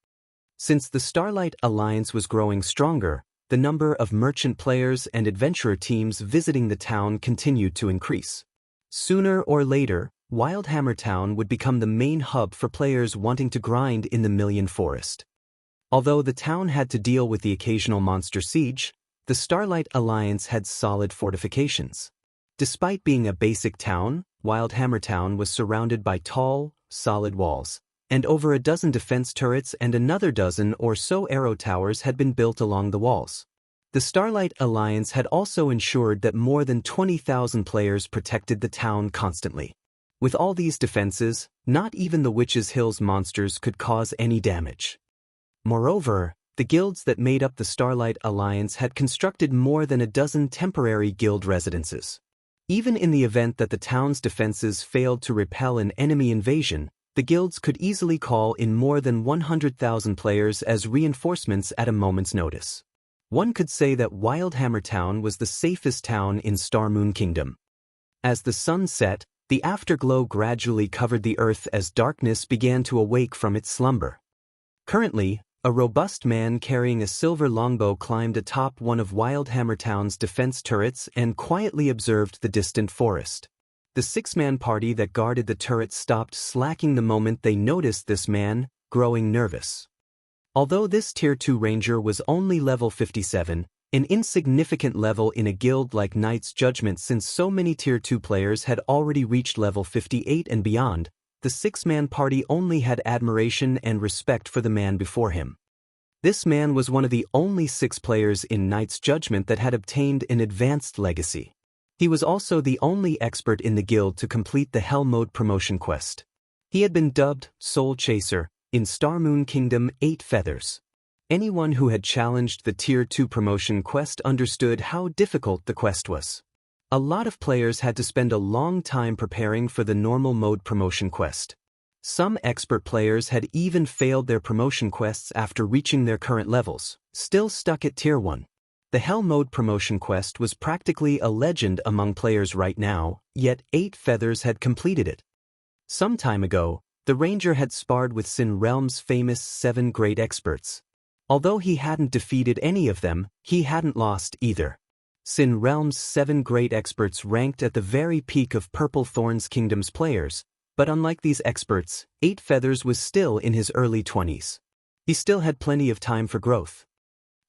Since the Starlight Alliance was growing stronger, the number of merchant players and adventurer teams visiting the town continued to increase. Sooner or later, WildhammerTown would become the main hub for players wanting to grind in the Million Forest. Although the town had to deal with the occasional monster siege, the Starlight Alliance had solid fortifications. Despite being a basic town, WildhammerTown was surrounded by tall, solid walls, and over a dozen defense turrets and another dozen or so arrow towers had been built along the walls. The Starlight Alliance had also ensured that more than 20,000 players protected the town constantly. With all these defenses, not even the Witches' Hill's monsters could cause any damage. Moreover, the guilds that made up the Starlight Alliance had constructed more than a dozen temporary guild residences. Even in the event that the town's defenses failed to repel an enemy invasion, the guilds could easily call in more than 100,000 players as reinforcements at a moment's notice. One could say that WildhammerTown was the safest town in Starmoon Kingdom. As the sun set, the afterglow gradually covered the earth as darkness began to awake from its slumber. Currently, a robust man carrying a silver longbow climbed atop one of WildhammerTown's defense turrets and quietly observed the distant forest. The six-man party that guarded the turret stopped slacking the moment they noticed this man, growing nervous. Although this Tier 2 Ranger was only level 57, an insignificant level in a guild like Knight's Judgment since so many Tier 2 players had already reached level 58 and beyond, the six-man party only had admiration and respect for the man before him. This man was one of the only 6 players in Knight's Judgment that had obtained an advanced legacy. He was also the only expert in the guild to complete the Hell Mode promotion quest. He had been dubbed Soul Chaser in Starmoon Kingdom 8 Feathers. Anyone who had challenged the Tier 2 promotion quest understood how difficult the quest was. A lot of players had to spend a long time preparing for the normal mode promotion quest. Some expert players had even failed their promotion quests after reaching their current levels, still stuck at Tier 1. The Hell Mode promotion quest was practically a legend among players right now, yet 8 Feathers had completed it. Some time ago, the Ranger had sparred with Sin Realm's famous 7 great experts. Although he hadn't defeated any of them, he hadn't lost either. Sin Realm's 7 great experts ranked at the very peak of Purple Thorns Kingdom's players, but unlike these experts, 8 Feathers was still in his early 20s. He still had plenty of time for growth.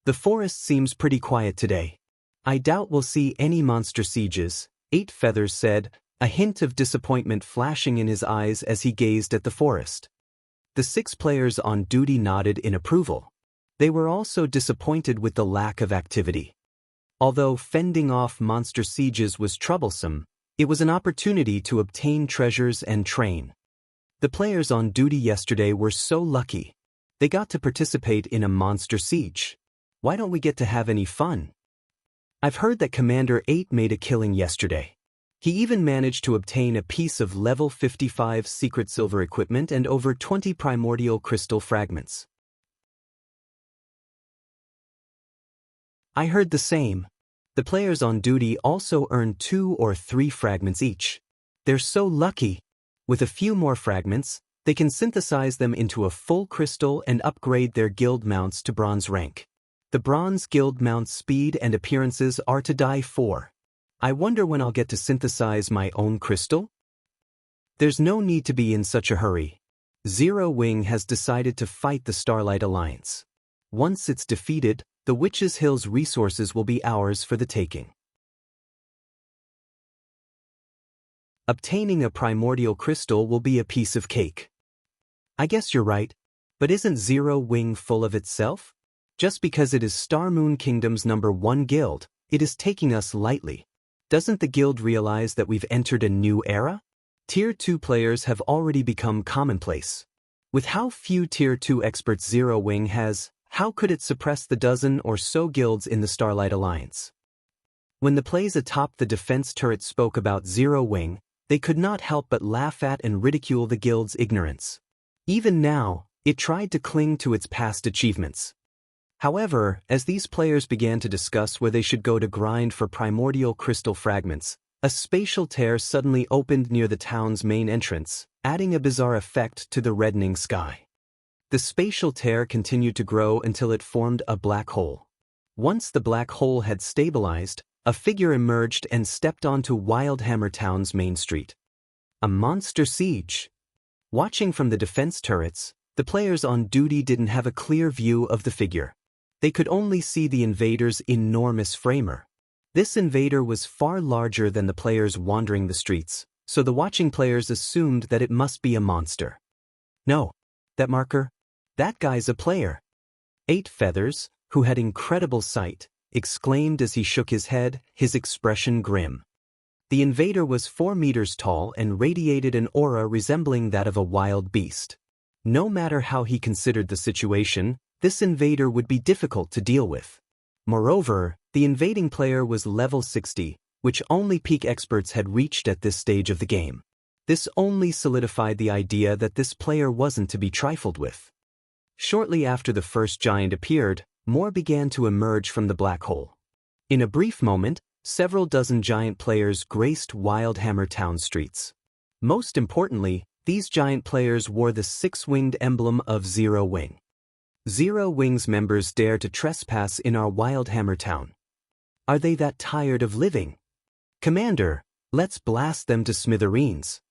The forest seems pretty quiet today. I doubt we'll see any monster sieges, 8 Feathers said, a hint of disappointment flashing in his eyes as he gazed at the forest. The 6 players on duty nodded in approval. They were also disappointed with the lack of activity. Although fending off monster sieges was troublesome, it was an opportunity to obtain treasures and train. The players on duty yesterday were so lucky. They got to participate in a monster siege. Why don't we get to have any fun? I've heard that Commander 8 made a killing yesterday. He even managed to obtain a piece of level 55 secret silver equipment and over 20 primordial crystal fragments. I heard the same. The players on duty also earned 2 or 3 fragments each. They're so lucky. With a few more fragments, they can synthesize them into a full crystal and upgrade their guild mounts to bronze rank. The bronze guild mount's speed and appearances are to die for. I wonder when I'll get to synthesize my own crystal? There's no need to be in such a hurry. Zero Wing has decided to fight the Starlight Alliance. Once it's defeated, the Witches' Hill's resources will be ours for the taking. Obtaining a primordial crystal will be a piece of cake. I guess you're right, but isn't Zero Wing full of itself? Just because it is Starmoon Kingdom's #1 guild, it is taking us lightly. Doesn't the guild realize that we've entered a new era? Tier 2 players have already become commonplace. With how few Tier 2 experts Zero Wing has, how could it suppress the dozen or so guilds in the Starlight Alliance? When the plays atop the defense turret spoke about Zero Wing, they could not help but laugh at and ridicule the guild's ignorance. Even now, it tried to cling to its past achievements. However, as these players began to discuss where they should go to grind for primordial crystal fragments, a spatial tear suddenly opened near the town's main entrance, adding a bizarre effect to the reddening sky. The spatial tear continued to grow until it formed a black hole. Once the black hole had stabilized, a figure emerged and stepped onto WildhammerTown's main street. A monster siege. Watching from the defense turrets, the players on duty didn't have a clear view of the figure. They could only see the invader's enormous framer. This invader was far larger than the players wandering the streets, so the watching players assumed that it must be a monster. No, that marker? That guy's a player. 8 Feathers, who had incredible sight, exclaimed as he shook his head, his expression grim. The invader was 4 meters tall and radiated an aura resembling that of a wild beast. No matter how he considered the situation, this invader would be difficult to deal with. Moreover, the invading player was level 60, which only peak experts had reached at this stage of the game. This only solidified the idea that this player wasn't to be trifled with. Shortly after the first giant appeared, more began to emerge from the black hole. In a brief moment, several dozen giant players graced WildhammerTown streets. Most importantly, these giant players wore the 6-winged emblem of Zero Wing. Zero Wing's members dare to trespass in our WildhammerTown. Are they that tired of living? Commander, let's blast them to smithereens.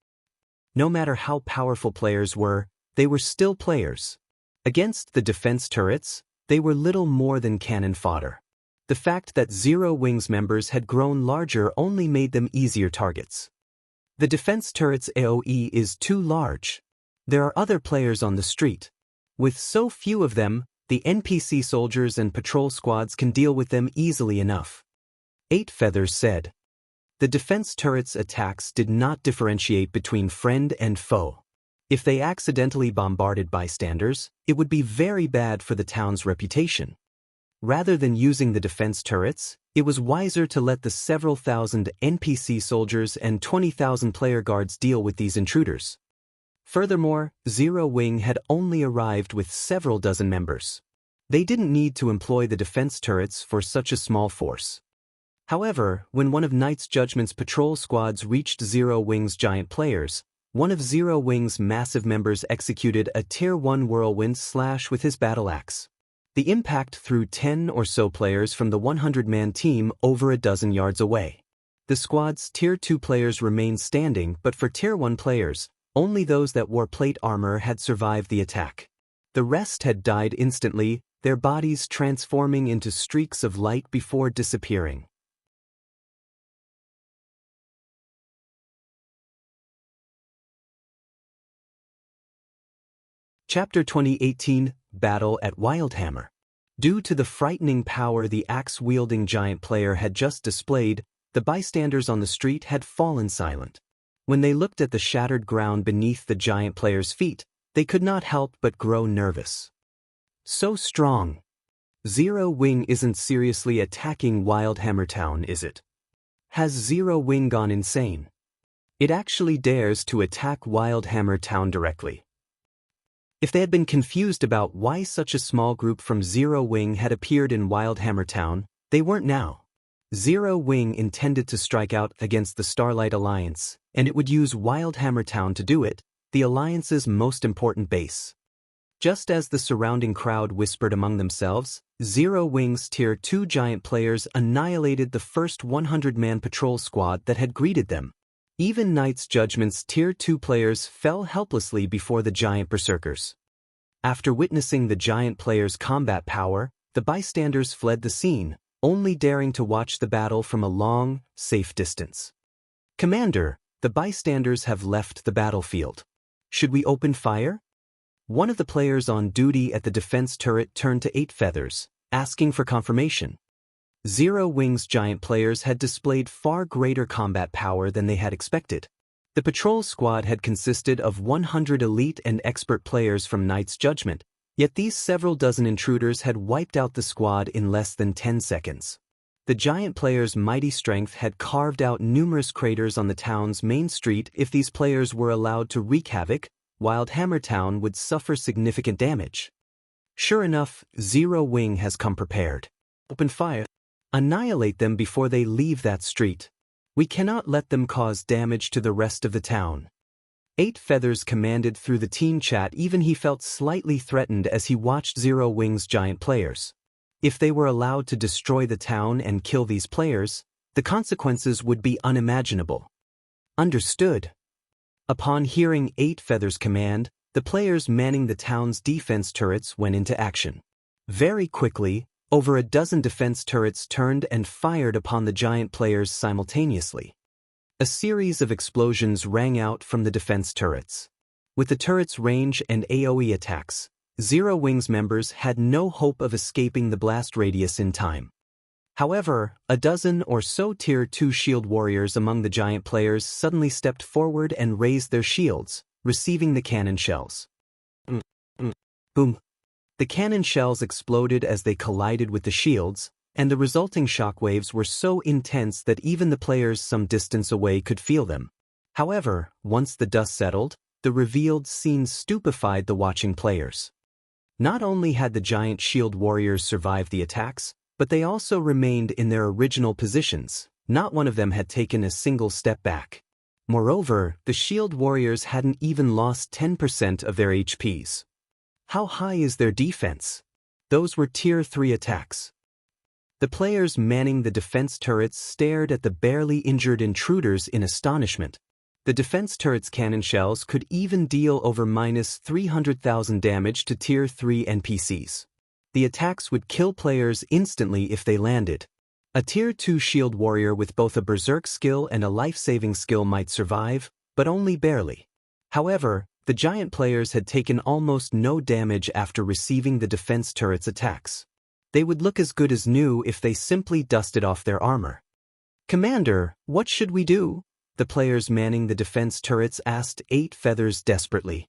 No matter how powerful players were, they were still players. Against the defense turrets, they were little more than cannon fodder. The fact that Zero Wing's members had grown larger only made them easier targets. The defense turret's AoE is too large. There are other players on the street. With so few of them, the NPC soldiers and patrol squads can deal with them easily enough. 8 Feathers said. The defense turret's attacks did not differentiate between friend and foe. If they accidentally bombarded bystanders, it would be very bad for the town's reputation. Rather than using the defense turrets, it was wiser to let the several thousand NPC soldiers and 20,000 player guards deal with these intruders. Furthermore, Zero Wing had only arrived with several dozen members. They didn't need to employ the defense turrets for such a small force. However, when one of Knight's Judgment's patrol squads reached Zero Wing's giant players, one of Zero Wing's massive members executed a Tier 1 whirlwind slash with his battle axe. The impact threw 10 or so players from the 100-man team over a dozen yards away. The squad's Tier 2 players remained standing, but for Tier 1 players, only those that wore plate armor had survived the attack. The rest had died instantly, their bodies transforming into streaks of light before disappearing. Chapter 2018 Battle at Wildhammer. Due to the frightening power the axe-wielding giant player had just displayed, the bystanders on the street had fallen silent. When they looked at the shattered ground beneath the giant player's feet, they could not help but grow nervous. So strong. Zero Wing isn't seriously attacking WildhammerTown, is it? Has Zero Wing gone insane? It actually dares to attack WildhammerTown directly. If they had been confused about why such a small group from Zero Wing had appeared in WildhammerTown, they weren't now. Zero Wing intended to strike out against the Starlight Alliance, and it would use WildhammerTown to do it, the Alliance's most important base. Just as the surrounding crowd whispered among themselves, Zero Wing's Tier 2 giant players annihilated the first 100-man patrol squad that had greeted them. Even Knight's Judgment's Tier 2 players fell helplessly before the giant berserkers. After witnessing the giant players' combat power, the bystanders fled the scene, only daring to watch the battle from a long, safe distance. Commander, the bystanders have left the battlefield. Should we open fire? One of the players on duty at the defense turret turned to 8 Feathers, asking for confirmation. Zero Wing's giant players had displayed far greater combat power than they had expected. The patrol squad had consisted of 100 elite and expert players from Knight's Judgment, yet these several dozen intruders had wiped out the squad in less than 10 seconds. The giant players' mighty strength had carved out numerous craters on the town's main street. If these players were allowed to wreak havoc, WildhammerTown would suffer significant damage. Sure enough, Zero Wing has come prepared. Open fire. Annihilate them before they leave that street. We cannot let them cause damage to the rest of the town. 8 Feathers commanded through the team chat. Even he felt slightly threatened as he watched Zero Wing's giant players. If they were allowed to destroy the town and kill these players, the consequences would be unimaginable. Understood. Upon hearing 8 Feathers' command, the players manning the town's defense turrets went into action. Very quickly, over a dozen defense turrets turned and fired upon the giant players simultaneously. A series of explosions rang out from the defense turrets. With the turrets' range and AoE attacks, Zero Wing's members had no hope of escaping the blast radius in time. However, a dozen or so Tier 2 shield warriors among the giant players suddenly stepped forward and raised their shields, receiving the cannon shells. Boom. The cannon shells exploded as they collided with the shields, and the resulting shockwaves were so intense that even the players some distance away could feel them. However, once the dust settled, the revealed scene stupefied the watching players. Not only had the giant shield warriors survived the attacks, but they also remained in their original positions. Not one of them had taken a single step back. Moreover, the shield warriors hadn't even lost 10% of their HPs. How high is their defense? Those were Tier 3 attacks. The players manning the defense turrets stared at the barely injured intruders in astonishment. The defense turret's cannon shells could even deal over -300,000 damage to Tier 3 NPCs. The attacks would kill players instantly if they landed. A Tier 2 shield warrior with both a berserk skill and a life-saving skill might survive, but only barely. However, the giant players had taken almost no damage after receiving the defense turret's attacks. They would look as good as new if they simply dusted off their armor. "Commander, what should we do?" The players manning the defense turrets asked 8 Feathers desperately.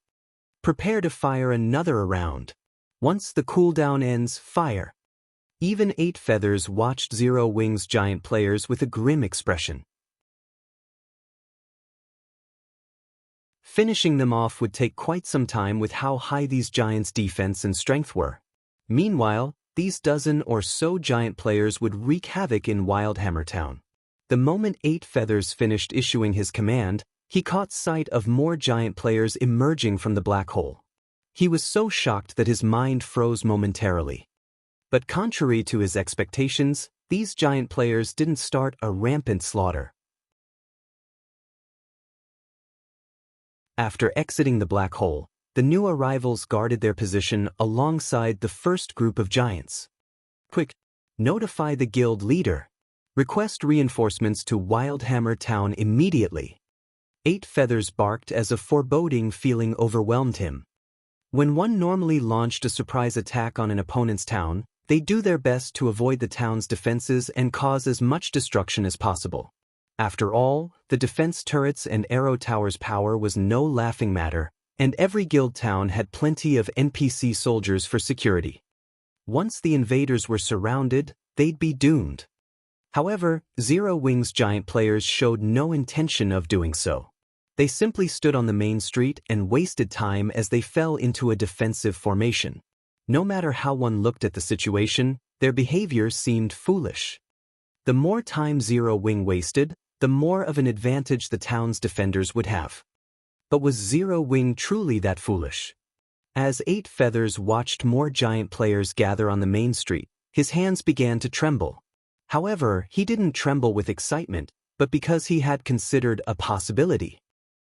"Prepare to fire another round. Once the cooldown ends, fire." Even 8 Feathers watched Zero Wing's giant players with a grim expression. Finishing them off would take quite some time with how high these giants' defense and strength were. Meanwhile, these dozen or so giant players would wreak havoc in WildhammerTown. The moment 8 Feathers finished issuing his command, he caught sight of more giant players emerging from the black hole. He was so shocked that his mind froze momentarily. But contrary to his expectations, these giant players didn't start a rampant slaughter. After exiting the black hole, the new arrivals guarded their position alongside the first group of giants. "Quick, notify the guild leader. Request reinforcements to WildhammerTown immediately." 8 Feathers barked as a foreboding feeling overwhelmed him. When one normally launched a surprise attack on an opponent's town, they do their best to avoid the town's defenses and cause as much destruction as possible. After all, the defense turrets and arrow towers' power was no laughing matter, and every guild town had plenty of NPC soldiers for security. Once the invaders were surrounded, they'd be doomed. However, Zero Wing's giant players showed no intention of doing so. They simply stood on the main street and wasted time as they fell into a defensive formation. No matter how one looked at the situation, their behavior seemed foolish. The more time Zero Wing wasted, the more of an advantage the town's defenders would have. But was Zero Wing truly that foolish? As 8 Feathers watched more giant players gather on the main street, his hands began to tremble. However, he didn't tremble with excitement, but because he had considered a possibility.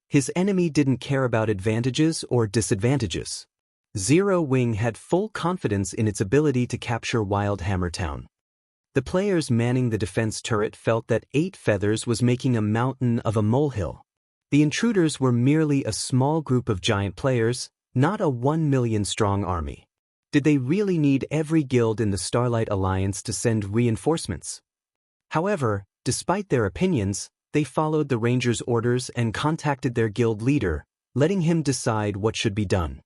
His enemy didn't care about advantages or disadvantages. Zero Wing had full confidence in its ability to capture WildhammerTown. The players manning the defense turret felt that 8 Feathers was making a mountain of a molehill. The intruders were merely a small group of giant players, not a 1 million strong army. Did they really need every guild in the Starlight Alliance to send reinforcements? However, despite their opinions, They followed the ranger's orders and contacted their guild leader, letting him decide what should be done.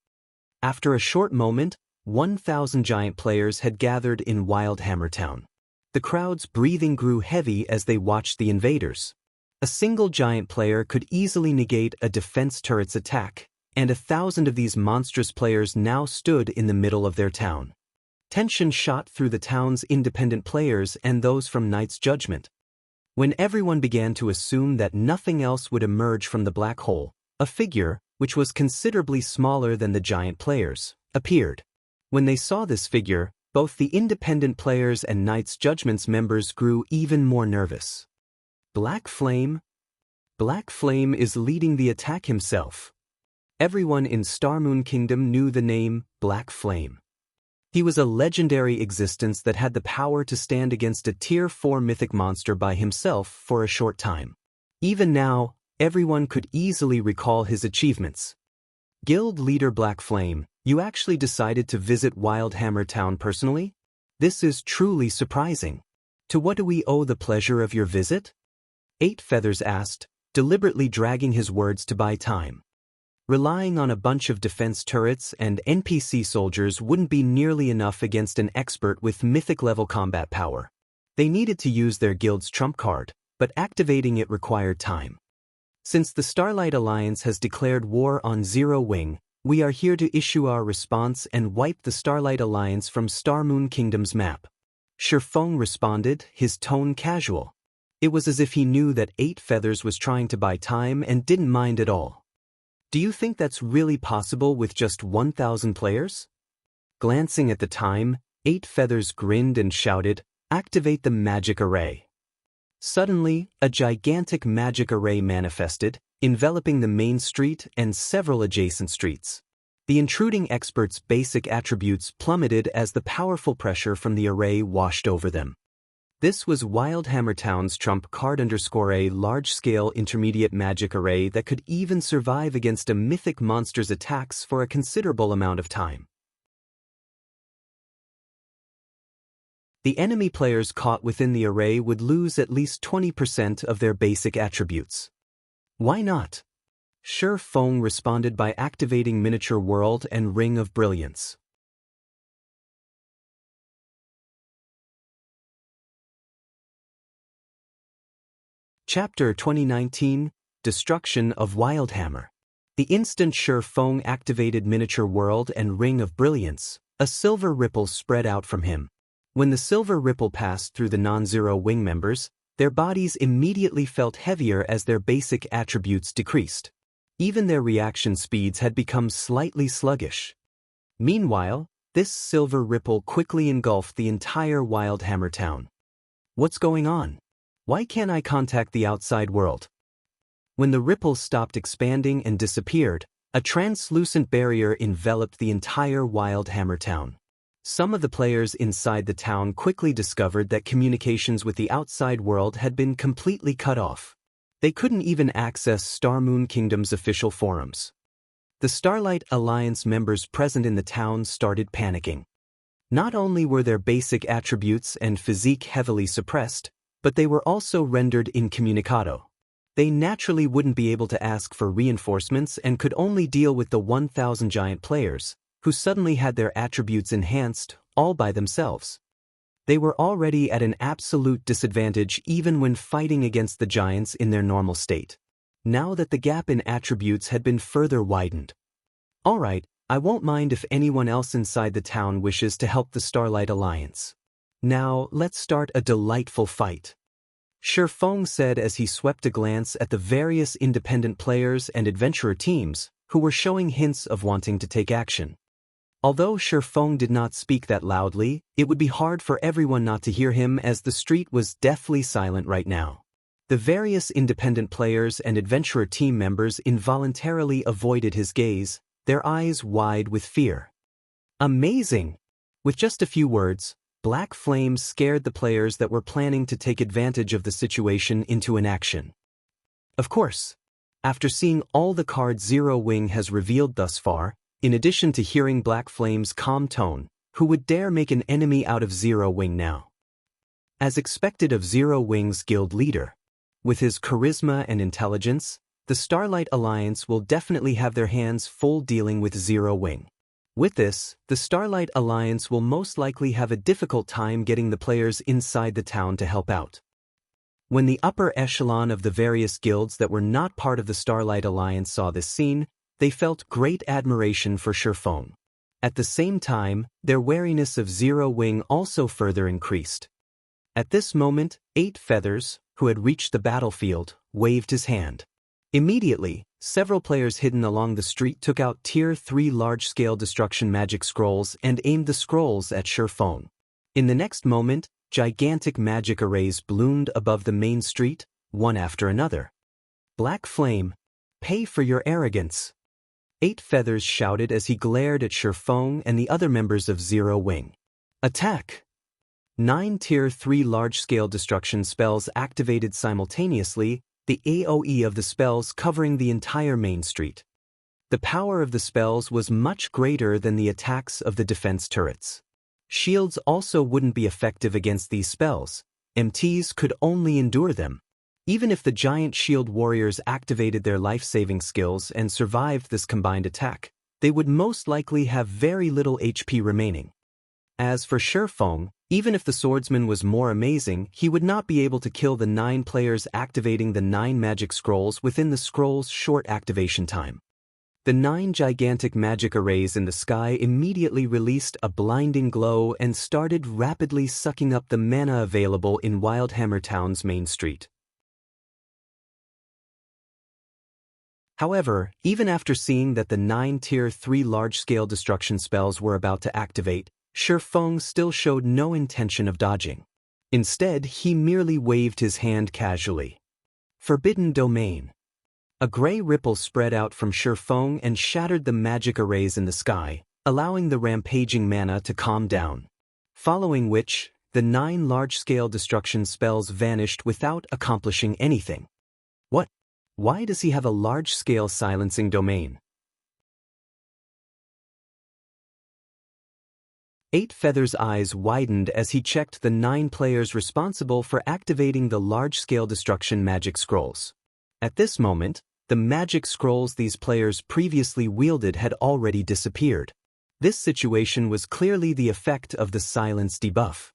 After a short moment, 1,000 giant players had gathered in WildhammerTown. The crowd's breathing grew heavy as they watched the invaders. A single giant player could easily negate a defense turret's attack, and 1,000 of these monstrous players now stood in the middle of their town. Tension shot through the town's independent players and those from Knight's Judgment. When everyone began to assume that nothing else would emerge from the black hole, a figure, which was considerably smaller than the giant players, appeared. When they saw this figure, both the independent players and Knight's Judgment's members grew even more nervous. Black Flame? Black Flame is leading the attack himself. Everyone in Starmoon Kingdom knew the name Black Flame. He was a legendary existence that had the power to stand against a Tier 4 mythic monster by himself for a short time. Even now, everyone could easily recall his achievements. Guild leader Black Flame, you actually decided to visit WildhammerTown personally? This is truly surprising. To what do we owe the pleasure of your visit? 8 Feathers asked, deliberately dragging his words to buy time. Relying on a bunch of defense turrets and NPC soldiers wouldn't be nearly enough against an expert with mythic-level combat power. They needed to use their guild's trump card, but activating it required time. Since the Starlight Alliance has declared war on Zero Wing, we are here to issue our response and wipe the Starlight Alliance from Starmoon Kingdom's map. Shifeng responded, his tone casual. It was as if he knew that 8 Feathers was trying to buy time and didn't mind at all. Do you think that's really possible with just 1,000 players? Glancing at the time, 8 Feathers grinned and shouted, activate the magic array. Suddenly, a gigantic magic array manifested, enveloping the main street and several adjacent streets. The intruding expert's basic attributes plummeted as the powerful pressure from the array washed over them. This was WildhammerTown's trump card _A large-scale intermediate magic array that could even survive against a mythic monster's attacks for a considerable amount of time. The enemy players caught within the array would lose at least 20% of their basic attributes. Why not? Shifeng responded by activating Miniature World and Ring of Brilliance. Chapter 2019, Destruction of Wildhammer. The instant Shifeng activated Miniature World and Ring of Brilliance, a silver ripple spread out from him. When the silver ripple passed through the non-Zero Wing members, their bodies immediately felt heavier as their basic attributes decreased. Even their reaction speeds had become slightly sluggish. Meanwhile, this silver ripple quickly engulfed the entire WildhammerTown. What's going on? Why can't I contact the outside world? When the ripple stopped expanding and disappeared, a translucent barrier enveloped the entire WildhammerTown. Some of the players inside the town quickly discovered that communications with the outside world had been completely cut off. They couldn't even access Starmoon Kingdom's official forums. The Starlight Alliance members present in the town started panicking. Not only were their basic attributes and physique heavily suppressed, but they were also rendered incommunicado. They naturally wouldn't be able to ask for reinforcements and could only deal with the 1,000 giant players, who suddenly had their attributes enhanced, all by themselves. They were already at an absolute disadvantage even when fighting against the giants in their normal state. Now that the gap in attributes had been further widened. Alright, I won't mind if anyone else inside the town wishes to help the Starlight Alliance. Now, let's start a delightful fight. Shifeng said as he swept a glance at the various independent players and adventurer teams, who were showing hints of wanting to take action. Although Shifeng did not speak that loudly, it would be hard for everyone not to hear him as the street was deathly silent right now. The various independent players and adventurer team members involuntarily avoided his gaze, their eyes wide with fear. Amazing! With just a few words, Black Flame scared the players that were planning to take advantage of the situation into inaction. Of course, after seeing all the cards Zero Wing has revealed thus far, in addition to hearing Black Flame's calm tone, who would dare make an enemy out of Zero Wing now? As expected of Zero Wing's guild leader, With his charisma and intelligence, the Starlight Alliance will definitely have their hands full dealing with Zero Wing. With this, the Starlight Alliance will most likely have a difficult time getting the players inside the town to help out. When the upper echelon of the various guilds that were not part of the Starlight Alliance saw this scene, they felt great admiration for Shifeng. At the same time, their wariness of Zero Wing also further increased. At this moment, 8 Feathers, who had reached the battlefield, waved his hand. Immediately, several players hidden along the street took out Tier 3 large-scale destruction magic scrolls and aimed the scrolls at Shifeng. In the next moment, gigantic magic arrays bloomed above the main street, one after another. Black Flame, pay for your arrogance. 8 Feathers shouted as he glared at Shifeng and the other members of Zero Wing. Attack! 9 Tier 3 large-scale destruction spells activated simultaneously, the AoE of the spells covering the entire main street. The power of the spells was much greater than the attacks of the defense turrets. Shields also wouldn't be effective against these spells. MTs could only endure them. Even if the giant shield warriors activated their life-saving skills and survived this combined attack, they would most likely have very little HP remaining. As for Shifeng, even if the swordsman was more amazing, he would not be able to kill the 9 players activating the 9 magic scrolls within the scroll's short activation time. The 9 gigantic magic arrays in the sky immediately released a blinding glow and started rapidly sucking up the mana available in WildhammerTown's main street. However, even after seeing that the 9 Tier 3 large-scale destruction spells were about to activate, Shifeng still showed no intention of dodging. Instead, he merely waved his hand casually. Forbidden Domain. A gray ripple spread out from Shifeng and shattered the magic arrays in the sky, allowing the rampaging mana to calm down. Following which, the 9 large-scale destruction spells vanished without accomplishing anything. What? Why does he have a large-scale silencing domain? 8 Feathers' eyes widened as he checked the 9 players responsible for activating the large-scale destruction magic scrolls. At this moment, the magic scrolls these players previously wielded had already disappeared. This situation was clearly the effect of the silence debuff.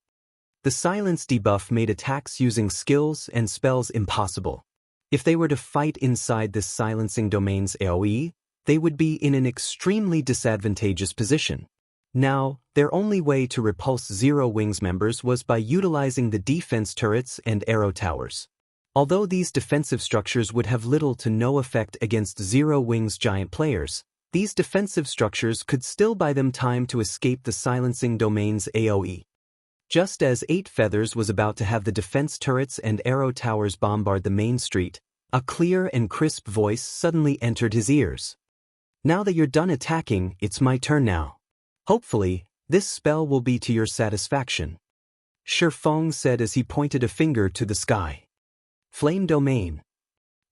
The silence debuff made attacks using skills and spells impossible. If they were to fight inside this silencing domain's AoE, they would be in an extremely disadvantageous position. Now, their only way to repulse Zero Wing's members was by utilizing the defense turrets and arrow towers. Although these defensive structures would have little to no effect against Zero Wing's giant players, these defensive structures could still buy them time to escape the silencing domain's AoE. Just as 8 Feathers was about to have the defense turrets and arrow towers bombard the main street, a clear and crisp voice suddenly entered his ears. Now that you're done attacking, it's my turn now. Hopefully, this spell will be to your satisfaction. Shifeng said as he pointed a finger to the sky. Flame Domain.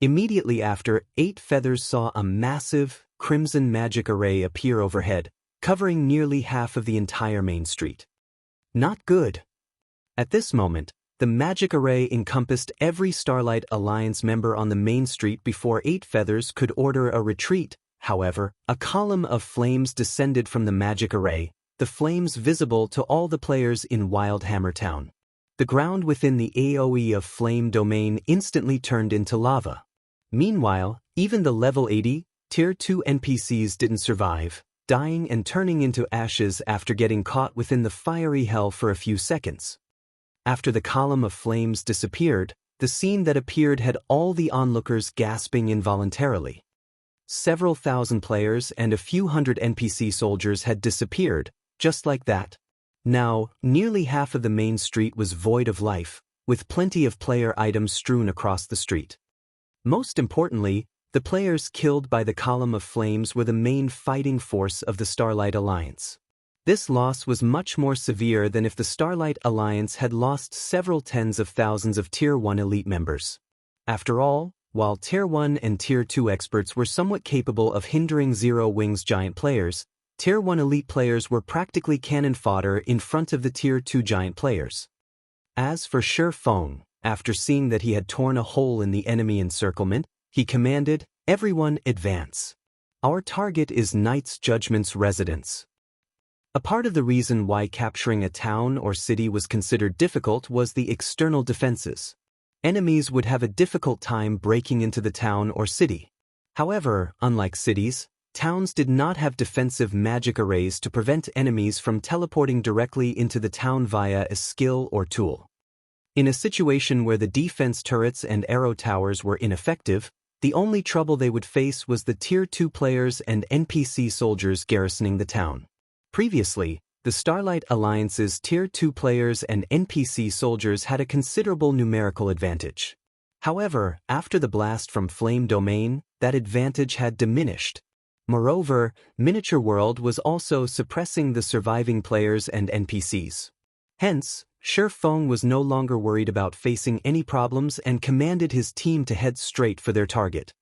Immediately after, 8 Feathers saw a massive, crimson magic array appear overhead, covering nearly half of the entire main street. Not good. At this moment, the magic array encompassed every Starlight Alliance member on the main street before 8 Feathers could order a retreat. However, a column of flames descended from the magic array, the flames visible to all the players in WildhammerTown. The ground within the AoE of Flame Domain instantly turned into lava. Meanwhile, even the level 80, Tier 2 NPCs didn't survive, dying and turning into ashes after getting caught within the fiery hell for a few seconds. After the column of flames disappeared, the scene that appeared had all the onlookers gasping involuntarily. Several thousand players and a few hundred NPC soldiers had disappeared, just like that. Now, nearly half of the main street was void of life, with plenty of player items strewn across the street. Most importantly, the players killed by the column of flames were the main fighting force of the Starlight Alliance. This loss was much more severe than if the Starlight Alliance had lost several tens of thousands of Tier 1 elite members. After all, while Tier 1 and Tier 2 experts were somewhat capable of hindering Zero Wing's giant players, Tier 1 elite players were practically cannon fodder in front of the Tier 2 giant players. As for Shifeng, After seeing that he had torn a hole in the enemy encirclement, he commanded, "Everyone advance. Our target is Knight's Judgment's residence." A part of the reason why capturing a town or city was considered difficult was the external defenses. Enemies would have a difficult time breaking into the town or city. However, unlike cities, towns did not have defensive magic arrays to prevent enemies from teleporting directly into the town via a skill or tool. In a situation where the defense turrets and arrow towers were ineffective, the only trouble they would face was the Tier 2 players and NPC soldiers garrisoning the town. Previously, the Starlight Alliance's Tier 2 players and NPC soldiers had a considerable numerical advantage. However, after the blast from Flame Domain, that advantage had diminished. Moreover, Miniature World was also suppressing the surviving players and NPCs. Hence, Sher Feng was no longer worried about facing any problems and commanded his team to head straight for their target.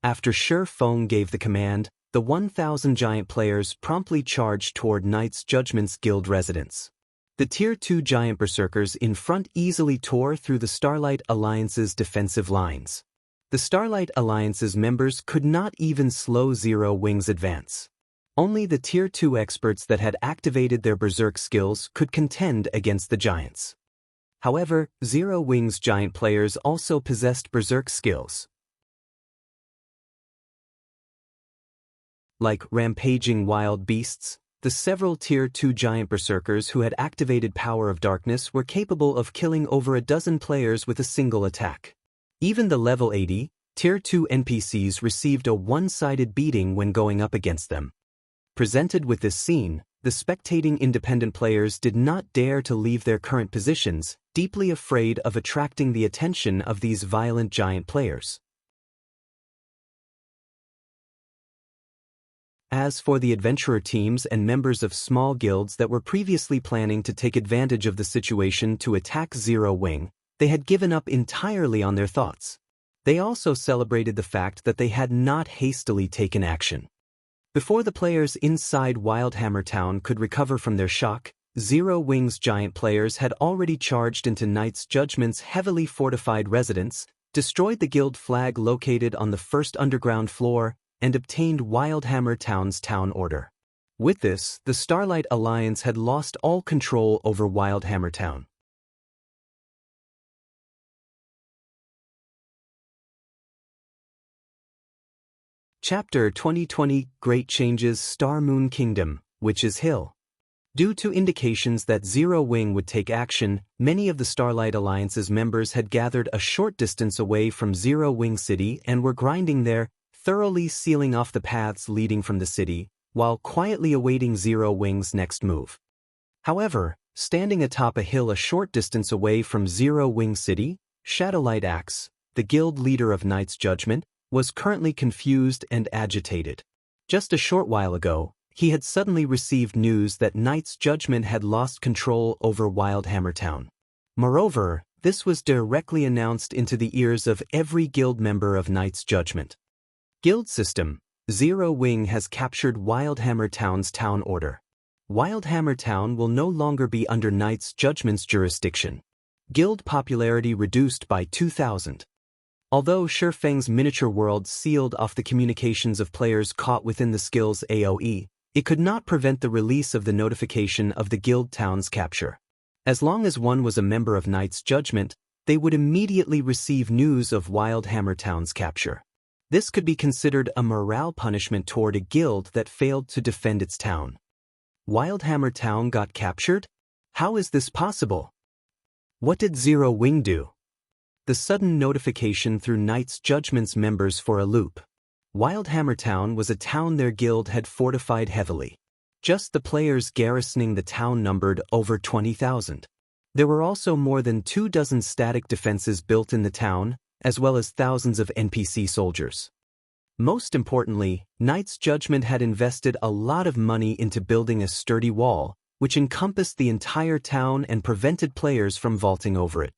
After Sher Feng gave the command, the 1,000 giant players promptly charged toward Knight's Judgment's guild residence. The Tier 2 giant berserkers in front easily tore through the Starlight Alliance's defensive lines. The Starlight Alliance's members could not even slow Zero Wing's advance. Only the Tier 2 experts that had activated their berserk skills could contend against the giants. However, Zero Wing's giant players also possessed berserk skills. Like rampaging wild beasts, the several Tier 2 giant berserkers who had activated Power of Darkness were capable of killing over a dozen players with a single attack. Even the level 80, Tier 2 NPCs received a one-sided beating when going up against them. Presented with this scene, the spectating independent players did not dare to leave their current positions, deeply afraid of attracting the attention of these violent giant players. As for the adventurer teams and members of small guilds that were previously planning to take advantage of the situation to attack Zero Wing, they had given up entirely on their thoughts. They also celebrated the fact that they had not hastily taken action. Before the players inside WildhammerTown could recover from their shock, Zero Wing's giant players had already charged into Knight's Judgment's heavily fortified residence, destroyed the guild flag located on the first underground floor, and obtained WildhammerTown's town order. With this, the Starlight Alliance had lost all control over WildhammerTown. Chapter 2020 Great Changes Star Moon Kingdom, Witch's Hill. Due to indications that Zero Wing would take action, many of the Starlight Alliance's members had gathered a short distance away from Zero Wing City and were grinding there, thoroughly sealing off the paths leading from the city, while quietly awaiting Zero Wing's next move. However, standing atop a hill a short distance away from Zero Wing City, Shadowlight Axe, the guild leader of Knight's Judgment, was currently confused and agitated. Just a short while ago, he had suddenly received news that Knight's Judgment had lost control over WildhammerTown. Moreover, this was directly announced into the ears of every guild member of Knight's Judgment. Guild System: Zero Wing has captured WildhammerTown's town order. WildhammerTown will no longer be under Knight's Judgment's jurisdiction. Guild popularity reduced by 2,000. Although Sher Feng's Miniature World sealed off the communications of players caught within the skill's AoE, it could not prevent the release of the notification of the guild town's capture. As long as one was a member of Knight's Judgment, they would immediately receive news of WildhammerTown's capture. This could be considered a morale punishment toward a guild that failed to defend its town. WildhammerTown got captured? How is this possible? What did Zero Wing do? The sudden notification threw Knight's Judgment's members for a loop. WildhammerTown was a town their guild had fortified heavily. Just the players garrisoning the town numbered over 20,000. There were also more than 24 static defenses built in the town, as well as thousands of NPC soldiers. Most importantly, Knight's Judgment had invested a lot of money into building a sturdy wall, which encompassed the entire town and prevented players from vaulting over it.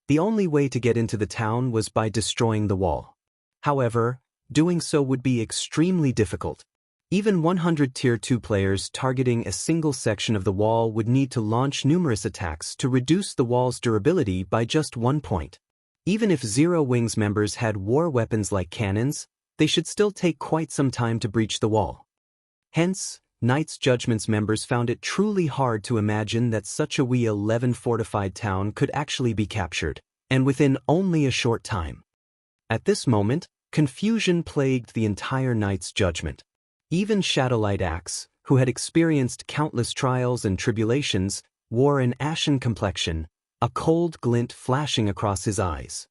The only way to get into the town was by destroying the wall. However, doing so would be extremely difficult. Even 100 Tier 2 players targeting a single section of the wall would need to launch numerous attacks to reduce the wall's durability by just 1 point. Even if Zero Wings members had war weapons like cannons, they should still take quite some time to breach the wall. Hence, Knight's Judgment's members found it truly hard to imagine that such a wee 11 fortified town could actually be captured, and within only a short time. At this moment, confusion plagued the entire Knight's Judgment. Even Shadowlight Axe, who had experienced countless trials and tribulations, wore an ashen complexion, a cold glint flashing across his eyes.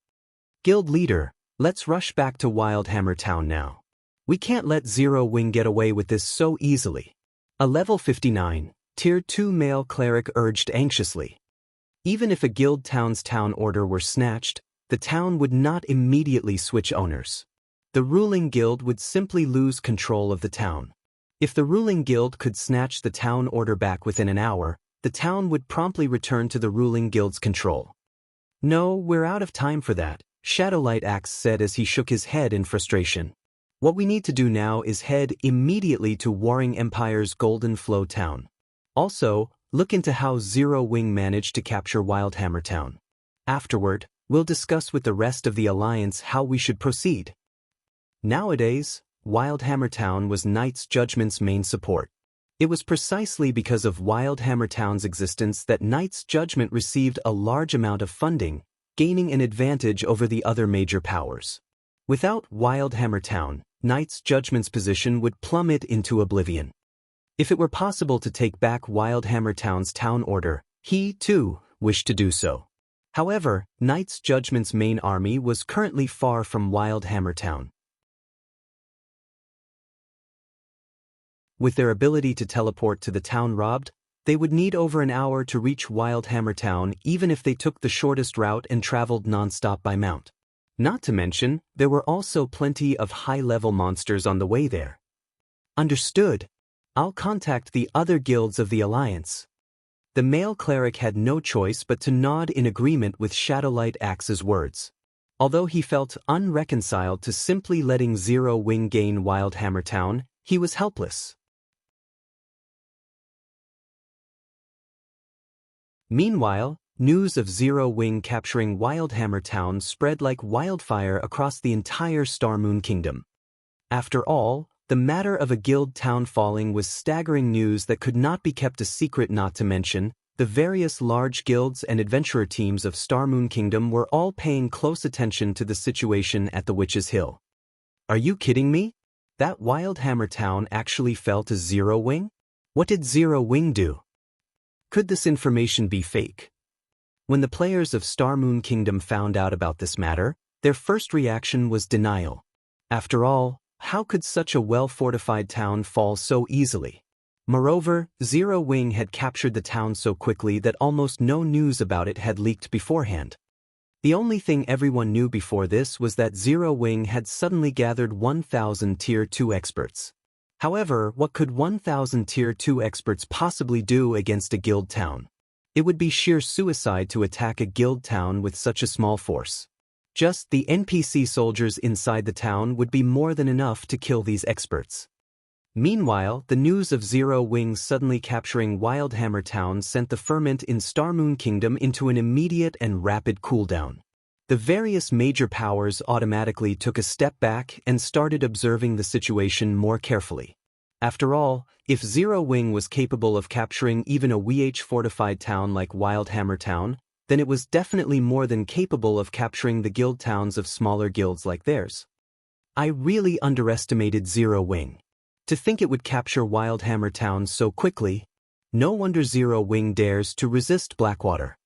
Guild leader, let's rush back to WildhammerTown now. We can't let Zero Wing get away with this so easily. A level 59, Tier 2 male cleric urged anxiously. Even if a guild town's town order were snatched, the town would not immediately switch owners. The ruling guild would simply lose control of the town. If the ruling guild could snatch the town order back within an hour, the town would promptly return to the ruling guild's control. No, we're out of time for that, Shadowlight Axe said as he shook his head in frustration. What we need to do now is head immediately to Warring Empire's Golden Flow town. Also, look into how Zero Wing managed to capture WildhammerTown. Afterward, we'll discuss with the rest of the Alliance how we should proceed. Nowadays, WildhammerTown was Knight's Judgment's main support. It was precisely because of WildhammerTown's existence that Knight's Judgment received a large amount of funding, gaining an advantage over the other major powers. Without WildhammerTown, Knight's Judgment's position would plummet into oblivion. If it were possible to take back WildhammerTown's town order, he, too, wished to do so. However, Knight's Judgment's main army was currently far from WildhammerTown. With their ability to teleport to the town robbed, they would need over an hour to reach WildhammerTown even if they took the shortest route and traveled non-stop by mount. Not to mention, there were also plenty of high-level monsters on the way there. Understood. I'll contact the other guilds of the Alliance. The male cleric had no choice but to nod in agreement with Shadowlight Axe's words. Although he felt unreconciled to simply letting Zero Wing gain WildhammerTown, he was helpless. Meanwhile, news of Zero Wing capturing WildhammerTown spread like wildfire across the entire Starmoon Kingdom. After all, the matter of a guild town falling was staggering news that could not be kept a secret. Not to mention, the various large guilds and adventurer teams of Starmoon Kingdom were all paying close attention to the situation at the Witch's Hill. Are you kidding me? That WildhammerTown actually fell to Zero Wing? What did Zero Wing do? Could this information be fake? When the players of Starmoon Kingdom found out about this matter, their first reaction was denial. After all, how could such a well-fortified town fall so easily? Moreover, Zero Wing had captured the town so quickly that almost no news about it had leaked beforehand. The only thing everyone knew before this was that Zero Wing had suddenly gathered 1,000 Tier 2 experts. However, what could 1,000 Tier 2 experts possibly do against a guild town? It would be sheer suicide to attack a guild town with such a small force. Just the NPC soldiers inside the town would be more than enough to kill these experts. Meanwhile, the news of Zero Wing suddenly capturing WildhammerTown sent the ferment in Starmoon Kingdom into an immediate and rapid cooldown. The various major powers automatically took a step back and started observing the situation more carefully. After all, if Zero Wing was capable of capturing even a WH-fortified town like WildhammerTown, then it was definitely more than capable of capturing the guild towns of smaller guilds like theirs. I really underestimated Zero Wing. To think it would capture WildhammerTown so quickly, no wonder Zero Wing dares to resist Blackwater.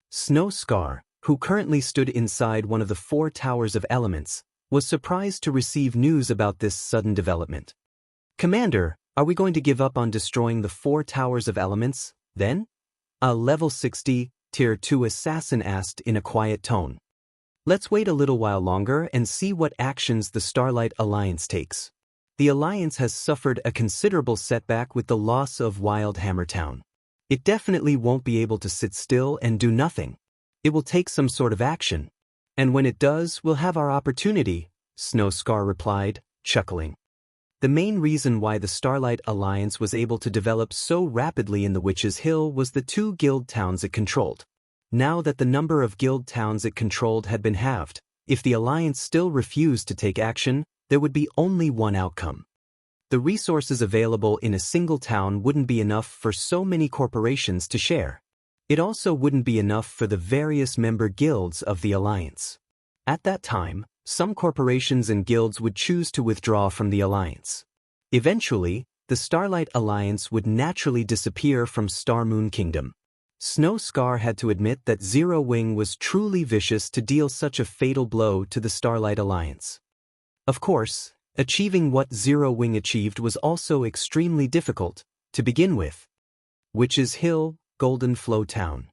Snow Scar, who currently stood inside one of the 4 Towers of Elements, was surprised to receive news about this sudden development. Commander, are we going to give up on destroying the 4 Towers of Elements, then? A level 60, Tier 2 assassin asked in a quiet tone. Let's wait a little while longer and see what actions the Starlight Alliance takes. The Alliance has suffered a considerable setback with the loss of WildhammerTown. It definitely won't be able to sit still and do nothing. It will take some sort of action. And when it does, we'll have our opportunity, Snow Scar replied, chuckling. The main reason why the Starlight Alliance was able to develop so rapidly in the Witch's Hill was the 2 guild towns it controlled. Now that the number of guild towns it controlled had been halved, if the Alliance still refused to take action, there would be only one outcome. The resources available in a single town wouldn't be enough for so many corporations to share. It also wouldn't be enough for the various member guilds of the Alliance. At that time, some corporations and guilds would choose to withdraw from the Alliance. Eventually, the Starlight Alliance would naturally disappear from Star Moon Kingdom. Snow Scar had to admit that Zero Wing was truly vicious to deal such a fatal blow to the Starlight Alliance. Of course, achieving what Zero Wing achieved was also extremely difficult, to begin with. Witch's Hill, Golden Flow Town.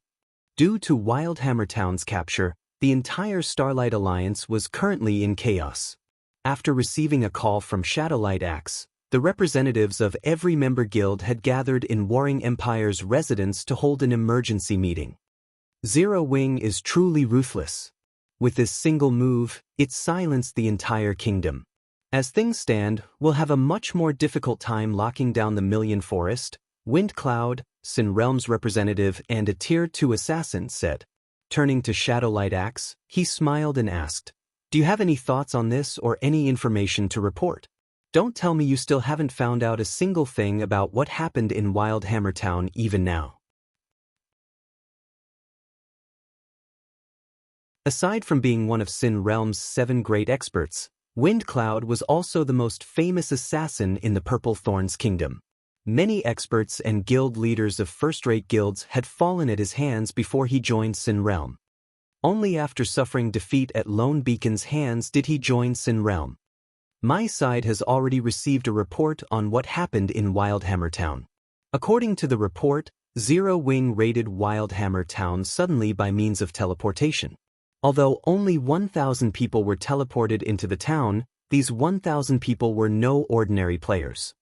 Due to WildhammerTown's capture, the entire Starlight Alliance was currently in chaos. After receiving a call from Shadowlight Axe, the representatives of every member guild had gathered in Warring Empire's residence to hold an emergency meeting. Zero Wing is truly ruthless. With this single move, it silenced the entire kingdom. As things stand, we'll have a much more difficult time locking down the Million Forest, Wind Cloud, Sin Realm's representative and a Tier 2 assassin said. Turning to Shadowlight Axe, he smiled and asked, "Do you have any thoughts on this or any information to report? Don't tell me you still haven't found out a single thing about what happened in WildhammerTown even now." Aside from being one of Sin Realm's 7 great experts, Wind Cloud was also the most famous assassin in the Purple Thorns Kingdom. Many experts and guild leaders of first-rate guilds had fallen at his hands before he joined Sin Realm. Only after suffering defeat at Lone Beacon's hands did he join Sin Realm. My side has already received a report on what happened in WildhammerTown. According to the report, Zero Wing raided WildhammerTown suddenly by means of teleportation. Although only 1,000 people were teleported into the town, these 1,000 people were no ordinary players.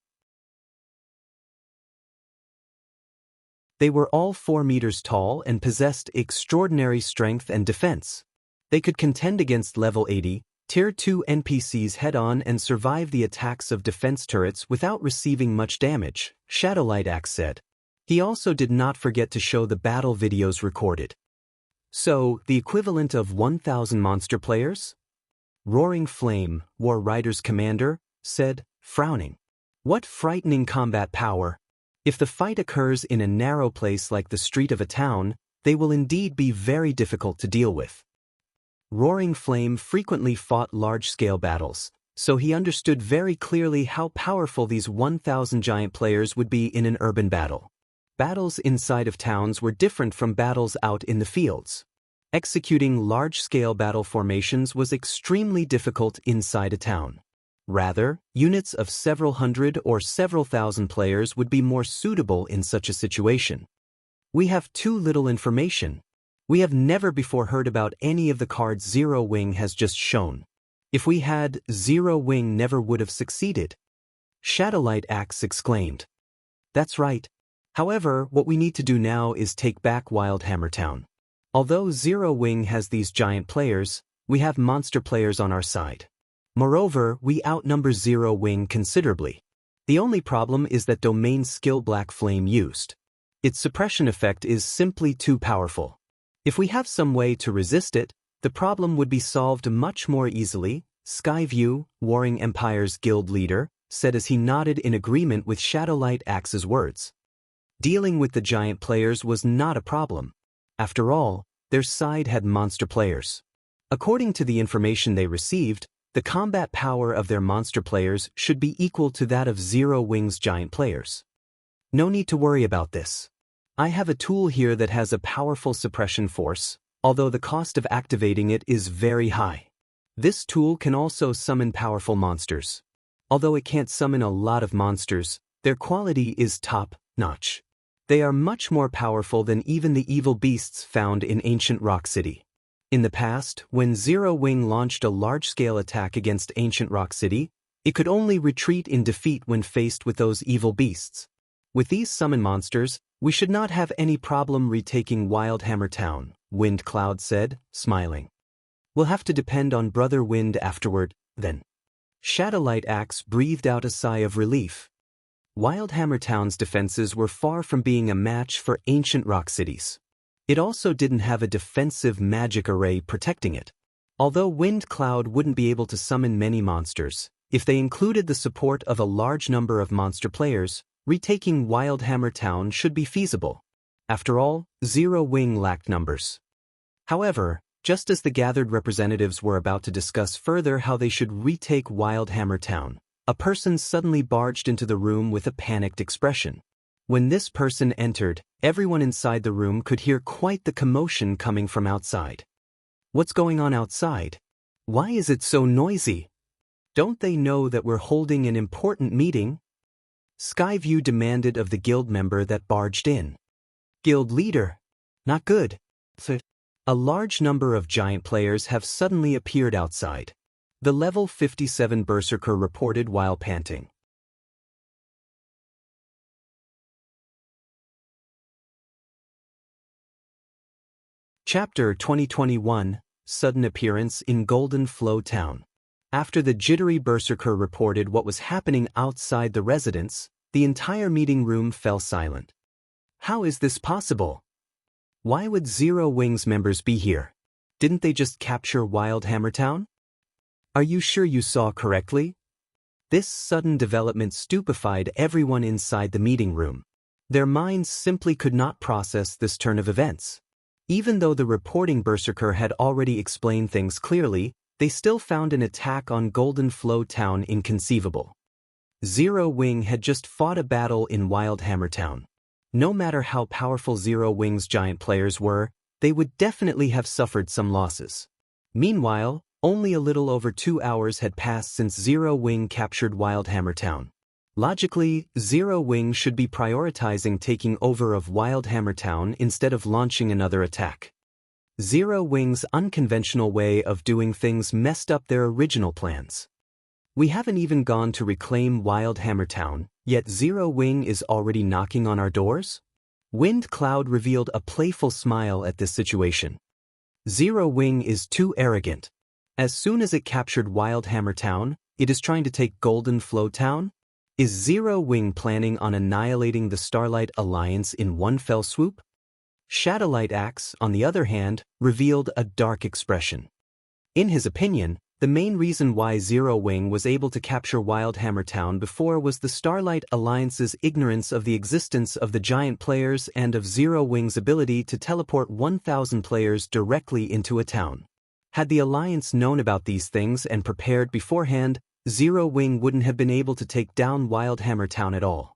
They were all 4 meters tall and possessed extraordinary strength and defense. They could contend against level 80, Tier 2 NPCs head-on and survive the attacks of defense turrets without receiving much damage, Shadowlight Axe said. He also did not forget to show the battle videos recorded. So, the equivalent of 1,000 monster players? Roaring Flame, War Rider's commander, said, frowning. What frightening combat power! If the fight occurs in a narrow place like the street of a town, they will indeed be very difficult to deal with. Roaring Flame frequently fought large-scale battles, so he understood very clearly how powerful these 1,000 giant players would be in an urban battle. Battles inside of towns were different from battles out in the fields. Executing large-scale battle formations was extremely difficult inside a town. Rather, units of several hundred or several thousand players would be more suitable in such a situation. We have too little information. We have never before heard about any of the cards Zero Wing has just shown. If we had, Zero Wing never would have succeeded. Shadowlight Axe exclaimed. That's right. However, what we need to do now is take back WildhammerTown. Although Zero Wing has these giant players, we have monster players on our side. Moreover, we outnumber Zero Wing considerably. The only problem is that domain skill Black Flame used. Its suppression effect is simply too powerful. If we have some way to resist it, the problem would be solved much more easily, Skyview, Warring Empire's guild leader, said as he nodded in agreement with Shadowlight Axe's words. Dealing with the giant players was not a problem. After all, their side had monster players. According to the information they received, the combat power of their monster players should be equal to that of Zero Wing's giant players. No need to worry about this. I have a tool here that has a powerful suppression force, although the cost of activating it is very high. This tool can also summon powerful monsters. Although it can't summon a lot of monsters, their quality is top-notch. They are much more powerful than even the evil beasts found in Ancient Rock City. In the past, when Zero Wing launched a large-scale attack against Ancient Rock City, it could only retreat in defeat when faced with those evil beasts. With these summon monsters, we should not have any problem retaking WildhammerTown, Wind Cloud said, smiling. We'll have to depend on Brother Wind afterward, then. Shadowlight Axe breathed out a sigh of relief. WildhammerTown's defenses were far from being a match for ancient rock cities. It also didn't have a defensive magic array protecting it. Although Wind Cloud wouldn't be able to summon many monsters, if they included the support of a large number of monster players, retaking WildhammerTown should be feasible. After all, Zero Wing lacked numbers. However, just as the gathered representatives were about to discuss further how they should retake WildhammerTown, a person suddenly barged into the room with a panicked expression. When this person entered, everyone inside the room could hear quite the commotion coming from outside. What's going on outside? Why is it so noisy? Don't they know that we're holding an important meeting? Skyview demanded of the guild member that barged in. Guild leader. Not good. A large number of giant players have suddenly appeared outside. The level 57 berserker reported while panting. Chapter 2021, Sudden Appearance in Golden Flow Town. After the jittery berserker reported what was happening outside the residence, the entire meeting room fell silent. How is this possible? Why would Zero Wings members be here? Didn't they just capture WildhammerTown? Are you sure you saw correctly? This sudden development stupefied everyone inside the meeting room. Their minds simply could not process this turn of events. Even though the reporting berserker had already explained things clearly, they still found an attack on Golden Flow Town inconceivable. Zero Wing had just fought a battle in WildhammerTown. No matter how powerful Zero Wing's giant players were, they would definitely have suffered some losses. Meanwhile, only a little over 2 hours had passed since Zero Wing captured WildhammerTown. Logically, Zero Wing should be prioritizing taking over of WildhammerTown instead of launching another attack. Zero Wing's unconventional way of doing things messed up their original plans. We haven't even gone to reclaim WildhammerTown, yet Zero Wing is already knocking on our doors? Wind Cloud revealed a playful smile at this situation. Zero Wing is too arrogant. As soon as it captured WildhammerTown, it is trying to take Golden Flow Town? Is Zero Wing planning on annihilating the Starlight Alliance in one fell swoop? Shadowlight Axe, on the other hand, revealed a dark expression. In his opinion, the main reason why Zero Wing was able to capture WildhammerTown before was the Starlight Alliance's ignorance of the existence of the giant players and of Zero Wing's ability to teleport 1,000 players directly into a town. Had the Alliance known about these things and prepared beforehand, Zero Wing wouldn't have been able to take down WildhammerTown at all.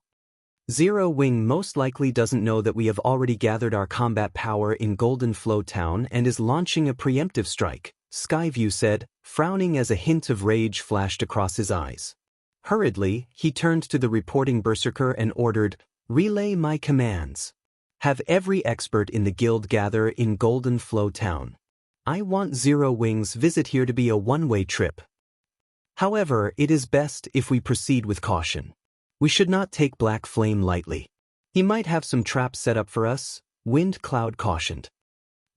Zero Wing most likely doesn't know that we have already gathered our combat power in Golden Flow Town and is launching a preemptive strike, Skyview said, frowning as a hint of rage flashed across his eyes. Hurriedly, he turned to the reporting berserker and ordered, "Relay my commands. Have every expert in the guild gather in Golden Flow Town. I want Zero Wing's visit here to be a one-way trip. However, it is best if we proceed with caution. We should not take Black Flame lightly. He might have some traps set up for us," Wind Cloud cautioned.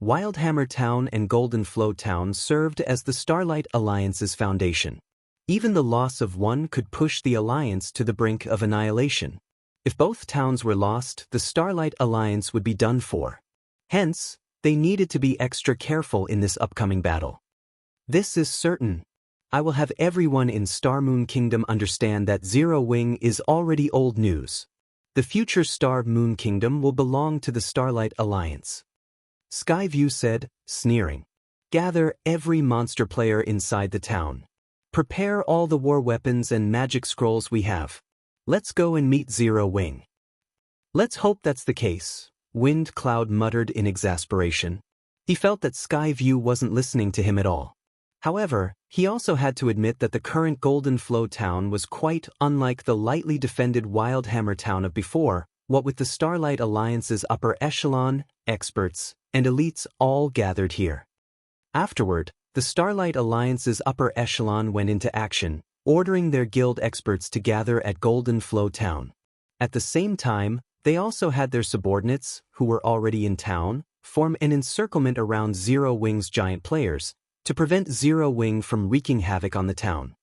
WildhammerTown and Golden Flow Town served as the Starlight Alliance's foundation. Even the loss of one could push the Alliance to the brink of annihilation. If both towns were lost, the Starlight Alliance would be done for. Hence, they needed to be extra careful in this upcoming battle. This is certain. I will have everyone in Star Moon Kingdom understand that Zero Wing is already old news. The future Star Moon Kingdom will belong to the Starlight Alliance. Skyview said, sneering. Gather every monster player inside the town. Prepare all the war weapons and magic scrolls we have. Let's go and meet Zero Wing. Let's hope that's the case, Wind Cloud muttered in exasperation. He felt that Skyview wasn't listening to him at all. However, he also had to admit that the current Golden Flow Town was quite unlike the lightly defended WildhammerTown of before, what with the Starlight Alliance's upper echelon, experts, and elites all gathered here. Afterward, the Starlight Alliance's upper echelon went into action, ordering their guild experts to gather at Golden Flow Town. At the same time, they also had their subordinates, who were already in town, form an encirclement around Zero Wing's giant players, to prevent Zero Wing from wreaking havoc on the town.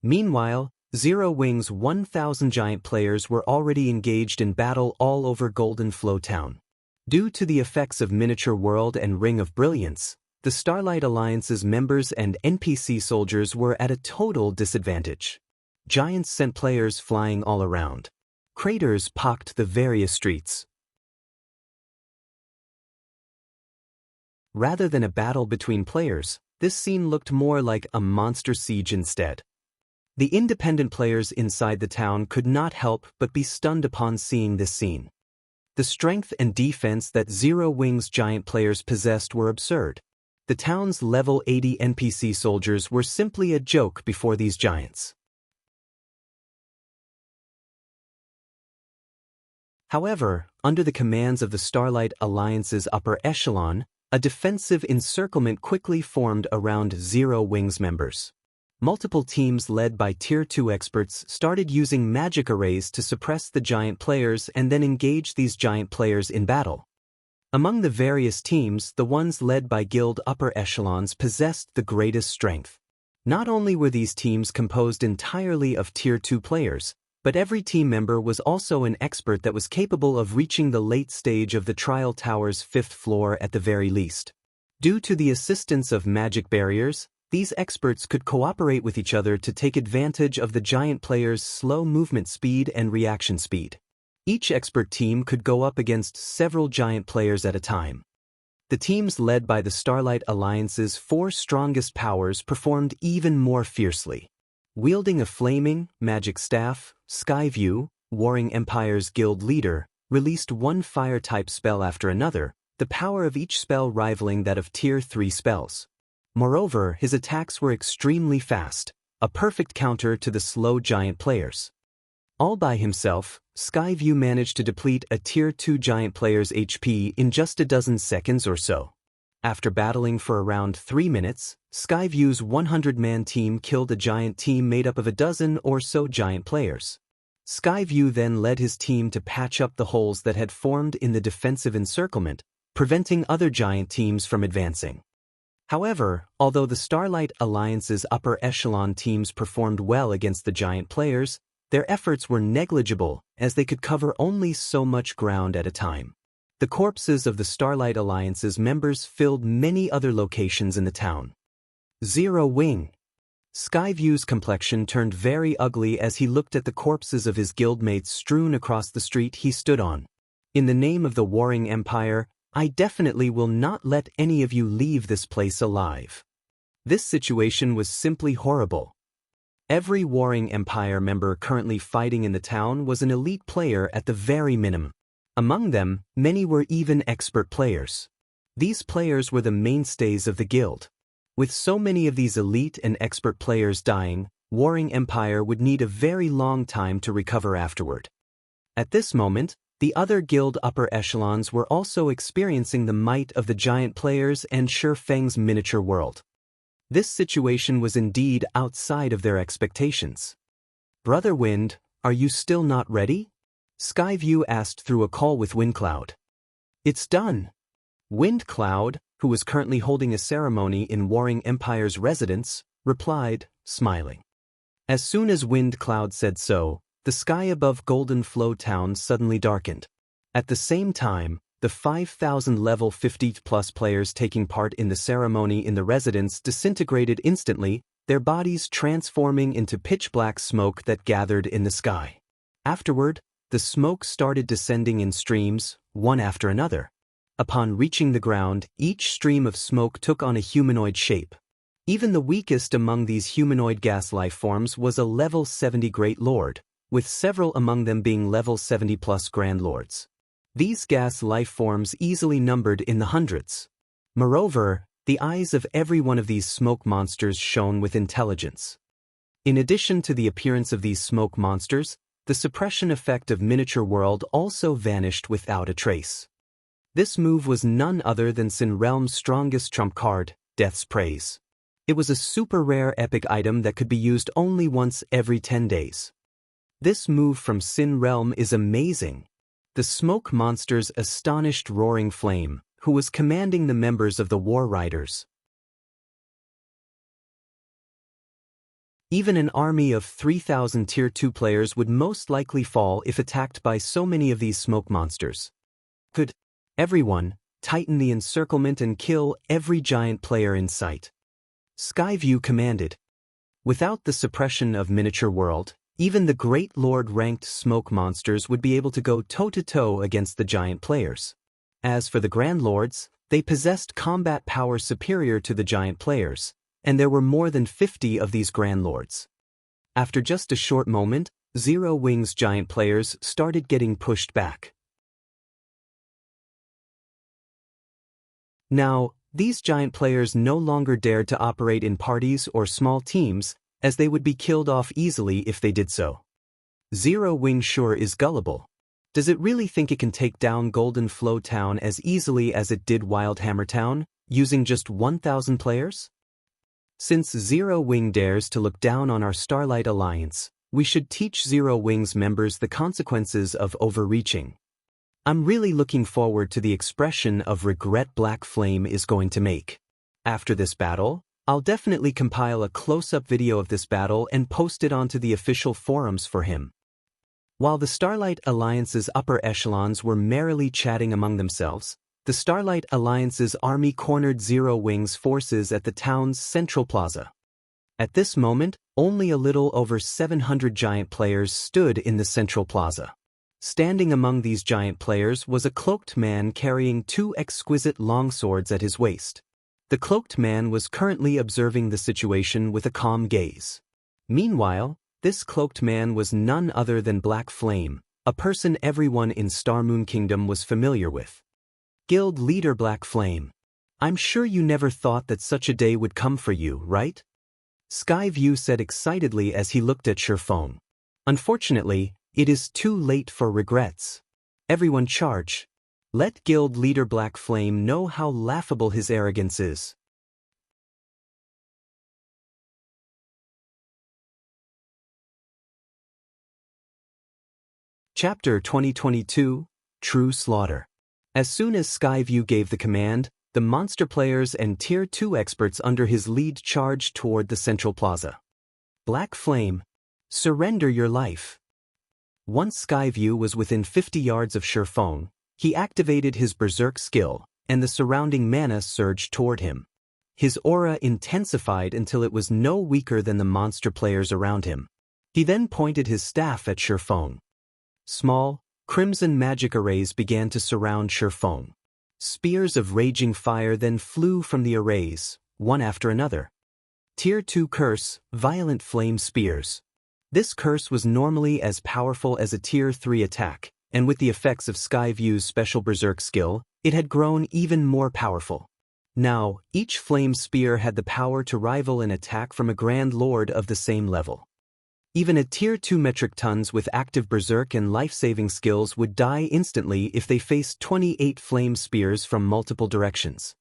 Meanwhile, Zero Wing's 1,000 giant players were already engaged in battle all over Golden Flow Town. Due to the effects of Miniature World and Ring of Brilliance, the Starlight Alliance's members and NPC soldiers were at a total disadvantage. Giants sent players flying all around. Craters pocked the various streets. Rather than a battle between players, this scene looked more like a monster siege instead. The independent players inside the town could not help but be stunned upon seeing this scene. The strength and defense that Zero Wing's giant players possessed were absurd. The town's level 80 NPC soldiers were simply a joke before these giants. However, under the commands of the Starlight Alliance's upper echelon, a defensive encirclement quickly formed around Zero Wing's members. Multiple teams led by Tier 2 experts started using magic arrays to suppress the giant players and then engage these giant players in battle. Among the various teams, the ones led by guild upper echelons possessed the greatest strength. Not only were these teams composed entirely of Tier 2 players, but every team member was also an expert that was capable of reaching the late stage of the Trial Tower's 5th floor at the very least. Due to the assistance of magic barriers, these experts could cooperate with each other to take advantage of the giant players' slow movement speed and reaction speed. Each expert team could go up against several giant players at a time. The teams led by the Starlight Alliance's 4 strongest powers performed even more fiercely. Wielding a flaming, magic staff, Skyview, Warring Empire's guild leader, released one fire-type spell after another, the power of each spell rivaling that of Tier 3 spells. Moreover, his attacks were extremely fast, a perfect counter to the slow giant players. All by himself, Skyview managed to deplete a Tier 2 giant player's HP in just a dozen seconds or so. After battling for around 3 minutes, Skyview's 100-man team killed a giant team made up of a dozen or so giant players. Skyview then led his team to patch up the holes that had formed in the defensive encirclement, preventing other giant teams from advancing. However, although the Starlight Alliance's upper echelon teams performed well against the giant players, their efforts were negligible as they could cover only so much ground at a time. The corpses of the Starlight Alliance's members filled many other locations in the town. Zero Wing. Skyview's complexion turned very ugly as he looked at the corpses of his guildmates strewn across the street he stood on. In the name of the Warring Empire, I definitely will not let any of you leave this place alive. This situation was simply horrible. Every Warring Empire member currently fighting in the town was an elite player at the very minimum. Among them, many were even expert players. These players were the mainstays of the guild. With so many of these elite and expert players dying, Warring Empire would need a very long time to recover afterward. At this moment, the other guild upper echelons were also experiencing the might of the giant players and Shi Feng's Miniature World. This situation was indeed outside of their expectations. Brother Wind, are you still not ready? Skyview asked through a call with Windcloud. It's done. Windcloud, who was currently holding a ceremony in Warring Empire's residence, replied, smiling. As soon as Windcloud said so, the sky above Golden Flow Town suddenly darkened. At the same time, the 5,000 level 50+ players taking part in the ceremony in the residence disintegrated instantly, their bodies transforming into pitch-black smoke that gathered in the sky. Afterward, the smoke started descending in streams, one after another. Upon reaching the ground, each stream of smoke took on a humanoid shape. Even the weakest among these humanoid gas life forms was a level 70 Great Lord, with several among them being level 70+ Grand Lords. These gas life forms easily numbered in the hundreds. Moreover, the eyes of every one of these smoke monsters shone with intelligence. In addition to the appearance of these smoke monsters, the suppression effect of Miniature World also vanished without a trace. This move was none other than Sin Realm's strongest trump card, Death's Praise. It was a super rare epic item that could be used only once every 10 days. This move from Sin Realm is amazing. The smoke monster's astonished roaring flame, who was commanding the members of the War Riders. Even an army of 3,000 Tier 2 players would most likely fall if attacked by so many of these smoke monsters. Could everyone tighten the encirclement and kill every giant player in sight? Skyview commanded. Without the suppression of Miniature World, even the Great Lord-ranked smoke monsters would be able to go toe-to-toe against the giant players. As for the Grand Lords, they possessed combat power superior to the giant players, and there were more than 50 of these Grand Lords. After just a short moment, Zero Wing's giant players started getting pushed back. Now, these giant players no longer dared to operate in parties or small teams, as they would be killed off easily if they did so. Zero Wing sure is gullible. Does it really think it can take down Golden Flow Town as easily as it did WildhammerTown, using just 1,000 players? Since Zero Wing dares to look down on our Starlight Alliance, we should teach Zero Wing's members the consequences of overreaching. I'm really looking forward to the expression of regret Black Flame is going to make. After this battle, I'll definitely compile a close-up video of this battle and post it onto the official forums for him. While the Starlight Alliance's upper echelons were merrily chatting among themselves, the Starlight Alliance's army cornered Zero Wing's forces at the town's central plaza. At this moment, only a little over 700 giant players stood in the central plaza. Standing among these giant players was a cloaked man carrying 2 exquisite longswords at his waist. The cloaked man was currently observing the situation with a calm gaze. Meanwhile, this cloaked man was none other than Black Flame, a person everyone in Starmoon Kingdom was familiar with. Guild leader Black Flame. I'm sure you never thought that such a day would come for you, right? Skyview said excitedly as he looked at Sherfong. Unfortunately, it is too late for regrets. Everyone charge. Let Guild leader Black Flame know how laughable his arrogance is. Chapter 2022, True Slaughter. As soon as Skyview gave the command, the monster players and Tier 2 experts under his lead charged toward the central plaza. Black Flame, surrender your life. Once Skyview was within 50 yards of Sherfong, he activated his Berserk skill, and the surrounding mana surged toward him. His aura intensified until it was no weaker than the monster players around him. He then pointed his staff at Sherfong. Small, crimson magic arrays began to surround Sherfong. Spears of raging fire then flew from the arrays, one after another. Tier 2 Curse, Violent Flame Spears. This curse was normally as powerful as a Tier 3 attack, and with the effects of Skyview's special Berserk skill, it had grown even more powerful. Now, each flame spear had the power to rival an attack from a Grand Lord of the same level. Even a Tier 2 metric tons with active Berserk and life-saving skills would die instantly if they faced 28 flame spears from multiple directions.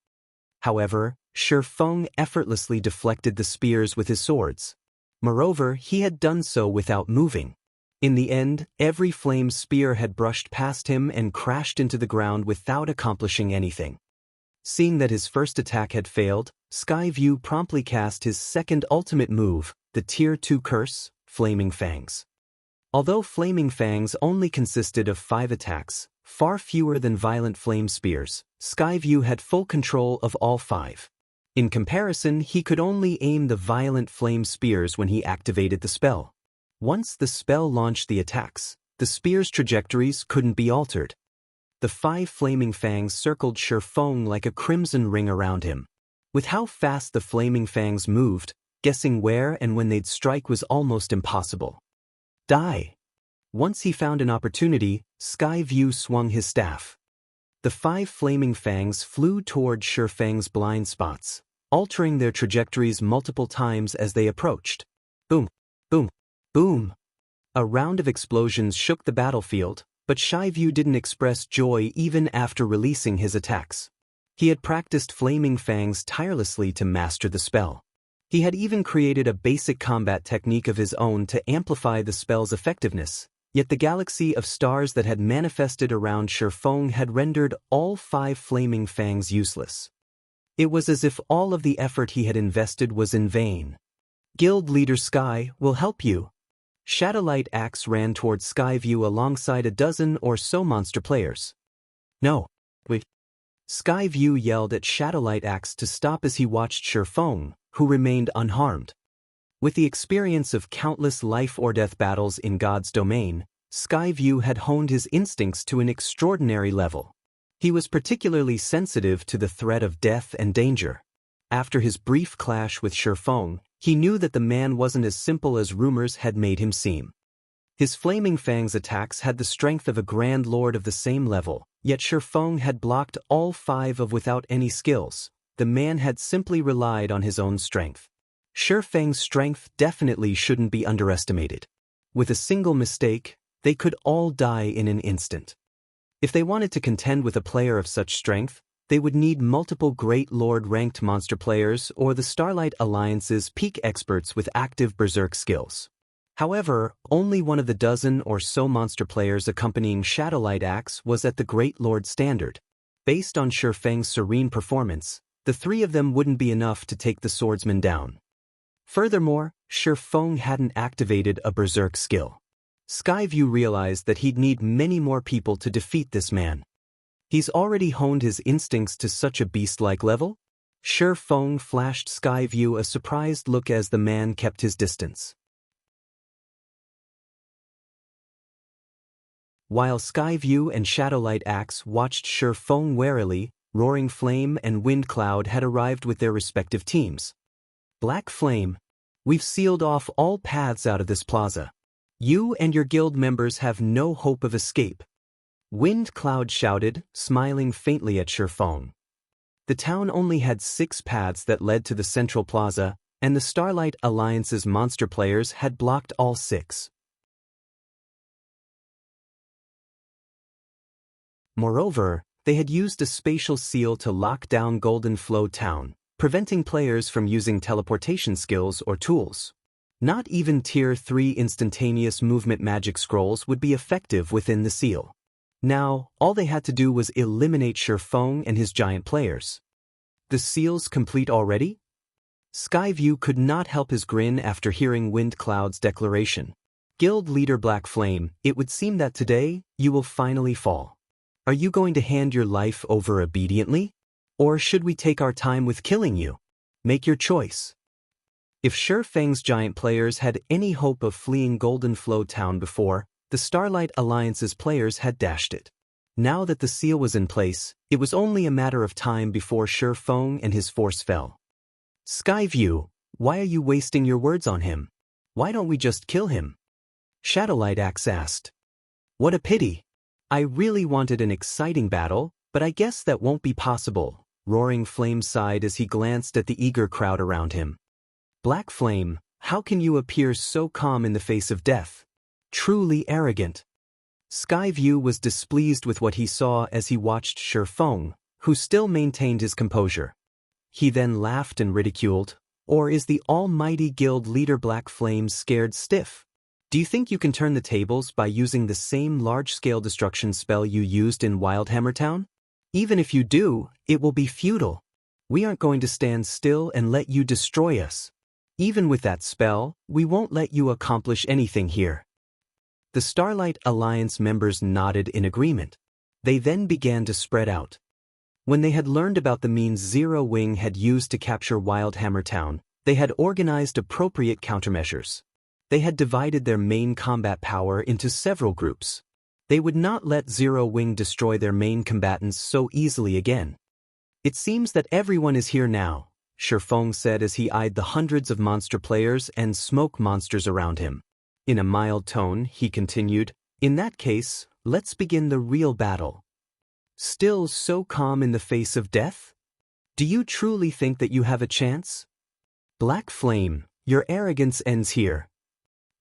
However, Sherfong effortlessly deflected the spears with his swords. Moreover, he had done so without moving. In the end, every flame spear had brushed past him and crashed into the ground without accomplishing anything. Seeing that his first attack had failed, Skyview promptly cast his second ultimate move, the Tier 2 Curse, Flaming Fangs. Although Flaming Fangs only consisted of 5 attacks, far fewer than Violent Flame Spears, Skyview had full control of all 5. In comparison, he could only aim the Violent Flame Spears when he activated the spell. Once the spell launched the attacks, the spear's trajectories couldn't be altered. The 5 flaming fangs circled Sherfong like a crimson ring around him. With how fast the flaming fangs moved, guessing where and when they'd strike was almost impossible. Die! Once he found an opportunity, Skyview swung his staff. The 5 flaming fangs flew toward Sherfang's blind spots, altering their trajectories multiple times as they approached. Boom! Boom! Boom! A round of explosions shook the battlefield, but Skyview didn't express joy even after releasing his attacks. He had practiced Flaming Fangs tirelessly to master the spell. He had even created a basic combat technique of his own to amplify the spell's effectiveness, yet the galaxy of stars that had manifested around Sherfong had rendered all 5 Flaming Fangs useless. It was as if all of the effort he had invested was in vain. Guild Leader Sky will help you. Shadowlight Axe ran towards Skyview alongside a dozen or so monster players. No. Wait. Skyview yelled at Shadowlight Axe to stop as he watched Shurfeng, who remained unharmed. With the experience of countless life-or-death battles in God's domain, Skyview had honed his instincts to an extraordinary level. He was particularly sensitive to the threat of death and danger. After his brief clash with Shurfeng, he knew that the man wasn't as simple as rumors had made him seem. His Flaming Fang's attacks had the strength of a Grand Lord of the same level, yet Shurfeng had blocked all 5 of without any skills. The man had simply relied on his own strength. Shurfeng's strength definitely shouldn't be underestimated. With a single mistake, they could all die in an instant. If they wanted to contend with a player of such strength, they would need multiple Great Lord-ranked monster players or the Starlight Alliance's peak experts with active Berserk skills. However, only one of the dozen or so monster players accompanying Shadowlight Axe was at the Great Lord standard. Based on Shurfeng's serene performance, the 3 of them wouldn't be enough to take the swordsman down. Furthermore, Shurfeng hadn't activated a Berserk skill. Skyview realized that he'd need many more people to defeat this man. He's already honed his instincts to such a beast-like level? Shurfeng flashed Skyview a surprised look as the man kept his distance. While Skyview and Shadowlight Axe watched Shurfeng warily, Roaring Flame and Wind Cloud had arrived with their respective teams. Black Flame, we've sealed off all paths out of this plaza. You and your guild members have no hope of escape. Wind Cloud shouted, smiling faintly at Shurfeng. The town only had 6 paths that led to the central plaza, and the Starlight Alliance's monster players had blocked all 6. Moreover, they had used a spatial seal to lock down Golden Flow Town, preventing players from using teleportation skills or tools. Not even Tier 3 instantaneous movement magic scrolls would be effective within the seal. Now, all they had to do was eliminate Shurfeng and his giant players. The seal's complete already? Skyview could not help his grin after hearing Wind Cloud's declaration. Guild Leader Black Flame, it would seem that today, you will finally fall. Are you going to hand your life over obediently? Or should we take our time with killing you? Make your choice. If Shurfeng's giant players had any hope of fleeing Golden Flow Town before, the Starlight Alliance's players had dashed it. Now that the seal was in place, it was only a matter of time before Shurfeng and his force fell. Skyview, why are you wasting your words on him? Why don't we just kill him? Shadowlight Axe asked. What a pity. I really wanted an exciting battle, but I guess that won't be possible. Roaring Flame sighed as he glanced at the eager crowd around him. Black Flame, how can you appear so calm in the face of death? Truly arrogant. Skyview was displeased with what he saw as he watched Shurfeng, who still maintained his composure. He then laughed and ridiculed, or is the almighty guild leader Black Flame scared stiff? Do you think you can turn the tables by using the same large-scale destruction spell you used in WildhammerTown? Even if you do, it will be futile. We aren't going to stand still and let you destroy us. Even with that spell, we won't let you accomplish anything here. The Starlight Alliance members nodded in agreement. They then began to spread out. When they had learned about the means Zero Wing had used to capture WildhammerTown, they had organized appropriate countermeasures. They had divided their main combat power into several groups. They would not let Zero Wing destroy their main combatants so easily again. It seems that everyone is here now, Shurfeng said as he eyed the hundreds of monster players and smoke monsters around him. In a mild tone, he continued, in that case, let's begin the real battle. Still so calm in the face of death? Do you truly think that you have a chance? Black Flame, your arrogance ends here.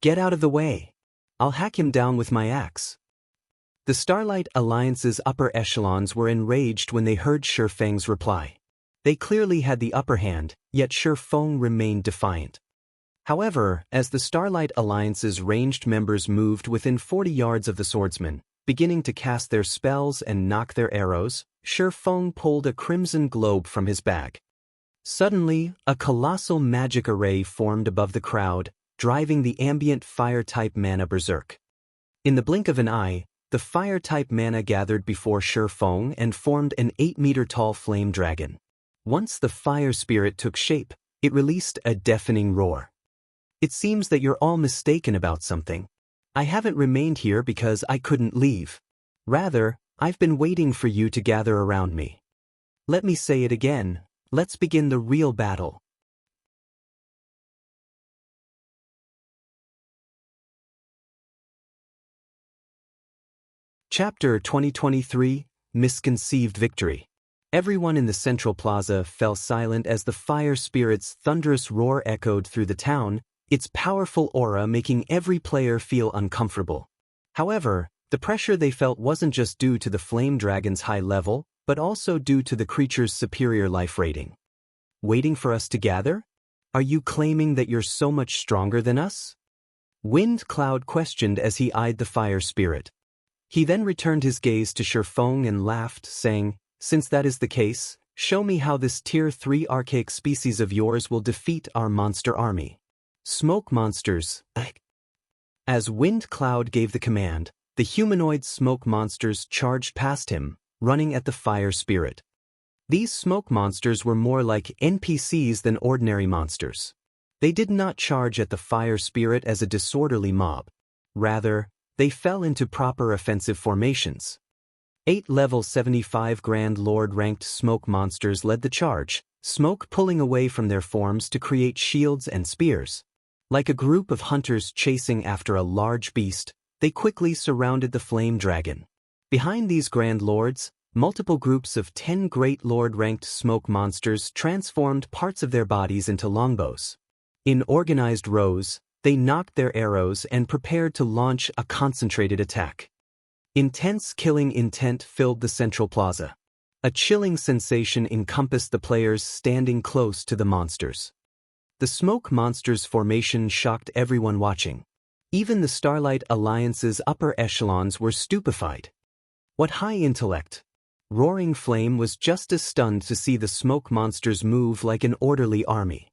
Get out of the way. I'll hack him down with my axe. The Starlight Alliance's upper echelons were enraged when they heard Shurfeng's reply. They clearly had the upper hand, yet Shurfeng remained defiant. However, as the Starlight Alliance's ranged members moved within 40 yards of the swordsman, beginning to cast their spells and knock their arrows, Shurfeng pulled a crimson globe from his bag. Suddenly, a colossal magic array formed above the crowd, driving the ambient fire-type mana berserk. In the blink of an eye, the fire-type mana gathered before Shifeng and formed an 8-meter-tall flame dragon. Once the fire spirit took shape, it released a deafening roar. It seems that you're all mistaken about something. I haven't remained here because I couldn't leave. Rather, I've been waiting for you to gather around me. Let me say it again, let's begin the real battle. Chapter 2023, Misconceived Victory. Everyone in the central plaza fell silent as the fire spirit's thunderous roar echoed through the town, its powerful aura making every player feel uncomfortable. However, the pressure they felt wasn't just due to the flame dragon's high level, but also due to the creature's superior life rating. Waiting for us to gather? Are you claiming that you're so much stronger than us? Wind Cloud questioned as he eyed the fire spirit. He then returned his gaze to Shifeng and laughed, saying, "Since that is the case, show me how this Tier 3 archaic species of yours will defeat our monster army." Smoke monsters. As Wind Cloud gave the command, the humanoid smoke monsters charged past him, running at the fire spirit. These smoke monsters were more like NPCs than ordinary monsters. They did not charge at the fire spirit as a disorderly mob. Rather, they fell into proper offensive formations. 8 level 75 Grand Lord ranked smoke monsters led the charge, smoke pulling away from their forms to create shields and spears. Like a group of hunters chasing after a large beast, they quickly surrounded the flame dragon. Behind these Grand Lords, multiple groups of 10 Great Lord-ranked smoke monsters transformed parts of their bodies into longbows. In organized rows, they nocked their arrows and prepared to launch a concentrated attack. Intense killing intent filled the central plaza. A chilling sensation encompassed the players standing close to the monsters. The smoke monsters' formation shocked everyone watching. Even the Starlight Alliance's upper echelons were stupefied. What high intellect! Roaring Flame was just as stunned to see the smoke monsters move like an orderly army.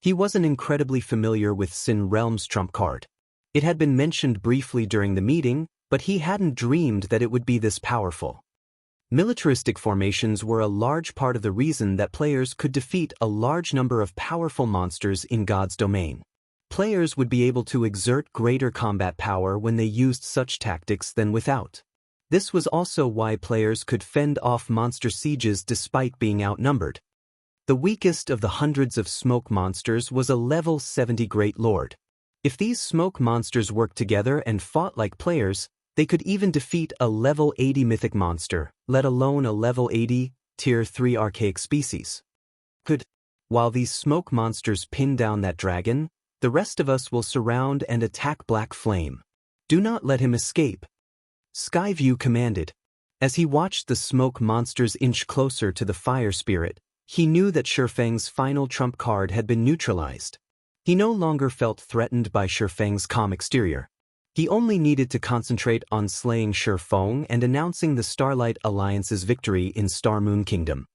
He wasn't incredibly familiar with Sin Realm's trump card. It had been mentioned briefly during the meeting, but he hadn't dreamed that it would be this powerful. Militaristic formations were a large part of the reason that players could defeat a large number of powerful monsters in God's domain. Players would be able to exert greater combat power when they used such tactics than without. This was also why players could fend off monster sieges despite being outnumbered. The weakest of the hundreds of smoke monsters was a level 70 Great Lord. If these smoke monsters worked together and fought like players, they could even defeat a level 80 mythic monster, let alone a level 80, tier 3 archaic species. While these smoke monsters pin down that dragon, the rest of us will surround and attack Black Flame. Do not let him escape. Skyview commanded. As he watched the smoke monsters inch closer to the fire spirit, he knew that Shifeng's final trump card had been neutralized. He no longer felt threatened by Shifeng's calm exterior. He only needed to concentrate on slaying Shifeng and announcing the Starlight Alliance's victory in Starmoon Kingdom.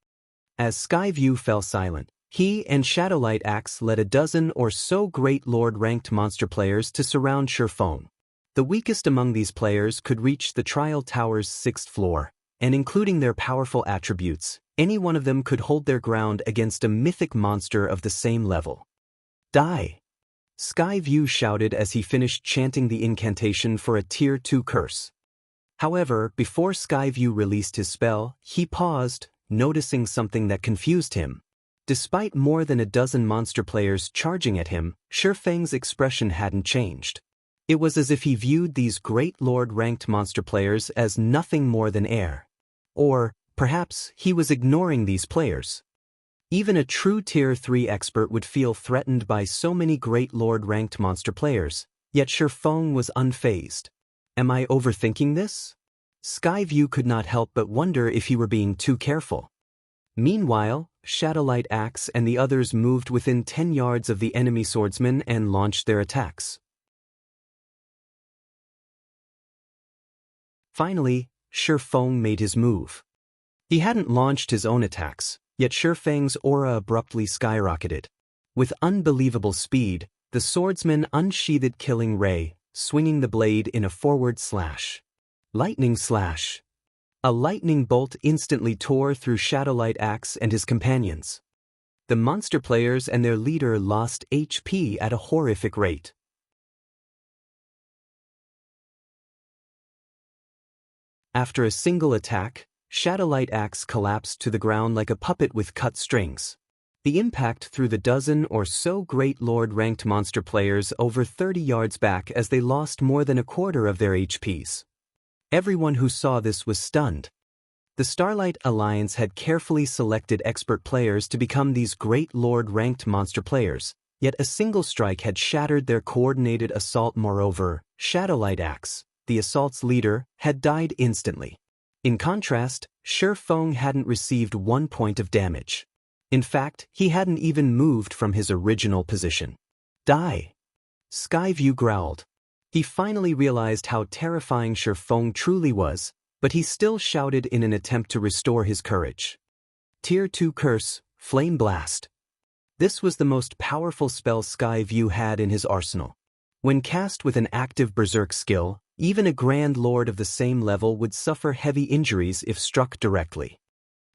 As Skyview fell silent, he and Shadowlight Axe led a dozen or so Great Lord-ranked monster players to surround Shifeng. The weakest among these players could reach the Trial Tower's 6th floor, and including their powerful attributes, any one of them could hold their ground against a mythic monster of the same level. Die! Skyview shouted as he finished chanting the incantation for a Tier 2 curse. However, before Skyview released his spell, he paused, noticing something that confused him. Despite more than a dozen monster players charging at him, Shifeng's expression hadn't changed. It was as if he viewed these Great Lord-ranked monster players as nothing more than air. Or, perhaps, he was ignoring these players. Even a true Tier 3 expert would feel threatened by so many Great Lord-ranked monster players, yet Shifeng was unfazed. Am I overthinking this? Skyview could not help but wonder if he were being too careful. Meanwhile, Shadowlight Axe and the others moved within 10 yards of the enemy swordsmen and launched their attacks. Finally, Shifeng made his move. He hadn't launched his own attacks, Yet Shifeng's aura abruptly skyrocketed. With unbelievable speed, the swordsman unsheathed Killing Ray, swinging the blade in a forward slash. Lightning slash. A lightning bolt instantly tore through Shadowlight Axe and his companions. The monster players and their leader lost HP at a horrific rate. After a single attack, Shadowlight Axe collapsed to the ground like a puppet with cut strings. The impact threw the dozen or so Great Lord-ranked monster players over 30 yards back as they lost more than a quarter of their HPs. Everyone who saw this was stunned. The Starlight Alliance had carefully selected expert players to become these Great Lord-ranked monster players, yet a single strike had shattered their coordinated assault. Moreover, Shadowlight Axe, the assault's leader, had died instantly. In contrast, Shifeng hadn't received 1 point of damage. In fact, he hadn't even moved from his original position. Die! Skyview growled. He finally realized how terrifying Shifeng truly was, but he still shouted in an attempt to restore his courage. Tier 2 Curse, Flame Blast. This was the most powerful spell Skyview had in his arsenal. When cast with an active Berserk skill, even a Grand Lord of the same level would suffer heavy injuries if struck directly.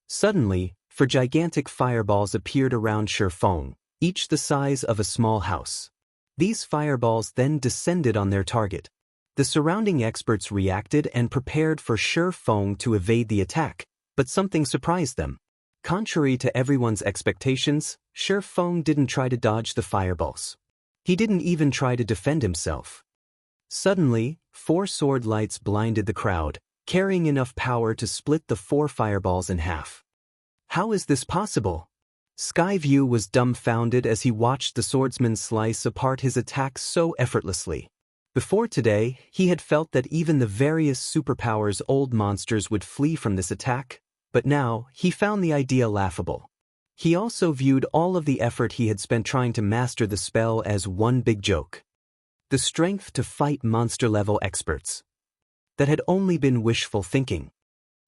Suddenly, four gigantic fireballs appeared around Shifeng, each the size of a small house. These fireballs then descended on their target. The surrounding experts reacted and prepared for Shifeng to evade the attack, but something surprised them. Contrary to everyone's expectations, Shifeng didn't try to dodge the fireballs. He didn't even try to defend himself. Suddenly, 4 sword lights blinded the crowd, carrying enough power to split the 4 fireballs in half. How is this possible? Skyview was dumbfounded as he watched the swordsman slice apart his attack so effortlessly. Before today, he had felt that even the various superpowers old monsters would flee from this attack, but now he found the idea laughable. He also viewed all of the effort he had spent trying to master the spell as one big joke. The strength to fight monster-level experts. That had only been wishful thinking.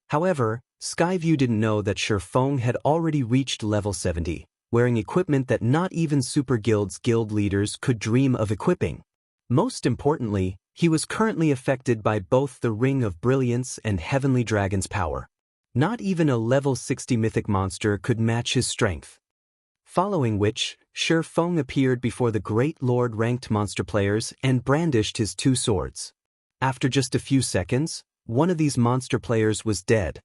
However, Skyview didn't know that Shifeng had already reached level 70, wearing equipment that not even Super Guild's guild leaders could dream of equipping. Most importantly, he was currently affected by both the Ring of Brilliance and Heavenly Dragon's power. Not even a level 60 mythic monster could match his strength. Following which, Shifeng appeared before the Great Lord-ranked monster players and brandished his 2 swords. After just a few seconds, one of these monster players was dead.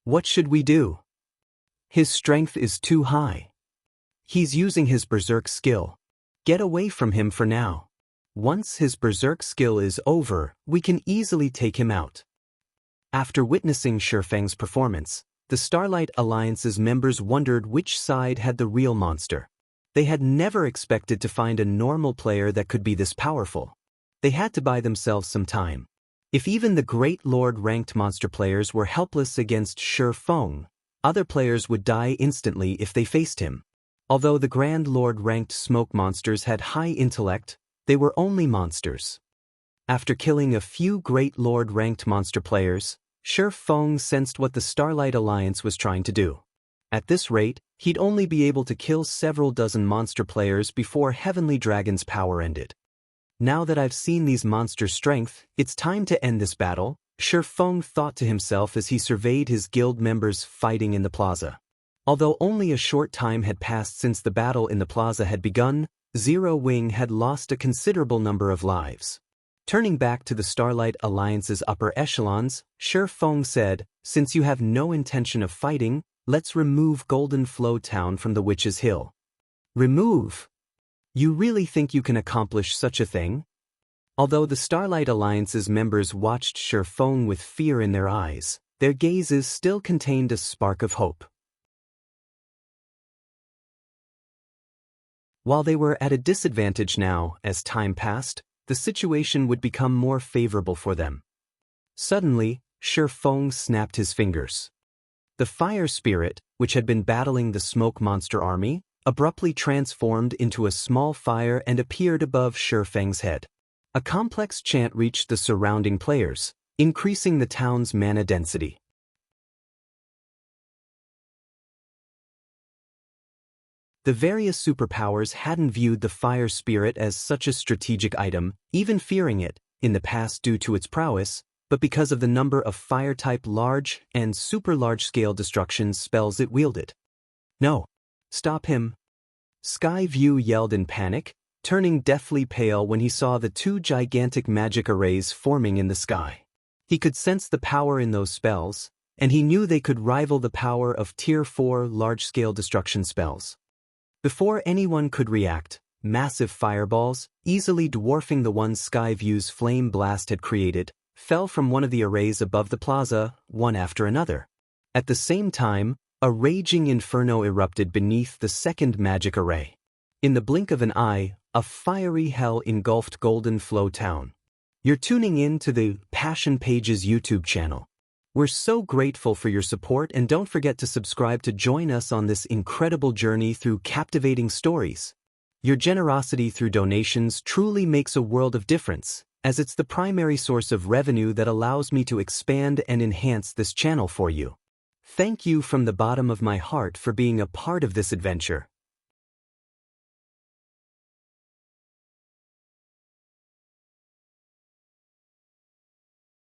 What should we do? His strength is too high. He's using his Berserk skill. Get away from him for now. Once his Berserk skill is over, we can easily take him out. After witnessing Shifeng's performance, the Starlight Alliance's members wondered which side had the real monster. They had never expected to find a normal player that could be this powerful. They had to buy themselves some time. If even the Great Lord-ranked monster players were helpless against Shifeng, other players would die instantly if they faced him. Although the Grand Lord-ranked smoke monsters had high intellect, they were only monsters. After killing a few Great Lord-ranked monster players, Shifeng sensed what the Starlight Alliance was trying to do. At this rate, he'd only be able to kill several dozen monster players before Heavenly Dragon's power ended. Now that I've seen these monsters' strength, it's time to end this battle, Shifeng thought to himself as he surveyed his guild members fighting in the plaza. Although only a short time had passed since the battle in the plaza had begun, Zero Wing had lost a considerable number of lives. Turning back to the Starlight Alliance's upper echelons, Shifeng said, "Since you have no intention of fighting, let's remove Golden Flow Town from the Witch's Hill." Remove? You really think you can accomplish such a thing? Although the Starlight Alliance's members watched Shifeng with fear in their eyes, their gazes still contained a spark of hope. While they were at a disadvantage now, as time passed, the situation would become more favorable for them. Suddenly, Shifeng snapped his fingers. The fire spirit, which had been battling the smoke monster army, abruptly transformed into a small fire and appeared above Shifeng's head. A complex chant reached the surrounding players, increasing the town's mana density. The various superpowers hadn't viewed the fire spirit as such a strategic item, even fearing it, in the past due to its prowess, but because of the number of fire-type large and super large-scale destruction spells it wielded. No. Stop him. Skyview yelled in panic, turning deathly pale when he saw the two gigantic magic arrays forming in the sky. He could sense the power in those spells, and he knew they could rival the power of Tier 4 large-scale destruction spells. Before anyone could react, massive fireballs, easily dwarfing the ones Skyview's flame blast had created, fell from one of the arrays above the plaza, one after another. At the same time, a raging inferno erupted beneath the second magic array. In the blink of an eye, a fiery hell engulfed Golden Flow Town. You're tuning in to the Passion Pages YouTube channel. We're so grateful for your support, and don't forget to subscribe to join us on this incredible journey through captivating stories. Your generosity through donations truly makes a world of difference, as it's the primary source of revenue that allows me to expand and enhance this channel for you. Thank you from the bottom of my heart for being a part of this adventure.